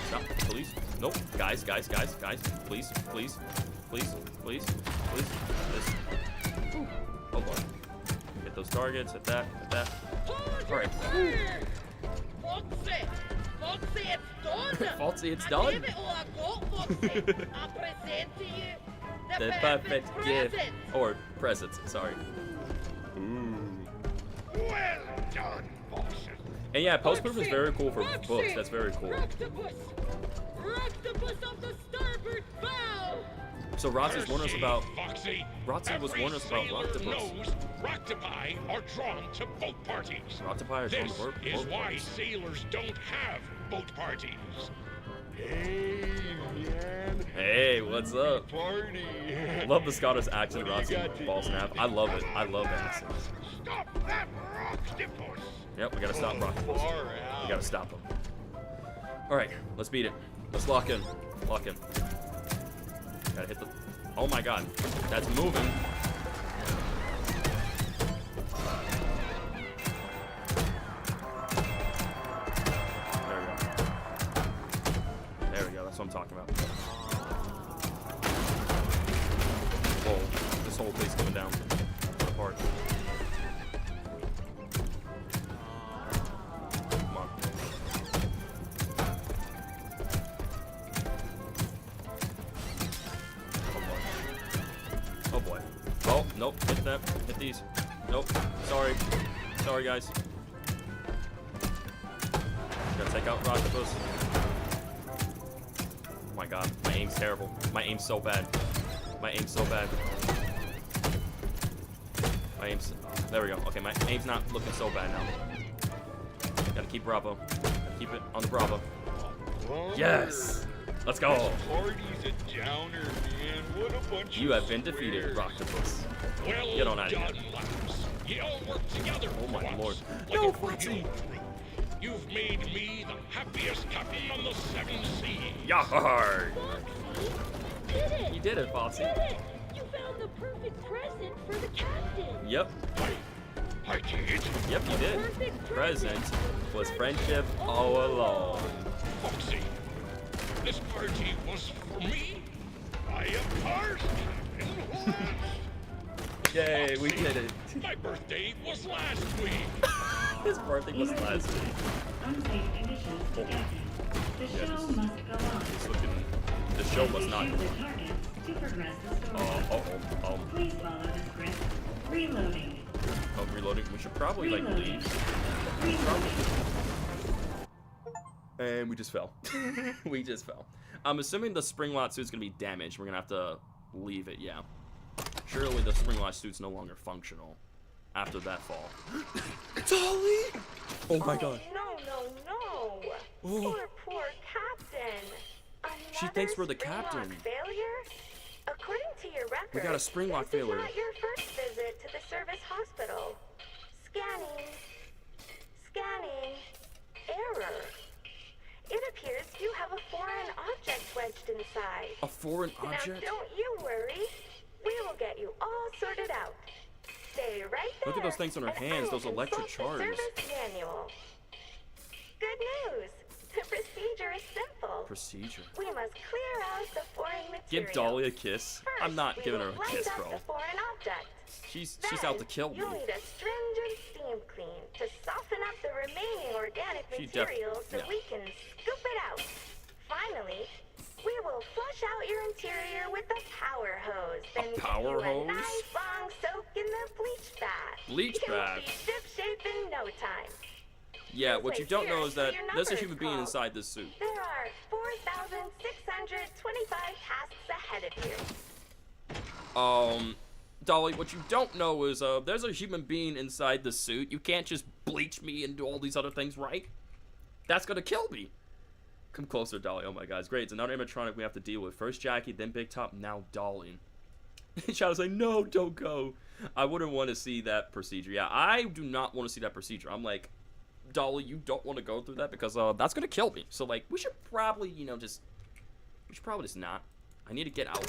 Stop. Police. Nope. Guys. Please. This. Oh boy. Hit those targets. Hit that. Alright. Foxy, it's done. I give it all I got, Foxy. I present to you The perfect gift. Or presents, sorry. Well done, bosses. And yeah, post-proof is very cool for books. That's very cool. Roctopus of the starboard bow. So Rotzi's warned us about. Foxy. Rotzi was warning us about Roctopus. Knows Roctopi are drawn to boat parties. Roctopi are drawn This to boat is why parties. sailors don't have boat parties. Hey, man. Hey, what's up? Party. Love the Scottish accent, What do you got Rotzi. to Ball eat? snap. I love it. I love that accent. Stop that Roctopus. Yep, we gotta stop Roctopus. Far We out. gotta stop him. Alright, let's beat it. Let's lock in. Lock in. Gotta hit the. Oh my god. That's moving. There we go. That's what I'm talking about. Whoa. This whole place coming down. Apart. Come on. Oh boy. Oh, nope. Hit that. Hit these. Nope. Sorry. Sorry, guys. Gotta take out Roctopus. Oh my god. My aim's terrible. My aim's so bad. My aim's so bad. My aim's... There we go. Okay, my aim's not looking so bad now. Gotta keep Bravo. Gotta keep it on the Bravo. Yes! Let's go! Party's a downer, man. What a bunch You of have been defeated, squares. Roctopus. Well Get on out of done, here. lads. You all work together. Oh my for lord. once, No, like a Foxy! real crew. You've made me the happiest captain on the 7 seas. Yahar! Did it! You did it, Foxy. Did it! You found the perfect present for the captain. Yep. I did. Yep, you did. Perfect Present was friendship all along. Foxy, this party was for me. I am party. Yay, we did it. My birthday was last week. His birthday was last week. Unsafe conditions detected. The Yeah, show this- must go on. It's looking. The show must not. Choose a target to progress the story. Please follow the script. Reloading. Oh, reloading. We should probably like Reloading. leave. Reloading. And we just fell. We just fell. I'm assuming the spring lot suit's gonna be damaged. We're gonna have to leave it. Yeah. Surely the spring lot suit's no longer functional after that fall. It's Ollie! Oh my god. No. Poor captain. She thinks we're the Another Springlock captain. Failure? Of Rocker. We got a spring lock This failure. is not your first visit to the service hospital. Scanning. Scanning. Error. It appears you have a foreign object wedged inside. A foreign object? Now don't you worry. We will get you all sorted out. Stay right there. Look at those things on her and hands, I will those electric consult the charms. service manual. Good news. The procedure is simple. Procedure. We must clear out the foreign material. Give Dolly a kiss. I'm not First, giving we her will a kiss, blend up bro. the foreign object. She's Then, out to kill me. You'll need a stringent steam clean to soften up the remaining organic material so we can scoop it out. Finally, we will flush out your interior with the power hose. Then power give you hose? a nice long soak in the bleach bath. Bleach bath? You'll be ship-shape in no time. Yeah, what you don't know is that your there's a number human is being called. inside this suit. There are 4,625 tasks ahead of you. Dolly, what you don't know is, there's a human being inside the suit. You can't just bleach me and do all these other things, right? That's gonna kill me. Come closer, Dolly. Oh my god, it's great. It's another animatronic we have to deal with. First Jackie, then Big Top, now Dolly. Shadow's like, no, don't go. I wouldn't want to see that procedure. Yeah, I do not want to see that procedure. I'm like, Dolly, you don't want to go through that because, that's gonna kill me. So, like, we should probably, we should probably just not. I need to get out.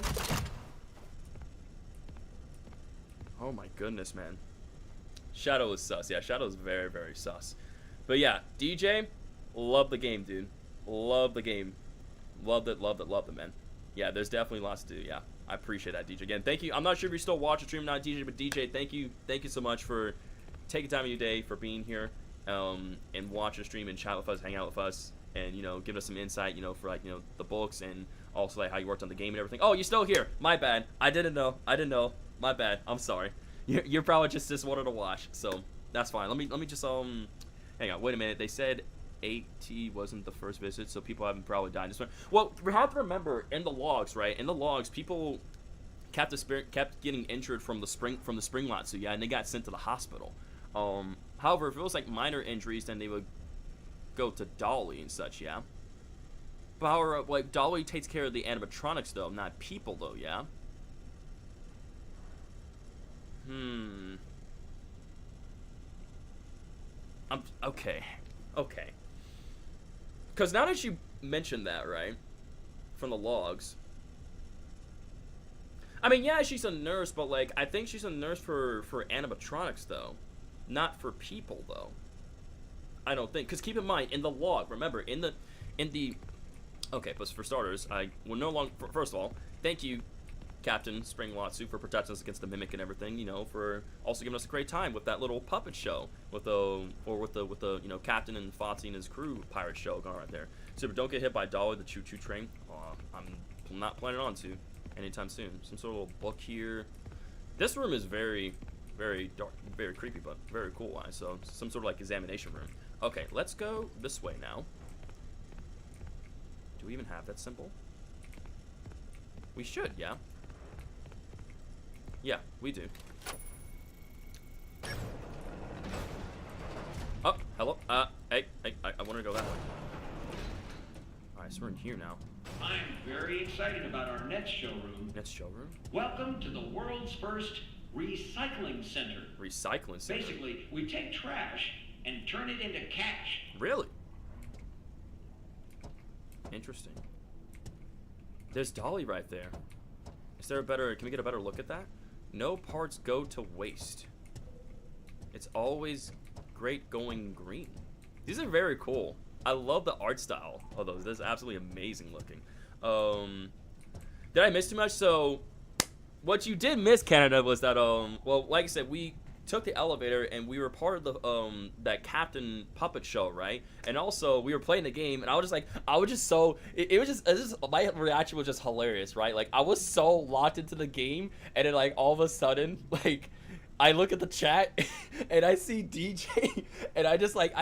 Oh my goodness, man. Shadow is sus. Yeah, Shadow is very, very sus. But yeah, DJ, love the game, dude. Love the game. Loved it, man. Yeah, there's definitely lots to do. Yeah, I appreciate that, DJ. Again, thank you. I'm not sure if you still watch the stream or not, DJ, but DJ, thank you so much for taking time of your day, for being here, and watching the stream and chat with us, hang out with us, and, give us some insight, for, like, the books and also, like, how you worked on the game and everything. Oh, you're still here. My bad. I didn't know. My bad. I'm sorry. You're probably just wanted to watch, so that's fine. Let me just hang on. Wait a minute. They said 8T wasn't the first visit, so people haven't probably died this one. Well, we have to remember in the logs, right? In the logs, people kept getting injured from the spring lot, so yeah, and they got sent to the hospital. However, if it was like minor injuries, then they would go to Dolly and such, yeah. But however, like Dolly takes care of the animatronics though, not people though, yeah. Okay. Because now that you mentioned that, right, from the logs, I mean, yeah, she's a nurse, but, like, I think she's a nurse for animatronics, though. Not for people, though. I don't think. Because keep in mind, in the log, remember, in the, okay, but for starters, I will no longer, first of all, thank you, Captain Springlotsu, for protecting us against the mimic and everything, for also giving us a great time with that little puppet show with the Captain and Foxy and his crew pirate show going right there. Super, don't get hit by Dolly the choo-choo train. I'm not planning on to anytime soon. Some sort of little book here. This room is very, very dark, very creepy, but very cool. So some sort of like examination room. Okay, let's go this way now. Do we even have that symbol? We should, yeah. Yeah, we do. Oh, hello. Hey, I want to go that way. Alright, so we're in here now. I'm very excited about our next showroom. Next showroom? Welcome to the world's first recycling center. Recycling center? Basically, we take trash and turn it into cash. Really? Interesting. There's Dolly right there. Is there a better, can we get a better look at that? No parts go to waste. It's always great going green. These are very cool. I love the art style of those. That's absolutely amazing looking. Did I miss too much? So, what you did miss, Canada, was that, well, like I said, we took the elevator and we were part of the, that Captain Puppet show, right? And also, we were playing the game and I was just so, my reaction was just hilarious, right? Like, I was so locked into the game and then, like, all of a sudden, like, I look at the chat and I see DJ and I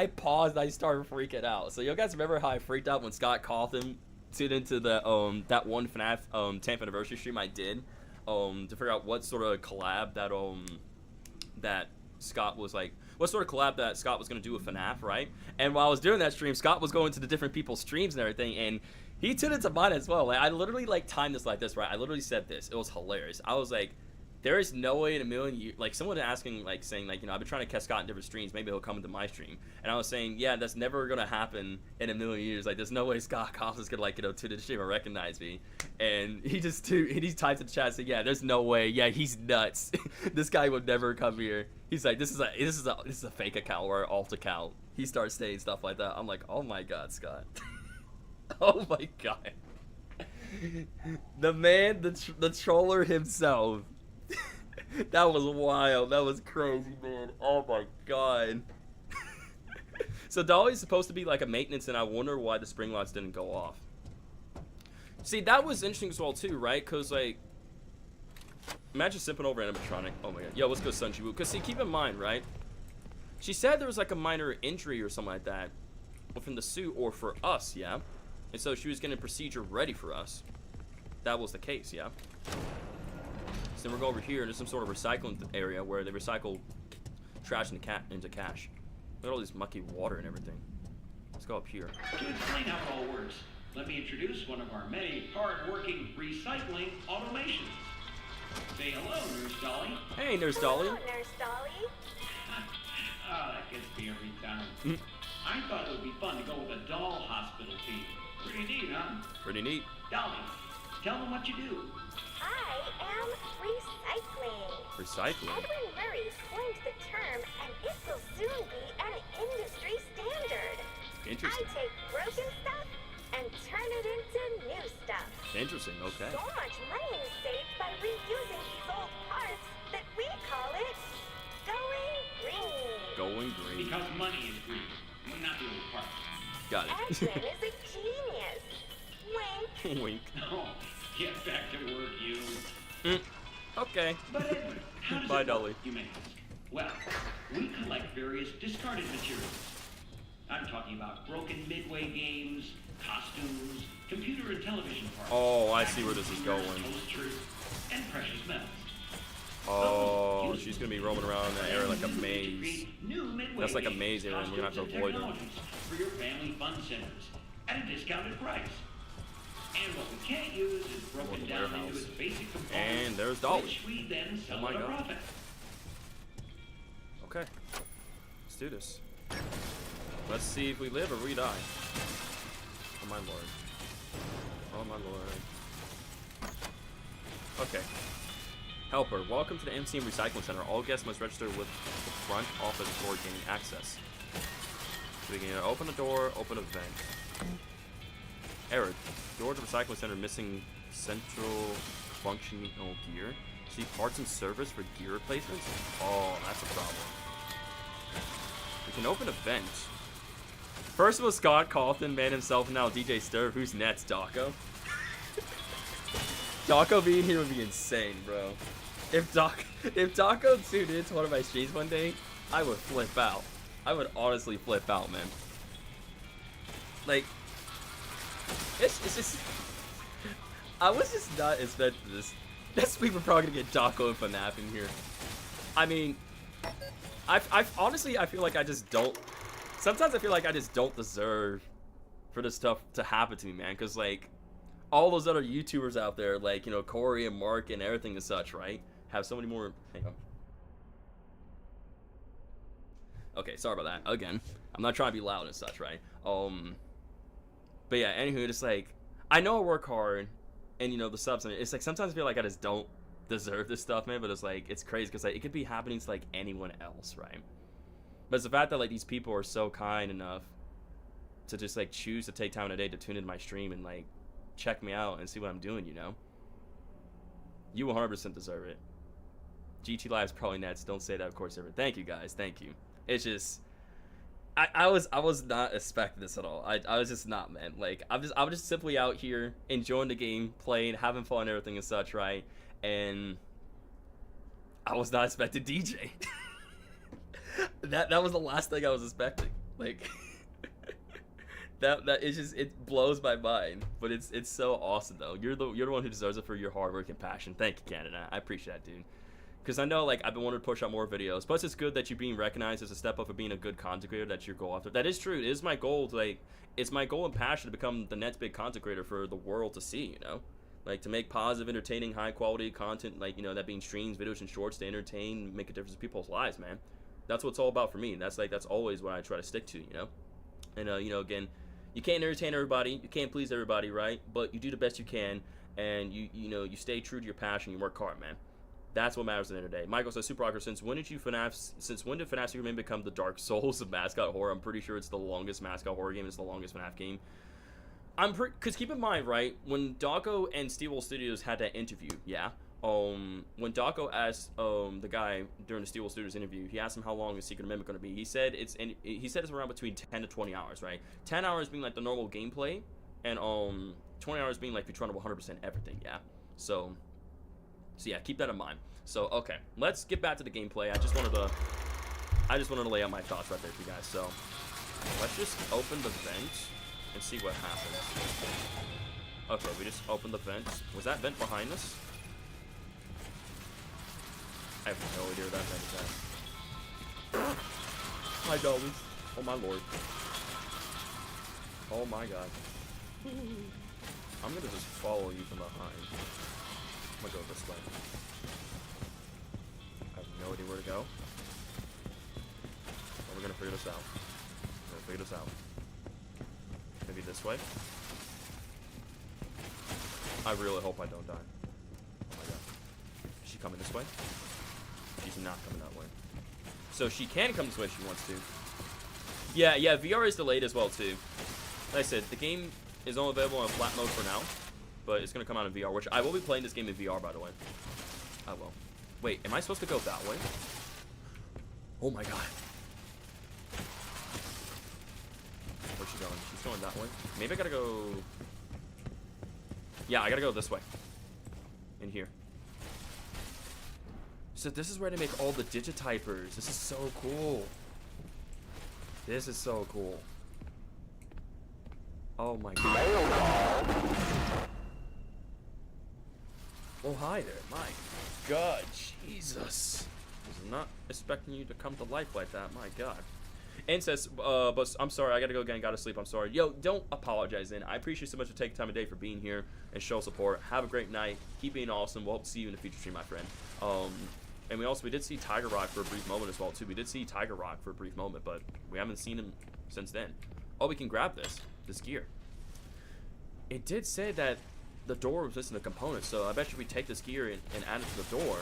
paused and I started freaking out. So you guys remember how I freaked out when Scott Cawthon tuned into the that one FNAF 10th anniversary stream I did to figure out what sort of collab that Scott was like, what sort of collab that Scott was going to do with FNAF, right? And while I was doing that stream, Scott was going to the different people's streams and everything, and He tuned into mine as well. Like, I literally like timed this like this, right? I literally said this. It was hilarious. I was like, there is no way in a million years, like someone asking, like saying like, you know, I've been trying to catch Scott in different streams. Maybe he'll come into my stream. And I was saying, yeah, that's never gonna happen in a million years. Like, there's no way Scott Coffman's gonna like, you know, tune into stream or recognize me. And he typed in the chat saying, yeah, there's no way. Yeah, he's nuts. This guy would never come here. He's like, this is a fake account or an alt account. He starts saying stuff like that. I'm like, oh my god, Scott. Oh my god. The man, the troller himself. That was wild. That was crazy, man. Oh my god. So Dolly's supposed to be like a maintenance, and I wonder why the spring lights didn't go off. See, that was interesting as well too, right? Cause like, imagine sipping over animatronic. Oh my god. Yo, let's go Sunji Woo. Cause see, keep in mind, right? She said there was like a minor injury or something like that within the suit, or for us, yeah. And so she was getting a procedure ready for us. That was the case, yeah. So then we're going over here, and there's some sort of recycling area where they recycle trash into cash. Look at all this mucky water and everything. Let's go up here. To explain how it all works, let me introduce one of our many hard-working recycling automations. Say hello, Nurse Dolly. Hey, Nurse Dolly. Hello, Nurse Dolly. Oh, that gets me every time. I thought it would be fun to go with a doll hospital team. Pretty neat, huh? Pretty neat. Dolly, tell them what you do. I am recycling. Recycling? Edwin Murray coined the term, and it will soon be an industry standard. Interesting. I take broken stuff and turn it into new stuff. Interesting, okay. So much money is saved by reusing these old parts that we call it going green. Going green. Because money is green, not the old parts. Got it. Edwin is a genius. Wink. Wink. Oh, get back to work, you. Okay. But Edwin, how does Bye, it Dolly. work, you may ask? Well, we collect various discarded materials. I'm talking about broken Midway games, costumes, computer and television parts. Oh, I see where this is going. Toasters, and precious metals. Oh, she's gonna be roaming around in that area like a maze. That's like a maze area, and we're gonna have to avoid her. For your family fun centers at a discounted price. And what we can't use is broken down into its basic components. And there's Dolly. Which we then sell Oh my at a god. profit. Okay. Let's do this. Let's see if we live or we die. Oh my lord. Oh my lord. Okay. Helper, welcome to the MCM Recycling Center. All guests must register with the front office before gaining access. So we can either open the door, open a vent. Error. Door to Recycling Center missing central functional gear. See parts and service for gear replacements? Oh, that's a problem. We can open a vent. First was Scott Calton, man himself, and now DJ Stir. Who's next, Daco? Daco being here would be insane, bro. If Daco tuned into one of my streams one day, I would flip out. I would honestly flip out, man. Like, it's just, I was just not expecting this. This week we're probably gonna get Daco and FNAF in here. I mean, honestly, I feel like I just don't. Sometimes I feel like I just don't deserve for this stuff to happen to me, man. Cause like, all those other YouTubers out there, like, you know, Corey and Mark and everything and such, right? Have so many more. Hang on. Okay, sorry about that. Again, I'm not trying to be loud and such, right? But yeah, anywho, just like, I know I work hard, and you know the subs. And it's like sometimes I feel like I just don't deserve this stuff, man. But it's like it's crazy because like it could be happening to like anyone else, right? But it's the fact that like these people are so kind enough to just like choose to take time in a day to tune into my stream and like check me out and see what I'm doing, you know. You 100% deserve it. GT Live's probably next. Don't say that, of course, ever. Thank you guys. Thank you. It's just, I was not expecting this at all. I was just not, man. Like I was just simply out here enjoying the game, playing, having fun, and everything and such, right? And I was not expecting DJ. that was the last thing I was expecting. Like that it's just, it blows my mind. But it's so awesome though. You're the one who deserves it for your hard work and passion. Thank you, Canada. I appreciate that, dude. Because I know, like, I've been wanting to push out more videos. Plus, it's good that you're being recognized as a step up of being a good content creator. That's your goal after. That is true. It is my goal to, like, it's my goal and passion to become the next big content creator for the world to see, you know? Like, to make positive, entertaining, high-quality content, like, you know, that being streams, videos, and shorts to entertain, make a difference in people's lives, man. That's what it's all about for me. That's, like, that's always what I try to stick to, you know? And, you know, again, you can't entertain everybody. You can't please everybody, right? But you do the best you can, and, you know, you stay true to your passion. You work hard, man. That's what matters at the end of the day. Michael says, Super Rocker, since when did FNAF Secret Name become the Dark Souls of mascot horror? I'm pretty sure it's the longest mascot horror game. It's the longest FNAF game. Because keep in mind, right, when Dawko and Steelwool Studios had that interview, yeah, when Dawko asked the guy during the Steelwool Studios interview, he asked him how long is Secret Amendment going to be. He said it's around between 10 to 20 hours, right? 10 hours being like the normal gameplay, and 20 hours being like you're trying to 100% everything, yeah. So yeah, keep that in mind. So okay, let's get back to the gameplay. I just wanted to lay out my thoughts right there for you guys. So let's just open the vent and see what happens. Okay, we just opened the vent. Was that vent behind us? I have no idea where that vent is at. Hi, Dolly. Oh my lord. Oh my god. I'm gonna just follow you from behind. I'm gonna go this way. I have no idea where to go. But we're gonna figure this out. Maybe this way? I really hope I don't die. Oh my god. Is she coming this way? She's not coming that way. So she can come this way if she wants to. Yeah, VR is delayed as well too. Like I said, the game is only available on flat mode for now. But it's going to come out in VR, which I will be playing this game in VR, by the way. I will. Wait, am I supposed to go that way? Oh my god. Where's she going? She's going that way. Maybe I gotta go... Yeah, I gotta go this way. In here. So this is where they make all the digitypers. This is so cool. This is so cool. Oh my god. Oh, hi there. My god, Jesus. I was not expecting you to come to life like that. My god. And says, but I'm sorry, I gotta go again, gotta sleep, I'm sorry. Yo, don't apologize then. I appreciate you so much for taking time of day for being here and show support. Have a great night. Keep being awesome. We'll hope to see you in the future stream, my friend. And we did see Tiger Rock for a brief moment as well, too. We did see Tiger Rock for a brief moment, but we haven't seen him since then. Oh, we can grab this gear. It did say that the door was missing the component, so I bet you if we take this gear and add it to the door,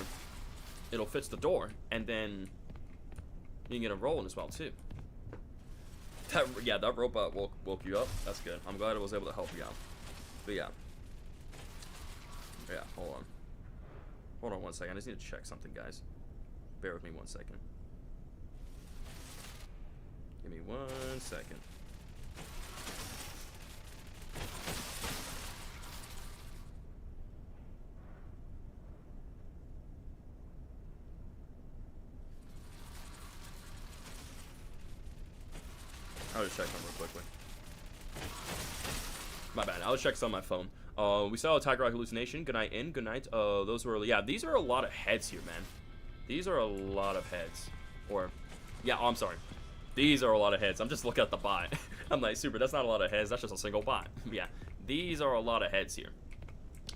it'll fix the door, and then you can get a rolling as well too. That robot woke you up. That's good. I'm glad I was able to help you out. But yeah, hold on 1 second. I just need to check something, guys. Bear with me 1 second. Give me 1 second. I'll just check them real quickly. My bad. I'll check some on my phone. We saw a Tiger Rock hallucination. Good night in. Good night. Those were, yeah, these are a lot of heads here, man. These are a lot of heads. Or, yeah, I'm sorry. These are a lot of heads. I'm just looking at the bot. I'm like, super, that's not a lot of heads. That's just a single bot. Yeah, these are a lot of heads here.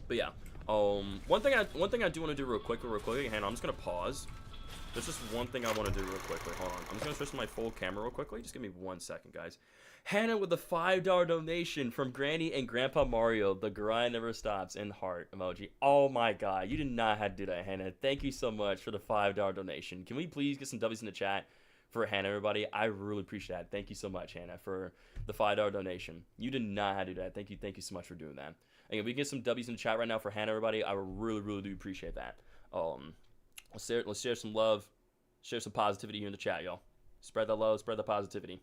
But yeah, one thing I do want to do real quickly. Hang on, I'm just gonna pause. There's just one thing I want to do real quickly. Hold on. I'm just going to switch to my full camera real quickly. Just give me 1 second, guys. Hannah with a $5 donation from Granny and Grandpa Mario. The grind never stops. And heart emoji. Oh my god. You did not have to do that, Hannah. Thank you so much for the $5 donation. Can we please get some W's in the chat for Hannah, everybody? I really appreciate that. Thank you so much, Hannah, for the $5 donation. You did not have to do that. Thank you so much for doing that. Again, we get some W's in the chat right now for Hannah, everybody. I really do appreciate that. Let's share some love, share some positivity here in the chat, y'all. Spread the love, spread the positivity.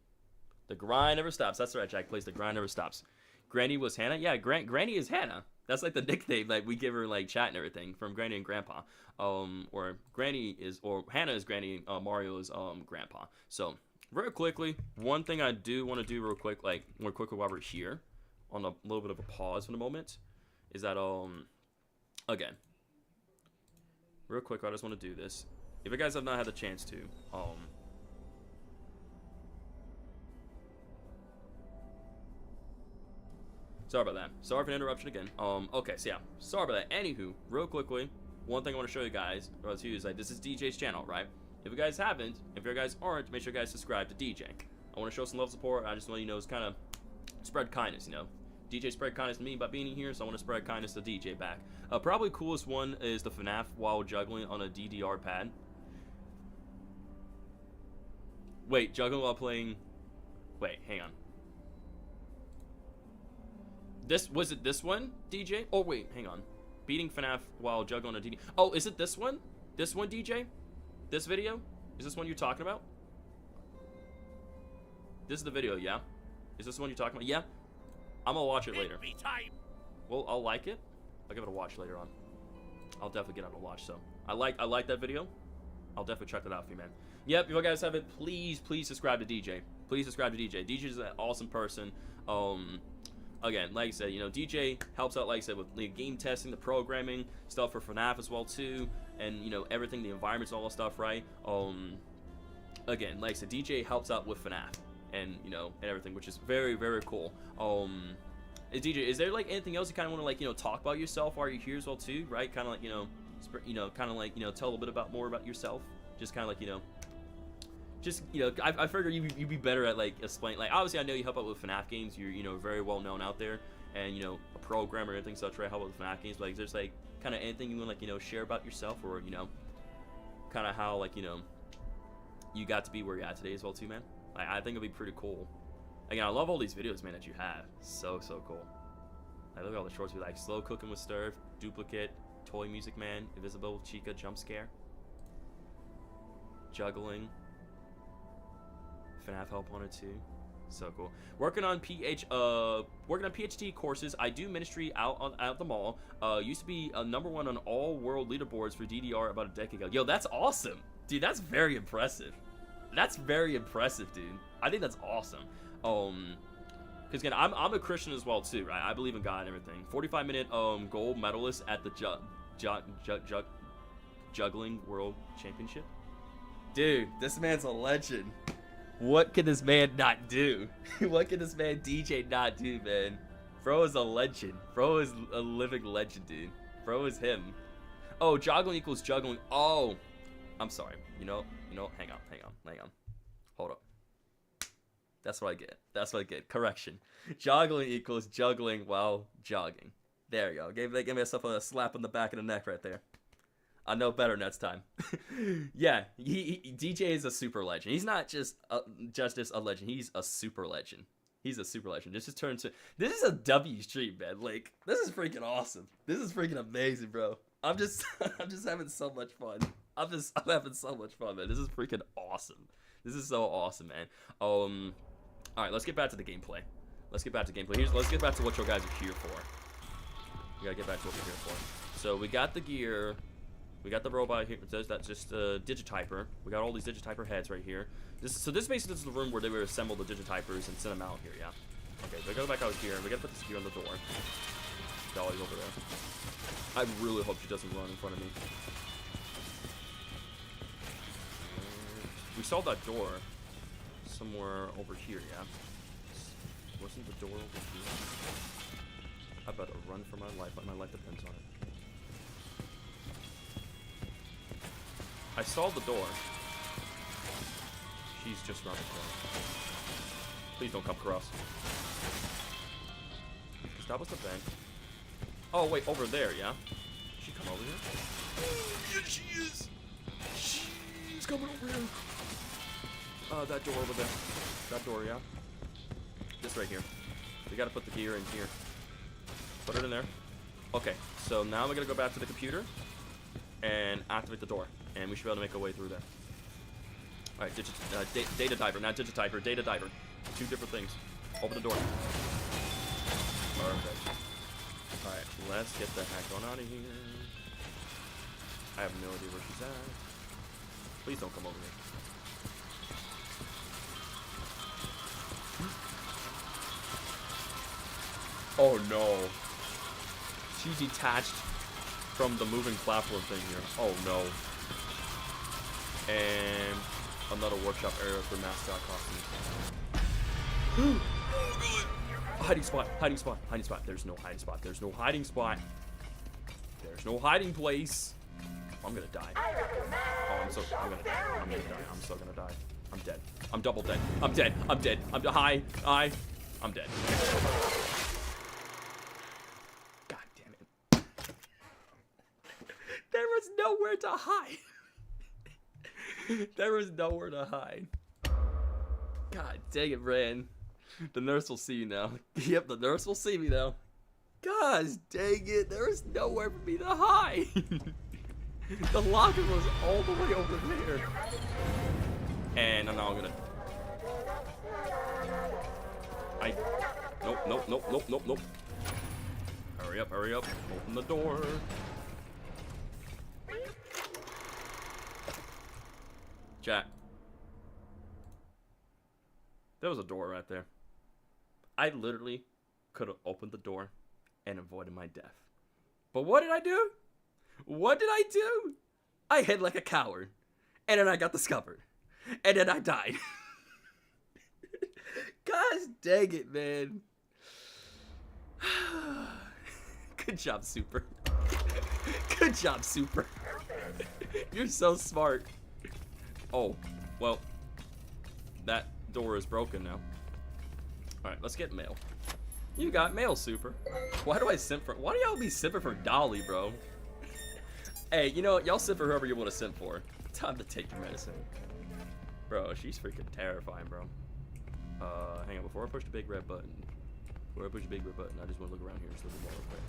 The grind never stops. That's right, Jack. Plays the grind never stops. Granny was Hannah. Yeah, Granny is Hannah. That's like the nickname like we give her like chat and everything from Granny and Grandpa. Or Hannah is Granny. Mario is Grandpa. So very quickly, one thing I do want to do real quickly while we're here, on a little bit of a pause for the moment, is that again. real quick, I just want to do this. If you guys have not had the chance to, sorry about that. Sorry for the interruption again. Okay, so yeah, sorry about that. Anywho, real quickly, one thing I want to show you guys, or to you, is like, this is DJ's channel, right? If you guys haven't, if you guys aren't, make sure you guys subscribe to DJ. I want to show some love and support. I just want you to know, it's kind of spread kindness, you know. DJ spread kindness to me by being here, so I want to spread kindness to DJ back. Probably coolest one is the FNAF while juggling on a DDR pad. Wait, juggling while playing... Wait, hang on. Was it this one, DJ? Oh, wait, hang on. Beating FNAF while juggling on a DDR... Oh, is it this one? This one, DJ? This video? Is this one you're talking about? This is the video, yeah? Is this the one you're talking about? Yeah? I'm gonna watch it later. Well, I'll like it. I'll give it a watch later on. I'll definitely get out a watch, so. I like that video. I'll definitely check that out for you, man. Yep, if you guys haven't, please subscribe to DJ. Please subscribe to DJ. DJ is an awesome person. Again, like I said, you know, DJ helps out, like I said, with the game testing, the programming, stuff for FNAF as well, too. And, you know, everything, the environments, all that stuff, right? Again, like I said, DJ helps out with FNAF. And, you know, and everything, which is very, very cool. DJ, is there, like, anything else you kind of want to, like, you know, talk about yourself while you're here as well, too, right? Kind of like, you know, kind of like, you know, tell a little bit more about yourself. Just kind of like, you know, just, you know, I figure you'd be better at, like, explaining. Like, obviously, I know you help out with FNAF games. You're, you know, very well known out there. And, you know, a programmer and everything such, right? Help out with FNAF games. But, like, there's, like, kind of anything you want to, like, you know, share about yourself, or, you know, kind of how, like, you know, you got to be where you're at today as well, too, man. I think it'll be pretty cool. Again, I love all these videos, man, that you have. So cool. I look at all the shorts. Be like slow cooking with Sturf, duplicate, toy music man, invisible Chica jump scare, juggling, FNAF help on it too. So cool. Working on PhD courses. I do ministry out at the mall. Used to be #1 on all world leaderboards for DDR about a decade ago. Yo, that's awesome, dude. That's very impressive. That's very impressive, dude. I think that's awesome. Because again, I'm a Christian as well too, right? I believe in God and everything. 45-minute gold medalist at the juggling world championship. Dude, this man's a legend. What can this man not do? What can this man DJ not do, man? Bro is a legend. Bro is a living legend, dude. Bro is him. Oh, juggling equals juggling. Oh, I'm sorry. You know, hang on. Hold up. That's what I get. Correction. Juggling equals juggling while jogging. There you go. Gave myself a slap on the back of the neck right there. I know better next time. Yeah, DJ is a super legend. He's not just a legend. He's a super legend. He's a super legend. This is a W stream, man. Like, this is freaking awesome. This is freaking amazing, bro. I'm just having so much fun. I'm having so much fun, man. This is freaking awesome. This is so awesome, man. All right, let's get back to the gameplay. Let's get back to what you guys are here for. We gotta get back to what we're here for. So we got the gear. We got the robot here. That's just a Digityper. We got all these Digityper heads right here. So this basically is the room where they would assemble the Digitypers and send them out here, yeah? Okay, so we gotta go back out here. We gotta put this gear on the door. Dolly's over there. I really hope she doesn't run in front of me. We saw that door somewhere over here, yeah? Wasn't the door over here? I better run for my life, but my life depends on it. I saw the door. She's just around the corner. Please don't come across. Because that was the vent. Oh, wait, over there, yeah? Did she come over here? Yeah, she is! She's coming over here. That door over there. That door, yeah? This right here. We gotta put the gear in here. Put it in there. Okay, so now we're gonna go back to the computer and activate the door. And we should be able to make our way through there. Alright, data diver, not Digityper, data diver. Two different things. Open the door. Perfect. Alright, let's get the heck on out of here. I have no idea where she's at. Please don't come over here. Oh no. She detached. from the moving platform thing here. Oh no. And another workshop area for mascot costumes. Hiding spot, hiding spot, hiding spot. There's no hiding spot. There's no hiding spot. There's no hiding place. I'm gonna die. Oh, I'm gonna die. I'm gonna die. I'm so gonna die. I'm dead. I'm double dead. I'm dead. I'm dead. I'm I'm dead. God damn it. There was nowhere to hide. There was nowhere to hide. God dang it, Bran. The nurse will see you now. Yep, the nurse will see me now. God dang it, there was nowhere for me to hide. The locker was all the way over there. And I'm now gonna... Nope. Hurry up. Open the door. Chat. There was a door right there. I literally could have opened the door and avoided my death. But what did I do? I hid like a coward. And then I got discovered. And then I died. Gosh dang it, man. Good job, Super. Good job, Super. You're so smart. Oh, well, that door is broken now. Alright, let's get mail. You got mail, Super. Why do y'all be simping for Dolly, bro? Hey, you know what? Y'all simp for whoever you want to simp for. Time to take your medicine. Bro, she's freaking terrifying, bro. Hang on, before I push the big red button. I just want to look around here just a little more real quick.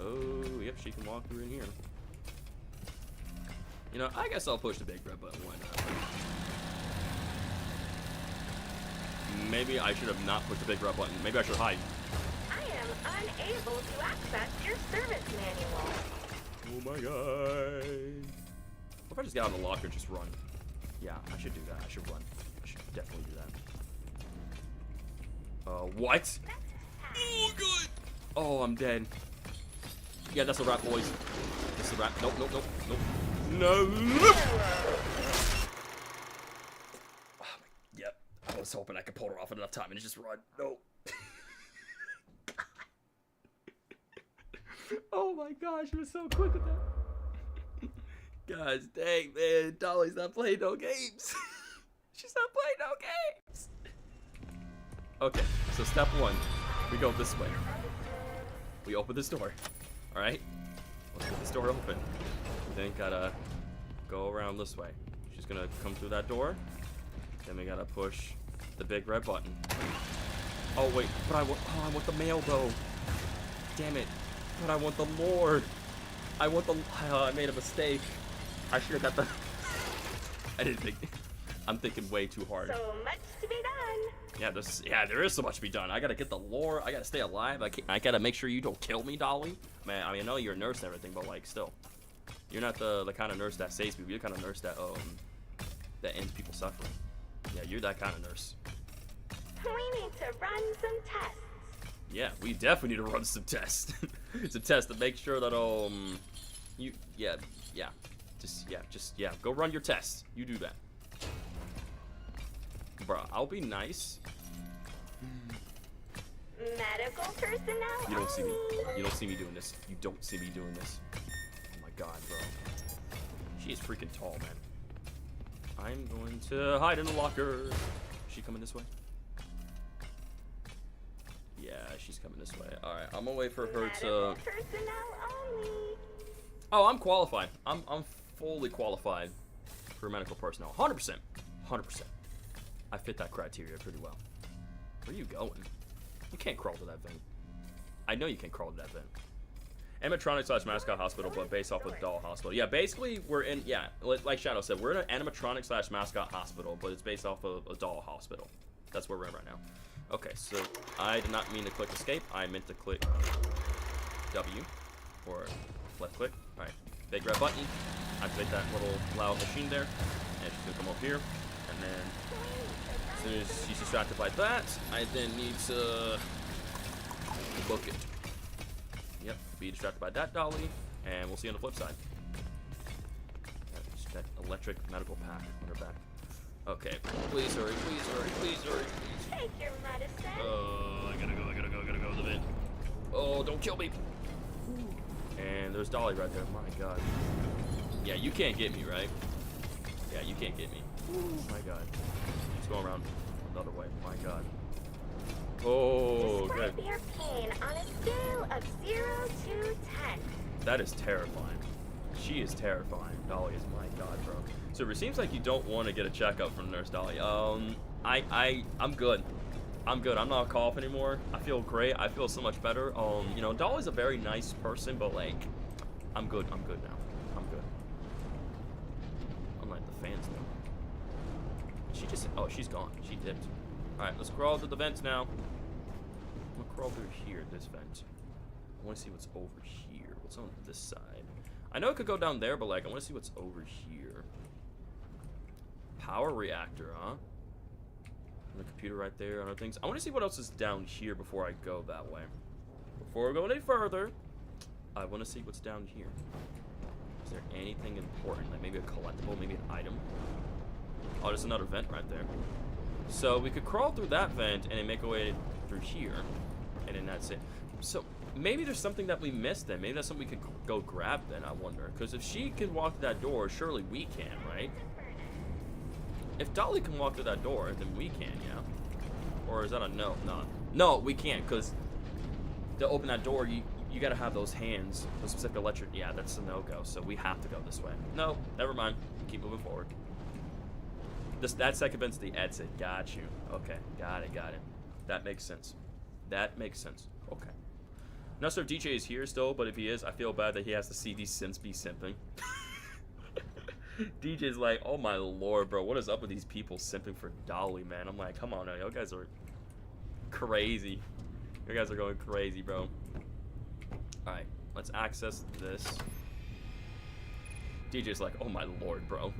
Oh, yep, she can walk through in here. You know, I guess I'll push the big red button. Why not? Maybe I should have not pushed the big red button. Maybe I should hide. I am unable to access your service manual. Oh my god. What if I just get out of the locker and just run? Yeah, I should do that. I should run. I should definitely do that. What? Oh, good. Oh, I'm dead. Yeah, that's a wrap, boys. That's a wrap. Nope. No. Yep. I was hoping I could pull her off in enough time and just run. No. Oh my gosh, she was so quick with that. Gosh dang, man. Dolly's not playing no games. She's not playing no games. Okay, so step one. We go this way. We open this door. Alright? Let's get this door open. Then gotta go around this way. She's gonna come through that door. Then we gotta push the big red button. Oh wait, but I want the mail though. Damn it. But I want the lore. I made a mistake. I should have got the... I didn't think... I'm thinking way too hard. So much to be done. Yeah, there is so much to be done. I gotta get the lore. I gotta stay alive. I gotta make sure you don't kill me, Dolly. Man, I mean, I know you're a nurse and everything, but like, still, you're not the kind of nurse that saves people. You're the kind of nurse that ends people's suffering. Yeah, you're that kind of nurse. We need to run some tests. Yeah, we definitely need to run some tests. It's a test to make sure that just go run your tests. You do that. Bruh, I'll be nice. Medical personnel. You don't see me. You don't see me doing this. You don't see me doing this. Oh my god, bro. She is freaking tall, man. I'm going to hide in the locker. Is she coming this way? Yeah, she's coming this way. Alright, I'm gonna wait for her to... Oh, I'm qualified. I'm fully qualified for medical personnel. 100%. 100%. I fit that criteria pretty well. Where are you going? You can't crawl to that vent. I know you can't crawl to that vent. Animatronic/mascot hospital, but based off of doll hospital. Yeah, basically we're in, yeah, like Shadow said, we're in an animatronic/mascot hospital, but it's based off of a doll hospital. That's where we're in right now. Okay, so I did not mean to click escape. I meant to click W or left click. All right, big red button. Activate that little loud machine there, and she's gonna come up here, and then as soon as she's distracted by that, I then need to book it. Yep, be distracted by that dolly, And we'll see you on the flip side. That electric medical pack on her back. Okay, please hurry, please hurry, please hurry, please. Take your medicine. Oh, I gotta go to the vent. Oh, don't kill me. And there's Dolly right there. My God. Yeah, you can't get me, right? Yeah, you can't get me. My God. Let's go around another way. My God. Oh, Describe good. your pain on a scale of 0 to 10. That is terrifying. She is terrifying. Dolly is, my God, bro. So it seems like you don't want to get a checkup from Nurse Dolly. I'm good. I'm good. I'm not cough anymore. I feel great. I feel so much better. You know, Dolly's a very nice person, but like, I'm good. I'm good now. I'm good. Unlike the fans though. She just, oh, she's gone. She dipped. All right, let's crawl to the vents now. I'm gonna crawl through here, this vent. I want to see what's over here. What's on this side? I know it could go down there, but like, I want to see what's over here. Power reactor, huh? And the computer right there, other things. I want to see what else is down here before I go that way. Before we go any further, I want to see what's down here. Is there anything important? Like maybe a collectible, maybe an item? Oh, there's another vent right there. So we could crawl through that vent and then make our way through here. And then that's it. So maybe there's something that we missed then. Maybe that's something we could go grab then, I wonder. Because if she can walk through that door, surely we can, right? If Dolly can walk through that door, then we can, yeah? Or is that a no? No. No, we can't, because to open that door, you gotta have those hands, those specific electric. Yeah, that's a no-go, so we have to go this way. No, never mind. Keep moving forward. That second vent's the exit. Got you. Okay, got it. That makes sense. That makes sense. Okay. Not sure if DJ is here still, but if he is, I feel bad that he has to see these simps be simping. DJ's like, oh my lord, bro, what is up with these people simping for Dolly, man? I'm like, come on now, you guys are crazy. You guys are going crazy, bro. Alright, let's access this. DJ's like, oh my lord, bro.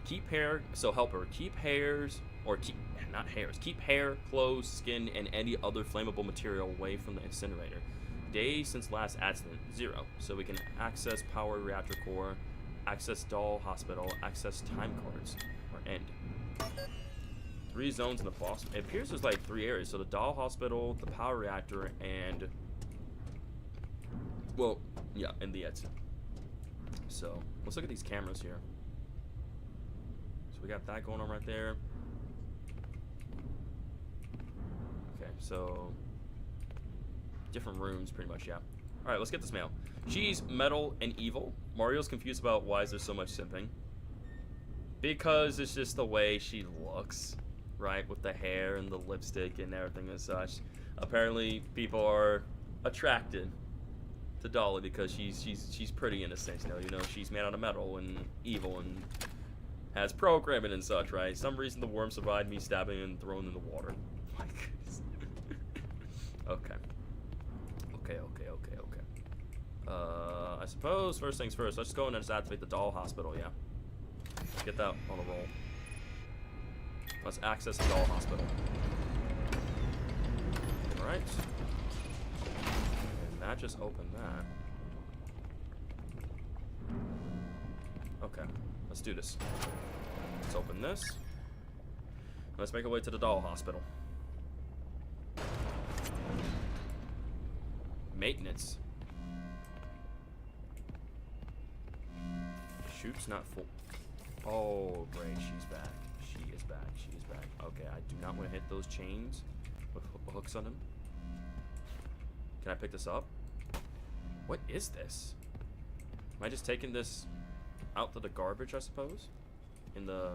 Keep hair, so help her. Keep hairs, or keep, not hairs, keep hair, clothes, skin, and any other flammable material away from the incinerator. Days since last accident, 0. So we can access power reactor core, access doll hospital, access time cards, or end. 3 zones in the boss. It appears there's like 3 areas. So the doll hospital, the power reactor, and, well, yeah, and the exit. So let's look at these cameras here. So we got that going on right there. Okay, so different rooms pretty much, yeah. All right, let's get this mail. She's metal and evil. Mario's confused about why is there so much simping. Because it's just the way she looks, right? With the hair and the lipstick and everything and such. Apparently, people are attracted to Dolly because she's pretty in a sense, you know, she's made out of metal and evil and has programming and such, right? Some reason the worm survived me stabbing and thrown in the water. My goodness. Okay. I suppose first things first, let's go and just activate the doll hospital, yeah. Let's get that on a roll. Let's access the doll hospital. Alright. And that just opened that. Okay, let's do this. Let's open this. Let's make our way to the doll hospital. Maintenance. Shoot's not full. Oh, great. She's back. She is back. She is back. Okay, I do not want to hit those chains with hooks on them. Can I pick this up? What is this? Am I just taking this out to the garbage, I suppose? In the...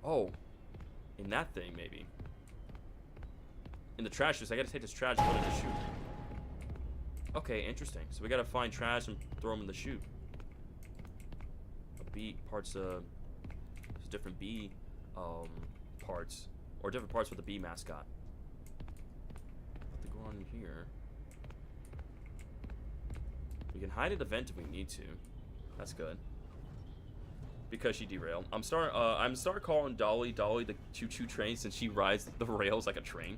Oh. In that thing, maybe. In the trash. So I gotta take this trash and put it in the chute. Okay, interesting. So we gotta find trash and throw them in the chute. B parts, there's different B parts, or different parts for the B mascot. What to go on here? We can hide at the vent if we need to. That's good. Because she derailed. I'm start calling Dolly the choo-choo train since she rides the rails like a train.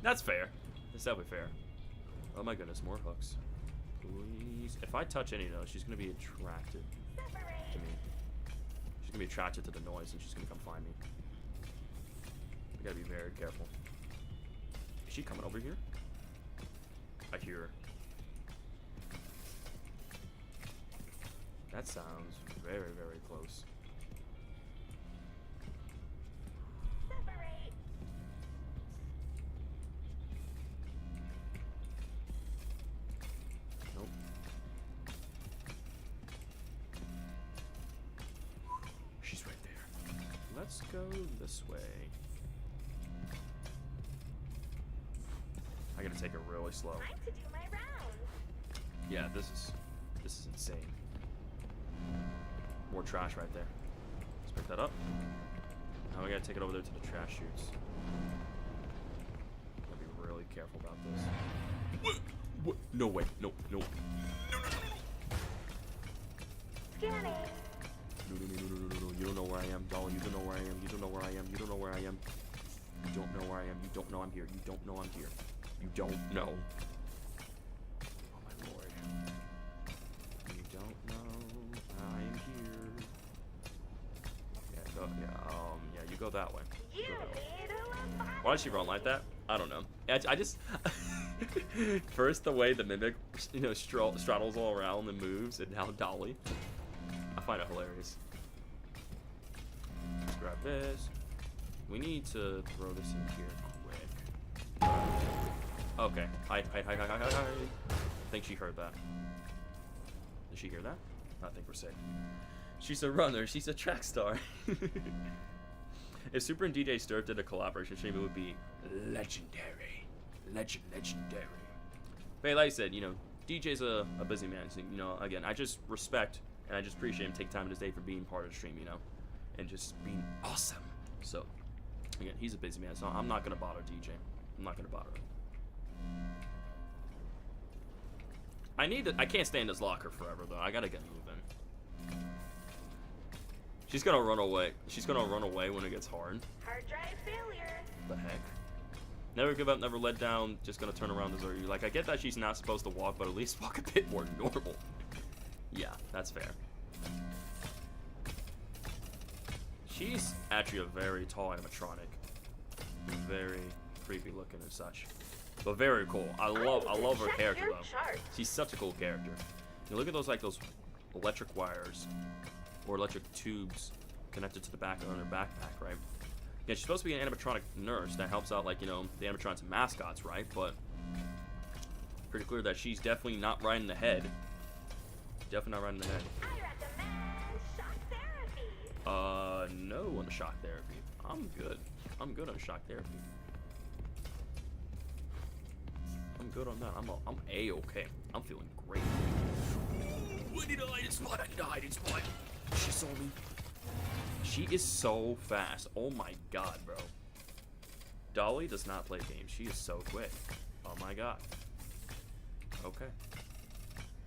That's fair. That's definitely fair. Oh my goodness, more hooks. Please. if I touch any of those, she's gonna be attracted to me. She's gonna be attracted to the noise, and she's gonna come find me. We gotta be very careful. Is she coming over here? I hear her. That sounds very, very close. Nope. She's right there. Let's go this way. I gotta take it really slow. Time to do my rounds. Yeah, this is insane. More trash right there. Let's pick that up. Now we gotta take it over there to the trash chutes. Gotta be really careful about this. What? No way. No. No. Scanning. No. You don't know where I am, Dolly. You don't know where I am. You don't know where I am. You don't know where I am. You don't know where I am. You don't know I'm here. You don't know I'm here. You don't know. Oh my lord. You don't know I'm here. Yeah, you go that way. You need a Why does she run like that? I don't know. I just first the way the mimic, straddles all around and moves, and now Dolly. I find it hilarious. Let's grab this. We need to throw this in here quick. Okay. Hi. I think she heard that. Did she hear that? I think we're safe. She's a runner. She's a track star. If Super and DJ Sturf did a collaboration stream, it would be legendary. Legendary. But like I said, DJ's a busy man. So, again, I just respect and I just appreciate him taking time in his day for being part of the stream, and just being awesome. So, again, he's a busy man, so I'm not going to bother DJ. I'm not going to bother him. I can't stay in this locker forever, though. I got to get moving. She's going to run away. She's going to run away when it gets hard. Hard drive failure. The heck? Never give up, never let down. Just going to turn around and desert you. Like, I get that she's not supposed to walk, but at least walk a bit more normal. Yeah, that's fair. She's actually a very tall animatronic. Very creepy looking and such. But very cool. I love her character though. She's such a cool character. Look at those those electric wires or electric tubes connected to the back of her backpack, right? Yeah, she's supposed to be an animatronic nurse that helps out the animatronics and mascots, right? But pretty clear that she's definitely not right in the head. Definitely not right in the head. I recommend shock therapy. No on the shock therapy. I'm good. I'm good on shock therapy. I'm good on that. I'm A-okay. I'm feeling great. I need a hiding spot. I need a hiding spot. She saw me. She is so fast. Oh my god, bro. Dolly does not play games. She is so quick. Oh my god. Okay.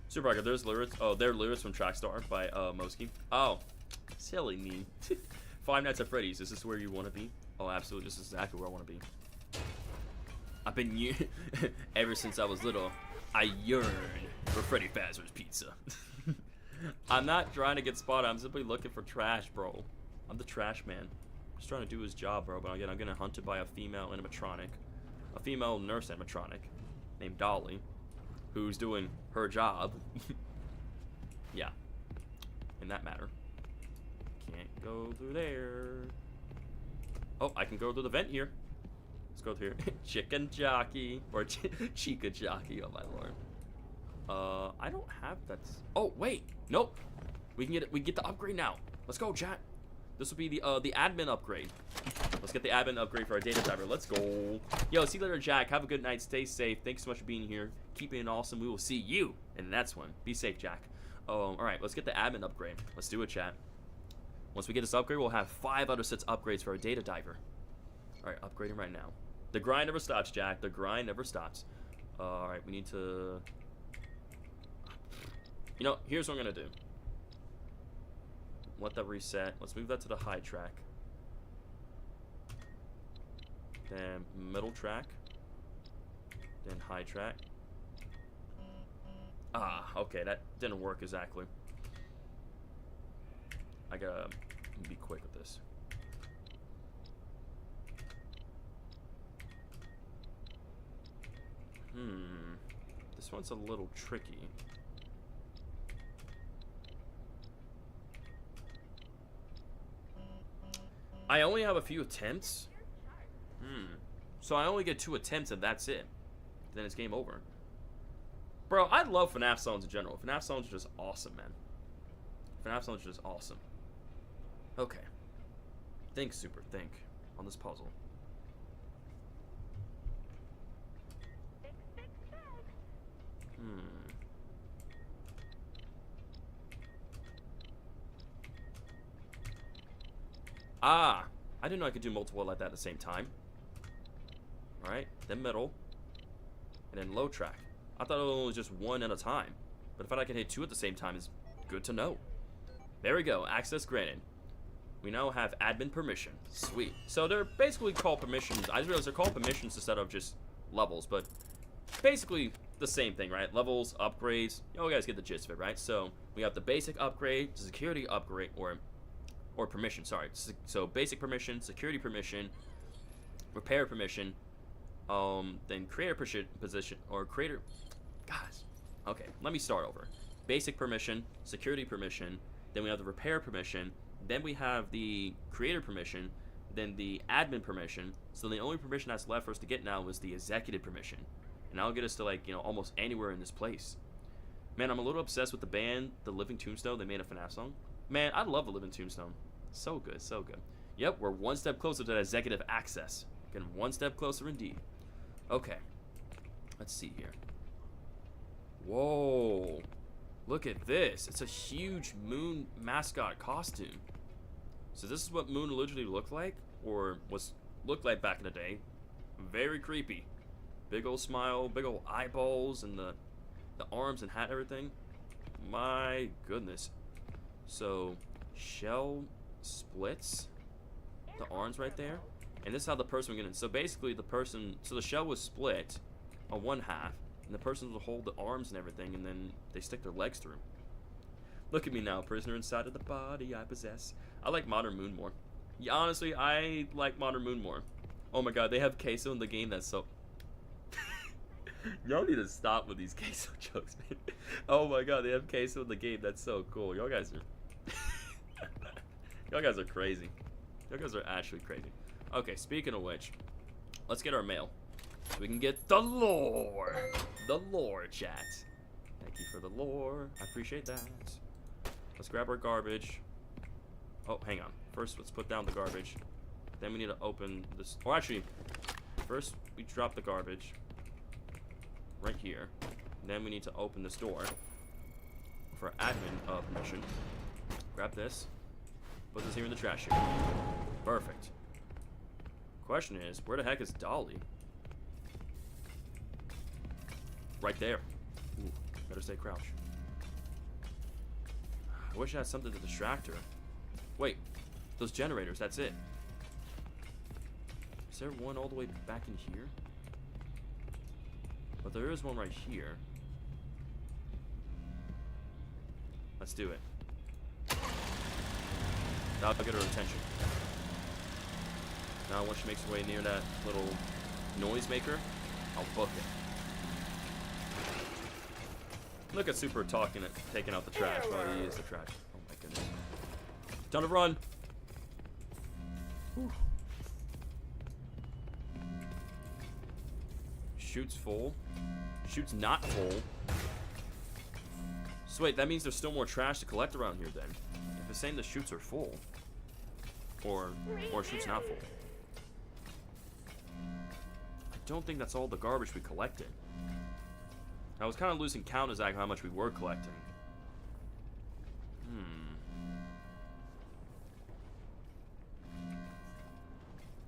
Super Rocker, there's lyrics. Oh, they're lyrics from Trackstar by Moski. Oh, silly me. Five Nights at Freddy's. Is this where you want to be? Oh, absolutely. This is exactly where I want to be. I've been ever since I was little. I yearn for Freddy Fazbear's pizza. I'm not trying to get spotted. I'm simply looking for trash, bro. I'm the trash man. Just trying to do his job, bro. But again, I'm getting hunted by a female animatronic, a female nurse animatronic named Dolly, who's doing her job. Yeah. In that matter. Can't go through there. Oh, I can go through the vent here. Let's go through here. Chicken jockey. Or Chica jockey, oh my lord. I don't have that. Oh, wait. Nope. We can get the upgrade now. Let's go, chat. This will be the admin upgrade. Let's get the admin upgrade for our data diver. Let's go. Yo, see you later, Jack. Have a good night. Stay safe. Thanks so much for being here. Keep being awesome. We will see you in the next one. Be safe, Jack. All right, let's get the admin upgrade. Let's do it, chat. Once we get this upgrade, we'll have 5 other sets upgrades for our data diver. All right, upgrading right now. The grind never stops, Jack. The grind never stops. All right, we need to... here's what I'm going to do. Let that reset. Let's move that to the high track. Then middle track. Then high track. Ah, okay, that didn't work exactly. I gotta be quick with this. This one's a little tricky. I only have a few attempts. So I only get 2 attempts and that's it. Then it's game over. Bro, I love FNAF songs in general. FNAF songs are just awesome, man. FNAF songs are just awesome. Okay. Think, Super, think on this puzzle. Ah, I didn't know I could do multiple like that at the same time. Alright, then middle, and then low track. I thought it was just 1 at a time, but if I can hit 2 at the same time is good to know. There we go, access granted. We now have admin permission. Sweet. So they're basically called permissions. I just realized they're called permissions instead of just levels, but basically the same thing, right? Levels, upgrades. You guys get the gist of it, right? So we have the basic upgrade, security upgrade, or permission, sorry. So basic permission, security permission, repair permission, then creator position, or creator, guys, okay, let me start over. Basic permission, security permission, then we have the repair permission, then we have the creator permission, then the admin permission. So the only permission that's left for us to get now is the executive permission. And that'll get us to, like, you know, almost anywhere in this place. Man, I'm a little obsessed with the band, The Living Tombstone. They made a FNAF song. Man, I love The Living Tombstone. So good, so good. Yep, we're 1 step closer to that executive access. Getting 1 step closer indeed. Okay. Let's see here. Whoa. Look at this. It's a huge Moon mascot costume. So this is what Moon originally looked like? Or looked like back in the day. Very creepy. Big old smile, big old eyeballs, and the arms and hat and everything. My goodness. So, shell splits the arms right there. And this is how the person would get in. So basically so the shell was split on 1 half. And the person will hold the arms and everything, and then they stick their legs through. Look at me now, prisoner inside of the body I possess. I like Modern Moon more. Yeah, honestly, I like Modern Moon more. Oh my god, they have queso in the game. That's so... Y'all need to stop with these queso jokes, man. Oh my god, they have queso in the game. That's so cool. Y'all guys are... Y'all guys are crazy. Y'all guys are actually crazy. Okay, speaking of which, let's get our mail. So we can get the lore. The lore, chat. Thank you for the lore. I appreciate that. Let's grab our garbage. Oh, hang on. First, let's put down the garbage. Then we need to open this. Or actually, first we drop the garbage right here. Then we need to open this door for admin permission. Grab this. Put this here in the trash here. Perfect. Question is, where the heck is Dolly? Right there. Ooh, better stay crouched. I wish I had something to distract her. Wait, those generators, that's it. Is there one all the way back in here? But there is one right here. Let's do it. That'll get her attention. Now once she makes her way near that little noisemaker, I'll book it. Look at Super taking out the trash while he is the trash. Oh my goodness. Time to run. Whew. Chute's full. Chute's not full. So wait, that means there's still more trash to collect around here then. If it's saying the chutes are full. Or chute's not full. I don't think that's all the garbage we collected. I was kind of losing count exactly how much we were collecting.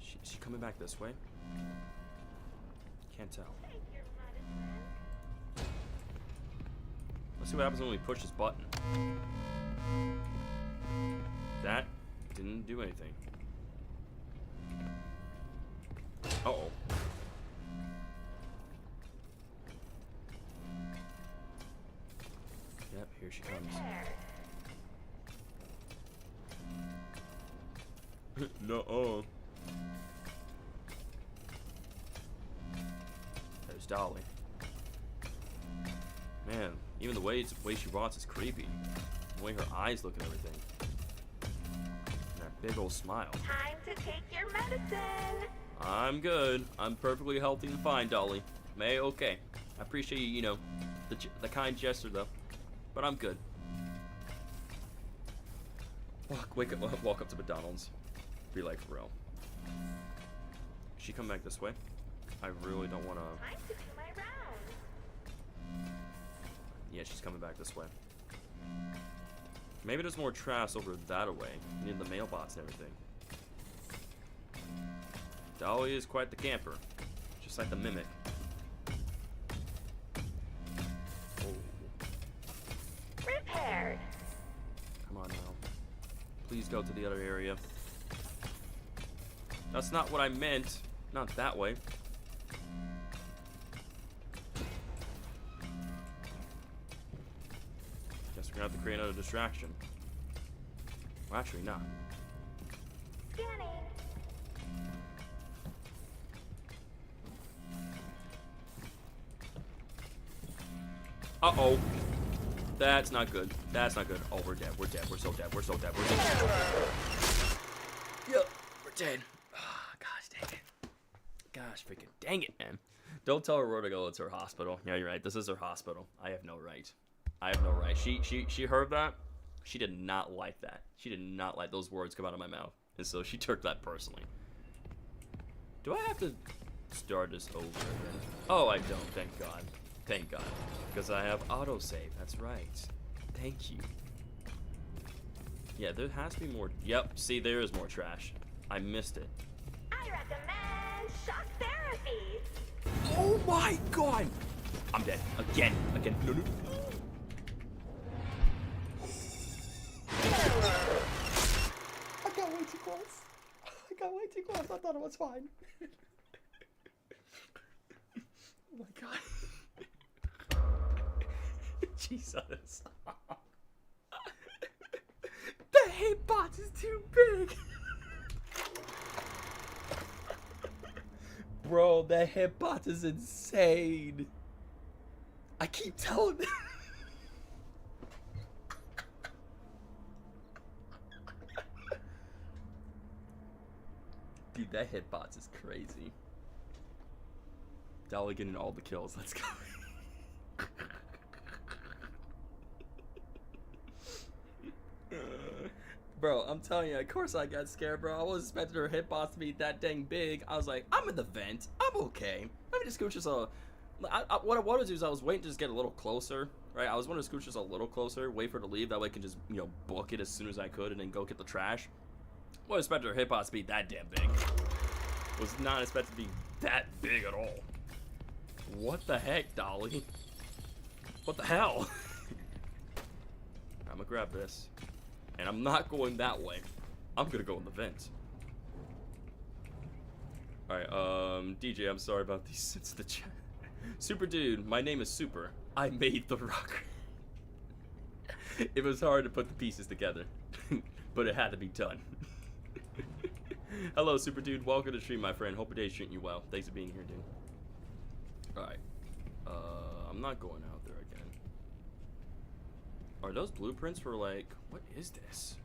Is she coming back this way? Can't tell. Let's see what happens when we push this button. That didn't do anything. Uh-oh. No. There's Dolly. Man, even the way she walks is creepy. The way her eyes look and everything. And that big old smile. Time to take your medicine. I'm good. I'm perfectly healthy and fine, Dolly. May, okay. I appreciate you, you know, the kind gesture though. But I'm good. Walk up to McDonald's. Be like, for real. She come back this way? I really don't want to. Time to do my rounds. Yeah, she's coming back this way. Maybe there's more trash over that way, near the mailbox and everything. Dolly is quite the camper, just like the mimic. Repaired. Come on now. Please go to the other area. That's not what I meant. Not that way. Guess we're gonna have to create another distraction. Well, actually, not. Scanning. Uh-oh. That's not good. That's not good. Oh, we're dead. We're dead. We're so dead. We're so dead. We're so dead. Yep. We're dead. Oh, gosh dang it. Gosh freaking dang it, man. Don't tell her where to go. It's her hospital. Yeah, you're right. This is her hospital. I have no right. I have no right. She heard that. She did not like that. She did not like those words come out of my mouth. And so she took that personally. Do I have to start this over again? Oh, I don't. Thank God. Thank God. Because I have autosave. That's right. Thank you. Yeah, there has to be more. Yep, see, there is more trash. I missed it. I recommend shock therapy. Oh my God! I'm dead. Again. Again. No, no. I got way too close. I got way too close. I thought it was fine. Oh my God. Jesus. The hitbox is too big. Bro, the hitbox is insane. I keep telling them. Dude, that hitbox is crazy. Dolly getting all the kills. Let's go. Bro, I'm telling you, of course I got scared, bro. I wasn't expecting her hitbox to be that dang big. I was like, I'm in the vent. I'm okay. Let me just scooch just a... what I wanted to do is I was waiting to just get a little closer, right? I was wanting to scooch just a little closer, wait for her to leave. That way I can just, you know, book it as soon as I could and then go get the trash. I wasn't expecting her hitbox to be that damn big. Was not expected to be that big at all. What the heck, Dolly? What the hell? I'm gonna grab this. And I'm not going that way. I'm gonna go in the vent. Alright, DJ, I'm sorry about these. It's the chat. Super dude, my name is Super. I made the rocker. It was hard to put the pieces together. But it had to be done. Hello, Super dude. Welcome to the stream, my friend. Hope your day's treating you well. Thanks for being here, dude. Alright. I'm not going out there again. Are those blueprints for, like, what is this?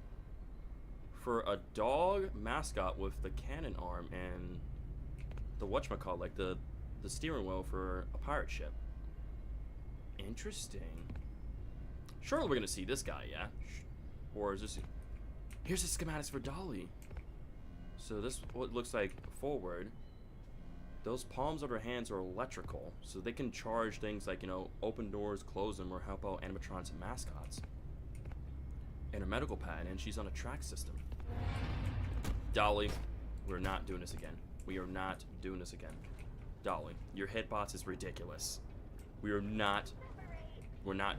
For a dog mascot with the cannon arm and the whatchamacallit, like the steering wheel for a pirate ship. Interesting. Surely we're gonna see this guy, yeah? Or is this... Here's the schematics for Dolly. So this what looks like forward. Those palms of her hands are electrical, so they can charge things like, you know, open doors, close them, or help out animatronics and mascots. And her medical pad, and she's on a track system. Dolly, we're not doing this again. We are not doing this again. Dolly, your hitbox is ridiculous. We're not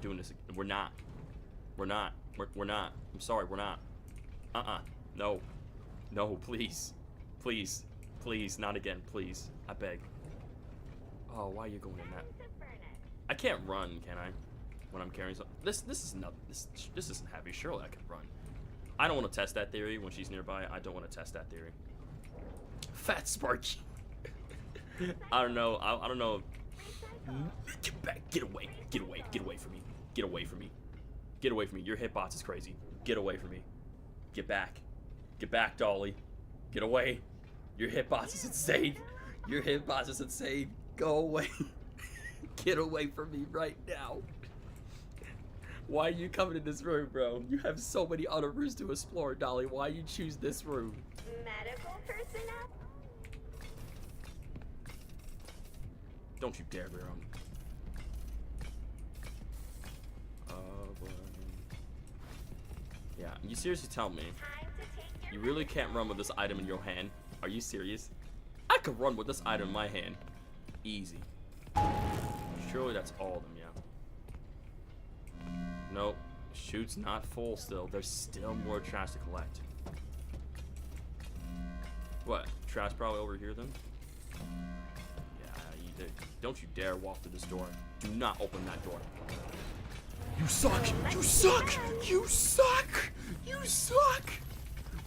doing this. We're not. I'm sorry, we're not. No. No, please. Please. Please, not again, please. I beg. Oh, why are you going in that? I can't run, can I? When I'm carrying something. This isn't heavy. Surely I can run. I don't want to test that theory when she's nearby. I don't want to test that theory. Fat Sparky. I don't know. I don't know. Get back. Get away. Get away. Get away from me. Get away from me. Get away from me. Your hitbox is crazy. Get away from me. Get back. Get back, Dolly. Get away. Your hitbox is insane. Your hitbox is insane. Go away. Get away from me right now. Why are you coming in this room, bro? You have so many other rooms to explore, Dolly. Why you choose this room? Medical personnel? Don't you dare, bro. Boy. Yeah, you seriously tell me you really can't run with this item in your hand? Are you serious? I could run with this item in my hand. Easy. Surely that's all of them, yeah. Nope. Chute's not full still. There's still more trash to collect. What? Trash probably over here then? Yeah, you did. Don't you dare walk through this door. Do not open that door. You suck! You suck! You suck! You suck!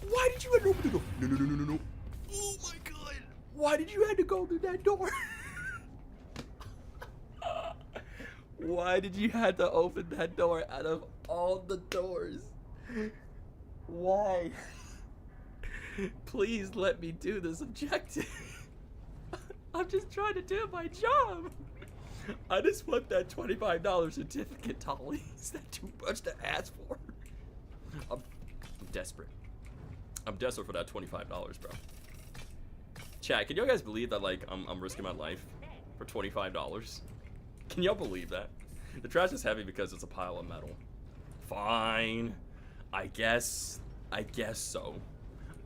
Why did you have to open the door? No, no, no, no, no, no. Oh my god. Why did you have to go through that door? Why did you have to open that door out of all the doors? Why? Please let me do this objective. I'm just trying to do my job. I just want that $25 certificate, Dolly. Is that too much to ask for? I'm desperate. I'm desperate for that $25, bro. Chat, can you guys believe that, like, I'm risking my life for $25? Can y'all believe that? The trash is heavy because it's a pile of metal. Fine. I guess so.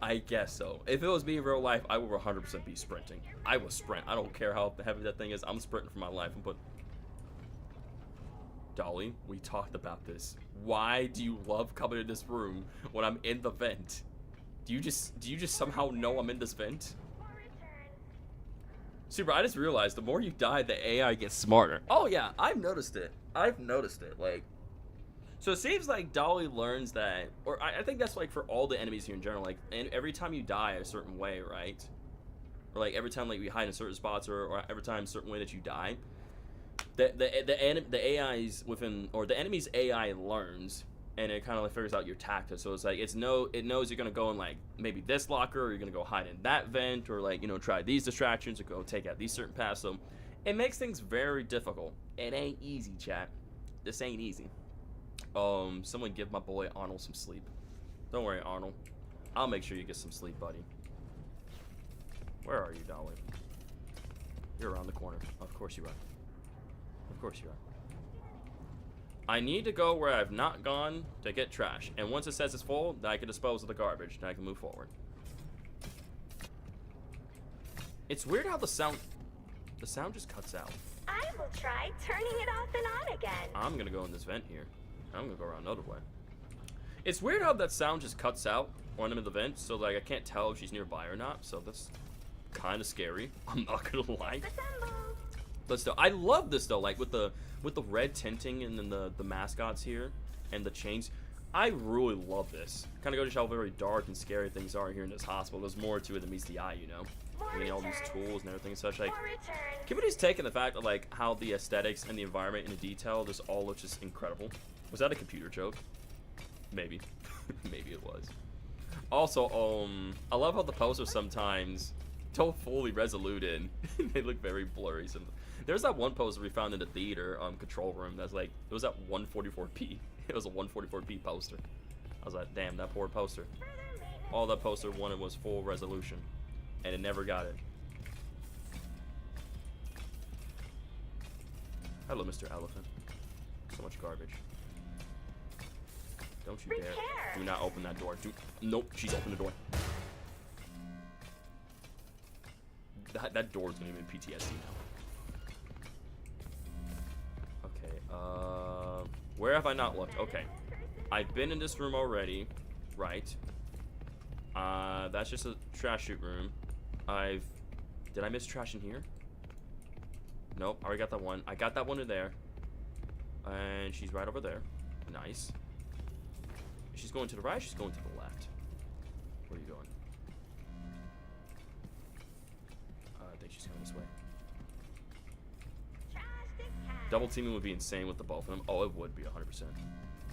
I guess so. If it was me in real life, I would 100% be sprinting. I will sprint. I don't care how heavy that thing is. I'm sprinting for my life. Dolly, we talked about this. Why do you love coming in this room when I'm in the vent? Do you just somehow know I'm in this vent? Super, I just realized the more you die, the AI gets smarter. Oh yeah, I've noticed it. Like, so it seems like Dolly learns that, or I think that's like for all the enemies here in general, like, and every time you die a certain way, right? Or like every time like you hide in certain spots, or every time a certain way that you die, the AI's within, or the enemy's AI learns, and it kind of like figures out your tactics. So it's like it knows you're gonna go in like maybe this locker, or you're gonna go hide in that vent, or like, you know, try these distractions, or go take out these certain paths. So it makes things very difficult. It ain't easy, chat. This ain't easy. Someone give my boy Arnold some sleep. Don't worry, Arnold. I'll make sure you get some sleep, buddy. Where are you, Dolly? You're around the corner. Of course you are. Of course you are. I need to go where I've not gone to get trash. And once it says it's full, then I can dispose of the garbage. Then I can move forward. It's weird how the sound just cuts out. I will try turning it off and on again. I'm gonna go in this vent here. I'm gonna go around another way. It's weird how that sound just cuts out when I'm in the vent, so like I can't tell if she's nearby or not. So that's kind of scary. I'm not gonna lie. But still, I love this though. Like with the red tinting and then the mascots here and the chains. I really love this. Kind of go to show how very dark and scary things are here in this hospital. There's more to it than meets the eye, you know. Getting all these tools and everything and such. Like, Kimberly's taking the fact of like how the aesthetics and the environment and the detail just all looks just incredible. Was that a computer joke? Maybe. Maybe it was. Also, I love how the posters sometimes don't fully resolute in. They look very blurry. There's that one poster we found in the theater control room that's like, it was at 144p. It was a 144p poster. I was like, damn, that poor poster. All that poster wanted was full resolution, and it never got it. Hello, Mr. Elephant. So much garbage. Don't you dare. Do not open that door. Nope, she's opened the door. That door's gonna be in PTSD now. Okay, where have I not looked? Okay. I've been in this room already. Right. That's just a trash chute room. Did I miss trash in here? Nope, I already got that one. I got that one in there. And she's right over there. Nice. She's going to the right, she's going to the left. going this way. Double teaming would be insane with the both of them. Oh, it would be 100%.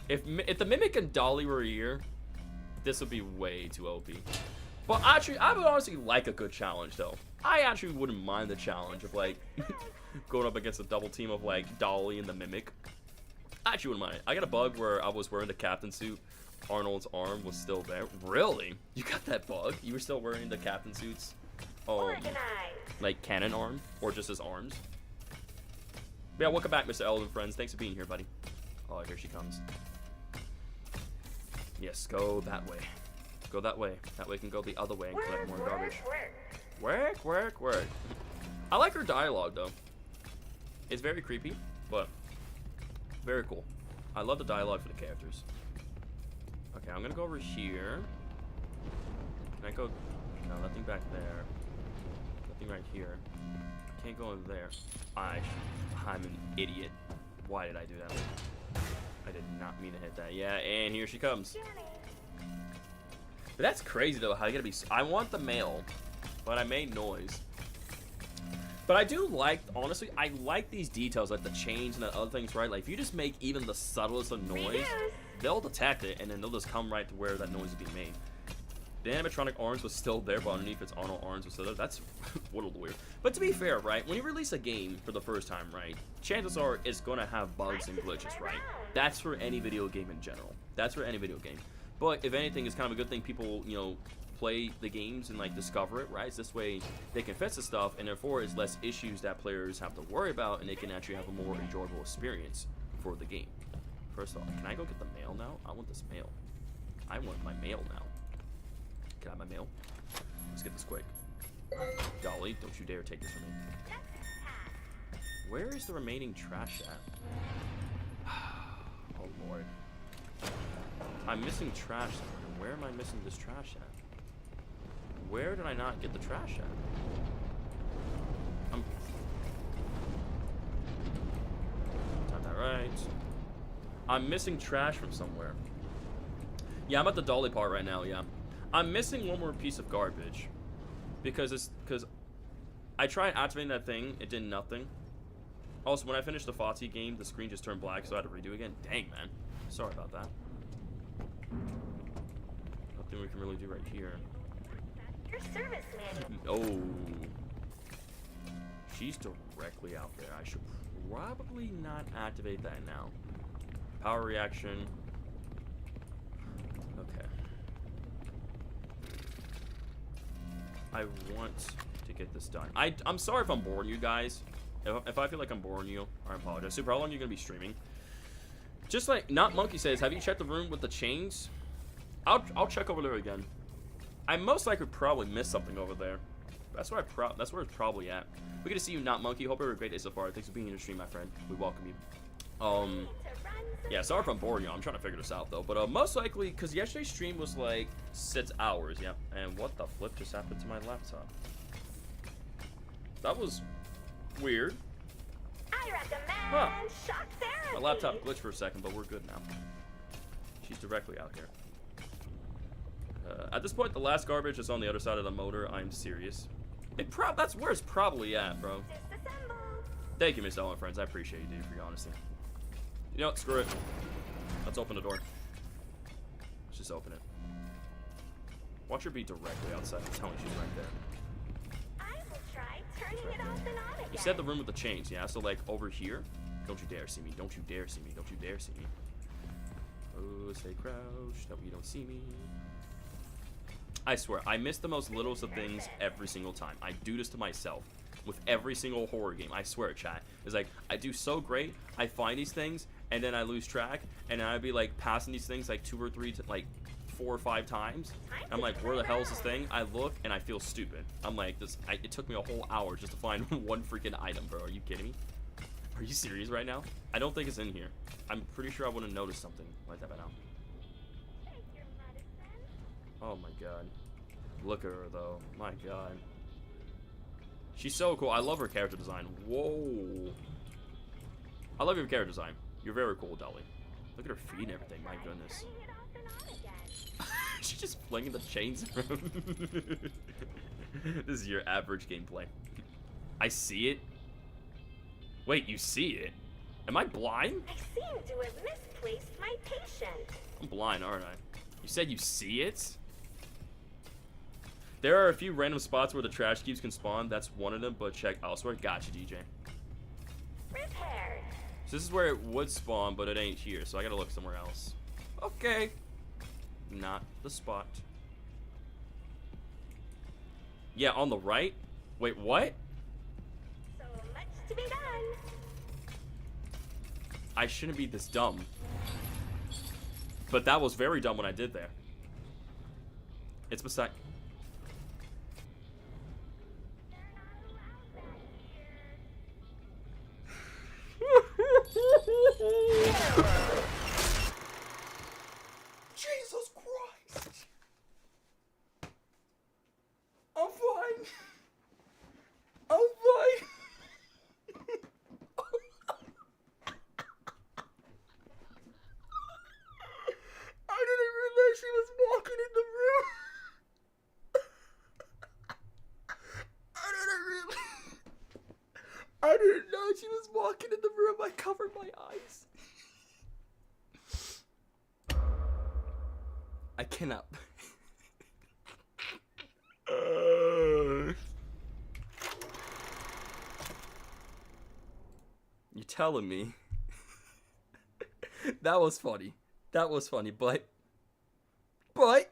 If the Mimic and Dolly were here, this would be way too OP. But actually, I would honestly like a good challenge, though. I actually wouldn't mind the challenge of, like, going up against a double team of, like, Dolly and the Mimic. I actually wouldn't mind it. I got a bug where I was wearing the captain suit. Arnold's arm was still there. Really? You got that bug? You were still wearing the captain suits? Like, cannon arm? Or just his arms? But yeah, welcome back, Mr. Elden Friends. Thanks for being here, buddy. Oh, here she comes. Yes, go that way. Go that way. That way we can go the other way and collect more garbage. Work. I like her dialogue, though. It's very creepy, but very cool. I love the dialogue for the characters. Okay, I'm gonna go over here. Can I go? No, nothing back there. Nothing right here. Can't go over there. I'm an idiot. Why did I do that? I did not mean to hit that. Yeah, and here she comes. But that's crazy though. How you gotta be? I want the mail, but I made noise. But I do like, honestly, I like these details, like the chains and the other things, right? Like if you just make even the subtlest of noise, they'll detect it, and then they'll just come right to where that noise is being made. The animatronic arms was still there, but underneath its Arnold arms was still there. That's a little weird. But to be fair, right, when you release a game for the first time, right, chances are it's going to have bugs and glitches, right? That's for any video game in general. That's for any video game. But if anything, it's kind of a good thing people, you know, play the games and, like, discover it, right? So this way they can fix the stuff, and therefore it's less issues that players have to worry about, and they can actually have a more enjoyable experience for the game. First of all, can I go get the mail now? I want this mail. I want my mail now. Can I have my mail? Let's get this quick. Dolly, don't you dare take this from me. Where is the remaining trash at? Oh lord. I'm missing trash somewhere. Where am I missing this trash at? Where did I not get the trash at? Not that right. I'm missing trash from somewhere. Yeah, I'm at the Dolly part right now, yeah. I'm missing one more piece of garbage. Because I tried activating that thing, it did nothing. Also, when I finished the Fati game, the screen just turned black, so I had to redo again. Dang, man. Sorry about that. Nothing we can really do right here. Your service manual. Oh. She's directly out there. I should probably not activate that now. Power reaction. Okay. I want to get this done. I'm sorry if I'm boring you guys. If I feel like I'm boring you, I apologize. Super, how long are you going to be streaming? Just like Not Monkey says, have you checked the room with the chains? I'll check over there again. I most likely probably missed something over there. That's where it's probably at. We're gonna see you, Not Monkey. Hope you have a great day so far. Thanks for being in the stream, my friend. We welcome you. Yeah, sorry if I'm boring you. I'm trying to figure this out though. But most likely, because yesterday's stream was like 6 hours. Yeah. And what the flip just happened to my laptop? That was weird. I recommend shock therapy. My laptop glitched for a second, but we're good now. She's directly out here. At this point, the last garbage is on the other side of the motor. I'm serious. That's where it's probably at, bro. Thank you, Miss Ellen, friends. I appreciate you, dude, for your honesty. You know what? Screw it. Let's open the door. Let's just open it. Watch her be directly outside. I'm telling you, she's right there. I will try turning it off and on again. You said the room with the chains, yeah? So, like, over here. Don't you dare see me. Don't you dare see me. Don't you dare see me. Oh, stay crouched. That way you don't see me. I swear, I miss the most littlest of things every single time. I do this to myself with every single horror game. I swear, chat. It's like, I do so great, I find these things, and then I lose track, and then I'd be like passing these things like 2 or 3, like 4 or 5 times. I'm like, where the hell is this thing? I look, and I feel stupid. I'm like, it took me a whole hour just to find one freaking item, bro. Are you kidding me? Are you serious right now? I don't think it's in here. I'm pretty sure I would have noticed something like that by now. Oh my god. Look at her though. My god. She's so cool. I love her character design. Whoa. I love your character design. You're very cool, Dolly. Look at her feet and everything. My goodness. She's just flinging the chains around. This is your average gameplay. I see it? Wait, you see it? Am I blind? I seem to have misplaced my patient. I'm blind, aren't I? You said you see it? There are a few random spots where the trash cubes can spawn. That's one of them, but check elsewhere. Gotcha, DJ. Repaired. So this is where it would spawn, but it ain't here, so I gotta look somewhere else. Okay. Not the spot. Yeah, on the right? Wait, what? So much to be done. I shouldn't be this dumb. But that was very dumb when I did there. It's beside... Jesus Christ! I'm fine. I'm fine. I didn't realize she was walking in the room. I didn't know she was walking in the room. I covered my eyes. I cannot. You're telling me. That was funny. That was funny, but you're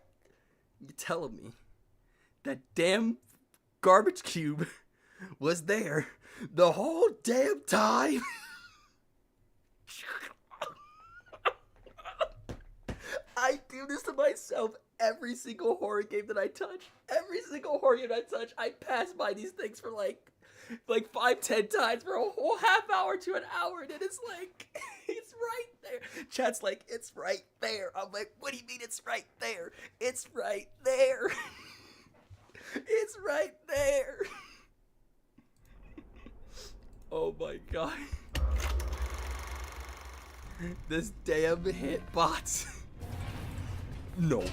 telling me that damn garbage cube was there the whole damn time? I do this to myself every single horror game that I touch. Every single horror game I touch, I pass by these things for like 5-10 times for a whole half hour to an hour, and it's like, it's right there. Chat's like, it's right there. I'm like, what do you mean it's right there? It's right there. It's right there. Oh my god. This damn hitbox. No,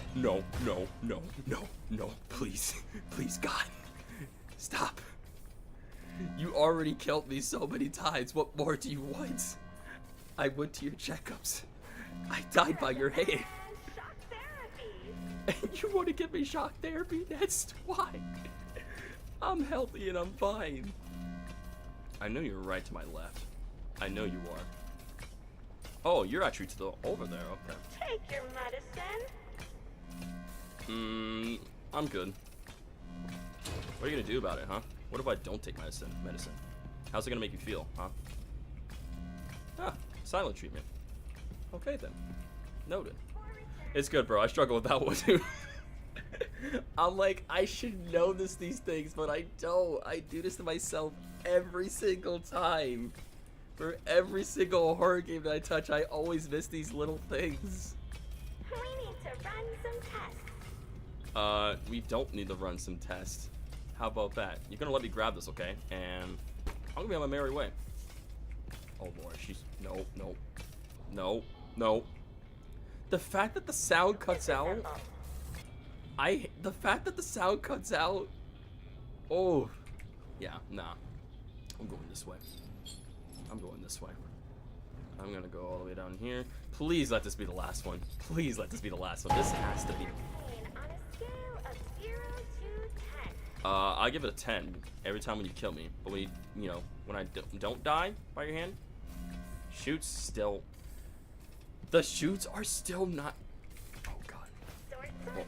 please, God, stop. You already killed me so many times. What more do you want? I went to your checkups. I died by your hand. Shock therapy. And you want to give me shock therapy? That's why. I'm healthy and I'm fine. I know you're right to my left. I know you are. Oh, you're actually to the over there. Okay. Take your medicine. I'm good. What are you gonna do about it, huh? What if I don't take medicine? How's it gonna make you feel, huh? Ah, silent treatment. Okay then. Noted. It's good, bro. I struggle with that one too. I'm like, I should know these things, but I don't. I do this to myself every single time. For every single horror game that I touch, I always miss these little things. We need to run some tests. We don't need to run some tests. How about that? You're gonna let me grab this, okay? And I'm gonna be on my merry way. Oh Lord, she's no. The fact that the sound cuts out. The fact that the sound cuts out. Oh, yeah, nah. I'm going this way. I'm gonna go all the way down here. Please let this be the last one. Please let this be the last one. This has to be. On a scale of 0 to 10. I'll give it a 10 every time when you kill me. But when when I don't die by your hand, shoots still. The shoots are still not. Oh god. No.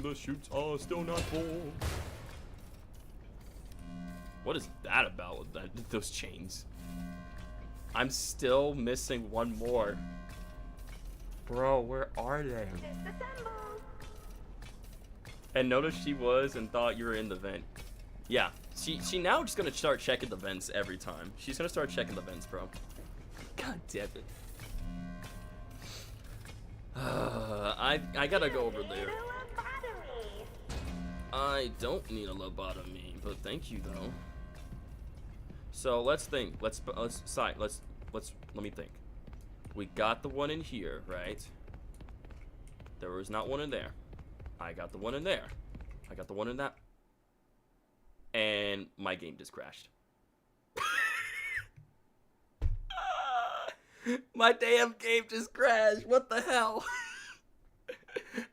The shoots are still not full. What is that about with those chains? I'm still missing one more. Bro, where are they? Disassemble. And notice she was and thought you were in the vent. Yeah, she now just gonna start checking the vents every time. She's gonna start checking the vents, bro. God damn it. I gotta go over there. I don't need a lobotomy, but thank you though. So let's think. Let me think. We got the one in here, right? There was not one in there. I got the one in there. I got the one in that. And my game just crashed. My damn game just crashed. What the hell?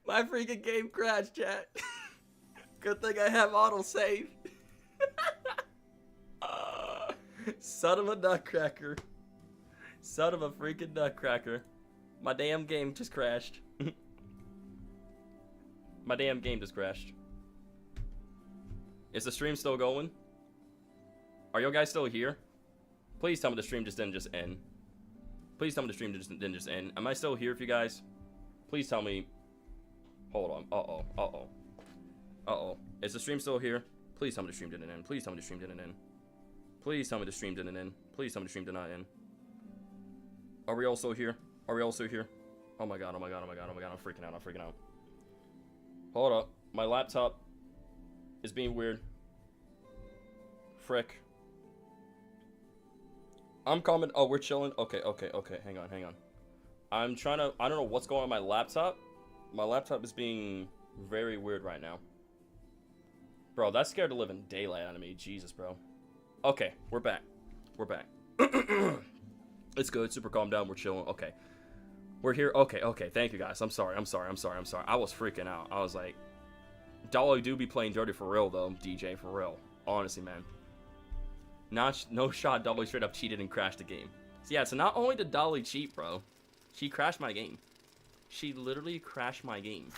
My freaking game crashed, chat. Good thing I have autosave. Son of a nutcracker. Son of a freaking nutcracker. My damn game just crashed. My damn game just crashed. Is the stream still going? Are you guys still here? Please tell me the stream didn't just end. Please tell me the stream didn't just end. Am I still here for you guys? Please tell me. Hold on. Uh-oh. Uh-oh. Uh-oh. Is the stream still here? Please tell me the stream didn't end. Please tell me the stream didn't end. Please tell me the stream didn't end. Please tell me the stream did not end. Are we also here? Are we also here? Oh my god, oh my god, oh my god, oh my god, I'm freaking out, I'm freaking out. Hold up. My laptop is being weird. Frick. I'm coming. Oh, we're chilling. Okay. Hang on. I'm trying to. I don't know what's going on with my laptop. My laptop is being very weird right now. Bro, that scared the living daylight out of me. Jesus, bro. Okay, we're back. We're back. It's good. Super calm down. We're chilling. Okay. We're here. Okay. Thank you, guys. I'm sorry. I was freaking out. I was like, Dolly do be playing dirty for real, though, DJ, for real. Honestly, man. No shot, Dolly straight up cheated and crashed the game. So yeah, so not only did Dolly cheat, bro, she crashed my game. She literally crashed my game.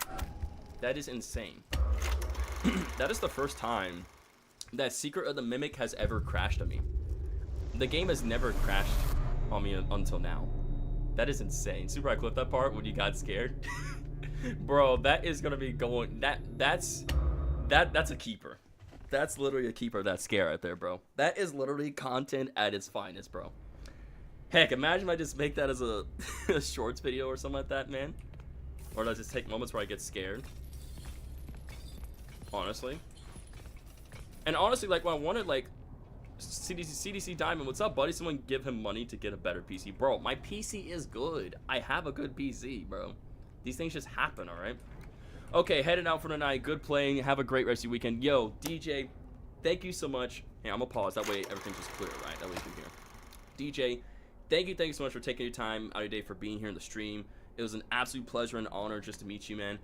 That is insane. That is the first time that Secret of the Mimic has ever crashed on me. The game has never crashed on me until now. That is insane. Super, I clipped that part when you got scared. Bro, that is gonna be going. That's a keeper. That's literally a keeper. That scare right there, bro. That is literally content at its finest, bro. Heck, imagine if I just make that as a shorts video or something like that, man. Or does just take moments where I get scared? Honestly. And honestly, like, when I wanted, like, CDC Diamond, what's up, buddy? Someone give him money to get a better PC. Bro, my PC is good. I have a good PC, bro. These things just happen, alright? Okay, heading out for tonight. Good playing. Have a great rest of your weekend. Yo, DJ, thank you so much. Hey, I'm gonna pause. That way everything's just clear, right? That way you can hear. DJ, thank you so much for taking your time out of your day for being here in the stream. It was an absolute pleasure and honor just to meet you, man.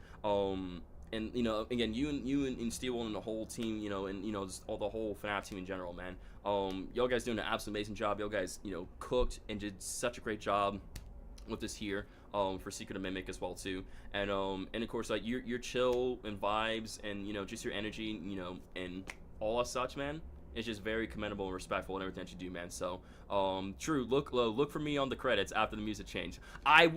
And, you know, again, you and Steel and the whole team, you know, and, you know, just all the whole FNAF team in general, man. Y'all guys doing an absolute amazing job. Y'all guys, you know, cooked and did such a great job with this here. For Secret of Mimic as well too, and of course, like, your chill and vibes and, you know, just your energy, you know, and all as such, man, it's just very commendable and respectful in everything that you do, man. So true, look for me on the credits after the music change. I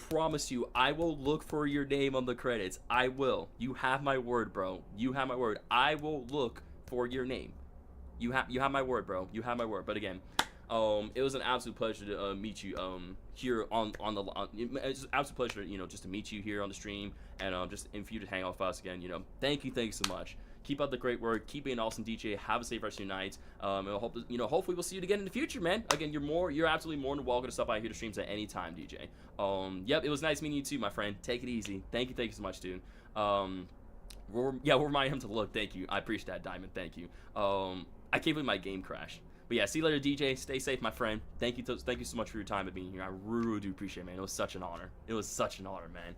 promise you, I will look for your name on the credits. I will. You have my word, bro. You have my word. I will look for your name. You have my word, bro. You have my word. But again, it was an absolute pleasure to meet you here on it's an absolute pleasure, you know, just to meet you here on the stream, and just and for you to hang out with us again. You know, thank you so much. Keep up the great work. Keep being an awesome DJ. Have a safe rest of your night. And I hope, you know, hopefully we'll see you again in the future, man. Again, you're absolutely more than welcome to stop by here to streams at any time, DJ. Yep, it was nice meeting you too, my friend. Take it easy. Thank you so much, dude. We'll remind him to look. Thank you. I appreciate that, Diamond. Thank you. I can't believe my game crashed. But yeah, see you later, DJ. Stay safe, my friend. Thank you so much for your time and being here. I really do appreciate it, man. It was such an honor. It was such an honor, man.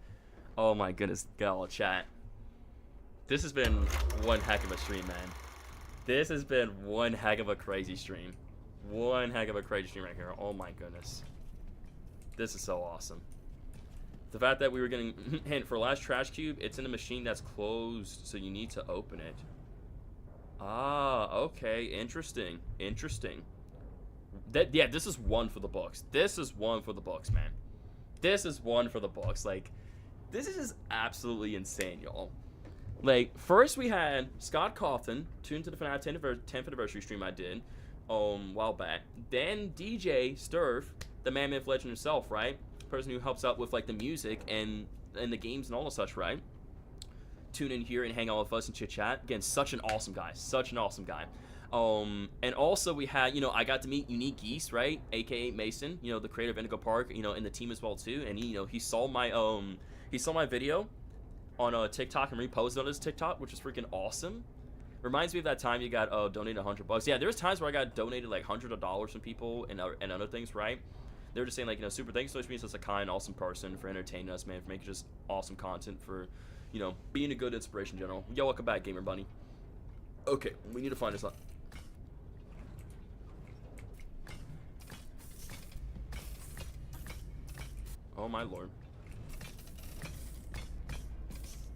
Oh my goodness, God, chat. This has been one heck of a stream, man. This has been one heck of a crazy stream. One heck of a crazy stream right here. Oh my goodness. This is so awesome. The fact that we were getting hint for last trash cube, it's in a machine that's closed, so you need to open it. Ah, okay, interesting. Yeah, this is one for the books. This is one for the books, man. This is one for the books. Like, this is just absolutely insane, y'all. Like, first we had Scott Cawthon tuned to the FNAF 10th anniversary stream I did a while back. Then DJ Sturf, the man myth legend himself, right? Person who helps out with, like, the music and the games and all the such, right? Tune in here and hang out with us and chit chat. Again, such an awesome guy. And also we had, you know, I got to meet Unique Geese, right? AKA Mason, you know, the creator of Indigo Park, you know, in the team as well too. And he, you know, he saw my video on TikTok and reposted on his TikTok, which is freaking awesome. Reminds me of that time you got donated $100. Yeah, there's times where I got donated like hundreds of dollars from people and other things, right? They were just saying like, you know, super thanks so much for being such a kind, awesome person, for entertaining us, man, for making just awesome content, for, you know, being a good inspiration in general. Yo, welcome back, Gamer Bunny. Okay, we need to find this out. Oh my lord.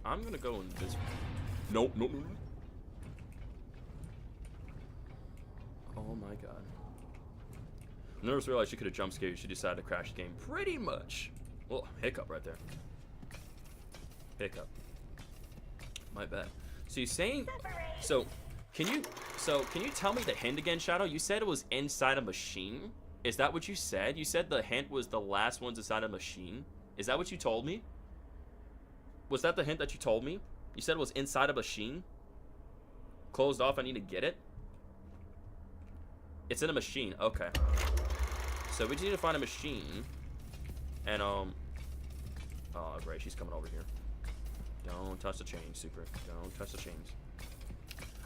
I'm gonna go in this. Nope, nope, nope. Oh my god. I never realized she could have jump scared. She decided to crash the game. Pretty much. Oh, hiccup right there. Hiccup. My bad. So you're saying, can you tell me the hint again, Shadow? You said it was inside a machine. Is that what you said? You said the hint was the last ones inside a machine. Is that what you told me? Was that the hint that you told me? You said it was inside a machine. Closed off. I need to get it. It's in a machine. Okay. So we just need to find a machine. And oh great, she's coming over here. Don't touch the chains, Super. Don't touch the chains.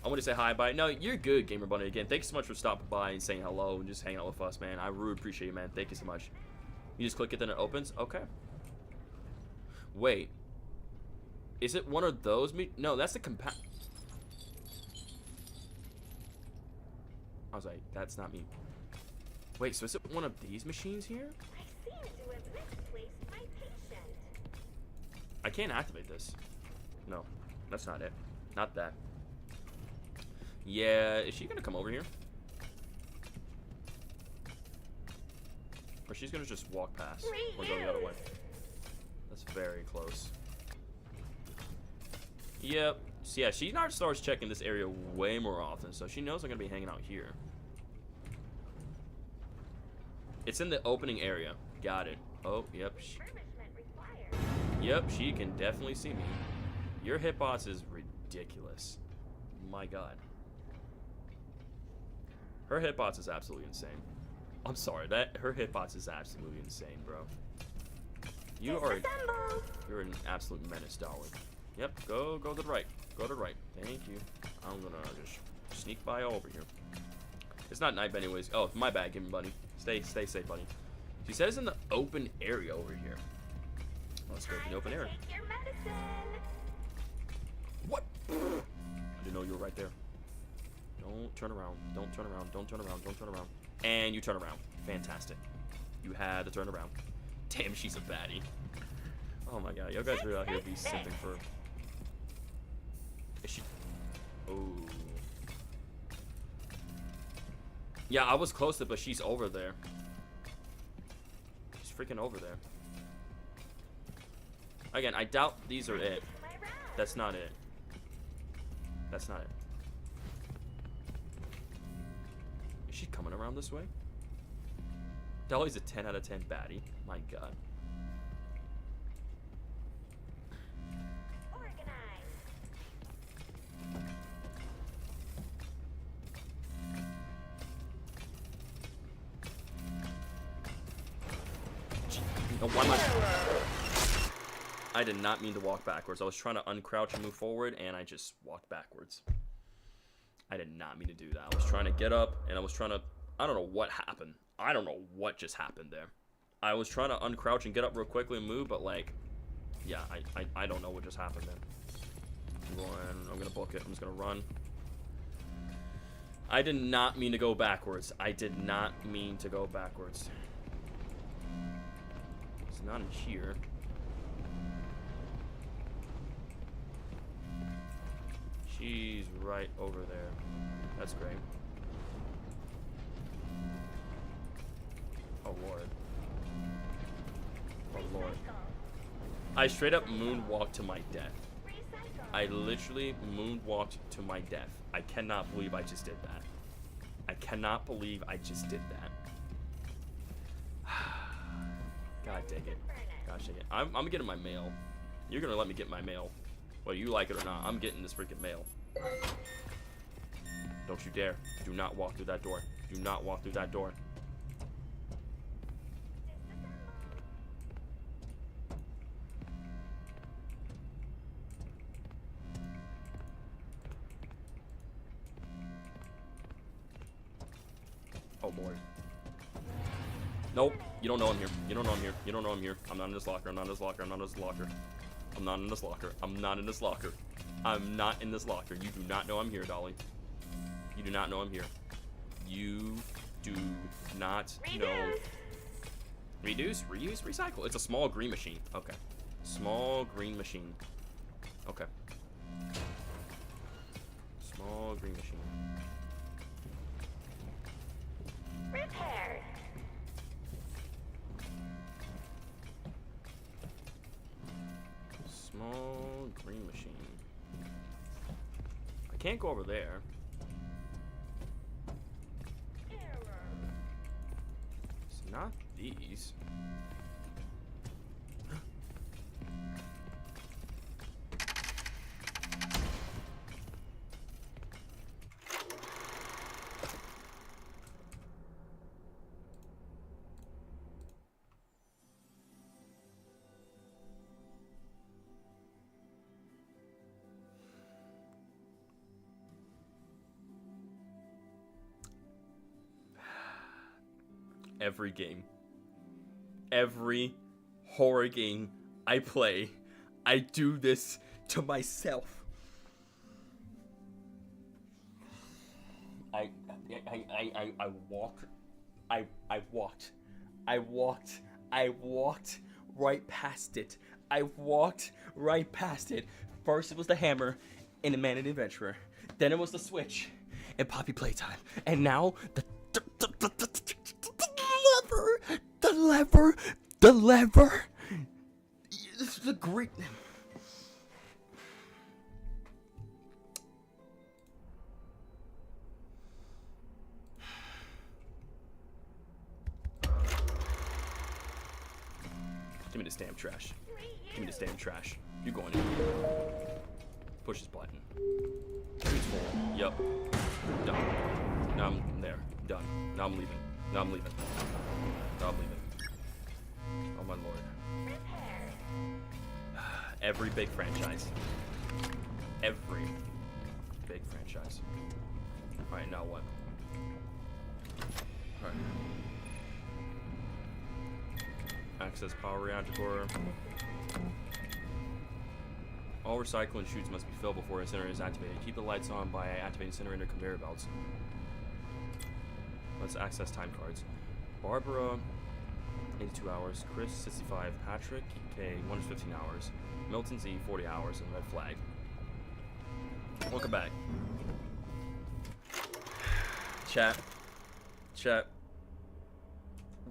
I want to say hi, bye. No, you're good, Gamer Bunny. Again, thank you so much for stopping by and saying hello and just hanging out with us, man. I really appreciate you, man. Thank you so much. You just click it, then it opens. Okay. Wait. Is it one of those? No, that's the compound. I was like, that's not me. Wait, so is it one of these machines here? I seem to have misplaced my patient. I can't activate this. No, that's not it. Not that. Yeah, is she gonna come over here? Or she's gonna just walk past or go the other way? That's very close. Yep. So yeah, she now starts checking this area way more often, so she knows I'm gonna be hanging out here. It's in the opening area. Got it. Oh, yep. Yep, she can definitely see me. Your hitbox is ridiculous. My god. Her hitbox is absolutely insane. I'm sorry, her hitbox is absolutely insane, bro. You're an absolute menace, darling. Yep, go to the right. Go to the right. Thank you. I'm gonna just sneak by over here. It's not night anyways. Oh, my bad, Gamer Bunny. Stay safe, buddy. She says in the open area over here. Let's go to the open area. What? I didn't know you were right there. Don't turn around. Don't turn around. Don't turn around. Don't turn around. And you turn around. Fantastic. You had to turn around. Damn, she's a baddie. Oh my god, y'all guys are out here be simping for. Is she? Oh. Yeah, I was close to it, but she's over there. She's freaking over there. Again, I doubt these are it. That's not it. That's not it. Is she coming around this way? Dolly's a 10 out of 10 baddie. My god. No, why am I did not mean to walk backwards. I was trying to uncrouch and move forward, and I just walked backwards. I did not mean to do that. I was trying to get up, and I was trying to... I don't know what happened. I don't know what just happened there. I was trying to uncrouch and get up real quickly and move, but, like... Yeah, I don't know what just happened then. I'm gonna book it. I'm just gonna run. I did not mean to go backwards. I did not mean to go backwards. It's not in here. She's right over there. That's great. Oh lord. Oh lord. I straight up moonwalked to my death. I literally moonwalked to my death. I cannot believe I just did that. I cannot believe I just did that. God dang it. Gosh dang it. I'm getting my mail. You're gonna let me get my mail. Whether you like it or not, I'm getting this freaking mail. Don't you dare. Do not walk through that door. Do not walk through that door. Oh boy. Nope. You don't know I'm here. You don't know I'm here. You don't know I'm here. I'm not in this locker. I'm not in this locker. I'm not in this locker. I'm not in this locker. I'm not in this locker. I'm not in this locker. You do not know I'm here, Dolly. You do not know I'm here. You do not know. Reduce, reuse, recycle. It's a small green machine. Okay. Small green machine. Okay. Small green machine. Repaired. Small green machine. I can't go over there. It's not these. Every game, every horror game I play, I do this to myself. I walked right past it. I walked right past it. First it was the hammer in The Man and the Adventurer. Then it was the switch in Poppy Playtime. And now the lever. This is a great. Give me this damn trash. Give me this damn trash. You going in. Push this button. It's full. Yup. Done. Now I'm there. Done. Now I'm leaving. Now I'm leaving. Now I'm leaving. Oh my lord. Every big franchise. Every big franchise. Alright, now what? Alright. Access power reactor. All recycling chutes must be filled before incinerator is activated. Keep the lights on by activating incinerator conveyor belts. Let's access time cards. Barbara, 82 hours. Chris, 65. Patrick, K, 115 hours. Milton Z, 40 hours. And Red Flag. Welcome back. Chat.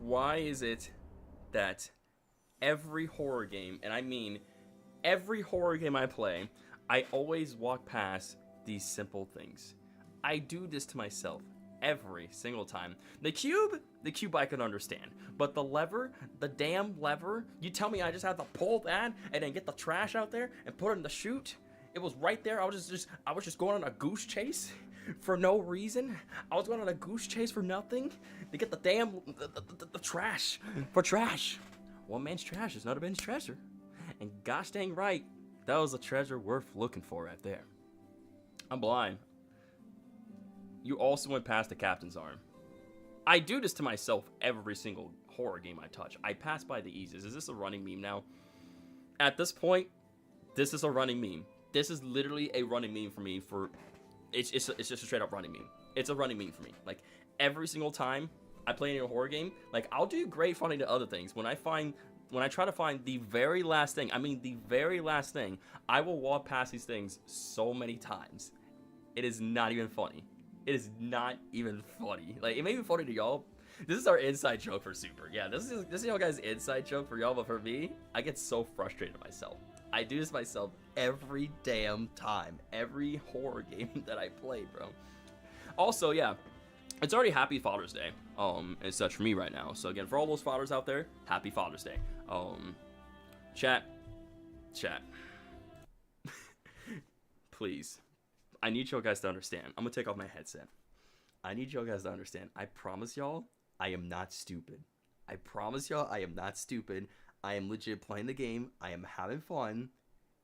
Why is it that every horror game, and I mean every horror game I play, I always walk past these simple things? I do this to myself every single time. The cube I can understand, but the lever, the damn lever, you tell me I just have to pull that and then get the trash out there and put it in the chute? It was right there. I was just going on a goose chase for no reason. I was going on a goose chase for nothing to get the damn the trash for trash. One man's trash is another man's treasure. And gosh dang right, that was a treasure worth looking for right there. I'm blind. You also went past the captain's arm. I do this to myself every single horror game I touch. I pass by the easiest. Is this a running meme now? At this point, this is a running meme. This is literally a running meme for me. It's just a straight up running meme. It's a running meme for me. Like every single time I play in a horror game, like I'll do great finding the other things. When I try to find the very last thing, I will walk past these things so many times. It is not even funny. It is not even funny. Like, it may be funny to y'all. This is our inside joke for Super. Yeah, this is y'all guys' inside joke for y'all, but for me, I get so frustrated myself. I do this myself every damn time. Every horror game that I play, bro. Also, yeah, it's already Happy Father's Day, and such for me right now. So again, for all those fathers out there, Happy Father's Day. Chat. Please. I need y'all guys to understand. I'm gonna take off my headset. I need y'all guys to understand. I promise y'all, I am not stupid. I promise y'all, I am not stupid. I am legit playing the game. I am having fun,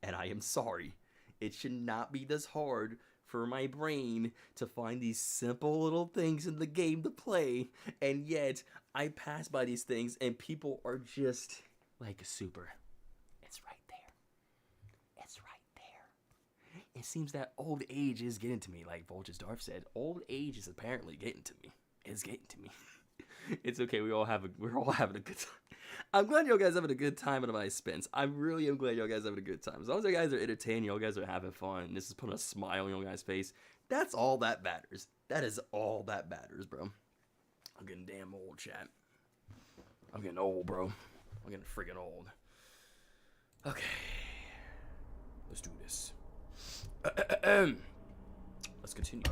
and I am sorry. It should not be this hard for my brain to find these simple little things in the game to play, and yet I pass by these things and people are just like, super, it's right there. It's right there. It seems that old age is getting to me, like Voltage Darth said. Old age is apparently getting to me. It's getting to me. It's okay. We're all having a good time. I'm glad y'all guys having a good time at my expense. I really am glad y'all guys having a good time. As long as you guys are entertained, y'all guys are having fun, and this is putting a smile on y'all guys' face. That's all that matters. That is all that matters, bro. I'm getting damn old, chat. I'm getting old, bro. I'm getting freaking old. Okay. Let's do this. Let's continue.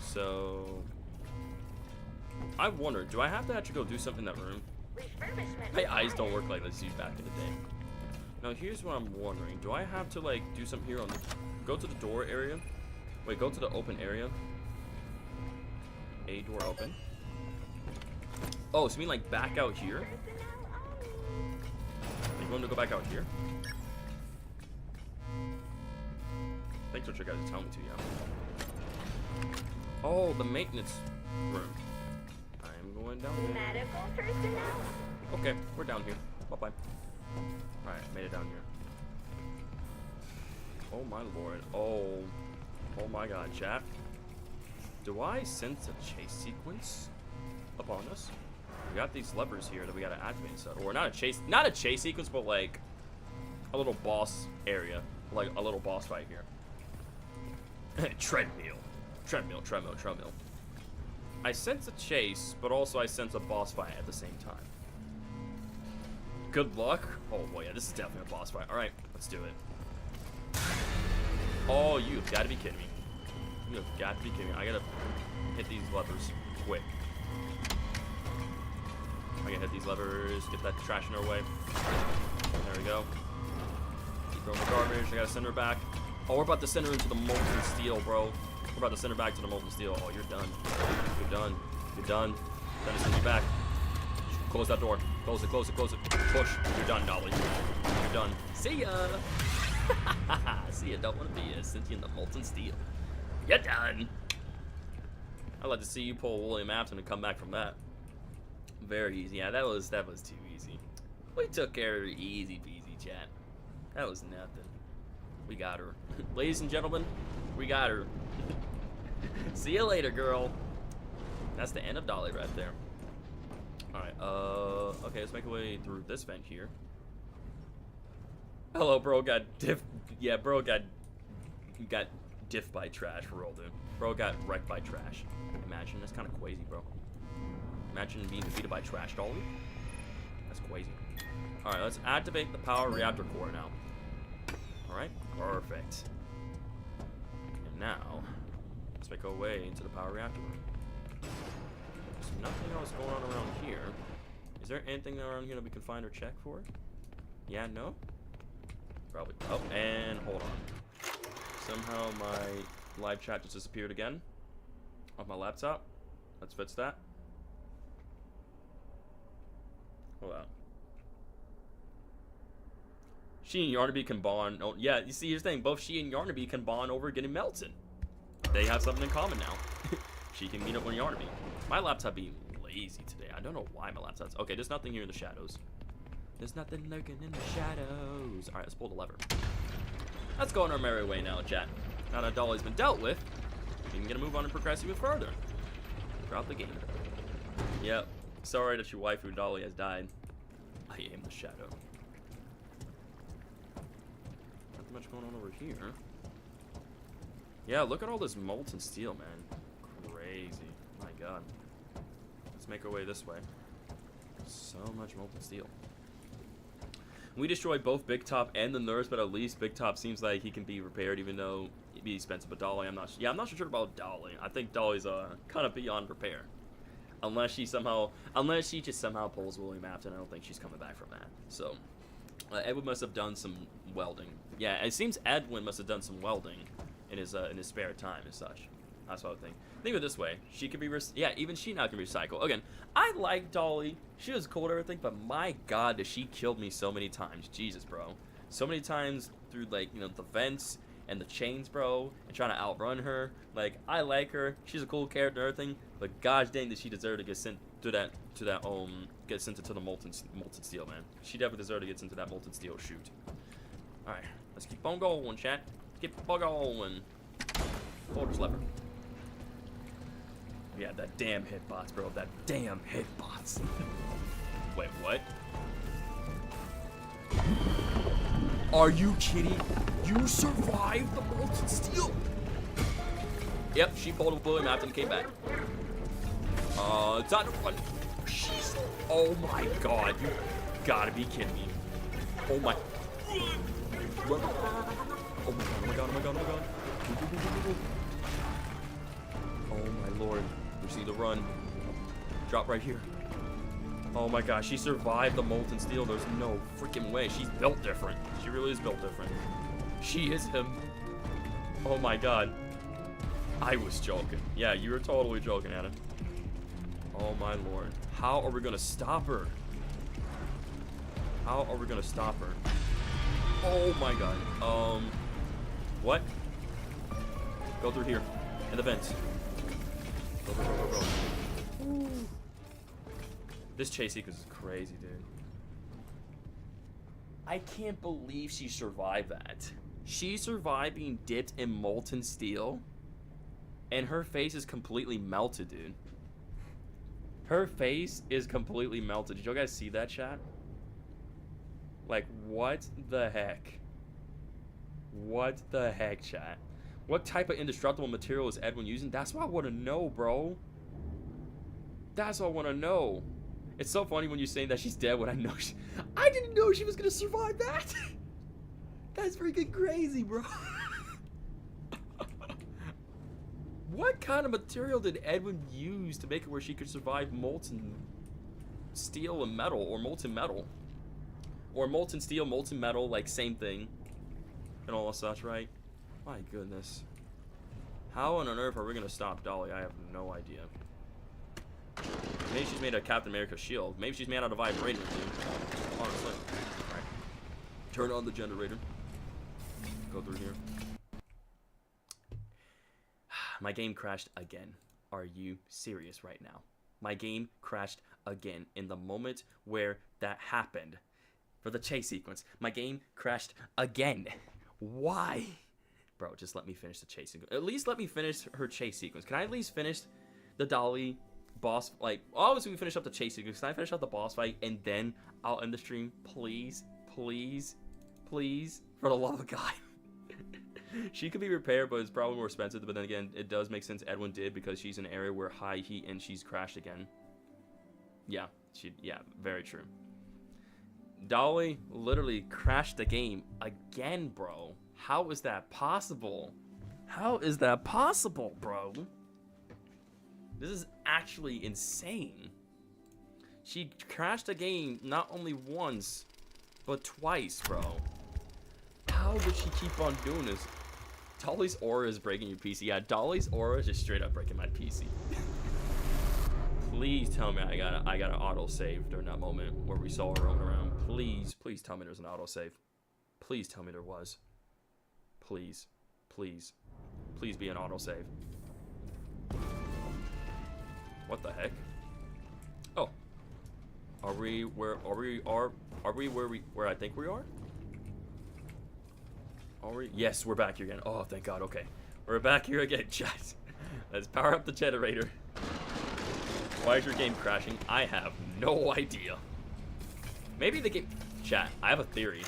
So, I wonder, do I have to actually go do something in that room? My eyes don't work like this back in the day. Now, here's what I'm wondering. Do I have to, like, do something here on the... Go to the door area. Wait, go to the open area. A door open. Oh, so you mean, like, back out here? You want to go back out here? Thanks what you guys are telling me to, yeah. Oh, the maintenance room. I'm going down here. Medical personnel? Okay, we're down here. Bye-bye. Alright, made it down here. Oh my lord. Oh my god, chat. Do I sense a chase sequence upon us? We got these levers here that we gotta activate, so, or not a chase sequence, but like a little boss area, like a little boss fight here. Treadmill. I sense a chase, but also I sense a boss fight at the same time. Good luck. Oh boy, yeah, this is definitely a boss fight. All right, let's do it. Oh, you've got to be kidding me. You have got to be kidding me. I gotta hit these levers quick. I gotta hit these levers, get that trash in our way. There we go. Keep throwing the garbage. I gotta send her back. Oh, we're about to send her into the molten steel, bro. We're about to send her back to the molten steel. Oh, you're done. You're done. You're done. Then send you back. Close that door. Close it, close it, close it. Push. You're done, Dolly. You're done. See ya. See ya. Don't want to be a Cynthia in the molten steel. You're done. I'd like to see you pull William Afton and come back from that. Very easy. Yeah, that was too easy. We took care of her easy peasy, chat. That was nothing. We got her. Ladies and gentlemen, we got her. See you later, girl. That's the end of Dolly right there. Alright, okay, let's make our way through this vent here. Hello, bro got diff. Yeah, bro got diff by trash for real, dude. Bro got wrecked by trash. Imagine, that's kind of crazy, bro. Imagine being defeated by trash, Dolly. That's crazy. Alright, let's activate the power reactor core now. Alright, perfect. And now, let's make our way into the power reactor room. There's nothing else going on around here. Is there anything around here that we can find or check for? Yeah, no? Probably. Oh, and hold on. Somehow my live chat just disappeared again off my laptop. Let's fix that. Hold on. She and Yarnaby can bond. Oh, yeah, you see, here's the thing. Both she and Yarnaby can bond over getting melted. They have something in common now. She can meet up with Yarnaby. My laptop being lazy today. I don't know why my laptop's... Okay, there's nothing here in the shadows. There's nothing lurking in the shadows. Alright, let's pull the lever. Let's go on our merry way now, chat. Now that Dolly's been dealt with, we can get a move on and progress even further throughout the game. Yep. Sorry that your waifu Dolly has died. I am the shadow. Not much going on over here. Yeah, look at all this molten steel, man. Crazy. My god. Let's make our way this way. So much molten steel. We destroyed both Big Top and the nurse, but at least Big Top seems like he can be repaired, even though it'd be expensive. But Dolly, I'm not so sure about Dolly. I think Dolly's kind of beyond repair. Unless she just somehow pulls William Afton, I don't think she's coming back from that. So, Edwin must have done some welding. Yeah, it seems Edwin must have done some welding in his spare time and such. That's what I think. Think of it this way: she could be, yeah, even she now can recycle. Again, I like Dolly. She was cool and everything, but my God, does she killed me so many times? Jesus, bro, so many times through, like, you know, the vents and the chains, bro, and trying to outrun her. Like, I like her. She's a cool character and everything, but gosh dang, did she deserve to get sent to that get sent to the molten steel, man. She definitely deserved to get sent to that molten steel shoot. All right, let's keep on going, chat. Keep on going. Oh, just lever. Yeah, that damn hitbox, bro. That damn hitbox. Wait, what? Are you kidding? You survived the molten steel? Yep, she pulled a bullet map and came back. It's not fun. She's. Oh my god, you gotta be kidding me. Oh my. Oh my god, oh my god, oh my god, oh my god. Oh my lord. We see the run. Drop right here. Oh my gosh, she survived the molten steel. There's no freaking way. She's built different. She really is built different. She is him. Oh my god. I was joking. Yeah, you were totally joking, Anna. Oh my lord. How are we gonna stop her? How are we gonna stop her? Oh my god. What? Go through here. In the vents. Go, go, go, go, go. This chase sequence is crazy, dude. I can't believe she survived that. She survived being dipped in molten steel, and her face is completely melted, dude. Her face is completely melted. Did you guys see that, chat? Like, what the heck? What the heck, chat? What type of indestructible material is Edwin using? That's what I want to know, bro. That's what I want to know. It's so funny when you're saying that she's dead when I know I didn't know she was going to survive that. That's freaking crazy, bro. What kind of material did Edwin use to make it where she could survive molten steel and metal, or molten metal? Or molten steel, molten metal, like same thing. And all such, right? My goodness. How on earth are we going to stop Dolly? I have no idea. Maybe she's made a Captain America shield. Maybe she's made out of vibranium, dude. Honestly. Alright. Turn on the generator. Go through here. My game crashed again. Are you serious right now? My game crashed again in the moment where that happened. For the chase sequence. My game crashed again. Why? Bro, just let me finish the chase sequence. At least let me finish her chase sequence. Can I at least finish the Dolly boss? Like, obviously we finish up the chase sequence. Can I finish up the boss fight and then I'll end the stream? Please, please, please. For the love of God. She could be repaired, but it's probably more expensive. But then again, it does make sense Edwin did, because she's in an area where high heat and she's crashed again. Yeah, yeah, very true. Dolly literally crashed the game again, bro. How is that possible? How is that possible, bro? This is actually insane. She crashed the game not only once, but twice, bro. How did she keep on doing this? Dolly's aura is breaking your PC. Yeah, Dolly's aura is just straight up breaking my PC. Please tell me I got an auto save during that moment where we saw her roaming around. Please, please tell me there's an auto save. Please tell me there was. Please, please, please be an auto save. What the heck? Oh, are we where I think we are? Are we? Yes, we're back here again. Oh, thank God. Okay, we're back here again, chat. Let's power up the generator. Why is your game crashing? I have no idea. Maybe the game... Chat, I have a theory.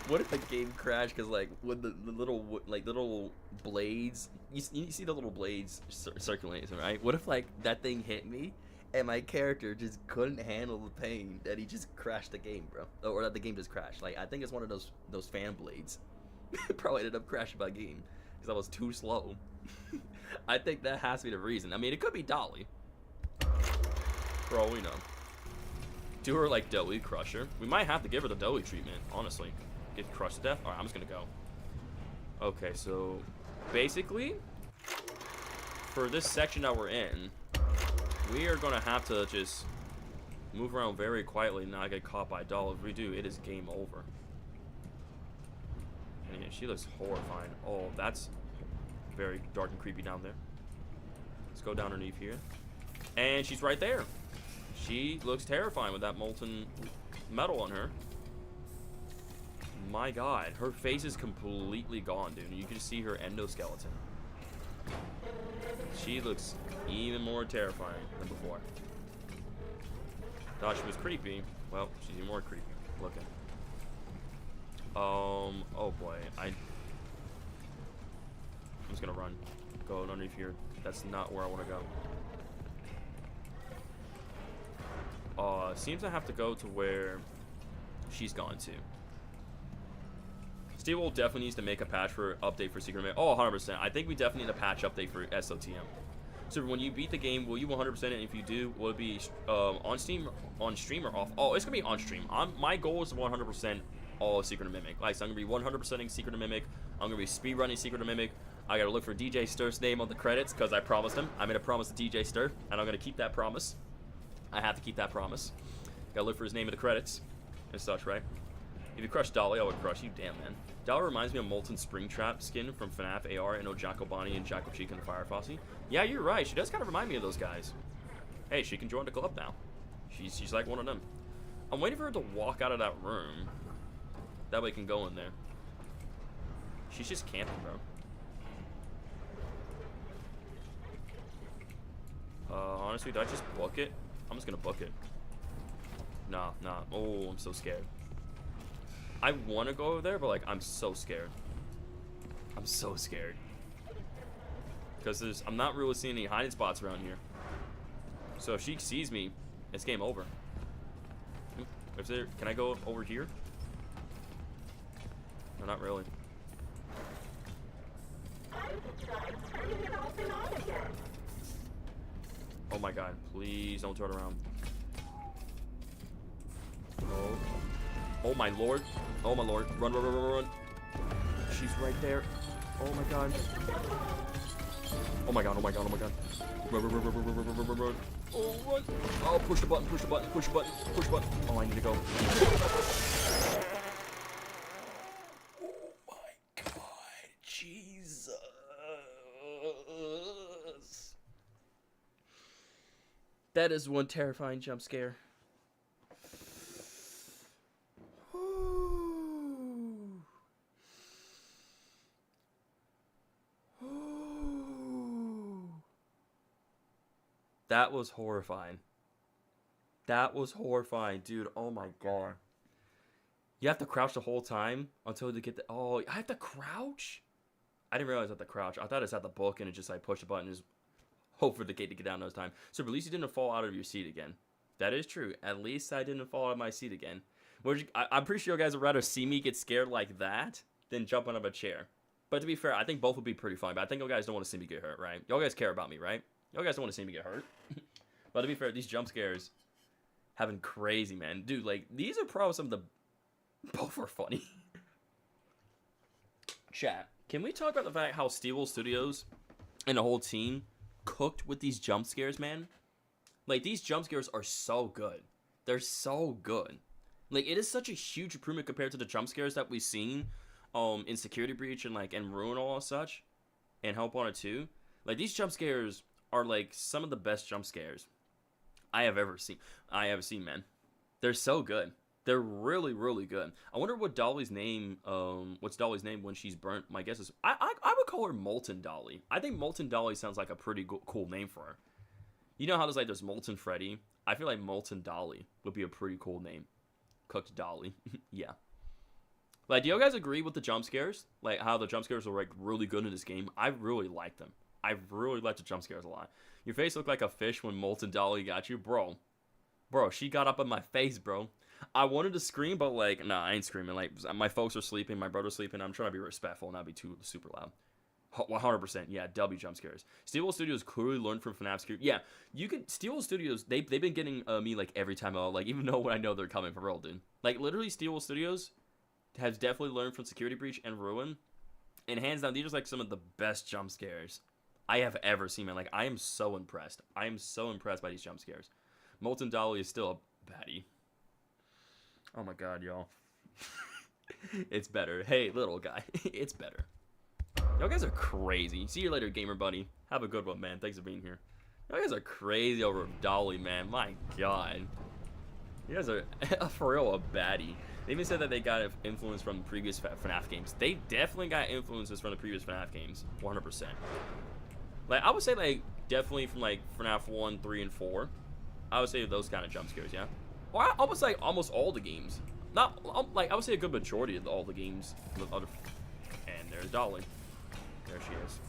What if the game crashed because, like, when the little blades... You see the little blades circulating, right? What if, like, that thing hit me and my character just couldn't handle the pain that he just crashed the game, bro? Or that the game just crashed. Like, I think it's one of those fan blades. Probably ended up crashing my game because I was too slow. I think that has to be the reason. I mean, it could be Dolly. For all we know. Do her like Dolly, crush her. We might have to give her the Dolly treatment, honestly. Get crushed to death? Alright, I'm just gonna go. Okay, so basically, for this section that we're in, we are gonna have to just move around very quietly and not get caught by Dolly. If we do, it is game over. And yeah, she looks horrifying. Oh, that's very dark and creepy down there. Let's go down underneath here. And she's right there. She looks terrifying with that molten metal on her. My god, her face is completely gone, dude. You can just see her endoskeleton. She looks even more terrifying than before. Thought she was creepy. Well, she's even more creepy looking. Oh boy, I'm just gonna run. Go underneath here. That's not where I want to go. Seems I have to go to where she's gone to. Steel definitely needs to make a patch for update for Secret Mimic. Oh, 100%. I think we definitely need a patch update for SOTM. So when you beat the game, will you 100% it? If you do, will it be on stream or off? Oh, it's gonna be on stream. My goal is 100% all Secret Mimic. Like, so I'm gonna be 100%ing Secret Mimic. I'm gonna be speedrunning Secret Mimic. I gotta look for DJ Sturf's name on the credits because I promised him. I made a promise to DJ Sturf, and I'm gonna keep that promise. I have to keep that promise. Gotta look for his name in the credits and such, right? If you crush Dolly, I would crush you. Damn, man. Dolly reminds me of Molten Springtrap skin from FNAF AR and Ojako Bonnie and Jackal Chica and Fire Fossey. Yeah, you're right. She does kind of remind me of those guys. Hey, she can join the club now. She's like one of them. I'm waiting for her to walk out of that room. That way I can go in there. She's just camping, bro. Honestly, did I just book it? I'm just gonna book it. Nah. Oh, I'm so scared. I want to go over there, but like I'm so scared. I'm so scared because I'm not really seeing any hiding spots around here. So if she sees me, it's game over. Can I go over here? No, not really. Oh my god, please don't turn around. Oh. Oh my lord. Oh my lord. Run, run, run, run, run. She's right there. Oh my god. Oh my god, oh my god, oh my god. Run, run, run, run, run, run, run, run, run. Oh, run. Oh, push the button, push the button, push the button, push the button. Oh, I need to go. Oh my god. Jesus. That is one terrifying jump scare. That was horrifying. That was horrifying, dude. Oh my god. You have to crouch the whole time until you get the... Oh, I have to crouch? I didn't realize I had to crouch. I thought it's at the book and it just like push the button and just hope for the gate to get down those time. So at least you didn't fall out of your seat again. That is true. At least I didn't fall out of my seat again. I'm pretty sure you guys would rather see me get scared like that than jump out of a chair. But to be fair, I think both would be pretty fun. But I think you guys don't want to see me get hurt, right? Y'all guys care about me, right? Y'all guys don't want to see me get hurt. But to be fair, these jump scares have been crazy, man. Dude, like, these are probably some of the... Both are funny. Chat, can we talk about the fact how Steel Studios and the whole team cooked with these jump scares, man? Like, these jump scares are so good. They're so good. Like, it is such a huge improvement compared to the jump scares that we've seen in Security Breach and, like, and Ruin all and such. And Help Wanted 2. Like, these jump scares are, like, some of the best jump scares I have ever seen. Man. They're so good. They're really, really good. I wonder what Dolly's name, what's Dolly's name when she's burnt? My guess is, I would call her Molten Dolly. I think Molten Dolly sounds like a pretty cool name for her. You know how there's Molten Freddy? I feel like Molten Dolly would be a pretty cool name. Cooked Dolly. Yeah. Like, do you guys agree with the jump scares? Like, how the jump scares were, like, really good in this game? I really like them. I really like the jump scares a lot. Your face looked like a fish when Molten Dolly got you. Bro, she got up in my face, bro. I wanted to scream, but, like, nah, I ain't screaming. Like, my folks are sleeping, my brother's sleeping. I'm trying to be respectful and not be too super loud. 100%, yeah, W jump scares. Steel Studios clearly learned from FNAF Security. Yeah, you could... Steel Studios, they've been getting me, like, every time, like, even though when I know they're coming for real, dude. Like, literally, Steel Studios has definitely learned from Security Breach and Ruin. And hands down, these are, like, some of the best jump scares I have ever seen, man. Like, I am so impressed. I am so impressed by these jump scares. Molten Dolly is still a baddie. Oh my god, y'all. It's better. Hey, little guy. It's better. Y'all guys are crazy. See you later, gamer buddy. Have a good one, man. Thanks for being here. Y'all guys are crazy over Dolly, man. My God. You guys are, for real, a baddie. They even said that they got influence from previous FNAF games. They definitely got influences from the previous FNAF games. 100%. Like, I would say, like, definitely from, like, FNAF 1, 3, and 4. I would say those kind of jump scares, yeah? Or I almost, like, almost all the games. Not, like, I would say a good majority of all the games. And there's Dolly. There she is.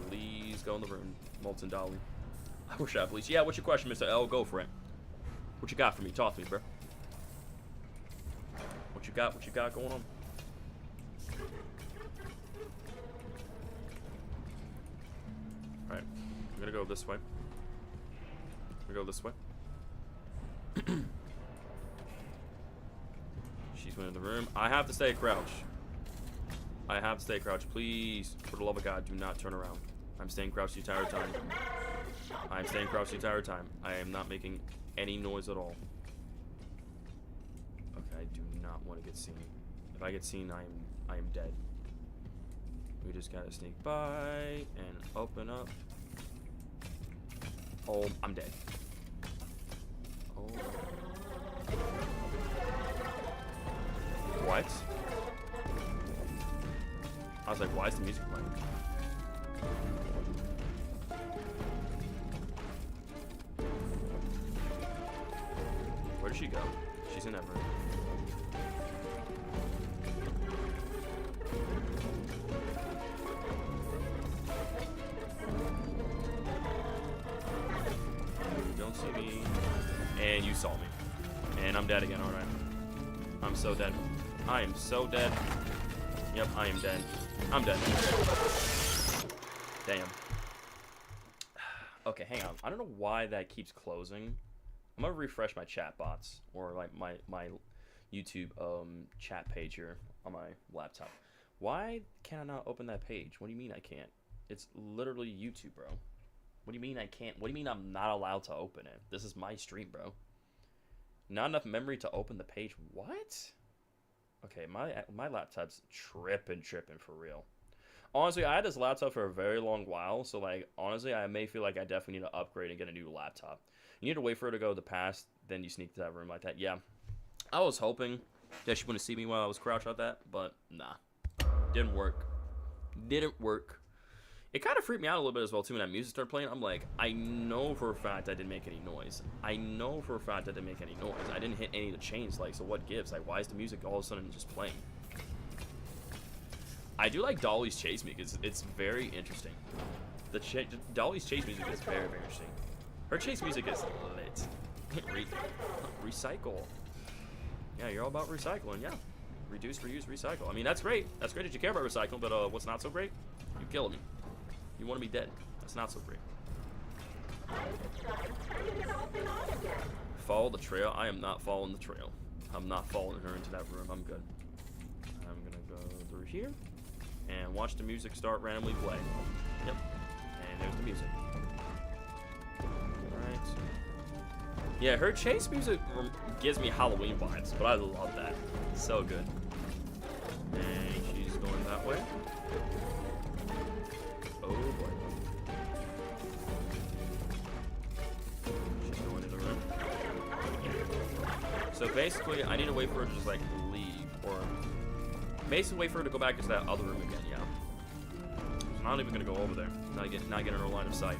Please go in the room, Molten Dolly. I wish I please. Yeah, what's your question, Mr. L? Go for it. What you got for me? Talk to me, bro. What you got? What you got going on? Alright. I'm gonna go this way. I'm gonna go this way. She's went in the room. I have to stay crouched. I have to stay crouched. Please, for the love of God, do not turn around. I'm staying crouched the entire time. I'm staying crouched the entire time. I am not making any noise at all. Okay, I do not want to get seen. If I get seen, I am dead. We just gotta sneak by and open up. Oh, I'm dead. Oh. What? I was like, why is the music playing? Where did she go? She's in that room. You don't see me. And you saw me. And I'm dead again, alright. I'm so dead. I am so dead. Yep, I am dead. I'm dead. Damn. Okay, hang on. I don't know why that keeps closing. I'm gonna refresh my chat bots or like my YouTube chat page here on my laptop. Why can I not open that page? What do you mean I can't? It's literally YouTube, bro. What do you mean I can't? What do you mean I'm not allowed to open it? This is my stream, bro. Not enough memory to open the page. What? Okay, my laptop's tripping for real. Honestly, I had this laptop for a very long while, so like honestly, I may feel like I definitely need to upgrade and get a new laptop. You need to wait for her to go to pass, then you sneak to that room like that. Yeah, I was hoping that she wouldn't see me while I was crouched like that, but nah, didn't work. Didn't work. It kind of freaked me out a little bit as well too when that music started playing. I'm like, I know for a fact I didn't make any noise. I know for a fact I didn't make any noise. I didn't hit any of the chains. Like, so what gives? Like, why is the music all of a sudden just playing? I do like Dolly's chase music. It's very interesting. Dolly's chase music is very, very interesting. Her chase music is lit. Recycle. Yeah, you're all about recycling. Yeah, reduce, reuse, recycle. I mean, that's great. That's great that you care about recycling. But what's not so great? You killed me. You want to be dead. That's not so great. Follow the trail. I am not following the trail. I'm not following her into that room. I'm good. I'm gonna go through here and watch the music start randomly play. Yep. And there's the music. Alright. Yeah, her chase music gives me Halloween vibes, but I love that. So good. And she's going that way. Oh boy. She's going in the room. So basically, I need to wait for her to just like leave, or basically wait for her to go back into that other room again. Yeah. I'm not even gonna go over there. Not get in her line of sight.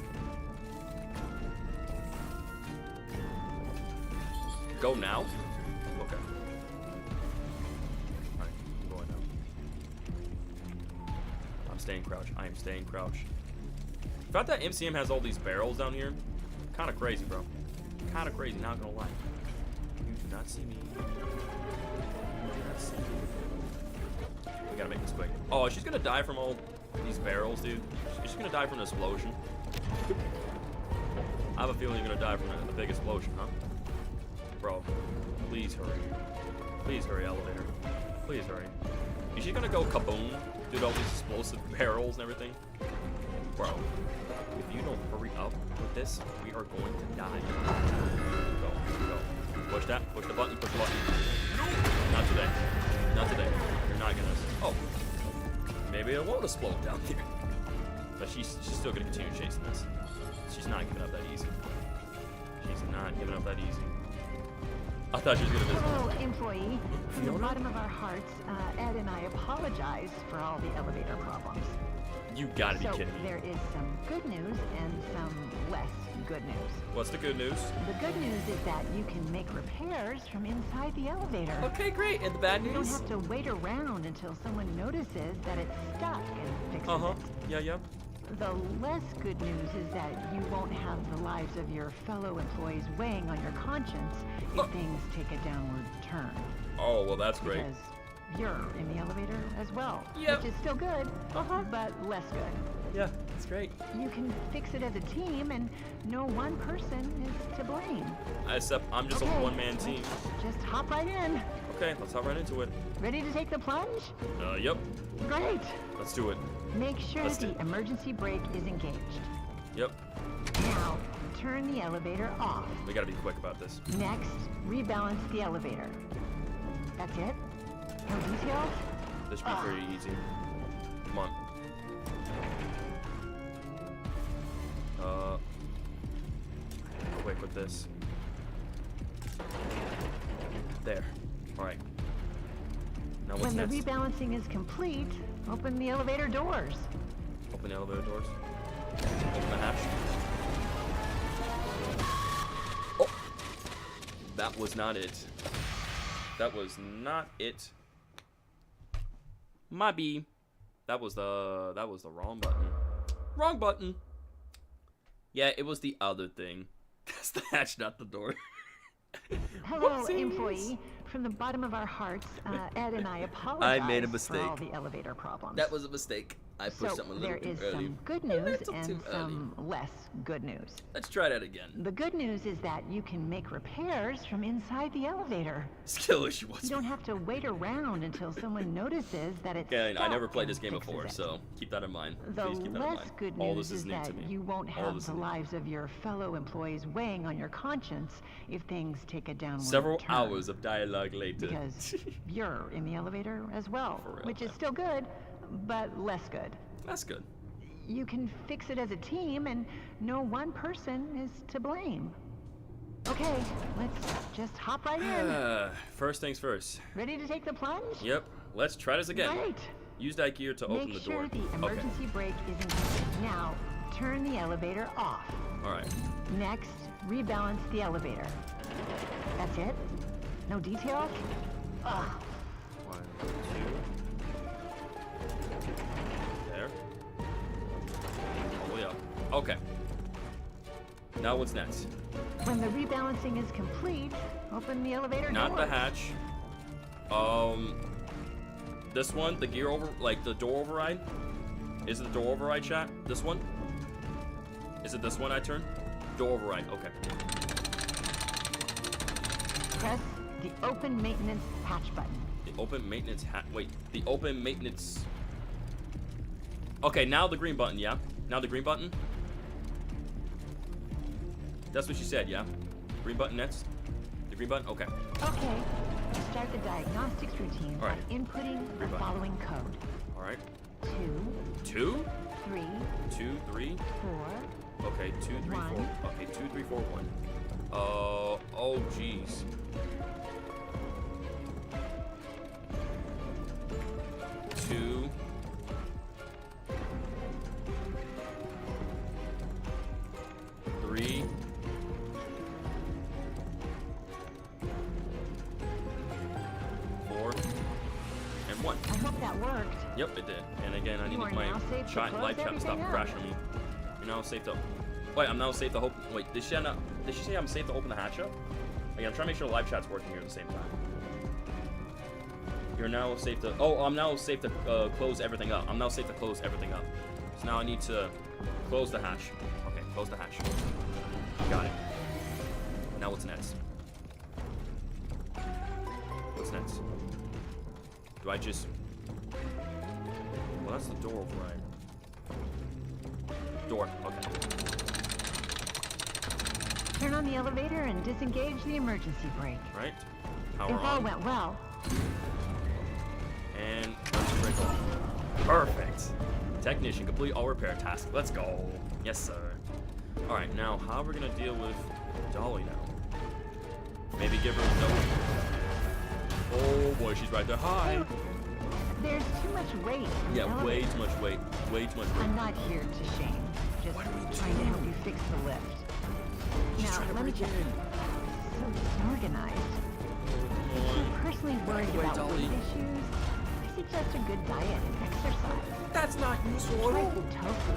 Go now? Okay. Alright, I'm going now. I'm staying crouched. I am staying crouched. The fact that MCM has all these barrels down here, kind of crazy, bro. Kind of crazy, not gonna lie. You do not see me. You do not see me. We gotta make this quick. Oh, she's gonna die from all these barrels, dude. She's gonna die from an explosion. I have a feeling you're gonna die from a big explosion, huh? Bro, please hurry. Please hurry, elevator. Please hurry. Is she gonna go kaboom? Dude, all these explosive barrels and everything? Bro, if you don't hurry up with this, we are going to die. Go, go. Push that, push the button, push the button. Not today. Not today. not gonna. Oh, maybe it won't explode down here. But she's still gonna continue chasing this. She's not giving up that easy. She's not giving up that easy. I thought she was gonna visit. Hello, employee. From the bottom of our hearts, Ed and I apologize for all the elevator problems. You gotta be kidding me. There is some good news and some less good news. What's the good news? The good news is that you can make repairs from inside the elevator. Okay, great. And the bad news? You don't have to wait around until someone notices that it's stuck and fixes it. Yeah. The less good news is that you won't have the lives of your fellow employees weighing on your conscience if things take a downward turn. Oh, well, that's great. Because you're in the elevator as well, Yep. which is still good, but less good. Yeah, that's great. You can fix it as a team, and no one person is to blame. Except I'm just a one-man team. Just hop right in. Okay, let's hop right into it. Ready to take the plunge? Yep. Great. Let's do it. Make sure the emergency brake is engaged. Yep. Now, turn the elevator off. We gotta be quick about this. Next, rebalance the elevator. That's it? No details? This should be pretty easy. Come on. Quick with this. There. Alright. Now what's When next? the rebalancing is complete, open the elevator doors. Open the elevator doors. Open the hatch. Oh! That was not it. That was not it. Might be. That was the wrong button. Wrong button. Yeah, it was the other thing. That's the hatch, not the door. Hello, Whoopsies. employee. From the bottom of our hearts, Ed and I apologize I made a for mistake. all the elevator problems. That was a mistake. I pushed something a little too early. There is some good news and some less good news. Let's try that again. The good news is that you can make repairs from inside the elevator. Skill issue. You don't have to wait around until someone notices that it's Okay, I never stuck played this and game fixes before, it. so keep that in mind. The Please keep that in less mind. good All news this is new that to me. you won't All have this the is new. lives of your fellow employees weighing on your conscience if things take a downward Several turn. hours of dialogue later. Because you're in the elevator as well, For real, which is still good, but less good. That's good. You can fix it as a team, and no one person is to blame. Okay, let's just hop right in. First things first. Ready to take the plunge? Yep. Let's try this again. Great. Use that gear to open the door. Make sure the emergency brake is engaged. Now, turn the elevator off. All right. Next, rebalance the elevator. That's it? No details? Ugh. 1, 2. There. All the way up. Okay. Now what's next? When the rebalancing is complete, open the elevator Not doors. the hatch. This one, the gear over, like the door override. Is it the door override, chat? This one? Is it this one I turn? Door override. Okay. Press the open maintenance hatch button. The open maintenance hat. Wait, the open maintenance. Okay, now the green button, yeah? Now the green button? That's what she said, yeah? Green button next? The green button? Okay. Okay. Start the diagnostics routine by inputting the following code. Alright. 2, 2? 3, 2, 3. 4. Okay, 2, 3, 4. Okay, 2, 3, 4, 1. Oh, jeez. 2. 3. 4. And 1. I hope that worked. Yep, it did. And again, I need You are my now safe to close live chat to stop everything up. crashing me. You're now safe to. Wait, I'm now safe to hope. Wait, did she say I'm safe to open the hatch up? Again, I'm trying to make sure the live chat's working here at the same time. You're now safe to. Oh, I'm now safe to close everything up. I'm now safe to close everything up. So now I need to close the hatch. Okay, close the hatch. Got it. Now what's next? What's next? Do I just? Well, that's the door override. Door. Okay. Turn on the elevator and disengage the emergency brake. Right. If Power all on. went well, And critical. Perfect. Technician, complete all repair tasks. Let's go. Yes, sir. Alright, now how are we gonna deal with Dolly now? Maybe give her a note. Oh boy, she's right there. Hi. There's too much weight. Yeah, way too much weight. Way too much weight. I'm not here to shame. Just trying to help you fix the lift. Now, let me check. So disorganized. If you're personally worried about weight issues, I suggest a good diet and exercise. That's not useful. Try the tofu.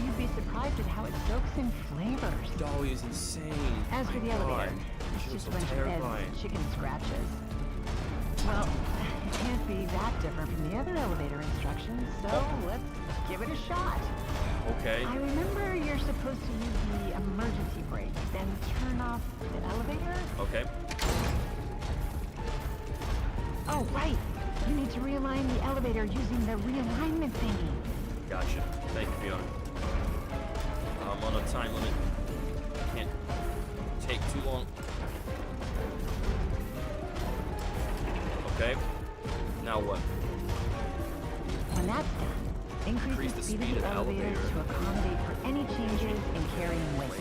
You'd be surprised at how it soaks in flavors. Dolly is insane. As for the elevator, it's just a bunch of beds and chicken scratches. Well, it can't be that different from the other elevator instructions, so let's give it a shot. Okay. I remember you're supposed to use the emergency brake, then turn off the elevator? Okay. Oh, right. You need to realign the elevator using the realignment thingy. Gotcha. Thank you, Fiona. I'm on a time limit. Can't take too long. Okay. Now what? When that's done, increase the speed of the elevator to accommodate for any changes in carrying weight.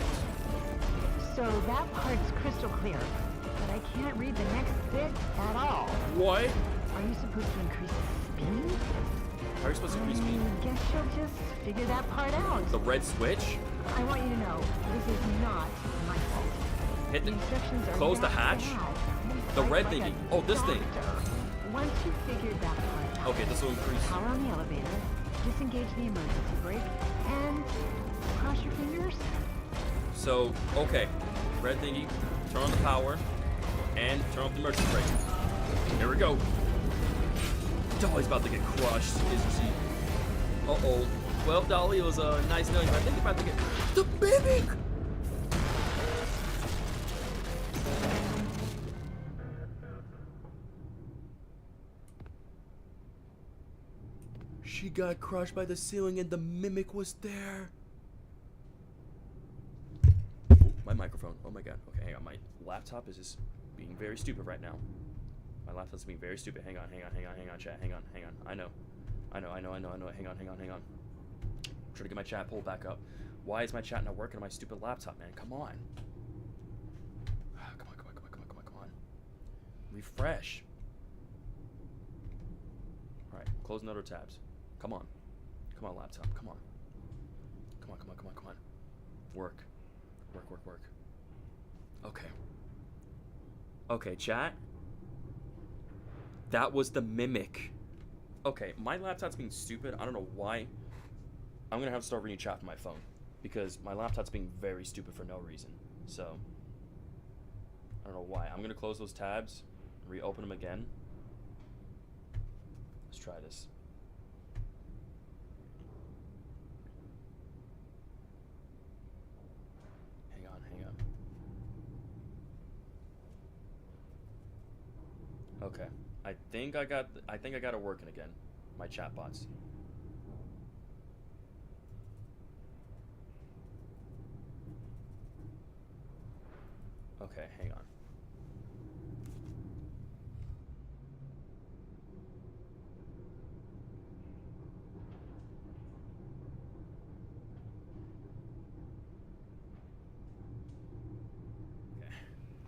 So that part's crystal clear, but I can't read the next bit at all. What? Are you supposed to increase the speed? How are you supposed to increase speed? I guess you'll just figure that part out. The red switch? I want you to know, this is not my fault. Hit the instructions are close the hatch? The red thingy. Oh, this thing. Once you figured that part out, okay, this will increase. Power on the elevator, disengage the emergency brake, and cross your fingers. So, okay. Red thingy, turn on the power, and turn off the emergency brake. Here we go. Dolly's about to get crushed, isn't she? Uh-oh. Well, Dolly, it was nice knowing you, but I think about to get the mimic! She got crushed by the ceiling and the mimic was there. Ooh, my microphone. Oh my god. Okay, hang on. My laptop is just being very stupid right now. My laptop's being very stupid. Hang on, chat. Hang on. I know. Hang on. I'm trying to get my chat pulled back up. Why is my chat not working on my stupid laptop, man? Come on. Come on. Refresh. Alright, close other tabs. Come on, laptop. Come on. Work. Okay, chat. That was the mimic. Okay, my laptop's being stupid. I don't know why. I'm gonna have to start reading chat from my phone because my laptop's being very stupid for no reason. So I don't know why. I'm gonna close those tabs, reopen them again. Let's try this. Hang on. Okay. I think I got it working again. My chatbots. Okay, hang on.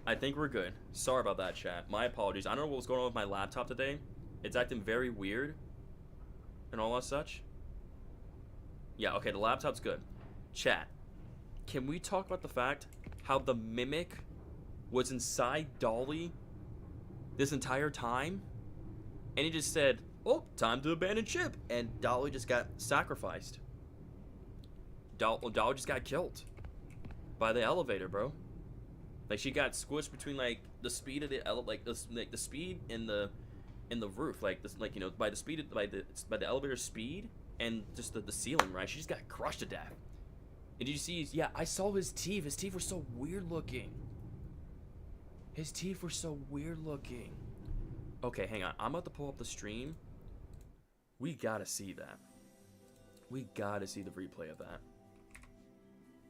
I think we're good. Sorry about that, chat. My apologies. I don't know what was going on with my laptop today. It's acting very weird and all that such. Yeah, okay, the laptop's good. Chat, can we talk about the fact how the mimic was inside Dolly this entire time? And he just said, oh, time to abandon ship. And Dolly just got sacrificed. Dolly just got killed by the elevator, bro. Like, she got squished between like the speed of the speed in the roof, like this, like, you know, by the elevator speed and just the ceiling, right? She just got crushed to death. And did you see? Yeah, I saw his teeth. His teeth were so weird looking. Okay, hang on. I'm about to pull up the stream. We gotta see that. We gotta see the replay of that.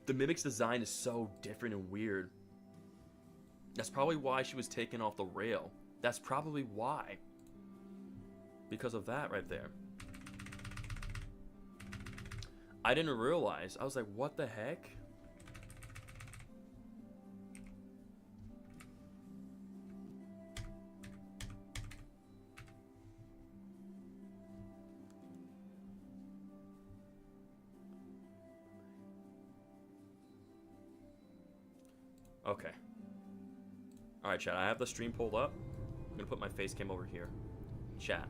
The mimic's design is so different and weird. That's probably why she was taken off the rail. That's probably why. Because of that right there. I didn't realize. I was like, what the heck? Okay. Alright, chat. I have the stream pulled up. I'm gonna put my face cam over here. Chat,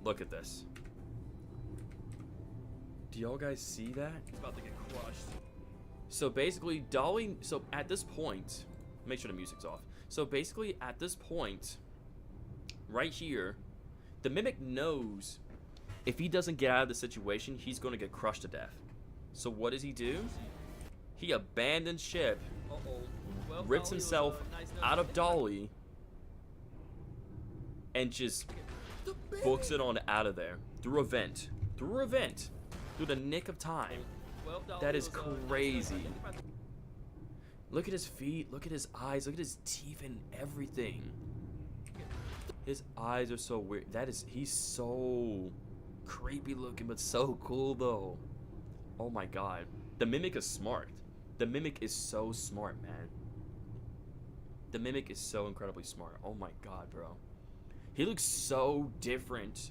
look at this. Do y'all guys see that? It's about to get crushed. So basically, Dolly... So at this point... Make sure the music's off. So basically, at this point... Right here... The Mimic knows... If he doesn't get out of the situation, he's gonna get crushed to death. So what does he do? He abandons ship... Well, rips himself out of Dolly and just books it on out of there through a vent, through the nick of time. That is crazy. Look at his feet, look at his eyes, look at his teeth and everything. His eyes are so weird. He's so creepy looking, but so cool though. Oh my god. The Mimic is smart. The Mimic is so smart, man. The Mimic is so incredibly smart. Oh my god, bro. He looks so different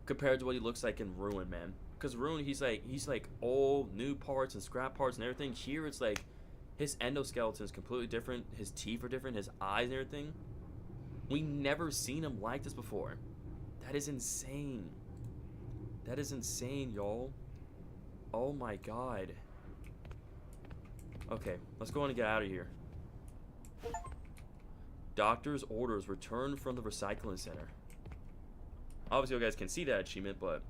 compared to what he looks like in Ruin, man. Because Ruin, he's like old, new parts and scrap parts and everything. Here, it's like his endoskeleton is completely different. His teeth are different. His eyes and everything. We never seen him like this before. That is insane. That is insane, y'all. Oh my god. Okay, let's go on and get out of here. Doctor's orders return from the recycling center. Obviously, you guys can see that achievement, but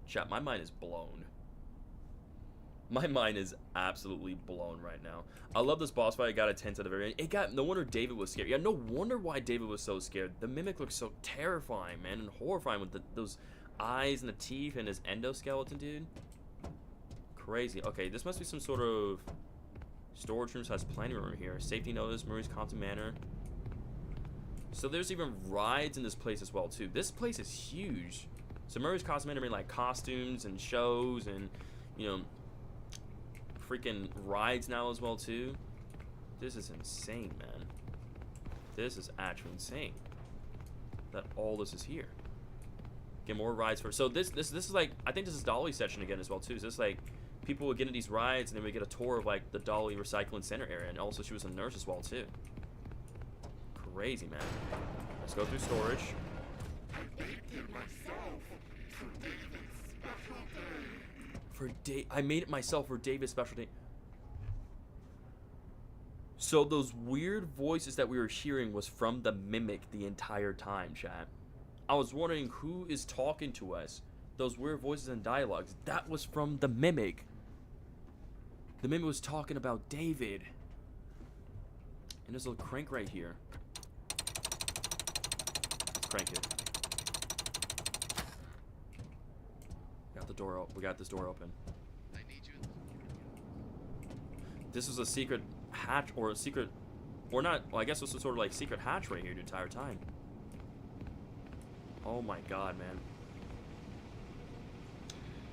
chat, my mind is blown. My mind is absolutely blown right now. I love this boss fight. It got intense at the very end. It got no wonder David was scared. Yeah, no wonder why David was so scared. The Mimic looks so terrifying, man, and horrifying with those eyes and the teeth and his endoskeleton, dude. Crazy. Okay, this must be some sort of storage rooms. Has plenty of room here. Safety notice, Murray's Compton Manor. So there's even rides in this place as well too. This place is huge. So Murray's Compton Manor made like costumes and shows and, you know, freaking rides now as well too. This is insane, man. This is actually insane that all this is here. Get more rides for. So this is like, I think this is Dolly session again as well too. So this is like people would get into these rides and then we get a tour of like the Dolly Recycling Center area, and also she was a nurse as well too. Crazy, man. Let's go through storage. I made it myself for David's special day. So those weird voices that we were hearing was from the Mimic the entire time, chat. I was wondering who is talking to us. Those weird voices and dialogues. That was from the Mimic. The Mimic was talking about David. And there's a crank right here. Let's crank it. Got the door open. We got this door open. I need you. This was a secret hatch, or a secret, or not. Well, I guess this was sort of like secret hatch right here the entire time. Oh my god, man.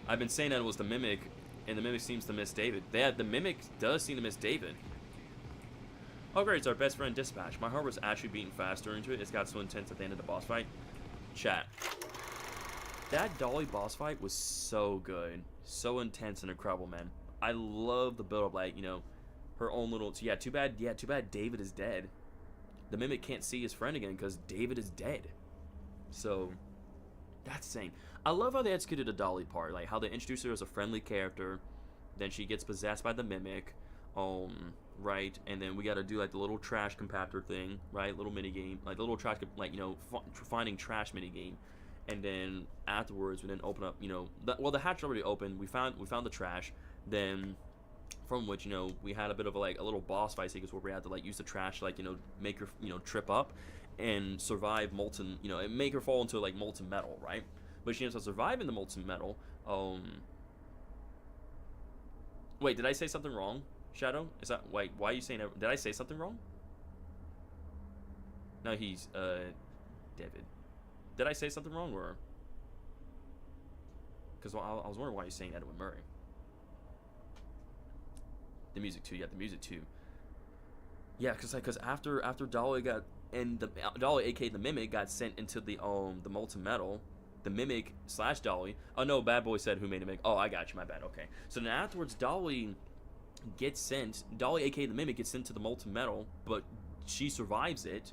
I've been saying that it was the Mimic, and the Mimic seems to miss David. The Mimic does seem to miss David. Oh great, it's our best friend Dispatch. My heart was actually beating faster into it. It's got so intense at the end of the boss fight. Chat. That Dolly boss fight was so good. So intense and incredible, man. I love the build-up, like, you know, her own little... Yeah, too bad David is dead. The Mimic can't see his friend again because David is dead. So, that's insane. I love how they executed the Dolly part, like how they introduced her as a friendly character, then she gets possessed by the Mimic, right, and then we gotta do like the little trash compactor thing, right, little mini game, like the little trash, like, you know, finding trash mini game, and then afterwards we then open up, you know, the hatch already opened, we found the trash, then from which, you know, we had a bit of a little boss fight sequence where we had to like use the trash to, like, you know, make her, you know, trip up and survive molten, you know, and make her fall into like molten metal, right? But she ends up surviving the molten metal. Wait, did I say something wrong, Shadow? Is that, wait, why are you saying that? Did I say something wrong? No, he's David. Did I say something wrong, or Because I was wondering why you're saying Edwin Murray. The music too, yeah, the music too. Yeah, because after Dolly got, and the Dolly, aka the Mimic, got sent into the molten metal, the Mimic / Dolly. Oh no, Bad Boy said who made the Mimic. Oh, I got you, my bad. Okay. So then afterwards, Dolly gets sent. Dolly, aka the Mimic, gets sent to the molten metal, but she survives it.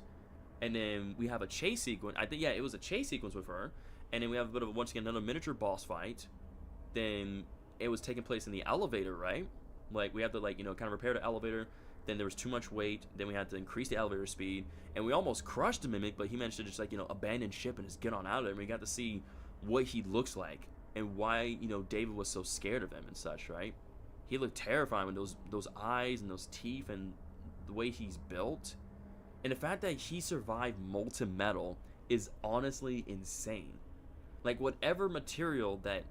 And then we have a chase sequence. I think, yeah, it was a chase sequence with her. And then we have a bit of, once again, another miniature boss fight. Then it was taking place in the elevator, right? Like, we had to, like, you know, kind of repair the elevator. Then there was too much weight. Then we had to increase the elevator speed. And we almost crushed the Mimic, but he managed to just, like, you know, abandon ship and just get on out of there. And we got to see what he looks like and why, you know, David was so scared of him and such, right? He looked terrifying with those eyes and those teeth and the way he's built. And the fact that he survived molten metal is honestly insane. Like, whatever material that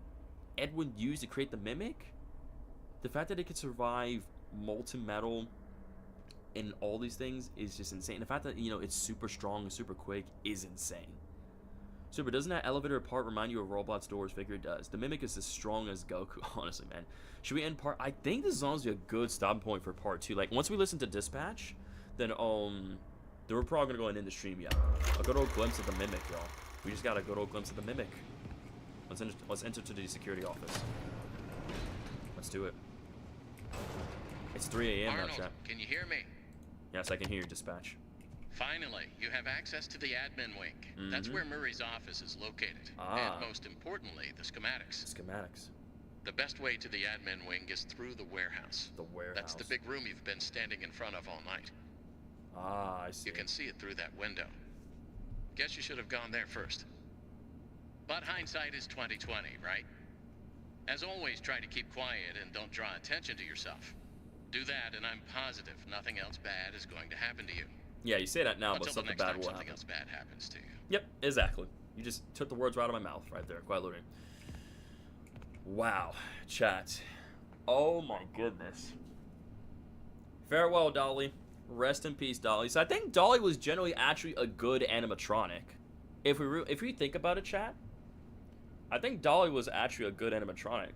Edwin used to create the Mimic, the fact that it could survive molten metal and all these things is just insane. The fact that, you know, it's super strong and super quick is insane. Super, doesn't that elevator part remind you of Roblox Doors? Figure it does. The Mimic is as strong as Goku, honestly, man. Should we end part? I think this is honestly a good stopping point for part 2. Like, once we listen to Dispatch, then we're probably gonna go and end the stream, yeah. A good old glimpse of the Mimic, y'all. We just got a good old glimpse of the Mimic. Let's enter to the security office. Let's do it. It's 3 a.m. now, chat. Can you hear me? Yes, I can hear your dispatch. Finally, you have access to the admin wing. That's where Murray's office is located. And most importantly, the schematics. Schematics. The best way to the admin wing is through the warehouse. The warehouse. That's the big room you've been standing in front of all night. Ah, I see. You can see it through that window. Guess you should have gone there first. But hindsight is 20/20, right? As always, try to keep quiet and don't draw attention to yourself. Do that, and I'm positive nothing else bad is going to happen to you. Yeah, you say that now, but Until something the next bad time will something happen. else bad happens to you. Yep, exactly. You just took the words right out of my mouth right there. Quite literally. Wow, chat. Oh my goodness. Farewell, Dolly. Rest in peace, Dolly. So I think Dolly was generally actually a good animatronic. If we think about it, chat, I think Dolly was actually a good animatronic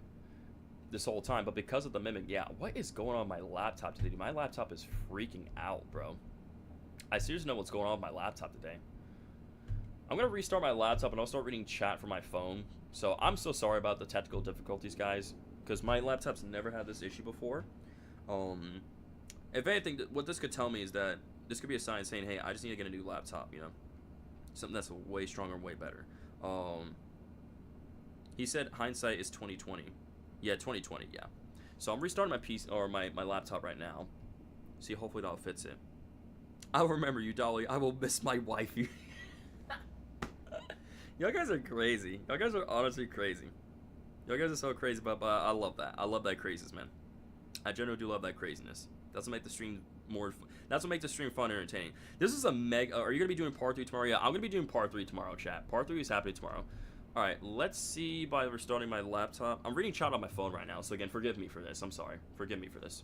this whole time. But because of the Mimic, yeah. What is going on with my laptop today? My laptop is freaking out, bro. I seriously know what's going on with my laptop today. I'm going to restart my laptop and I'll start reading chat from my phone. So I'm so sorry about the technical difficulties, guys, because my laptop's never had this issue before. If anything, what this could tell me is that this could be a sign saying, hey, I just need to get a new laptop, you know? Something that's way stronger and way better. He said hindsight is 20/20. Yeah, 20/20, yeah. So I'm restarting my PC or my laptop right now. See, hopefully that'll fix it. I'll remember you, Dolly. I will miss my wife. Y'all guys are crazy. Y'all guys are honestly crazy. Y'all guys are so crazy, but I love that. I love that craziness, man. I generally do love that craziness. That's what makes the stream more. That's what makes the stream fun and entertaining. This is a mega. Are you gonna be doing part 3 tomorrow? Yeah, I'm gonna be doing part 3 tomorrow, chat. Part 3 is happening tomorrow. All right, let's see by restarting my laptop. I'm reading chat on my phone right now, so again, forgive me for this. I'm sorry. Forgive me for this.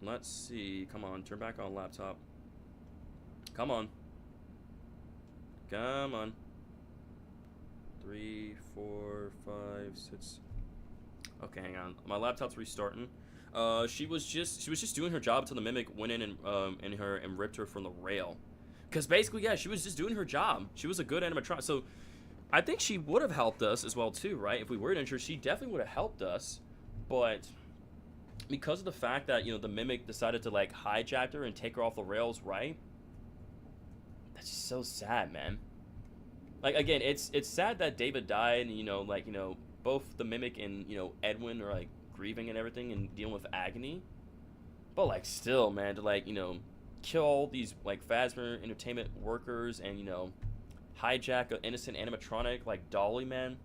Let's see. Come on, turn back on laptop. Come on. Come on. 3, 4, 5, 6. Okay, hang on. My laptop's restarting. She was just doing her job until the Mimic went in and ripped her from the rail. Because basically, yeah, she was just doing her job. She was a good animatronic. So I think she would have helped us as well too, right? If we were injured, she definitely would have helped us. But because of the fact that, you know, the Mimic decided to like hijack her and take her off the rails, right? That's just so sad, man. Like, again, it's sad that David died, and, you know, like, you know, both the Mimic and, you know, Edwin are like grieving and everything and dealing with agony. But like, still, man, to like, you know, kill all these like Phasma Entertainment workers and, you know, hijack an innocent animatronic like Dolly, man,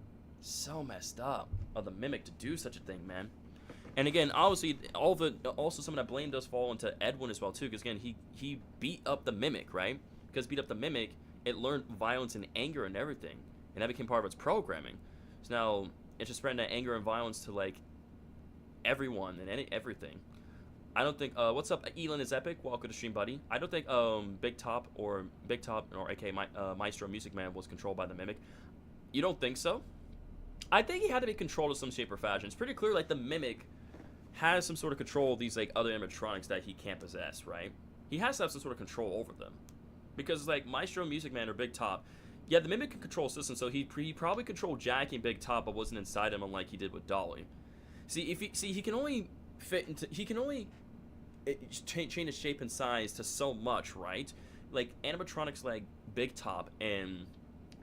so messed up of the Mimic to do such a thing, man. And again, obviously, also some of that blame does fall into Edwin as well too, because again, he beat up the Mimic, right? Because beat up the Mimic, it learned violence and anger and everything, and that became part of its programming. So now it's just spreading that anger and violence to like everyone and everything. I don't think what's up, Elon is epic. Welcome to stream, buddy. I don't think Big Top or aka Maestro Music Man was controlled by the Mimic. You don't think so? I think he had to be controlled in some shape or fashion. It's pretty clear, like, the Mimic has some sort of control of these, like, other animatronics that he can't possess, right? He has to have some sort of control over them. Because, like, Maestro, Music Man, or Big Top, yeah, the Mimic can control systems, so he probably controlled Jackie and Big Top, but wasn't inside him, unlike he did with Dolly. See, he can only fit into, he can only change his shape and size to so much, right? Like, animatronics like Big Top and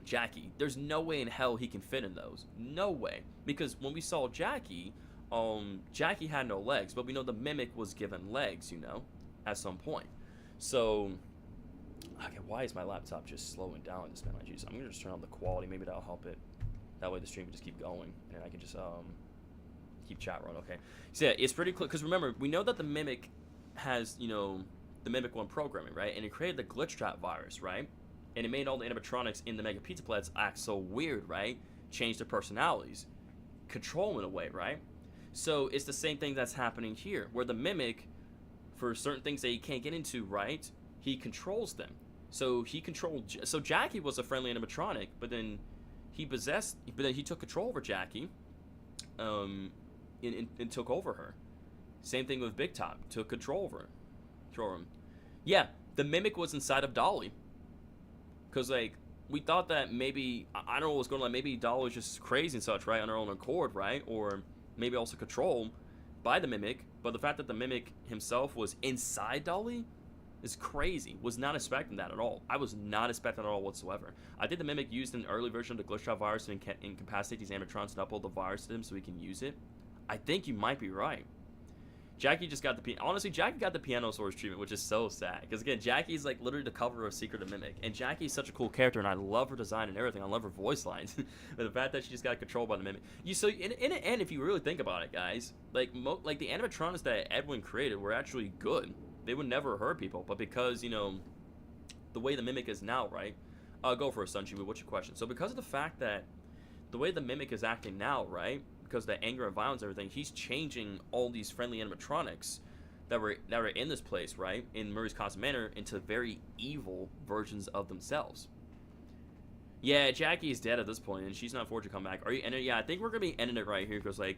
Jackie, there's no way in hell he can fit in those. No way. Because when we saw Jackie, Jackie had no legs, but we know the Mimic was given legs, you know, at some point. So, okay, why is my laptop just slowing down this man? Jeez, I'm gonna just turn on the quality. Maybe that'll help it. That way the stream can just keep going, and I can just keep chat running. Okay. So yeah, it's pretty clear because remember we know that the Mimic has, you know, the Mimic 1 programming, right? And it created the glitch trap virus, right? And it made all the animatronics in the Mega Pizza Plats act so weird, right? Change their personalities, control them in a way, right? So it's the same thing that's happening here, where the Mimic, for certain things that he can't get into, right? He controls them. So he controlled. So Jackie was a friendly animatronic, but then he took control over Jackie, and took over her. Same thing with Big Top, took control over him. Yeah, the Mimic was inside of Dolly. Cause like we thought that maybe I don't know what was going on. Maybe Dolly was just crazy and such, right, on her own accord, right? Or maybe also controlled by the Mimic. But the fact that the Mimic himself was inside Dolly is crazy. Was not expecting that at all. I was not expecting that at all whatsoever. I think the Mimic used an early version of the glitch trap virus to incapacitate these animatrons and upload the virus to them so he can use it. I think you might be right. Jackie just got the piano. Honestly, Jackie got the Pianosaurus treatment, which is so sad. Because again, Jackie's like literally the cover of Secret of Mimic, and Jackie's such a cool character, and I love her design and everything. I love her voice lines. But the fact that she just got controlled by the Mimic. So in the end, if you really think about it, guys, like the animatronics that Edwin created were actually good. They would never hurt people, but because, you know, the way the Mimic is now, right? Go for it, Sunshine. What's your question? So because of the fact that the way the Mimic is acting now, right? Because of the anger and violence and everything, he's changing all these friendly animatronics that were in this place, right? In Murray's Constant Manor into very evil versions of themselves. Yeah, Jackie is dead at this point, and she's not forced to come back. Are you ending? Yeah, I think we're gonna be ending it right here because like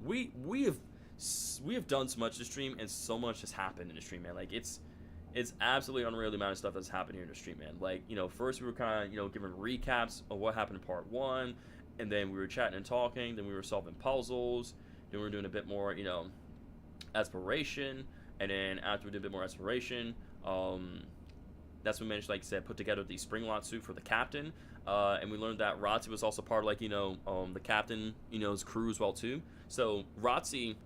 we have done so much in the stream, and so much has happened in the stream, man. Like it's absolutely unreal the amount of stuff that's happened here in the stream, man. Like, you know, first we were kind of, you know, giving recaps of what happened in part 1. And then we were chatting and talking, then we were solving puzzles, then we were doing a bit more, you know, exploration, and then after we did a bit more exploration, that's when we managed to, like I said, put together the spring lot suit for the captain, and we learned that Rotsy was also part of, like, you know, the captain, you know, his crew as well, too. So Rotsy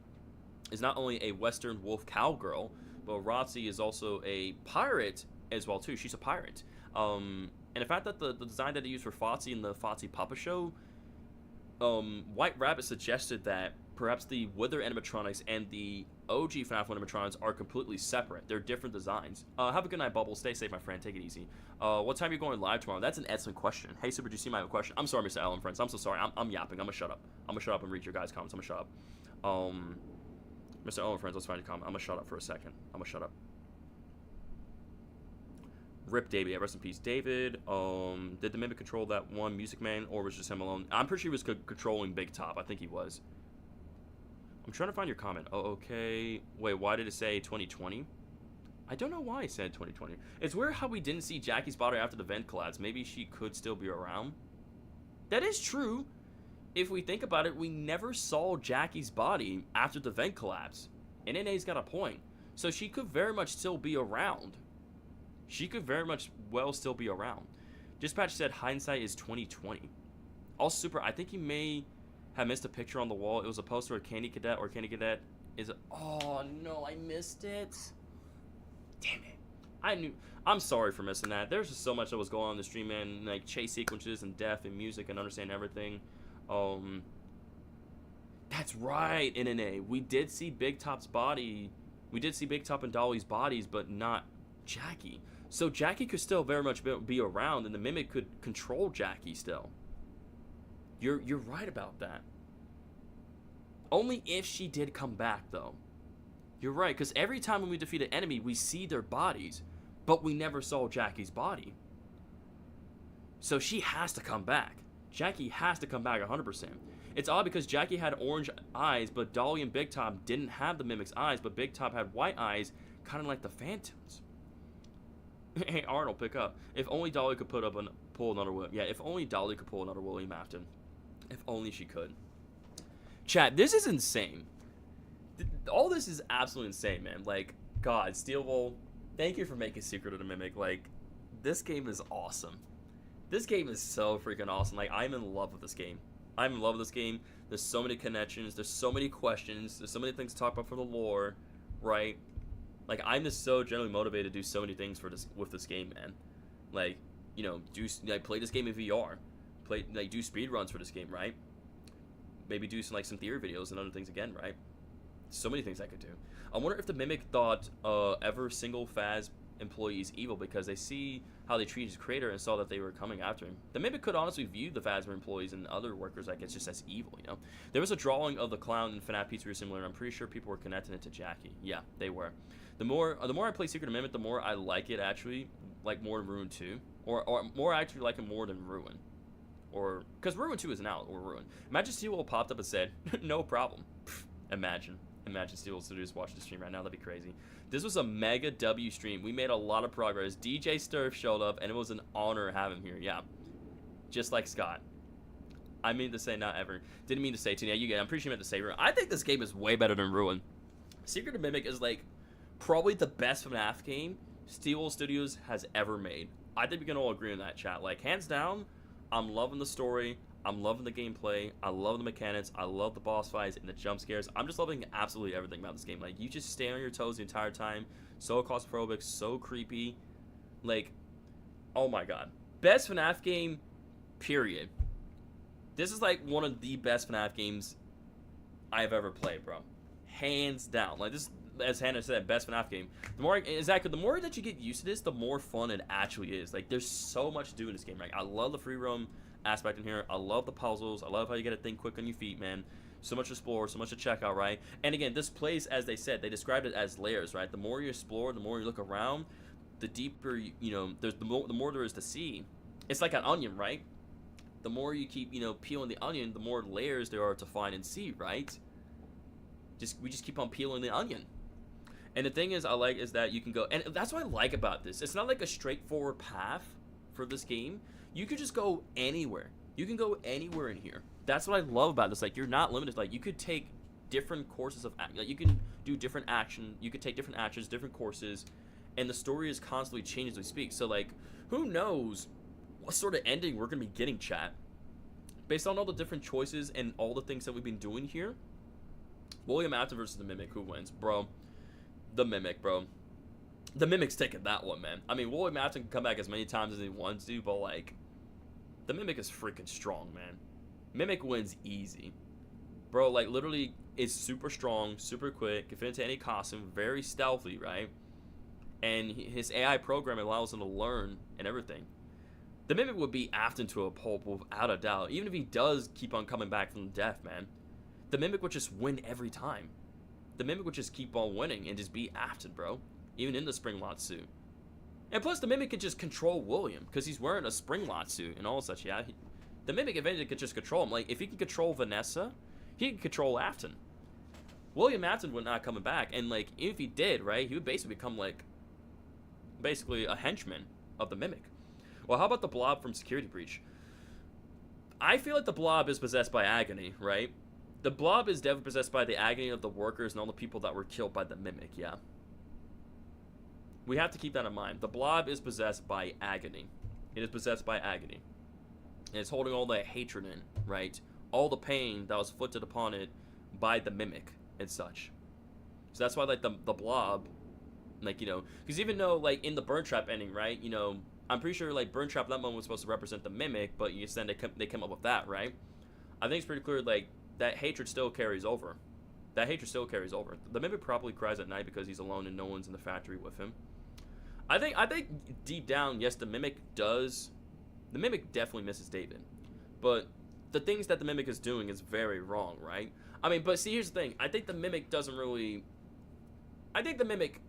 is not only a Western wolf cowgirl, but Rotsy is also a pirate as well, too. She's a pirate. And the fact that the design that they used for Foxy in the Foxy Puppet Show, White Rabbit suggested that perhaps the Wither animatronics and the OG FNAF 1 animatronics are completely separate. They're different designs. Have a good night, Bubble. Stay safe, my friend. Take it easy. What time are you going live tomorrow? That's an excellent question. Hey, Super, do you see my question? I'm sorry, Mr. Allen, friends. I'm so sorry. I'm yapping. I'm gonna shut up. I'm gonna shut up and read your guys' comments. I'm gonna shut up. Mr. Allen, friends, let's find your comment. I'm gonna shut up for a second. I'm gonna shut up. Rip David, yeah, rest in peace, David. Did the Mimic control that one Music Man, or was just him alone? I'm pretty sure he was controlling Big Top. I think he was. I'm trying to find your comment. Oh, okay. Wait, why did it say 2020? I don't know why it said 2020. It's weird how we didn't see Jackie's body after the vent collapse. Maybe she could still be around. That is true. If we think about it, we never saw Jackie's body after the vent collapse. NNA's got a point. So she could very much still be around. She could very much well still be around. Dispatch said hindsight is 2020. Also, Super, I think you may have missed a picture on the wall. It was a poster of Candy Cadet, or Candy Cadet is... Oh, no, I missed it. Damn it. I'm sorry for missing that. There's just so much that was going on in the stream, man. Like, chase sequences and death and music and understanding everything. That's right, NNA. We did see Big Top's body. We did see Big Top and Dolly's bodies, but not Jackie. So Jackie could still very much be around, and the Mimic could control Jackie still. You're right about that. Only if she did come back, though. You're right, because every time when we defeat an enemy, we see their bodies, but we never saw Jackie's body. So she has to come back. Jackie has to come back 100%. It's odd because Jackie had orange eyes, but Dolly and Big Top didn't have the Mimic's eyes, but Big Top had white eyes, kind of like the Phantoms. Hey, Arnold, pick up. If only Dolly could pull another William. Yeah, if only Dolly could pull another William Afton. If only she could. Chat, this is insane. All this is absolutely insane, man. Like, God, Steelwool, thank you for making Secret of the Mimic. Like, this game is awesome. This game is so freaking awesome. Like, I'm in love with this game. I'm in love with this game. There's so many connections. There's so many questions. There's so many things to talk about for the lore, right? Like, I'm just so generally motivated to do so many things with this game, man. Like, you know, play this game in VR. Do speed runs for this game, right? Maybe do some theory videos and other things again, right? So many things I could do. I wonder if the Mimic thought every single Faz employee is evil because they see how they treat his creator and saw that they were coming after him. The Mimic could honestly view the Phasma employees and other workers, I guess, just as evil, you know? There was a drawing of the clown in FNAF Pizzeria Simulator, and I'm pretty sure people were connecting it to Jackie. Yeah, they were. The more I play Secret of the Mimic, the more I like it, actually, like more than Ruin 2. Or more actually like it more than Ruin. Or, because Ruin 2 isn't out, or Ruin. Imagine Steelwool popped up and said, no problem. Pfft, imagine Steelwool Studios watching the stream right now. That'd be crazy. This was a mega W stream. We made a lot of progress. DJ Sturf showed up, and it was an honor to have him here. Yeah. Just like Scott. I mean to say not ever. Didn't mean to say to you. Yeah, you get it. I'm pretty sure you meant to say Ruin. I think this game is way better than Ruin. Secret of Mimic is, like, probably the best FNAF game Steelwool Studios has ever made. I think we can all agree on that, chat. Like, hands down, I'm loving the story. I'm loving the gameplay. I love the mechanics. I love the boss fights and the jump scares. I'm just loving absolutely everything about this game. Like, you just stay on your toes the entire time. So claustrophobic, so creepy. Like, oh my god. Best FNAF game, period. This is like one of the best FNAF games I've ever played, bro. Hands down. Like, this, as Hannah said, best FNAF game. The more that you get used to this, the more fun it actually is. Like, there's so much to do in this game. Like, I love the free roam aspect in here. I love the puzzles. I love how you gotta think quick on your feet, man. So much to explore, so much to check out, right? And again, this place, as they said, they described it as layers, right? The more you explore, the more you look around, the deeper, you know, there's the more there is to see. It's like an onion, right? The more you keep, you know, peeling the onion, the more layers there are to find and see, right? We just keep on peeling the onion. And the thing is, I like is that you can go, and that's what I like about this. It's not like a straightforward path for this game. You could just go anywhere. You can go anywhere in here. That's what I love about this. Like, you're not limited. Like, you could take different courses of, like, you can do different action. You could take different actions, different courses, and the story is constantly changing as we speak. So, like, who knows what sort of ending we're gonna be getting, chat, based on all the different choices and all the things that we've been doing here. William Afton versus the Mimic. Who wins, bro? The Mimic, bro. The Mimic's taking that one, man. I mean, William Afton can come back as many times as he wants to, but, like, the Mimic is freaking strong, man. Mimic wins easy. Bro, like, literally, is super strong, super quick, can fit into any costume, very stealthy, right? And his AI program allows him to learn and everything. The Mimic would beat Afton to a pulp without a doubt. Even if he does keep on coming back from death, man. The Mimic would just win every time. The Mimic would just keep on winning and just beat Afton, bro. Even in the Springlot suit. And plus, the Mimic can just control William, because he's wearing a Springlot suit and all such, yeah? The Mimic eventually could just control him. Like, if he can control Vanessa, he can control Afton. William Afton would not coming back, and, like, if he did, right, he would basically become, like, basically a henchman of the Mimic. Well, how about the Blob from Security Breach? I feel like the Blob is possessed by agony, right? The Blob is definitely possessed by the agony of the workers and all the people that were killed by the Mimic, yeah? We have to keep that in mind. The Blob is possessed by agony. It is possessed by agony. And it's holding all the hatred in, right? All the pain that was inflicted upon it by the Mimic and such. So that's why, like, the Blob, like, you know, because even though, like, in the Burn Trap ending, right, you know, I'm pretty sure, like, Burn Trap, that moment was supposed to represent the Mimic, but you said they come up with that, right? I think it's pretty clear, like, that hatred still carries over. That hatred still carries over. The Mimic probably cries at night because he's alone and no one's in the factory with him. I think deep down, yes, the Mimic definitely misses David. But the things that the Mimic is doing is very wrong, right? I mean, but see, here's the thing. I think the Mimic doesn't really... I think the Mimic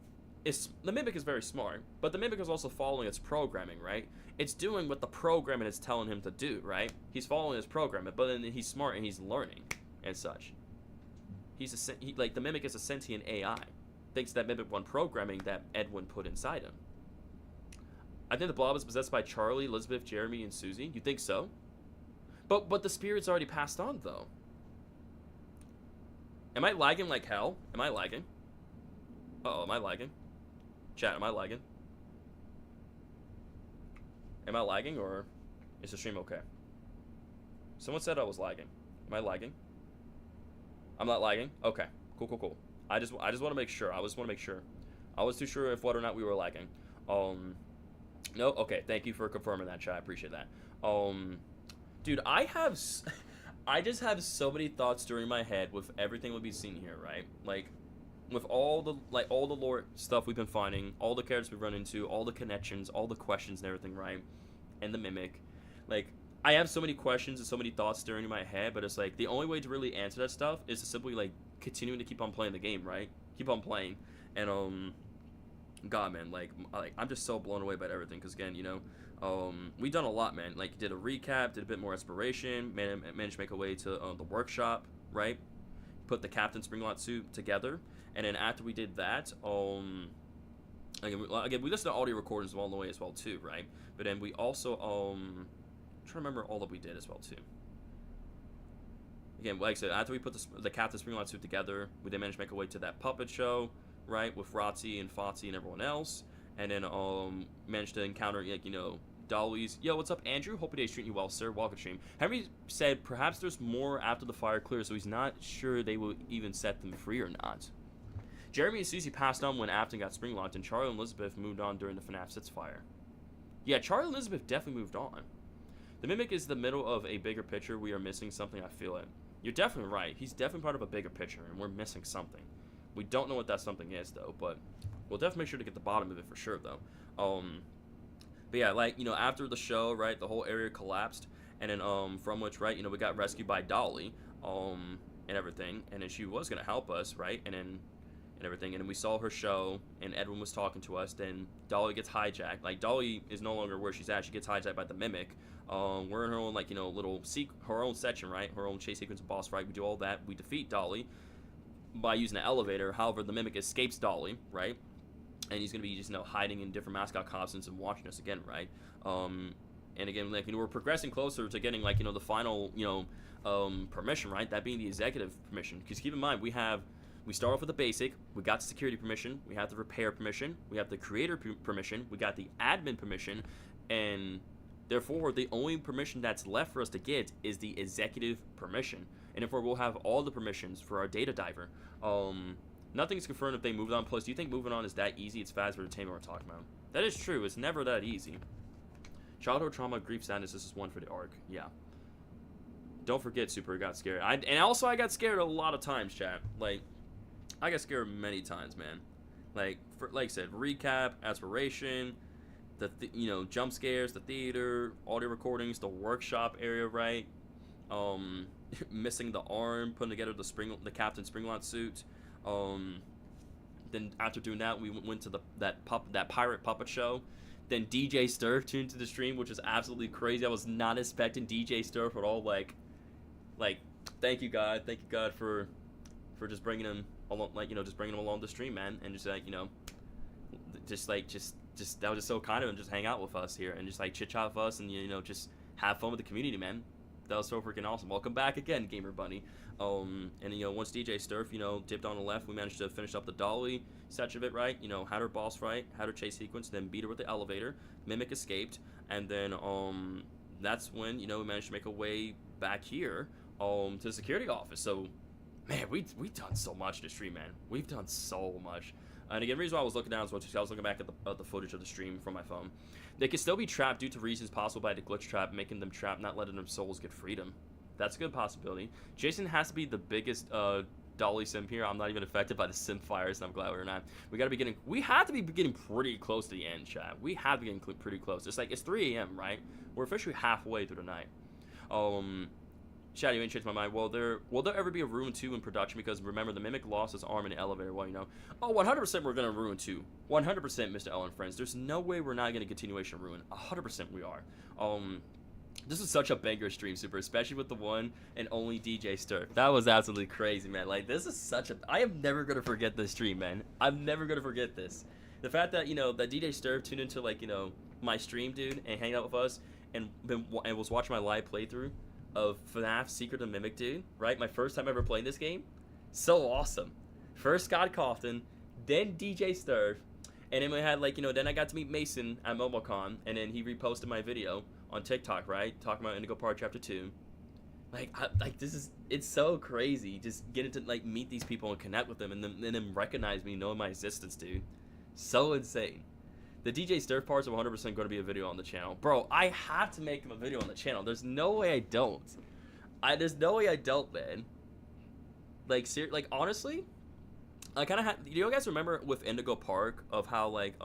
the Mimic is very smart, but the Mimic is also following its programming, right? It's doing what the programming is telling him to do, right? He's following his programming, but then he's smart and he's learning and such. Like the Mimic is a sentient AI, thanks to that Mimic 1 programming that Edwin put inside him. I think the Blob is possessed by Charlie, Elizabeth, Jeremy, and Susie. You think so? But the spirit's already passed on, though. Am I lagging like hell? Am I lagging? Uh-oh, am I lagging? Chat, am I lagging? Am I lagging, or is the stream okay? Someone said I was lagging. Am I lagging? I'm not lagging? Okay. Cool. I just want to make sure. I was too sure if whether or not we were lagging. No? Okay, thank you for confirming that, chat. I appreciate that. Dude, I just have so many thoughts during my head with everything we've been seeing here, right? Like, with all the lore stuff we've been finding, all the characters we've run into, all the connections, all the questions and everything, right? And the Mimic. Like, I have so many questions and so many thoughts stirring in my head, but it's like, the only way to really answer that stuff is to simply, like, continuing to keep on playing the game, right? Keep on playing. And, God, man, like I'm just so blown away by everything, because, again, you know, we've done a lot, man. Like, did a recap, did a bit more exploration, managed to make a way to the workshop, right? Put the Captain Springlot suit together, and then after we did that, again, we listened to audio recordings along the way as well, too, right? But then we also, I'm trying to remember all that we did as well, too. Again, like I said, after we put the Captain Springlot suit together, we then managed to make our way to that puppet show, right, with Rotzi and Fotsy and everyone else, and then managed to encounter, like, you know, Dolly's. Yo, what's up, Andrew? Hope your day's treating you well, sir. Welcome stream. Henry said perhaps there's more after the fire clears, so he's not sure they will even set them free or not. Jeremy and Susie passed on when Afton got springlocked, and Charlie and Elizabeth moved on during the FNAF 6 fire. Yeah, Charlie and Elizabeth definitely moved on. The Mimic is the middle of a bigger picture. We are missing something. I feel it. You're definitely right. He's definitely part of a bigger picture, and we're missing something. We don't know what that something is, though, but we'll definitely make sure to get the bottom of it for sure, though. But yeah, like, you know, after the show, right, the whole area collapsed, and then, from which, right, you know, we got rescued by Dolly, and everything, and then she was gonna help us, right, and everything, and then we saw her show, and Edwin was talking to us, then Dolly gets hijacked. Like, Dolly is no longer where she's at. She gets hijacked by the Mimic. We're in her own, like, you know, her own section, right, her own chase sequence boss fight. We do all that. We defeat Dolly by using the elevator. However, the Mimic escapes Dolly, right, and he's gonna be just, you know, hiding in different mascot costumes and watching us again, right? And again, like, you know, we're progressing closer to getting, like, you know, the final, you know, permission, right? That being the executive permission. Because keep in mind, we start off with the basic. We got the security permission. We have the repair permission. We have the creator permission. We got the admin permission, and therefore, the only permission that's left for us to get is the executive permission. And therefore, we'll have all the permissions for our data diver. Nothing's confirmed if they moved on. Plus, do you think moving on is that easy? It's fast for entertainment we're talking about. That is true. It's never that easy. Childhood trauma, grief, sadness. This is one for the arc. Yeah. Don't forget, Super got scared. And also, I got scared a lot of times, chat. Like, I got scared many times, man. Like I said, recap, aspiration, you know, jump scares, the theater, audio recordings, the workshop area, right? Missing the arm, putting together the Captain Springlot suit. Then after doing that, we went to that pirate puppet show. Then DJ Sturf tuned to the stream, which is absolutely crazy. I was not expecting DJ Sturf at all. Like, thank you God for just bringing him along, like, you know, just bringing him along the stream, man, and just, like, you know, just that was just so kind of him, just hang out with us here and just, like, chit chat with us and, you know, just have fun with the community, man. That was so freaking awesome. Welcome back again, Gamer Bunny. And, you know, once DJ Sturf, you know, dipped on the left, we managed to finish up the Dolly section of it, right? You know, had her boss fight, had her chase sequence, then beat her with the elevator. Mimic escaped, and then, that's when, you know, we managed to make a way back here, to the security office. So, man, we've done so much to stream, man. We've done so much. And again, the reason why I was looking down is because I was looking back at the footage of the stream from my phone. They can still be trapped due to reasons possible by the glitch trap, making them trapped, not letting their souls get freedom. That's a good possibility. Jason has to be the biggest Dolly simp here. I'm not even affected by the simp fires, and I'm glad we're not. We have to be getting pretty close to the end, chat. We have to be getting pretty close. It's 3 a.m., right? We're officially halfway through the night. Chad, you ain't changed my mind. Will there ever be a Ruin 2 in production? Because remember, the Mimic lost his arm in an elevator. Well, you know. Oh, 100% we're gonna Ruin 2. 100%, Mr. L and friends. There's no way we're not gonna continuation Ruin. 100% we are. This is such a banger stream, Super, especially with the one and only DJ Stir. That was absolutely crazy, man. Like, this is such a... I am never gonna forget this stream, man. I'm never gonna forget this. The fact that, you know, that DJ Stir tuned into, like, you know, my stream, dude, and hanging out with us, and was watching my live playthrough of FNAF Secret of the Mimic, dude, right? My first time ever playing this game. So awesome. First Scott Cawthon, then DJ Stir, and then we had, like, you know, then I got to meet Mason at MomoCon, and then he reposted my video on TikTok, right? Talking about Indigo Park Chapter 2. Like, this is, it's so crazy. Just getting to, like, meet these people and connect with them, and then recognize me, know my existence, dude. So insane. The DJ Stir parts are 100% going to be a video on the channel. Bro, I have to make him a video on the channel. There's no way I don't. There's no way I don't, man. Like, honestly, I kind of have... Do you guys remember with Indigo Park of how, like,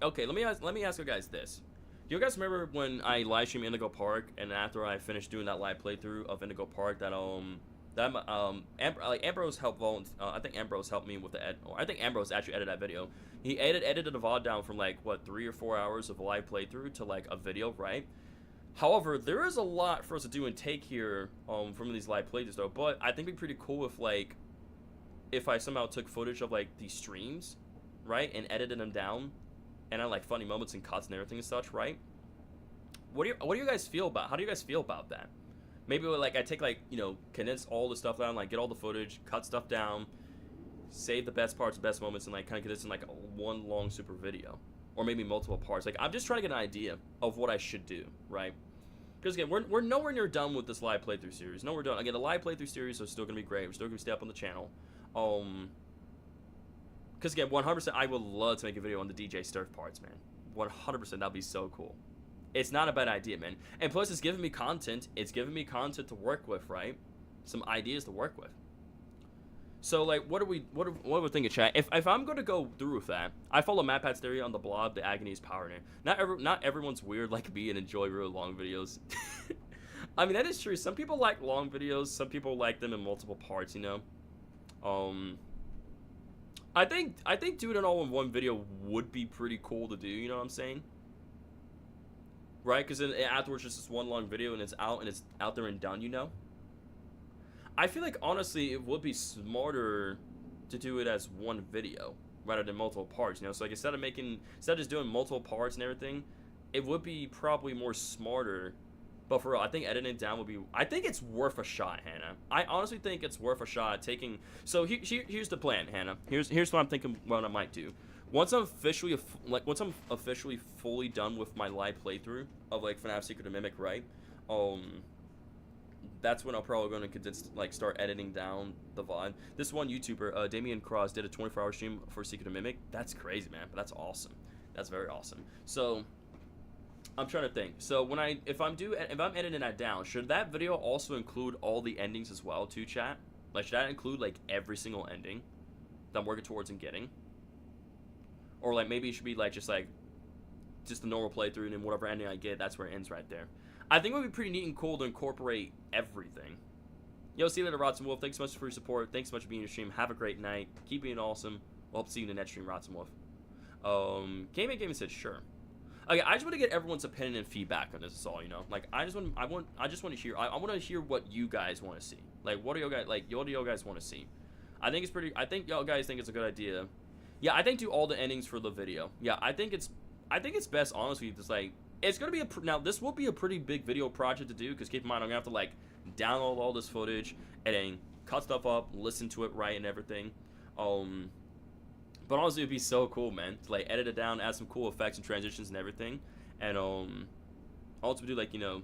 okay, let me ask you guys this. Do you guys remember when I live streamed Indigo Park, and after I finished doing that live playthrough of Indigo Park, that Ambrose helped I think Ambrose helped me with the I think Ambrose actually edited that video. He edited the VOD down from, like, what, 3 or 4 hours of a live playthrough to, like, a video, right? However, there is a lot for us to do and take here from these live playthroughs, though. But I think it'd be pretty cool if, like, if I somehow took footage of, like, these streams, right, and edited them down, and I, like, funny moments and cuts and everything and such, right? What do you guys feel about? How do you guys feel about that? Maybe, like, I take, like, you know, condense all the stuff down, like, get all the footage, cut stuff down, save the best parts, best moments, and, like, kind of condense in, like, one long super video. Or maybe multiple parts. Like, I'm just trying to get an idea of what I should do, right? Because, again, we're nowhere near done with this live playthrough series. Nowhere done. Again, the live playthrough series is still going to be great. We're still going to stay up on the channel. Because, again, 100%, I would love to make a video on the DJ Stir parts, man. 100%, that'd be so cool. It's not a bad idea, man. And plus, it's giving me content. It's giving me content to work with, right? Some ideas to work with. So, like, what are we thinking, chat? If I'm going to go through with that, I follow MatPat's theory on the blob, the agony is power in it. Not everyone's weird like me and enjoy real long videos. I mean, that is true. Some people like long videos. Some people like them in multiple parts, you know? I think doing it all in one video would be pretty cool to do, you know what I'm saying? Right? Because then afterwards, just this one long video and it's out there and done, you know? I feel like, honestly, it would be smarter to do it as one video rather than multiple parts, you know? So, like, instead of just doing multiple parts and everything, it would be probably more smarter. But for real, I think editing it down would be... I think it's worth a shot, Hannah. I honestly think it's worth a shot taking... So, here's the plan, Hannah. Here's what I'm thinking what I might do. Once I'm officially fully done with my live playthrough of, like, FNAF Secret of the Mimic, right? That's when I'm probably going to condense, like, start editing down the VOD. This one YouTuber, Damien Cross, did a 24-hour stream for Secret of the Mimic. That's crazy, man, but that's awesome. That's very awesome. So, I'm trying to think. So, if I'm editing that down, should that video also include all the endings as well, too, chat? Like, should that include, like, every single ending that I'm working towards and getting? Or, like, maybe it should be, like, just the normal playthrough, and then whatever ending I get, that's where it ends right there. I think it would be pretty neat and cool to incorporate everything. Yo, see you later, Rots and Wolf. Thanks so much for your support. Thanks so much for being in your stream. Have a great night. Keep being awesome. We'll hope to see you in the next stream, Rots and Wolf. Gaming said sure. Okay, I just want to get everyone's opinion and feedback on this. Is all, you know. Like, I just want to hear. I want to hear what you guys want to see. Like, what do y'all guys want to see? I think y'all guys think it's a good idea. Yeah, I think do all the endings for the video. Yeah, I think it's best, honestly, just, like, it's going to be now, this will be a pretty big video project to do, because keep in mind, I'm going to have to, like, download all this footage, and then cut stuff up, listen to it right, and everything. But honestly, it'd be so cool, man, to, like, edit it down, add some cool effects and transitions and everything, and, also do, like, you know,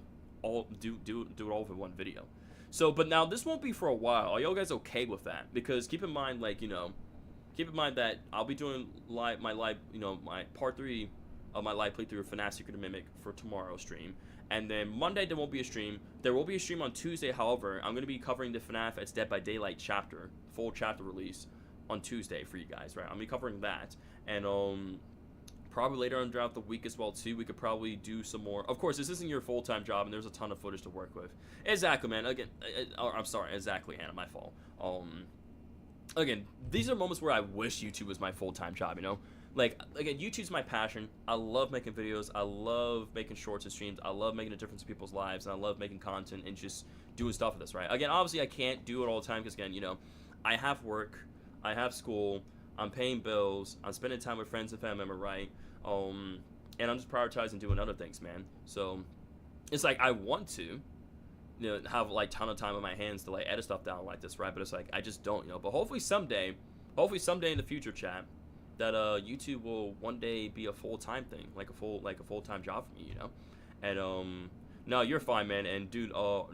do it all in one video. So, but now, this won't be for a while. Are y'all guys okay with that? Because keep in mind, like, you know, keep in mind that I'll be doing my part 3 of my live playthrough of FNAF Secret of the Mimic for tomorrow's stream. And then Monday, there won't be a stream. There will be a stream on Tuesday, however. I'm going to be covering the FNAF It's Dead by Daylight chapter, full chapter release, on Tuesday for you guys, right? I'm going to be covering that. And Probably later on throughout the week as well too, we could probably do some more. Of course, this isn't your full-time job, and there's a ton of footage to work with. Exactly, man. Again, I'm sorry. Exactly, Hannah. My fault. Again, these are moments where I wish YouTube was my full-time job. You know, like again, YouTube's my passion. I love making videos. I love making shorts and streams. I love making a difference in people's lives, and I love making content and just doing stuff with this. Right? Again, obviously, I can't do it all the time because again, you know, I have work, I have school, I'm paying bills, I'm spending time with friends and family members, right? And I'm just prioritizing doing other things, man. So it's like I want to, you know, have like ton of time on my hands to like edit stuff down like this, right? But it's like I just don't, you know. But hopefully someday in the future, chat, that YouTube will one day be a full-time thing, like a full-time job for me, you know. And no, you're fine, man. And dude are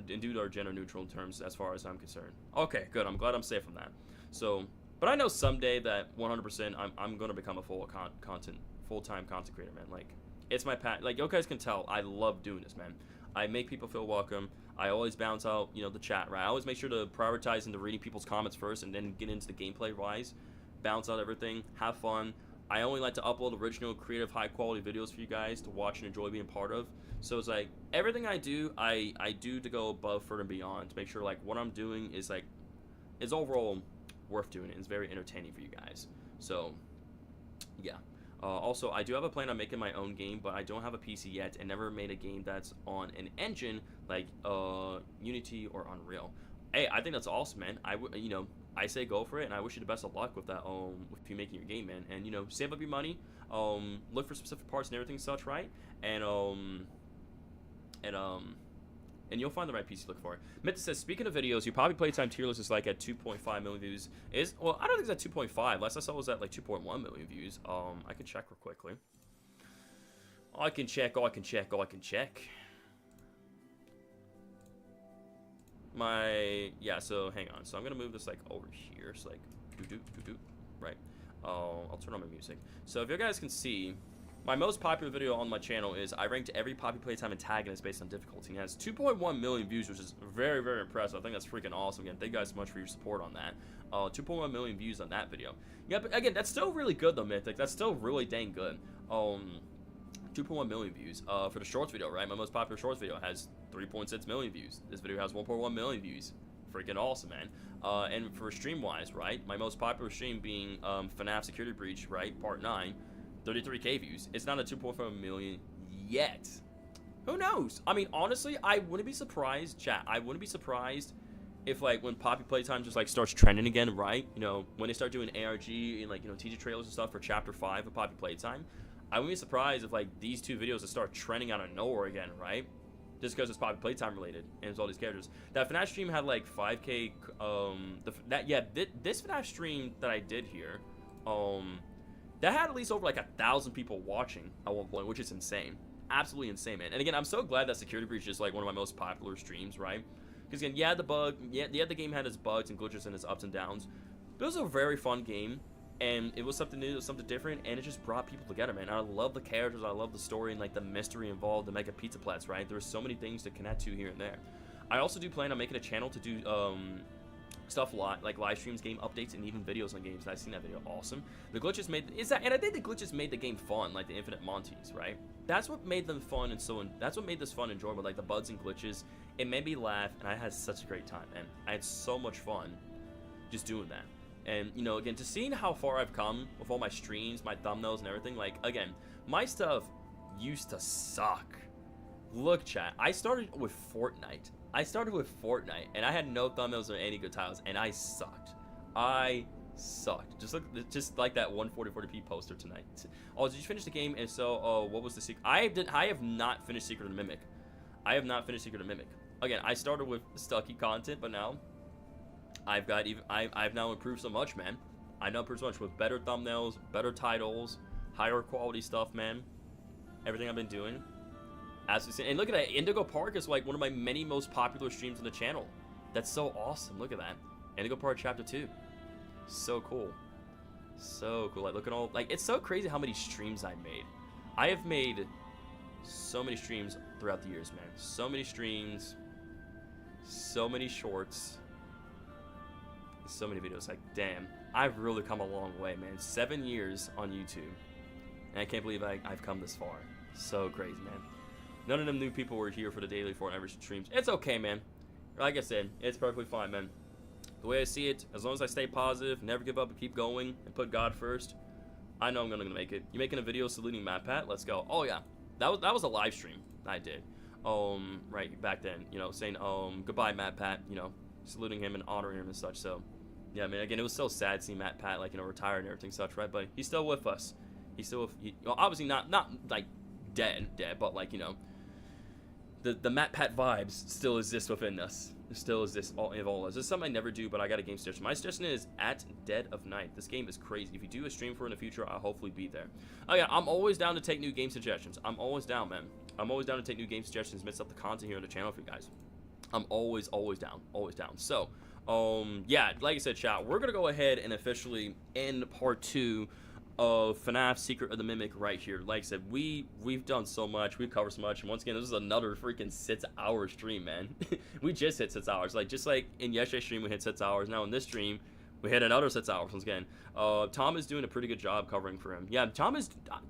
gender neutral in terms as far as I'm concerned. Okay, good. I'm glad I'm safe from that. So, but I know someday that 100% I'm gonna become a full-time content creator, man. Like, it's my like you guys can tell, I love doing this, man. I make people feel welcome. I always bounce out, you know, the chat, right? I always make sure to prioritize into reading people's comments first and then get into the gameplay wise, bounce out everything, have fun. I only like to upload original, creative, high quality videos for you guys to watch and enjoy being part of. So it's like everything I do, I do to go above, further, and beyond to make sure like what I'm doing is like is overall worth doing it. It's very entertaining for you guys. So yeah. Also, I do have a plan on making my own game, but I don't have a PC yet and never made a game that's on an engine like Unity or Unreal. Hey, I think that's awesome, man. You know, I say go for it, and I wish you the best of luck with that. With you making your game, man, and you know, save up your money, look for specific parts and everything such, right? And you'll find the right piece you look for. Mitz says, speaking of videos, your Poppy Playtime tier list is like at 2.5 million views. Well, I don't think it's at 2.5. Last I saw it was at like 2.1 million views. I can check real quickly. I can check. Yeah, so hang on. So I'm gonna move this like over here. So like doo-doo. Right. I'll turn on my music. So if you guys can see, my most popular video on my channel is I ranked every Poppy Playtime antagonist based on difficulty. And it has 2.1 million views, which is very, very impressive. I think that's freaking awesome. Again, thank you guys so much for your support on that. 2.1 million views on that video. Yeah, but again, that's still really good though, Mythic. That's still really dang good. 2.1 million views for the shorts video, right? My most popular shorts video has 3.6 million views. This video has 1.1 million views. Freaking awesome, man. And for stream wise, right? My most popular stream being FNAF Security Breach, right? Part 9. 33k views. It's not a 2.4 million yet. Who knows? I mean, honestly, I wouldn't be surprised, chat. I wouldn't be surprised if, like, when Poppy Playtime just, like, starts trending again, right? You know, when they start doing ARG and, like, you know, teaser trailers and stuff for Chapter 5 of Poppy Playtime, I wouldn't be surprised if, like, these two videos would start trending out of nowhere again, right? Just because it's Poppy Playtime related and it's all these characters. That FNAF stream had, like, 5k, this FNAF stream that I did here, that had at least over like 1,000 people watching at one point, which is insane. Absolutely insane, man. And again, I'm so glad that Security Breach is like one of my most popular streams, right? Because again, yeah, the game had its bugs and glitches and its ups and downs, but it was a very fun game, and it was something new, it was something different, and it just brought people together, man. I love the characters, I love the story, and like the mystery involved, the Mega Pizza Plats, right? There's so many things to connect to here and there. I also do plan on making a channel to do stuff like live streams, game updates, and even videos on games. And I've seen that video. Awesome. The glitches and I think the glitches made the game fun, like the Infinite Monties, right? That's what made them fun, and that's what made this fun and enjoyable, like the bugs and glitches. It made me laugh, and I had such a great time, man. I had so much fun just doing that. And you know, again, to seeing how far I've come with all my streams, my thumbnails, and everything. Like, again, my stuff used to suck. Look, chat, I started with Fortnite. And I had no thumbnails or any good titles, and I sucked. Just like that 140p poster tonight. Oh, did you finish the game? And so, what was the secret? I have not finished Secret of the Mimic. Again, I started with Stucky content, but now I've now improved so much, man. I know improved so much with better thumbnails, better titles, higher quality stuff, man. Everything I've been doing. And look at that, Indigo Park is like one of my many most popular streams on the channel. That's so awesome. Look at that. Indigo Park Chapter 2. So cool. Like, look at all, like, it's so crazy how many streams I made. I have made so many streams throughout the years, man. So many streams, so many shorts, so many videos. Like, damn, I've really come a long way, man. 7 years on YouTube. And I can't believe I've come this far. So crazy, man. None of them new people were here for the daily Fortnite streams. It's okay, man. Like I said, it's perfectly fine, man. The way I see it, as long as I stay positive, never give up and keep going, and put God first, I know I'm gonna make it. You making a video saluting MatPat? Let's go. Oh yeah, that was a live stream I did. Right back then, you know, saying goodbye MatPat, you know, saluting him and honoring him and such. So yeah, I mean, again, it was so sad seeing MatPat, like, you know, retired and everything such, right? But he's still with us. He's still with, well, obviously not like dead, but like, you know, the MatPat vibes still exist within us. It still exists in all of us. This is something I never do, but I got a game suggestion. My suggestion is at Dead of Night. This game is crazy. If you do a stream for it in the future, I'll hopefully be there. Oh yeah, I'm always down to take new game suggestions. I'm always down, man. I'm always down to take new game suggestions, mix up the content here on the channel for you guys. I'm always down, So, yeah, like I said, chat, we're gonna go ahead and officially end part 2 of FNAF Secret of the Mimic right here. Like I said, we've done so much, we've covered so much, and once again, this is another freaking 6-hour stream, man. We just hit 6 hours. Like, just like in yesterday's stream we hit 6 hours, now in this stream we hit another 6 hours once again. Tom is doing a pretty good job covering for him. Yeah,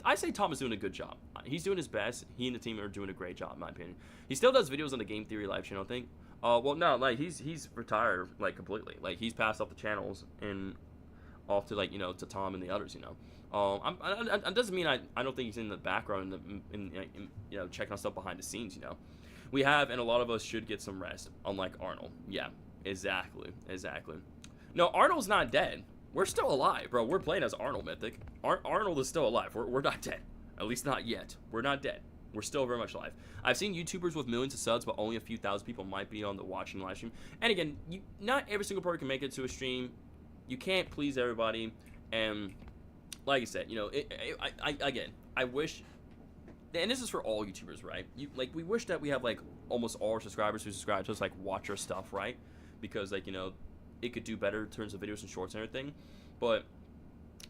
I say Tom is doing a good job. He's doing his best. He and the team are doing a great job, in my opinion. He still does videos on the Game Theory live channel, I think. Well, no, like, he's retired, like, completely. Like, he's passed off the channels and off to, like, you know, to Tom and the others, you know. It doesn't mean I don't think he's in the background in you know, checking on stuff behind the scenes, you know. We have, and a lot of us should get some rest, unlike Arnold. Yeah, exactly. No, Arnold's not dead. We're still alive, bro. We're playing as Arnold, Mythic. Arnold is still alive. We're not dead. At least not yet. We're not dead. We're still very much alive. I've seen YouTubers with millions of subs, but only a few thousand people might be on the watching live stream. And again, not every single person can make it to a stream. You can't please everybody. And like I said, you know, again, I wish, and this is for all YouTubers, right? We wish that we have, like, almost all our subscribers who subscribe to us, like, watch our stuff, right? Because, like, you know, it could do better in terms of videos and shorts and everything. But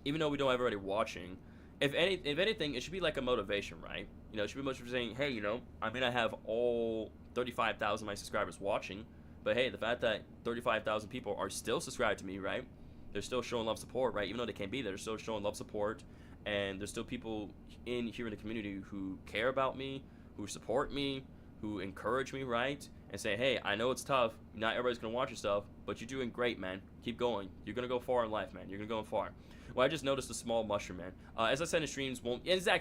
even though we don't have everybody watching, if anything, it should be like a motivation, right? You know, it should be motivation saying, hey, you know, I mean, I have all 35,000 of my subscribers watching, but hey, the fact that 35,000 people are still subscribed to me, right? They're still showing love, support, right? Even though they can't be there, they're still showing love, support, and there's still people here in the community who care about me, who support me, who encourage me, right? And say, hey, I know it's tough. Not everybody's gonna watch your stuff, but you're doing great, man. Keep going. You're gonna go far in life, man. You're gonna go far. Well, I just noticed a small mushroom, man. As I said, in streams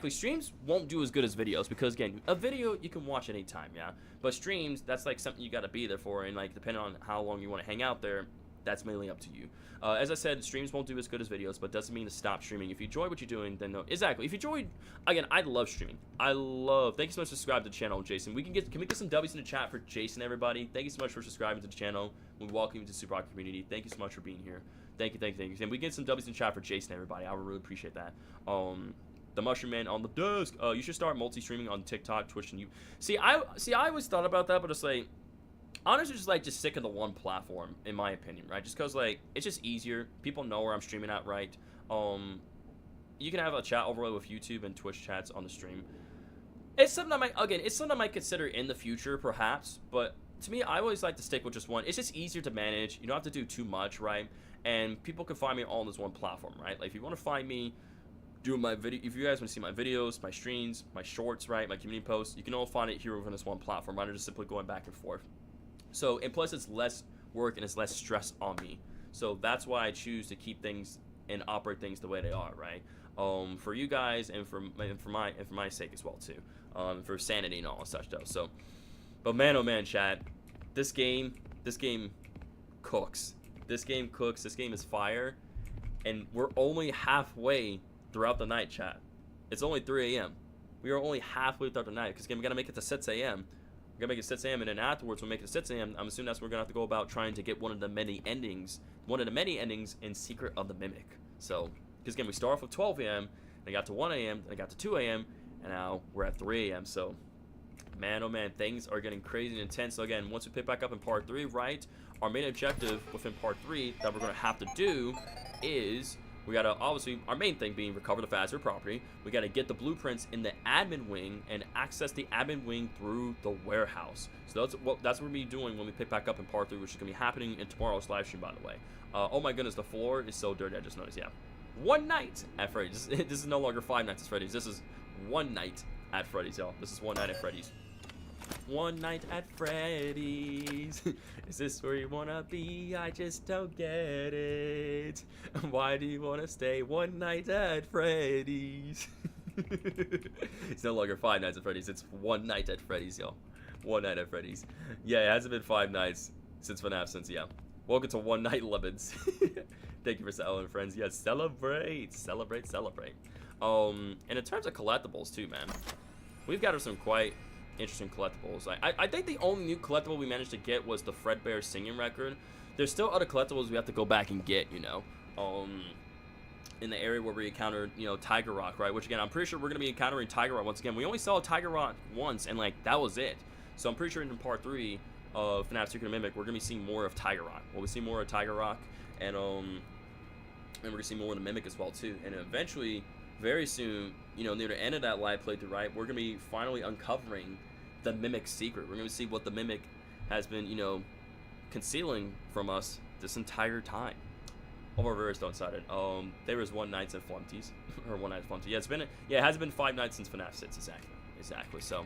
streams won't do as good as videos because, again, a video you can watch anytime, yeah. But streams, that's like something you gotta be there for, and like depending on how long you want to hang out there, that's mainly up to you. As I said, streams won't do as good as videos, but doesn't mean to stop streaming. If you enjoy what you're doing, then no. Exactly. If you enjoy, again, I love streaming. Thank you so much for subscribing to the channel, Jason. Can we get some W's in the chat for Jason, everybody? Thank you so much for subscribing to the channel. We welcome you to the Super Rockstar community. Thank you so much for being here. Thank you. And we get some W's in the chat for Jason, everybody. I would really appreciate that. The Mushroom Man on the desk. You should start multi-streaming on TikTok, Twitch, and you. I always thought about that, but it's like, honestly, just stick to the one platform, in my opinion, right? Just because, like, it's just easier. People know where I'm streaming at, right? You can have a chat overlay with YouTube and Twitch chats on the stream. It's something I might consider in the future, perhaps. But to me, I always like to stick with just one. It's just easier to manage. You don't have to do too much, right? And people can find me all on this one platform, right? Like, if you want to find me doing my video, if you guys want to see my videos, my streams, my shorts, right, my community posts, you can all find it here within this one platform, rather than just simply going back and forth. So, and plus it's less work and it's less stress on me. So that's why I choose to keep things and operate things the way they are, right? For you guys and for my sake as well too. For sanity and all and such though. So, but man, oh man, chat, this game cooks. This game cooks. This game is fire, and we're only halfway throughout the night, chat. It's only 3 a.m. We are only halfway throughout the night because again, we gotta make it to 6 a.m. We're gonna make it 6 a.m. and then afterwards we'll make it to 6 a.m. I'm assuming that's where we're gonna have to go about trying to get one of the many endings in Secret of the Mimic. So, because again, we start off with 12 a.m. then I got to 1 a.m. then I got to 2 a.m. and now we're at 3 a.m. So, man, oh man, things are getting crazy and intense. So again, once we pick back up in part 3, right? Our main objective within part 3 that we're gonna have to do is we gotta, obviously, our main thing being recover the Fazbear property. We gotta get the blueprints in the admin wing and access the admin wing through the warehouse. So that's what we're gonna be doing when we pick back up in part 3, which is gonna be happening in tomorrow's live stream, by the way. Oh my goodness, the floor is so dirty. I just noticed. Yeah, One Night at Freddy's. This is no longer Five Nights at Freddy's. This is One Night at Freddy's, y'all. This is One Night at Freddy's. One night at Freddy's. Is this where you wanna be? I just don't get it. Why do you wanna stay one night at Freddy's? It's no longer Five Nights at Freddy's. It's One Night at Freddy's, y'all. One Night at Freddy's. Yeah, it hasn't been 5 nights since FNAF since, yeah. Welcome to One Night Lemons. Thank you for celebrating, friends. Yes, celebrate, celebrate, celebrate. And in terms of collectibles too, man, we've got some quite interesting collectibles. I think the only new collectible we managed to get was the Fredbear singing record. There's still other collectibles we have to go back and get, you know. In the area where we encountered, you know, Tiger Rock, right? Which again, I'm pretty sure we're gonna be encountering Tiger Rock once again. We only saw Tiger Rock once, and like that was it. So I'm pretty sure in part 3 of FNAF Secret Mimic, we're gonna be seeing more of Tiger Rock. We'll see more of Tiger Rock, and we're gonna see more of the Mimic as well too. And eventually, very soon, you know, near the end of that live playthrough, right, we're gonna be finally uncovering the Mimic's secret. We're gonna see what the Mimic has been, you know, concealing from us this entire time. All our viewers don't excited. There was One Nights at Flunties, or One Night at Flunties. Yeah, it hasn't been 5 nights since FNAF 6, exactly. So,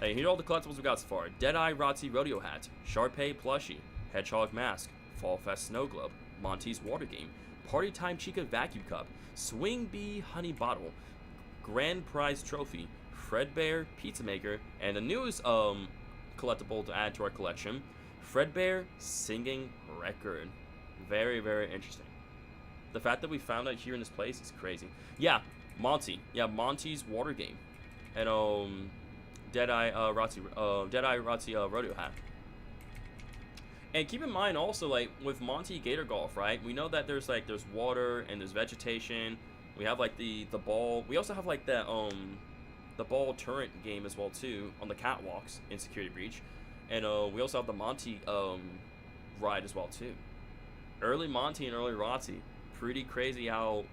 hey, here are all the collectibles we got so far: Deadeye Rotzi Rodeo Hat, Sharpay Plushie, Hedgehog Mask, Fall Fest Snow Globe, Monty's Water Game, Party Time Chica Vacuum Cup, Swing Bee Honey Bottle, Grand Prize Trophy, Fredbear Pizza Maker, and the newest collectible to add to our collection, Fredbear Singing Record. Very, very interesting. The fact that we found that here in this place is crazy. Yeah, Monty. Yeah, Monty's Water Game, and Deadeye Rotzi Rodeo Hat. And keep in mind also, like with Monty Gator Golf, right? We know that there's water and there's vegetation. We have like the ball. We also have like the ball turret game as well too on the catwalks in Security Breach, and we also have the Monty ride as well too. Early Monty and early Rotzi. Pretty crazy how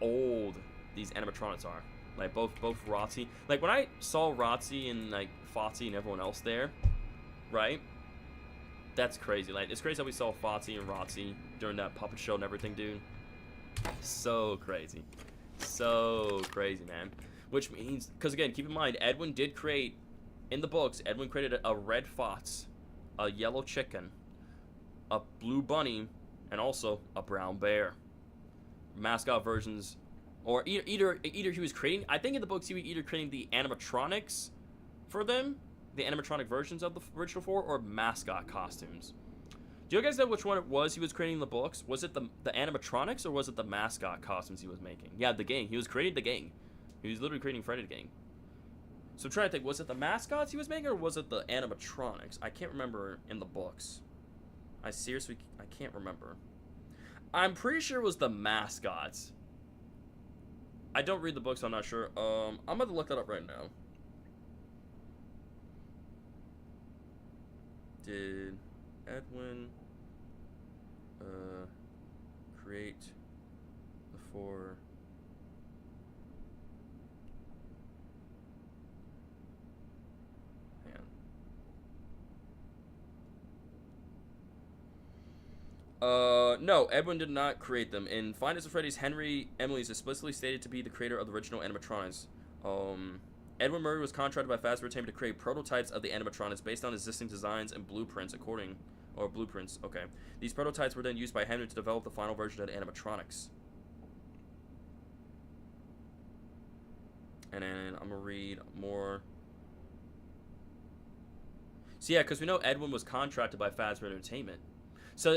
old these animatronics are. Like both Rotzi. Like when I saw Rotzi and like Fozzie and everyone else there, right? That's crazy. Like it's crazy how we saw Fozzie and Rotzi during that puppet show and everything, dude. So crazy. So crazy, man. Which means, because again, keep in mind, Edwin did create, in the books, Edwin created a red fox, a yellow chicken, a blue bunny, and also a brown bear. Mascot versions, or either he was creating, I think in the books he was either creating the animatronics for them, the animatronic versions of the original 4, or mascot costumes. Do you guys know which one it was he was creating in the books? Was it the animatronics, or was it the mascot costumes he was making? Yeah, the gang. He was creating the gang. He was literally creating Freddy the gang. So I'm trying to think, was it the mascots he was making, or was it the animatronics? I can't remember in the books. I can't remember. I'm pretty sure it was the mascots. I don't read the books, so I'm not sure. I'm about to look that up right now. Did Edwin create the 4? No, Edwin did not create them. In Five Nights at Freddy's, Henry Emily is explicitly stated to be the creator of the original animatronics. Edwin Murray was contracted by Fazbear Entertainment to create prototypes of the animatronics based on existing designs and blueprints okay. These prototypes were then used by Henry to develop the final version of the animatronics. And then I'm gonna read more. So yeah, because we know Edwin was contracted by Fazbear Entertainment. So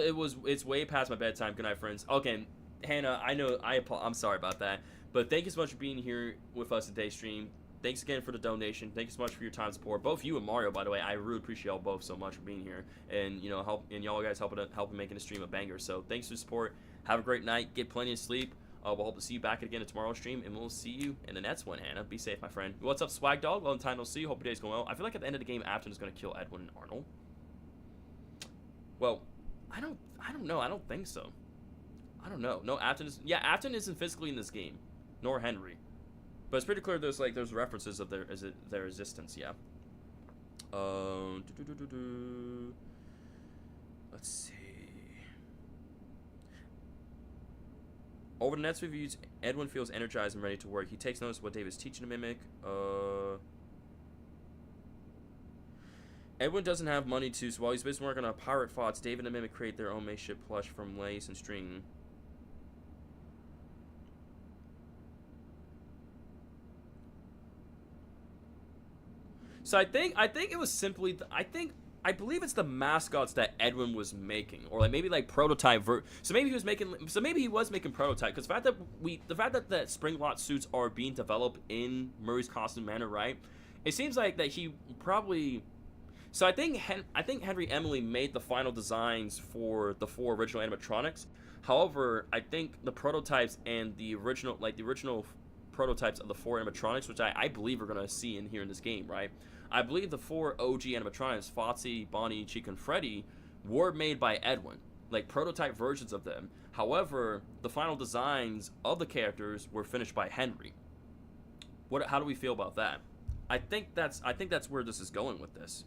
it's way past my bedtime. Good night, friends. Okay, Hannah, I'm sorry about that. But thank you so much for being here with us today's stream. Thanks again for the donation. Thank you so much for your time and support. Both you and Mario, by the way. I really appreciate y'all both so much for being here. And, you know, y'all guys helping making the stream a banger. So thanks for the support. Have a great night. Get plenty of sleep. We'll hope to see you back again at tomorrow's stream. And we'll see you in the next one, Hannah. Be safe, my friend. What's up, Swag Dog? Long time no see. Hope your day's going well. I feel like at the end of the game, Afton is going to kill Edwin and Arnold. Well, I don't know. I don't think so. I don't know. No, Afton isn't physically in this game, nor Henry. But it's pretty clear there's references of their existence. Yeah. Let's see. Over the next reviews, Edwin feels energized and ready to work. He takes notice of what David's teaching the Mimic. Edwin doesn't have money to, so while he's busy working on pirate thoughts, David and the Mimic create their own makeshift plush from lace and string. So I think it was simply, I believe it's the mascots that Edwin was making, or like maybe like prototype so maybe he was making prototype, because the fact that the Springlot suits are being developed in Murray's Costume Manor, right? It seems like that he probably. So I think Henry Emily made the final designs for the 4 original animatronics. However, I think the prototypes and the original prototypes of the 4 animatronics, which I believe we're gonna see in here in this game, right? I believe the 4 OG animatronics, Foxy, Bonnie, Chica, and Freddy, were made by Edwin, like prototype versions of them. However, the final designs of the characters were finished by Henry. How do we feel about that? I think that's where this is going with this.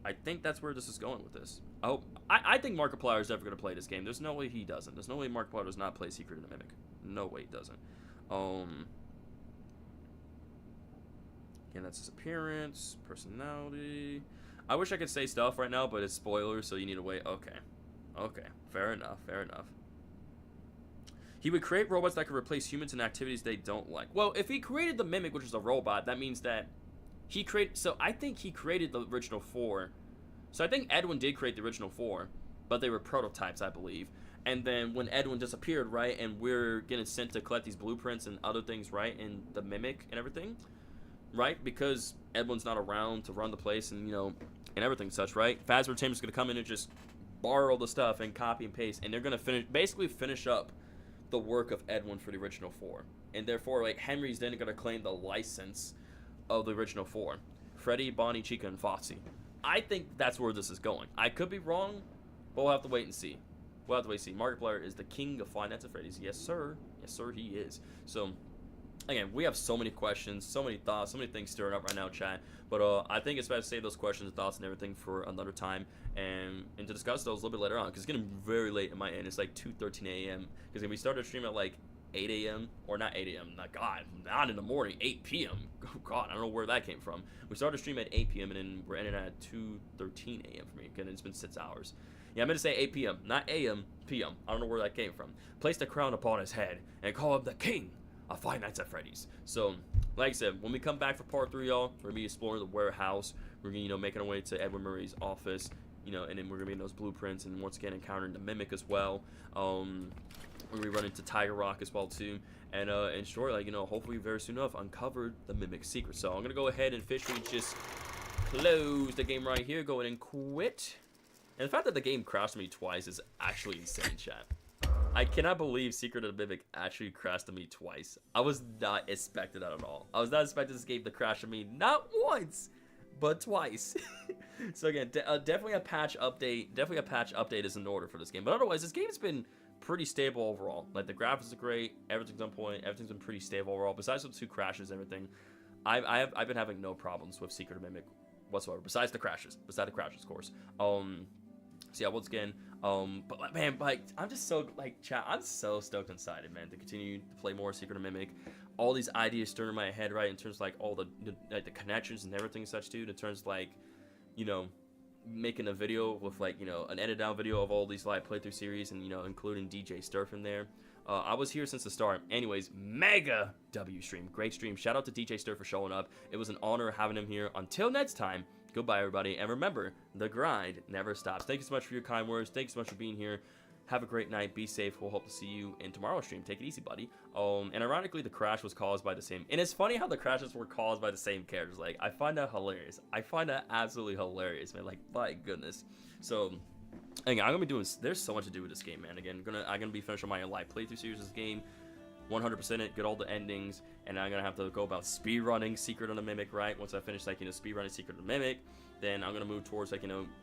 I think Markiplier is never going to play this game. There's no way he doesn't. There's no way Markiplier does not play Secret of the Mimic. No way he doesn't. Again, that's his appearance, personality. I wish I could say stuff right now, but it's spoilers, so you need to wait. Okay. Fair enough. He would create robots that could replace humans in activities they don't like. Well, if he created the Mimic, which is a robot, that means that so I think he created the original 4. So I think Edwin did create the original 4, but they were prototypes, I believe. And then when Edwin disappeared, right, and we're getting sent to collect these blueprints and other things, right, and the Mimic and everything, right, because Edwin's not around to run the place and, and everything such, right, Fazbear Entertainment's going to come in and just borrow the stuff and copy and paste, and they're going to basically finish up the work of Edwin for the original 4. And therefore, like, Henry's then going to claim the license of the original 4. Freddy, Bonnie, Chica, and Foxy. I think that's where this is going. I could be wrong, but we'll have to wait and see. Markiplier is the king of Five Nights at Freddy's. Yes, sir. Yes, sir, he is. So, again, we have so many questions, so many thoughts, so many things stirring up right now, chat. But I think it's better to save those questions and thoughts and everything for another time and to discuss those a little bit later on, because it's getting very late in my end. It's like 2:13 a.m. because we started streaming at like 8 a.m. or not 8 a.m. Not in the morning, 8 p.m. Oh God, I don't know where that came from. We started streaming at 8 p.m. and then we're ending at 2:13 a.m. for me. Again, it's been 6 hours. Yeah, I meant to say 8 p.m., not a.m., p.m. I don't know where that came from. Place the crown upon his head and call him the king of Five Nights at Freddy's. So, like I said, when we come back for part 3, y'all, we're gonna be exploring the warehouse. We're gonna, making our way to Edwin Murray's office, and then we're gonna be in those blueprints and once again encountering the Mimic as well. We're gonna be running to Tiger Rock as well too, and in short, hopefully very soon enough uncover the Mimic secret. So I'm gonna go ahead and officially just close the game right here, go ahead and quit. And the fact that the game crashed me twice is actually insane, chat. I cannot believe Secret of the Mimic actually crashed me twice. I was not expecting that at all. I was not expecting this game to crash on me not once, but twice. So again, definitely a patch update. Definitely a patch update is in order for this game. But otherwise, this game's been pretty stable overall. Like, the graphics are great. Everything's on point. Everything's been pretty stable overall. Besides the 2 crashes and everything, I've been having no problems with Secret of the Mimic whatsoever. Besides the crashes, of course. So yeah, once again, but man, I'm just so, chat, I'm so stoked and excited, man, to continue to play more Secret of the Mimic. All these ideas stirring in my head, right, in terms of, all the connections and everything and such, too, in terms of, making a video with, an edit down video of all these live playthrough series and, including DJ Sturf in there. I was here since the start. Anyways, mega W stream. Great stream. Shout out to DJ Sturf for showing up. It was an honor having him here. Until next time, goodbye, everybody. And remember, the grind never stops. Thank you so much for your kind words. Thank you so much for being here. Have a great night. Be safe. We'll hope to see you in tomorrow's stream. Take it easy, buddy. And ironically, the crash was caused by the same. And it's funny how the crashes were caused by the same characters. I find that hilarious. I find that absolutely hilarious, man. My goodness. So, again, I'm gonna be doing. There's so much to do with this game, man. Again, I'm gonna be finishing my live playthrough series of this game. 100% it, get all the endings, and I'm gonna have to go about speedrunning Secret of the Mimic, right? Once I finish, speedrunning Secret of the Mimic, then I'm gonna move towards,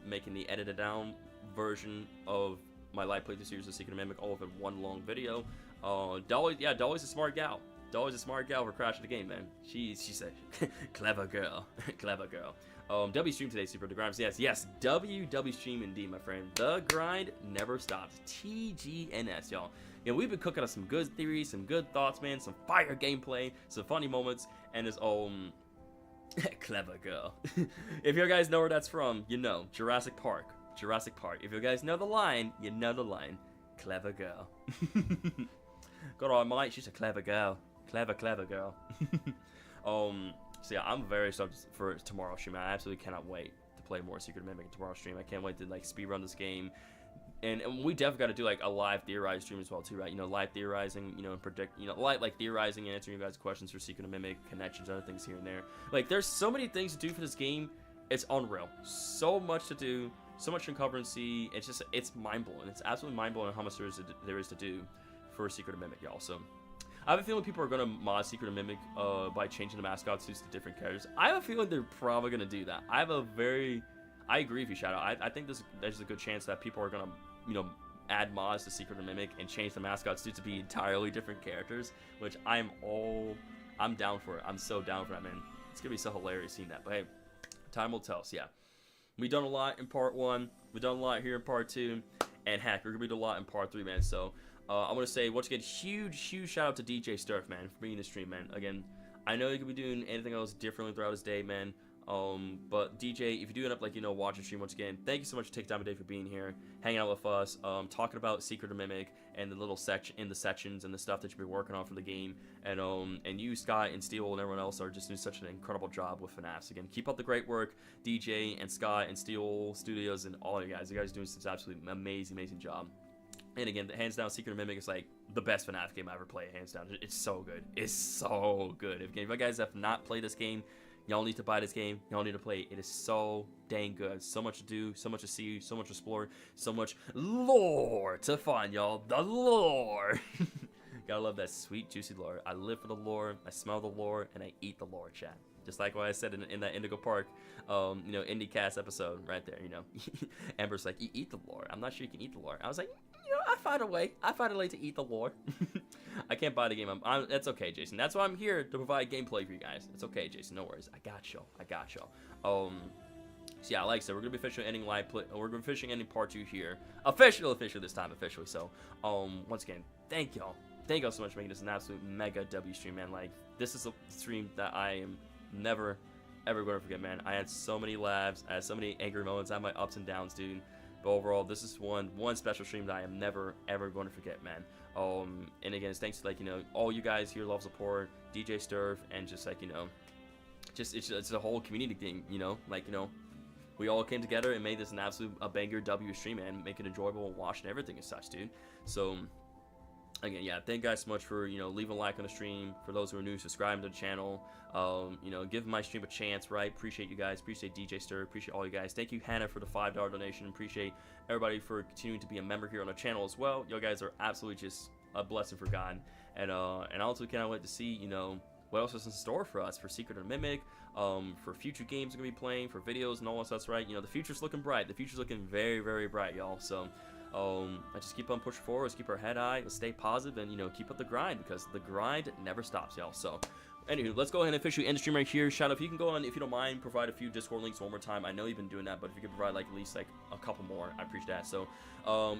making the edited down version of my live playthrough series of Secret of the Mimic, all of it in one long video. Dolly's a smart gal. Always a smart gal for crashing the game, man. She's a clever girl. Clever girl. W stream today, Super the Grimes. Yes. W stream indeed, my friend. The grind never stops. TGNS, y'all. Yeah, we've been cooking up some good theories, some good thoughts, man. Some fire gameplay, some funny moments, and this clever girl. If you guys know where that's from, you know Jurassic Park. Jurassic Park. If you guys know the line, you know the line. Clever girl. God almighty, she's a clever girl. Clever girl. So yeah, I'm very stoked for tomorrow's stream. I absolutely cannot wait to play more Secret Mimic tomorrow's stream. I can't wait to like speedrun this game. And we definitely got to do like a live theorized stream as well too, right? You know, live theorizing, you know, and predict, you know, like theorizing and answering you guys' questions for Secret Mimic, connections, other things here and there. Like, there's so many things to do for this game. It's unreal. So much to do, so much to uncover and see. It's just, it's mind-blowing. It's absolutely mind-blowing how much there is to do for Secret Mimic, y'all. So I have a feeling people are going to mod Secret Mimic by changing the mascot suits to different characters. I have a feeling they're probably going to do that. I agree with you, Shadow. I think there's a good chance that people are going to, you know, add mods to Secret Mimic and change the mascot suits to be entirely different characters, which I'm down for it. I'm so down for that, man. It's going to be so hilarious seeing that. But hey, time will tell. So yeah, we've done a lot in part 1. We've done a lot here in part 2. And heck, we're going to do a lot in part 3, man. So I want to say, once again, huge shout out to DJ Sturf, man, for being in the stream, man. Again, I know you could be doing anything else differently throughout his day, man. But DJ, if you do end up, like, you know, watching stream once again, thank you so much for taking time today for being here, hanging out with us, talking about Secret Mimic and the little sections and the stuff that you've been working on for the game. And you, Scott, and Steel, and everyone else are just doing such an incredible job with FNAF. So again, keep up the great work, DJ and Scott and Steel Studios and all you guys. You guys are doing such an absolutely amazing job. And again, hands down, Secret Mimic is like the best FNAF game I ever played, hands down. It's so good. It's so good. If you guys have not played this game, y'all need to buy this game. Y'all need to play it. It is so dang good. So much to do, so much to see, so much to explore, so much lore to find, y'all. The lore. Gotta love that sweet, juicy lore. I live for the lore, I smell the lore, and I eat the lore, chat. Just like what I said in that Indigo Park, you know, IndieCast episode right there, you know. Amber's like, you eat the lore. I'm not sure you can eat the lore. I was like, you know, I find a way. I find a way to eat the lore. I can't buy the game. That's okay, Jason. That's why I'm here, to provide gameplay for you guys. It's okay, Jason. No worries. I got y'all. So yeah, like I said, we're gonna be officially ending we're gonna be officially ending part 2 here. Officially this time, officially. So, once again, thank y'all so much for making this an absolute mega W stream, man. Like, this is a stream that I am never ever going to forget, man. I had so many laughs, I had so many angry moments, I had my ups and downs, dude. But overall, this is one special stream that I am never ever going to forget, man. And again, it's thanks to, like, you know, all you guys here, love support, DJ Sturf, and just, like, you know, it's a whole community thing, you know, like, you know, we all came together and made this an absolute banger W stream, man, make it enjoyable and watch and everything and such, dude. So again, yeah, thank you guys so much for, you know, leaving a like on the stream. For those who are new, subscribing to the channel. You know, give my stream a chance, right? Appreciate you guys. Appreciate DJ Stir. Appreciate all you guys. Thank you, Hannah, for the $5 donation. Appreciate everybody for continuing to be a member here on the channel as well. You guys are absolutely just a blessing for God. And also cannot wait to see, you know, what else is in store for us for Secret of Mimic, for future games we're gonna be playing, for videos and all that stuff, right? You know, the future's looking bright. The future's looking very, very bright, y'all. So I just keep on pushing forward. Let's keep our head high. Let's stay positive and, you know, keep up the grind, because the grind never stops, y'all. So anywho, let's go ahead and officially end the stream right here. Shadow, if you can go on, if you don't mind, provide a few Discord links one more time. I know you've been doing that, but if you could provide, like, at least, like, a couple more, I appreciate that. So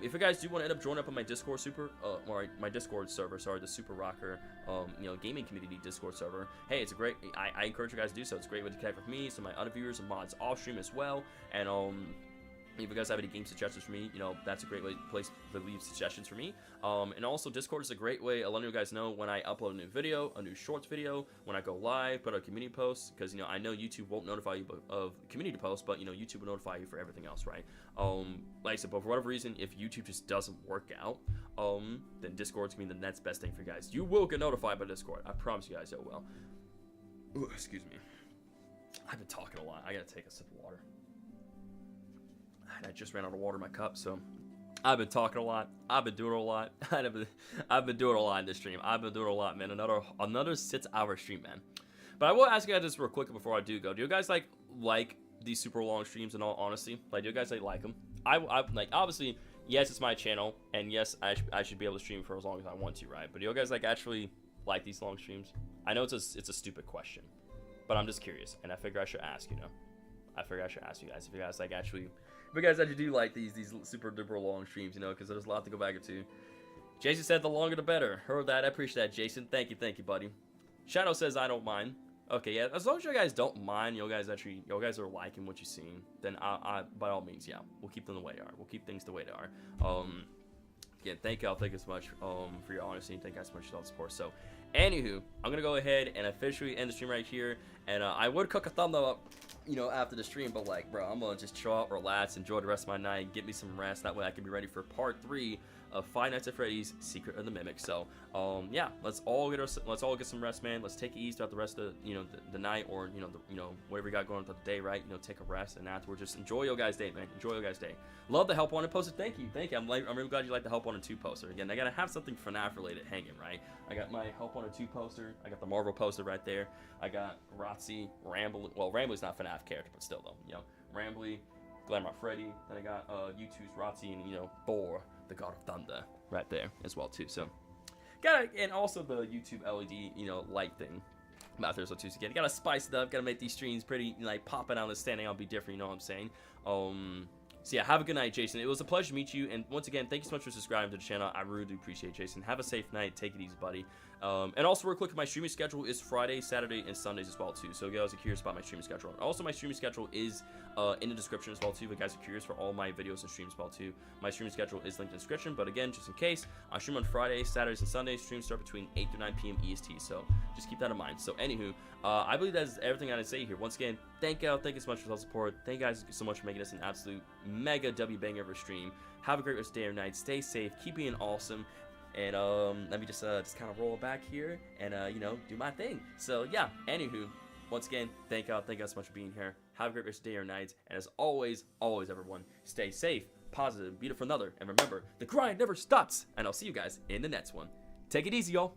if you guys do want to end up joining up on my Discord my Discord server, sorry, the Super Rocker, you know, gaming community Discord server, hey, it's a great, I encourage you guys to do so. It's a great way to connect with me, some of my other viewers and mods off stream as well. And if you guys have any game suggestions for me, you know, that's a great place to leave suggestions for me. And also, Discord is a great way of letting you guys know when I upload a new video, a new shorts video, when I go live, put out community posts, because, you know, I know YouTube won't notify you of community posts, but, you know, YouTube will notify you for everything else, right? Like I said, but for whatever reason, if YouTube just doesn't work out, then Discord's gonna be the next best thing for you guys. You will get notified by Discord. I promise you guys it will. Ooh, excuse me. I've been talking a lot. I gotta take a sip of water. I just ran out of water in my cup, so I've been talking a lot. I've been doing a lot. I've been doing a lot in this stream. I've been doing a lot, man. Another 6-hour stream, man. But I will ask you guys this real quick before I do go. Do you guys like these super long streams? In all honesty, like, do you guys like them? I like, obviously, yes, it's my channel, and yes, I should be able to stream for as long as I want to, right? But do you guys actually like these long streams? I know it's a stupid question, but I'm just curious, and I figure I should ask, you know. I figure I should ask you guys if you guys like actually, if you guys actually do like these super duper long streams, you know, because there's a lot to go back into. Jason said the longer the better. Heard that. I appreciate that, Jason. Thank you, buddy. Shadow says I don't mind. Okay, yeah, as long as you guys don't mind, you guys are liking what you're seeing, then I by all means, yeah, we'll keep them the way they are. We'll keep things the way they are. Again, thank you so much for your honesty, and thank you guys so much for all the support. So, anywho, I'm gonna go ahead and officially end the stream right here, and I would cook a thumbnail up, you know, after the stream, but like, bro, I'm gonna just chill out, relax, enjoy the rest of my night, get me some rest. That way, I can be ready for part 3 of Five Nights at Freddy's: Secret of the Mimic. So, yeah, let's all get some rest, man. Let's take it easy throughout the rest of the night, or whatever you got going throughout the day, right? You know, take a rest, and afterwards, just enjoy your guys' day, man. Enjoy your guys' day. Love the Help Wanted poster. Thank you. I'm really glad you like the Help Wanted 2 poster. Again, I gotta have something FNAF related hanging, right? I got my Help Wanted 2 poster. I got the Marvel poster right there. I got Rotzi, Rambley. Well, Rambley's not a FNAF character, but still though, you know, Rambley, Glamour Freddy. Then I got U2's Rotzi, and Thor, the God of Thunder, right there as well too. So and also the YouTube LED light thing out there. So too, again, gotta spice it up, gotta make these streams pretty like popping out and standing out, be different, you know what I'm saying? So yeah, have a good night, Jason. It was a pleasure to meet you, and once again, thank you so much for subscribing to the channel. I really do appreciate it, Jason. Have a safe night. Take it easy, buddy. And also, real quick, my streaming schedule is Friday, Saturday, and Sundays as well, too. So if you guys are curious about my streaming schedule. And also, my streaming schedule is in the description as well, too. If you guys are curious for all my videos and streams as well, too. My streaming schedule is linked in the description. But again, just in case, I stream on Fridays, Saturdays, and Sundays. Streams start between 8 to 9 p.m. EST. So just keep that in mind. So anywho, I believe that is everything I had to say here. Once again, thank you so much for the support. Thank you guys so much for making this an absolute mega W banger of a stream. Have a great rest of day or night. Stay safe. Keep being awesome. And let me just kind of roll back here and do my thing. So yeah, anywho, once again, thank you guys so much for being here. Have a great rest of day or night. And as always, everyone, stay safe, positive, be it for another, and remember, the grind never stops. And I'll see you guys in the next one. Take it easy, y'all.